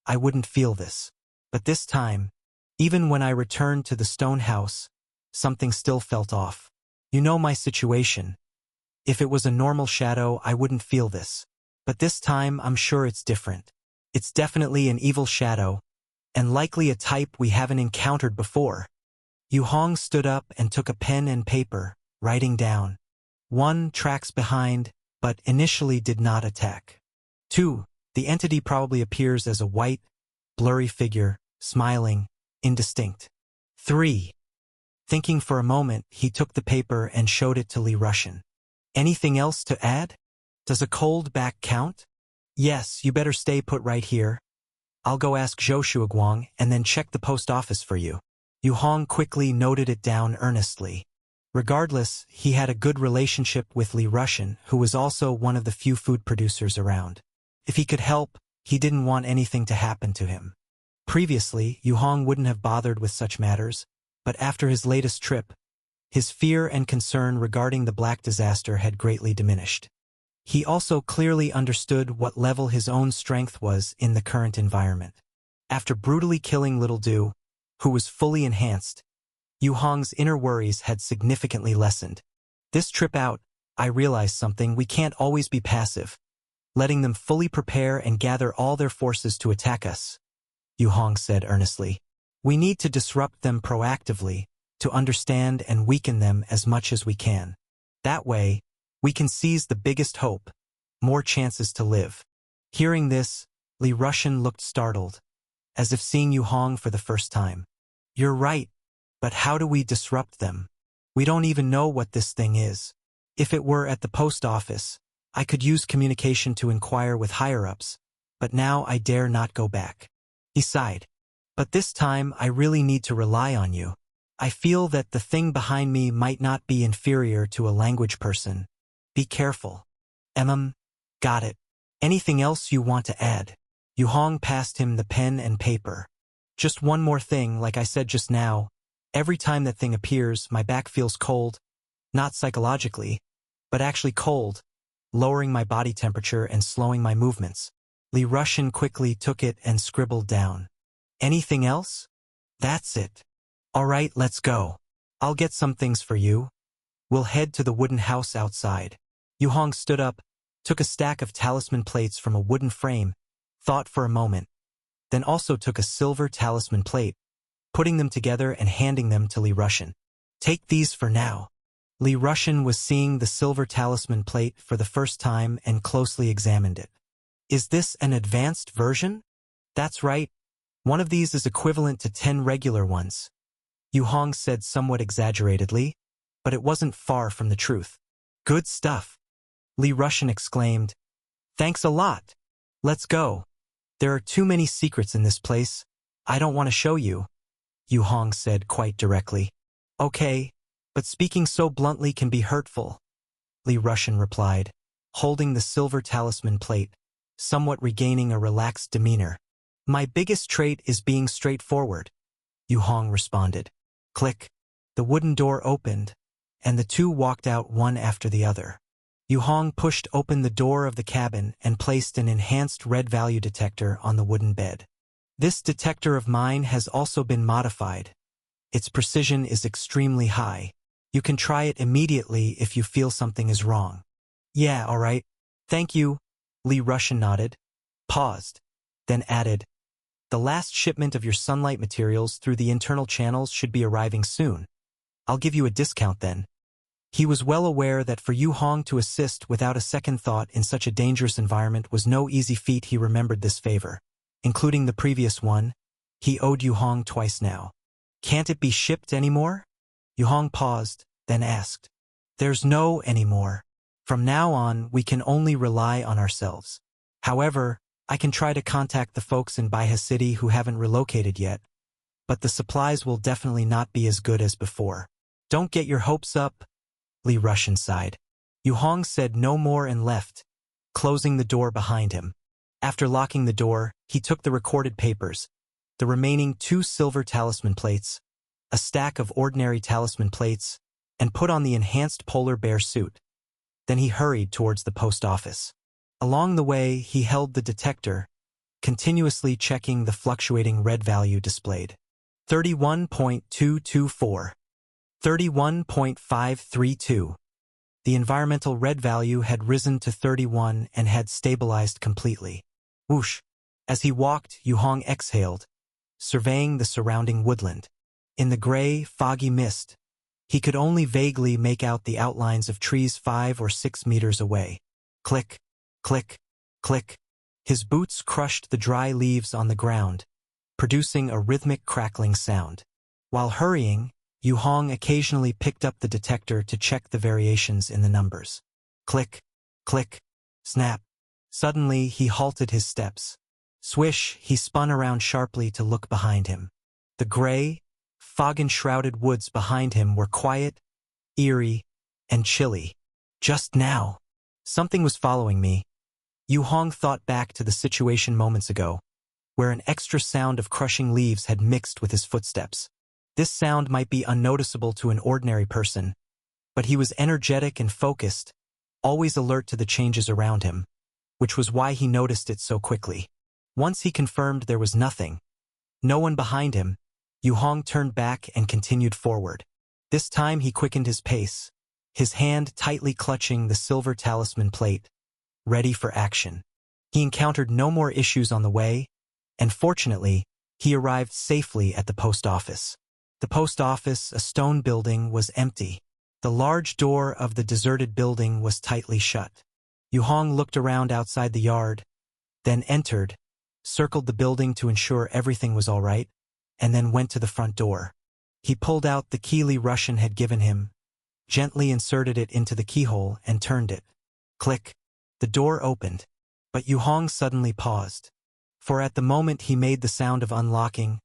I wouldn't feel this. But this time, even when I returned to the stone house, something still felt off. You know my situation. If it was a normal shadow, I wouldn't feel this. But this time, I'm sure it's different. It's definitely an evil shadow, and likely a type we haven't encountered before. Yu Hong stood up and took a pen and paper, writing down. 1. Tracks behind, but initially did not attack. 2. The entity probably appears as a white, blurry figure, smiling, indistinct. 3. Thinking for a moment, he took the paper and showed it to Li Rushan. Anything else to add? Does a cold back count? Yes, you better stay put right here. I'll go ask Zhou Shuiguang and then check the post office for you. Yu Hong quickly noted it down earnestly. Regardless, he had a good relationship with Li Rushan, who was also one of the few food producers around. If he could help, he didn't want anything to happen to him. Previously, Yu Hong wouldn't have bothered with such matters, but after his latest trip, his fear and concern regarding the Black Disaster had greatly diminished. He also clearly understood what level his own strength was in the current environment. After brutally killing Little Du, who was fully enhanced, Yu Hong's inner worries had significantly lessened. This trip out, I realized something: we can't always be passive, letting them fully prepare and gather all their forces to attack us, Yu Hong said earnestly. We need to disrupt them proactively, to understand and weaken them as much as we can. That way, we can seize the biggest hope, more chances to live. Hearing this, Li Rushan looked startled, as if seeing Yu Hong for the first time. You're right, but how do we disrupt them? We don't even know what this thing is. If it were at the post office, I could use communication to inquire with higher-ups, but now I dare not go back. He sighed. But this time I really need to rely on you. I feel that the thing behind me might not be inferior to a language person. Be careful. Got it. Anything else you want to add? Yu Hong passed him the pen and paper. Just one more thing, like I said just now, Every time that thing appears, my back feels cold, not psychologically, but actually cold, lowering my body temperature and slowing my movements. Li Rushan quickly took it and scribbled down. Anything else? That's it. All right, let's go. I'll get some things for you. We'll head to the wooden house outside. Yu Hong stood up, took a stack of talisman plates from a wooden frame, thought for a moment, then also took a silver talisman plate, putting them together and handing them to Li Rushan. Take these for now. Li Rushan was seeing the silver talisman plate for the first time and closely examined it. Is this an advanced version? That's right. One of these is equivalent to 10 regular ones. Yu Hong said somewhat exaggeratedly, but it wasn't far from the truth. Good stuff. Li Rushan exclaimed. Thanks a lot. Let's go. There are too many secrets in this place. I don't want to show you, Yu Hong said quite directly. Okay, but speaking so bluntly can be hurtful, Li Rushan replied, holding the silver talisman plate, somewhat regaining a relaxed demeanor. My biggest trait is being straightforward, Yu Hong responded. Click. The wooden door opened, and the two walked out one after the other. Yu Hong pushed open the door of the cabin and placed an enhanced red value detector on the wooden bed. This detector of mine has also been modified. Its precision is extremely high. You can try it immediately if you feel something is wrong. Yeah, all right. Thank you, Li Rushan nodded, paused, then added, the last shipment of your sunlight materials through the internal channels should be arriving soon. I'll give you a discount then. He was well aware that for Yu Hong to assist without a second thought in such a dangerous environment was no easy feat. He remembered this favor. Including the previous one, he owed Yu Hong twice now. Can't it be shipped anymore? Yu Hong paused, then asked. There's no anymore. From now on, we can only rely on ourselves. However, I can try to contact the folks in Baihe City who haven't relocated yet, but the supplies will definitely not be as good as before. Don't get your hopes up, Li Rushan sighed. Yu Hong said no more and left, closing the door behind him. After locking the door, he took the recorded papers, the remaining 2 silver talisman plates, a stack of ordinary talisman plates, and put on the enhanced polar bear suit. Then he hurried towards the post office. Along the way, he held the detector, continuously checking the fluctuating red value displayed. 31.224. 31.532. The environmental red value had risen to 31 and had stabilized completely. Whoosh! As he walked, Yu Hong exhaled, surveying the surrounding woodland. In the gray, foggy mist, he could only vaguely make out the outlines of trees 5 or 6 meters away. Click, click, click. His boots crushed the dry leaves on the ground, producing a rhythmic crackling sound. While hurrying, Yu Hong occasionally picked up the detector to check the variations in the numbers. Click, click, snap. Suddenly, he halted his steps. Swish, he spun around sharply to look behind him. The gray, fog-enshrouded woods behind him were quiet, eerie, and chilly. Just now, something was following me. Yu Hong thought back to the situation moments ago, where an extra sound of crushing leaves had mixed with his footsteps. This sound might be unnoticeable to an ordinary person, but he was energetic and focused, always alert to the changes around him, which was why he noticed it so quickly. Once he confirmed there was nothing, no one behind him, Yu Hong turned back and continued forward. This time he quickened his pace, his hand tightly clutching the silver talisman plate, ready for action. He encountered no more issues on the way, and fortunately, he arrived safely at the post office. The post office, a stone building, was empty. The large door of the deserted building was tightly shut. Yu Hong looked around outside the yard, then entered, circled the building to ensure everything was all right, and then went to the front door. He pulled out the key Li Rushan had given him, gently inserted it into the keyhole, and turned it. Click. The door opened, but Yu Hong suddenly paused. For at the moment he made the sound of unlocking,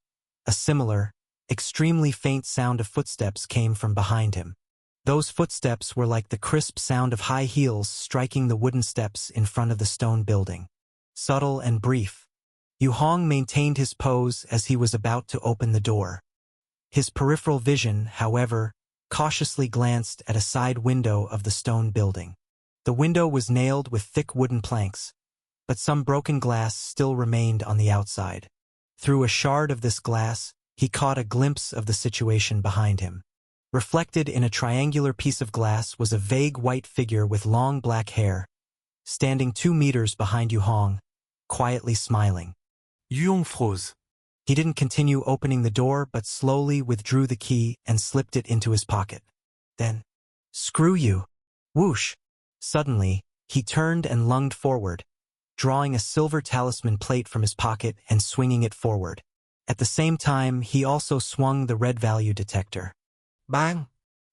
a similar, extremely faint sound of footsteps came from behind him. Those footsteps were like the crisp sound of high heels striking the wooden steps in front of the stone building. Subtle and brief, Yu Hong maintained his pose as he was about to open the door. His peripheral vision, however, cautiously glanced at a side window of the stone building. The window was nailed with thick wooden planks, but some broken glass still remained on the outside. Through a shard of this glass, he caught a glimpse of the situation behind him. Reflected in a triangular piece of glass was a vague white figure with long black hair, standing 2 meters behind Yu Hong, quietly smiling. Yuhong froze. He didn't continue opening the door but slowly withdrew the key and slipped it into his pocket. Then, "Screw you!" Whoosh! Suddenly, he turned and lunged forward, drawing a silver talisman plate from his pocket and swinging it forward. At the same time, he also swung the red value detector. Bang!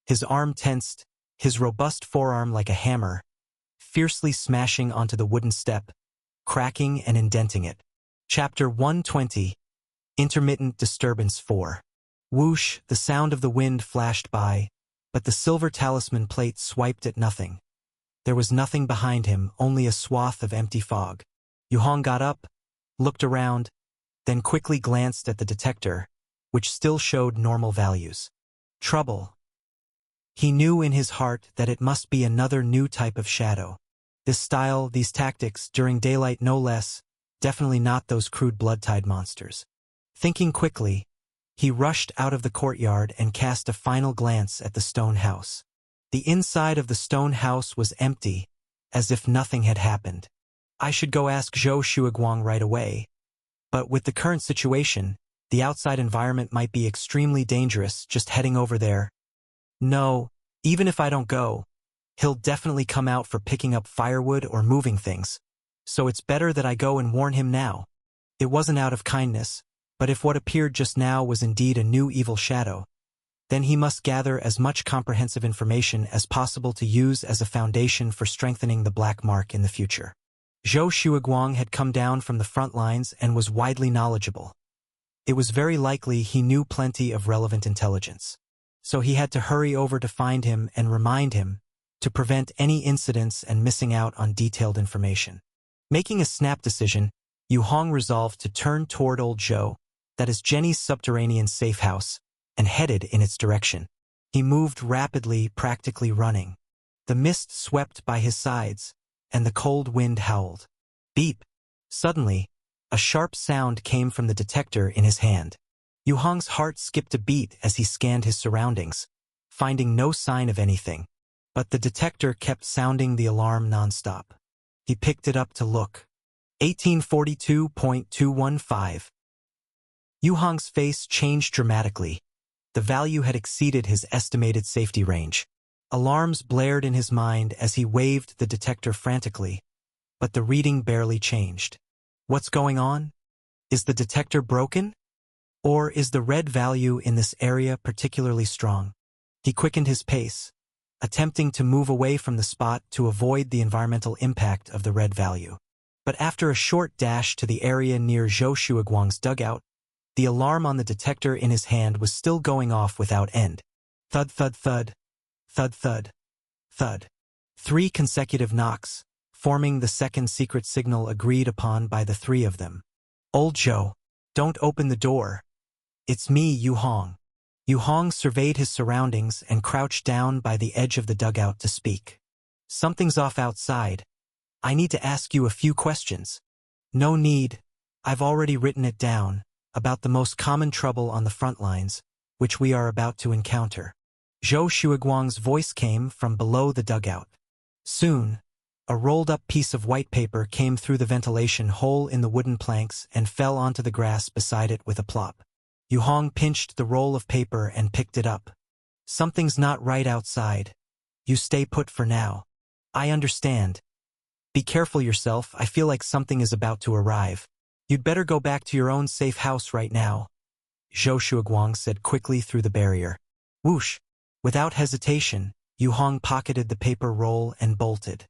His arm tensed, his robust forearm like a hammer, fiercely smashing onto the wooden step, cracking and indenting it. Chapter 120. Intermittent Disturbance 4. Whoosh, the sound of the wind flashed by, but the silver talisman plate swiped at nothing. There was nothing behind him, only a swath of empty fog. Yu Hong got up, looked around, then quickly glanced at the detector, which still showed normal values. Trouble. He knew in his heart that it must be another new type of shadow. This style, these tactics, during daylight no less, definitely not those crude blood-tide monsters. Thinking quickly, he rushed out of the courtyard and cast a final glance at the stone house. The inside of the stone house was empty, as if nothing had happened. I should go ask Zhou Shuiguang right away. But with the current situation, the outside environment might be extremely dangerous just heading over there. No, even if I don't go, he'll definitely come out for picking up firewood or moving things. So it's better that I go and warn him now. It wasn't out of kindness, but if what appeared just now was indeed a new evil shadow, then he must gather as much comprehensive information as possible to use as a foundation for strengthening the black mark in the future. Zhou Shuiguang had come down from the front lines and was widely knowledgeable. It was very likely he knew plenty of relevant intelligence. So he had to hurry over to find him and remind him to prevent any incidents and missing out on detailed information. Making a snap decision, Yu Hong resolved to turn toward Old Zhou, that is Jenny's subterranean safe house, and headed in its direction. He moved rapidly, practically running. The mist swept by his sides, and the cold wind howled. Beep! Suddenly, a sharp sound came from the detector in his hand. Yu Hong's heart skipped a beat as he scanned his surroundings, finding no sign of anything. But the detector kept sounding the alarm nonstop. He picked it up to look. 1842.215. Yu Hong's face changed dramatically. The value had exceeded his estimated safety range. Alarms blared in his mind as he waved the detector frantically, but the reading barely changed. What's going on? Is the detector broken? Or is the red value in this area particularly strong? He quickened his pace, attempting to move away from the spot to avoid the environmental impact of the red value. But after a short dash to the area near Zhou Shuiguang's dugout, the alarm on the detector in his hand was still going off without end. Thud, thud, thud. Thud, thud. Thud. 3 consecutive knocks, forming the second secret signal agreed upon by the 3 of them. Old Zhou, don't open the door. It's me, Yu Hong. Yu Hong surveyed his surroundings and crouched down by the edge of the dugout to speak. Something's off outside. I need to ask you a few questions. No need. I've already written it down, about the most common trouble on the front lines, which we are about to encounter. Zhou Shuiguang's voice came from below the dugout. Soon, a rolled-up piece of white paper came through the ventilation hole in the wooden planks and fell onto the grass beside it with a plop. Yu Hong pinched the roll of paper and picked it up. Something's not right outside. You stay put for now. I understand. Be careful yourself, I feel like something is about to arrive. You'd better go back to your own safe house right now, Zhou Shuiguang said quickly through the barrier. Whoosh! Without hesitation, Yu Hong pocketed the paper roll and bolted.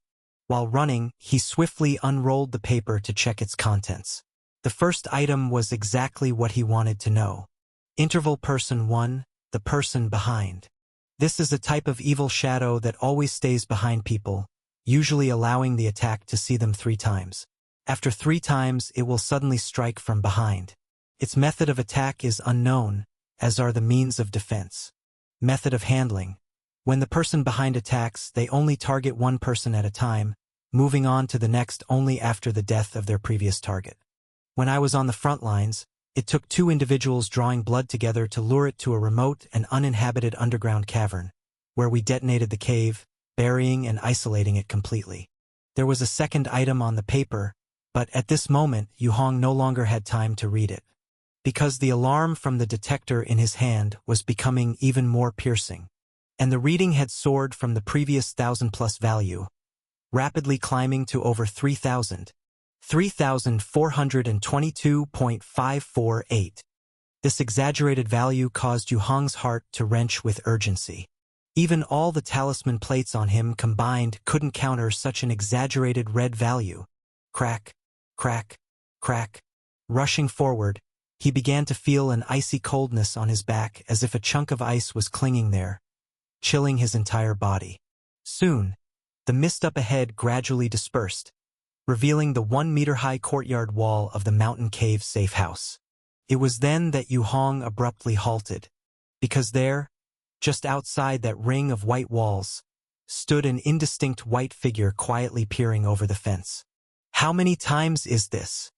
While running, he swiftly unrolled the paper to check its contents. The first item was exactly what he wanted to know. Interval Person 1, the person behind. This is a type of evil shadow that always stays behind people, usually allowing the attack to see them 3 times. After 3 times, it will suddenly strike from behind. Its method of attack is unknown, as are the means of defense. Method of handling. When the person behind attacks, they only target one person at a time, moving on to the next only after the death of their previous target. When I was on the front lines, it took two individuals drawing blood together to lure it to a remote and uninhabited underground cavern, where we detonated the cave, burying and isolating it completely. There was a second item on the paper, but at this moment Yu Hong no longer had time to read it, because the alarm from the detector in his hand was becoming even more piercing, and the reading had soared from the previous 1,000+ value, rapidly climbing to over 3,000. 3,422.548. This exaggerated value caused Yu Hong's heart to wrench with urgency. Even all the talisman plates on him combined couldn't counter such an exaggerated red value. Crack, crack, crack. Rushing forward, he began to feel an icy coldness on his back as if a chunk of ice was clinging there, chilling his entire body. Soon, the mist up ahead gradually dispersed, revealing the 1-meter-high courtyard wall of the mountain cave safe house. It was then that Yu Hong abruptly halted, because there, just outside that ring of white walls, stood an indistinct white figure quietly peering over the fence. How many times is this?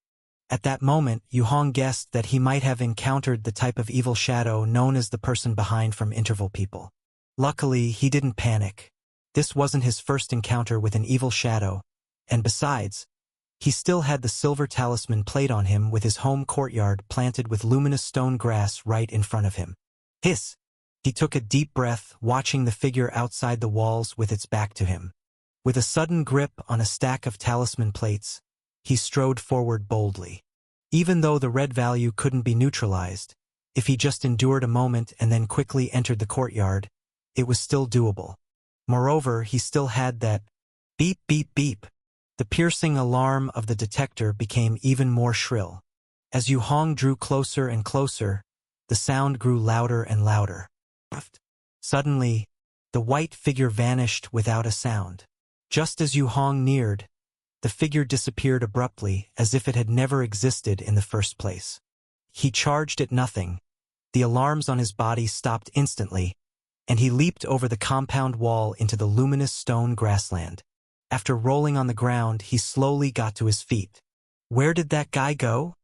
At that moment, Yu Hong guessed that he might have encountered the type of evil shadow known as the person behind from Interval People. Luckily, he didn't panic. This wasn't his first encounter with an evil shadow, and besides, he still had the silver talisman plate on him with his home courtyard planted with luminous stone grass right in front of him. Hiss! He took a deep breath, watching the figure outside the walls with its back to him. With a sudden grip on a stack of talisman plates, he strode forward boldly. Even though the red value couldn't be neutralized, if he just endured a moment and then quickly entered the courtyard, it was still doable. Moreover, he still had that beep beep beep. The piercing alarm of the detector became even more shrill. As Yu Hong drew closer and closer, the sound grew louder and louder. Suddenly, the white figure vanished without a sound. Just as Yu Hong neared, the figure disappeared abruptly as if it had never existed in the first place. He charged at nothing. The alarms on his body stopped instantly, and he leaped over the compound wall into the luminous stone grassland. After rolling on the ground, he slowly got to his feet. Where did that guy go?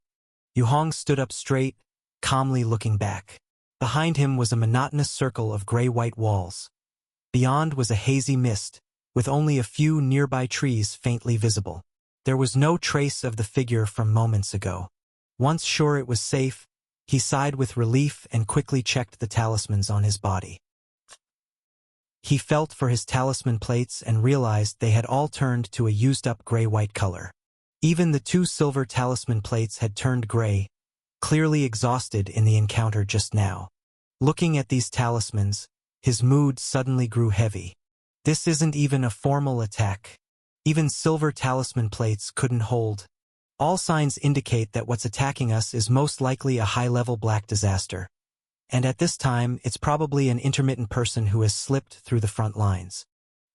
Yu Hong stood up straight, calmly looking back. Behind him was a monotonous circle of gray-white walls. Beyond was a hazy mist, with only a few nearby trees faintly visible. There was no trace of the figure from moments ago. Once sure it was safe, he sighed with relief and quickly checked the talismans on his body. He felt for his talisman plates and realized they had all turned to a used-up gray-white color. Even the 2 silver talisman plates had turned gray, clearly exhausted in the encounter just now. Looking at these talismans, his mood suddenly grew heavy. This isn't even a formal attack. Even silver talisman plates couldn't hold. All signs indicate that what's attacking us is most likely a high-level black disaster. And at this time, it's probably an intermittent person who has slipped through the front lines.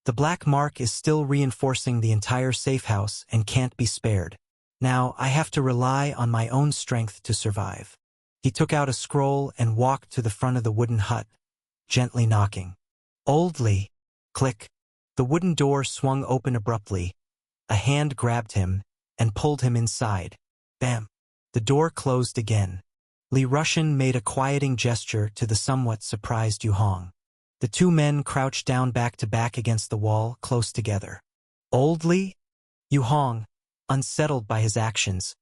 The black mark is still reinforcing the entire safe house and can't be spared. Now, I have to rely on my own strength to survive. He took out a scroll and walked to the front of the wooden hut, gently knocking. Oldly, click. The wooden door swung open abruptly. A hand grabbed him and pulled him inside. Bam! The door closed again. Li Rushan made a quieting gesture to the somewhat surprised Yu Hong. The 2 men crouched down back to back against the wall, close together. Old Li? Yu Hong, unsettled by his actions,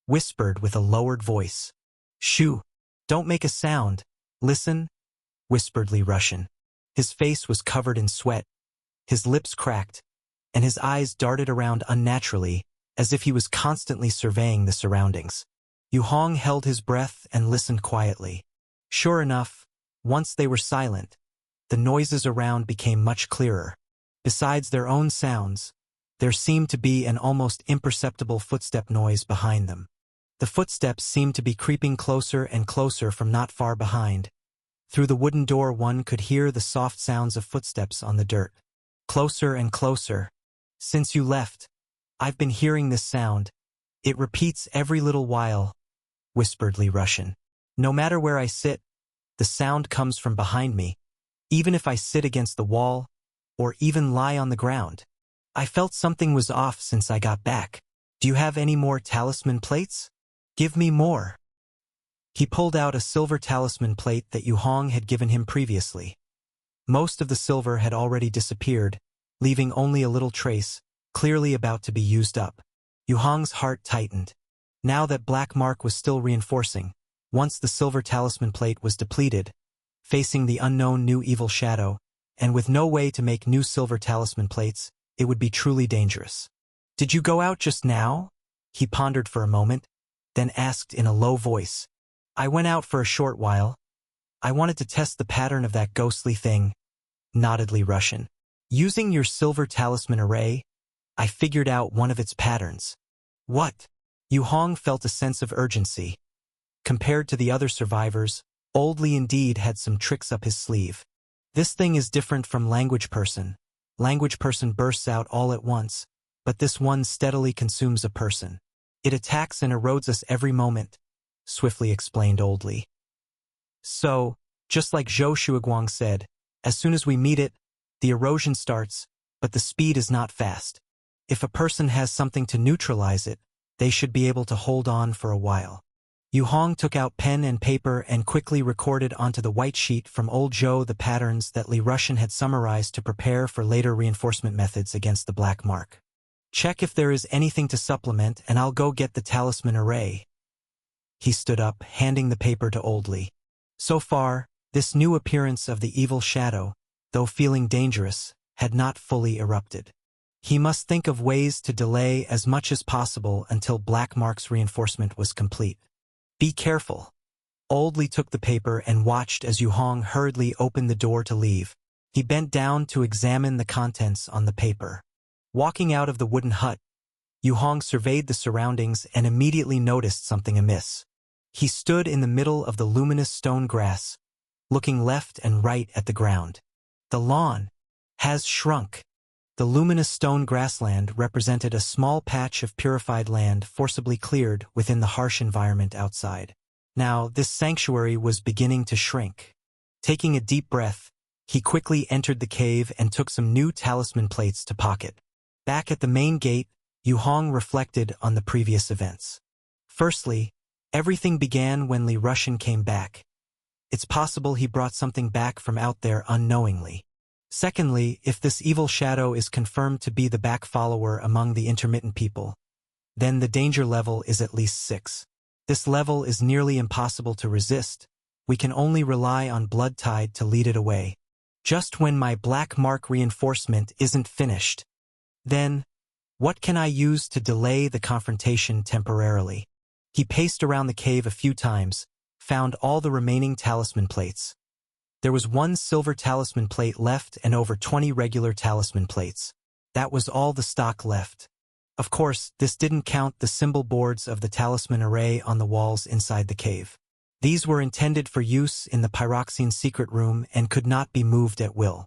whispered with a lowered voice. Shoo! Don't make a sound. Listen, whispered Li Rushan. His face was covered in sweat, his lips cracked, and his eyes darted around unnaturally, as if he was constantly surveying the surroundings. Yu Hong held his breath and listened quietly. Sure enough, once they were silent, the noises around became much clearer. Besides their own sounds, there seemed to be an almost imperceptible footstep noise behind them. The footsteps seemed to be creeping closer and closer from not far behind. Through the wooden door one could hear the soft sounds of footsteps on the dirt. Closer and closer. Since you left, I've been hearing this sound. It repeats every little while, whispered Li Rushan. No matter where I sit, The sound comes from behind me, even if I sit against the wall, or even lie on the ground. I felt something was off since I got back. Do you have any more talisman plates? Give me more. He pulled out a silver talisman plate that Yu Hong had given him previously. Most of the silver had already disappeared, leaving only a little trace, clearly about to be used up. Yu Hong's heart tightened. Now that Black Mark was still reinforcing, once the silver talisman plate was depleted, facing the unknown new evil shadow, and with no way to make new silver talisman plates, it would be truly dangerous. Did you go out just now? He pondered for a moment, then asked in a low voice. I went out for a short while. I wanted to test the pattern of that ghostly thing, nodded Li Rushan. Using your silver talisman array, I figured out one of its patterns. What? Yu Hong felt a sense of urgency. Compared to the other survivors, Old Li indeed had some tricks up his sleeve. This thing is different from Language Person. Language Person bursts out all at once, but this one steadily consumes a person. It attacks and erodes us every moment, swiftly explained Old Li. So, just like Zhou Shuiguang said, as soon as we meet it, the erosion starts, but the speed is not fast. If a person has something to neutralize it, they should be able to hold on for a while. Yu Hong took out pen and paper and quickly recorded onto the white sheet from Old Zhou the patterns that Li Rushan had summarized to prepare for later reinforcement methods against the Black Mark. Check if there is anything to supplement and I'll go get the talisman array. He stood up, handing the paper to Old Li. So far, this new appearance of the evil shadow, though feeling dangerous, had not fully erupted. He must think of ways to delay as much as possible until Black Mark's reinforcement was complete. Be careful. Old Li took the paper and watched as Yu Hong hurriedly opened the door to leave. He bent down to examine the contents on the paper. Walking out of the wooden hut, Yu Hong surveyed the surroundings and immediately noticed something amiss. He stood in the middle of the luminous stone grass, looking left and right at the ground. The lawn has shrunk. The luminous stone grassland represented a small patch of purified land forcibly cleared within the harsh environment outside. Now, this sanctuary was beginning to shrink. Taking a deep breath, he quickly entered the cave and took some new talisman plates to pocket. Back at the main gate, Yu Hong reflected on the previous events. Firstly, everything began when Li Rushan came back. It's possible he brought something back from out there unknowingly. Secondly, if this evil shadow is confirmed to be the back follower among the intermittent people, then the danger level is at least 6. This level is nearly impossible to resist. We can only rely on Blood Tide to lead it away. Just when my Black Mark reinforcement isn't finished, then, what can I use to delay the confrontation temporarily? He paced around the cave a few times, found all the remaining talisman plates. There was 1 silver talisman plate left and over 20 regular talisman plates. That was all the stock left. Of course, this didn't count the symbol boards of the talisman array on the walls inside the cave. These were intended for use in the pyroxene secret room and could not be moved at will.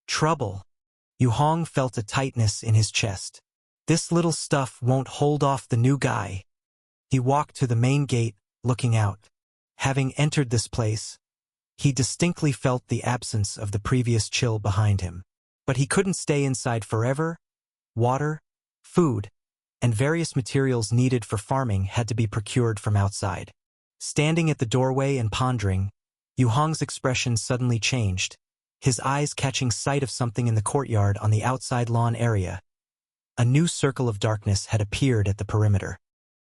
Trouble. Yu Hong felt a tightness in his chest. This little stuff won't hold off the new guy. He walked to the main gate, looking out. Having entered this place, he distinctly felt the absence of the previous chill behind him. But he couldn't stay inside forever. Water, food, and various materials needed for farming had to be procured from outside. Standing at the doorway and pondering, Yu Hong's expression suddenly changed, his eyes catching sight of something in the courtyard on the outside lawn area. A new circle of darkness had appeared at the perimeter.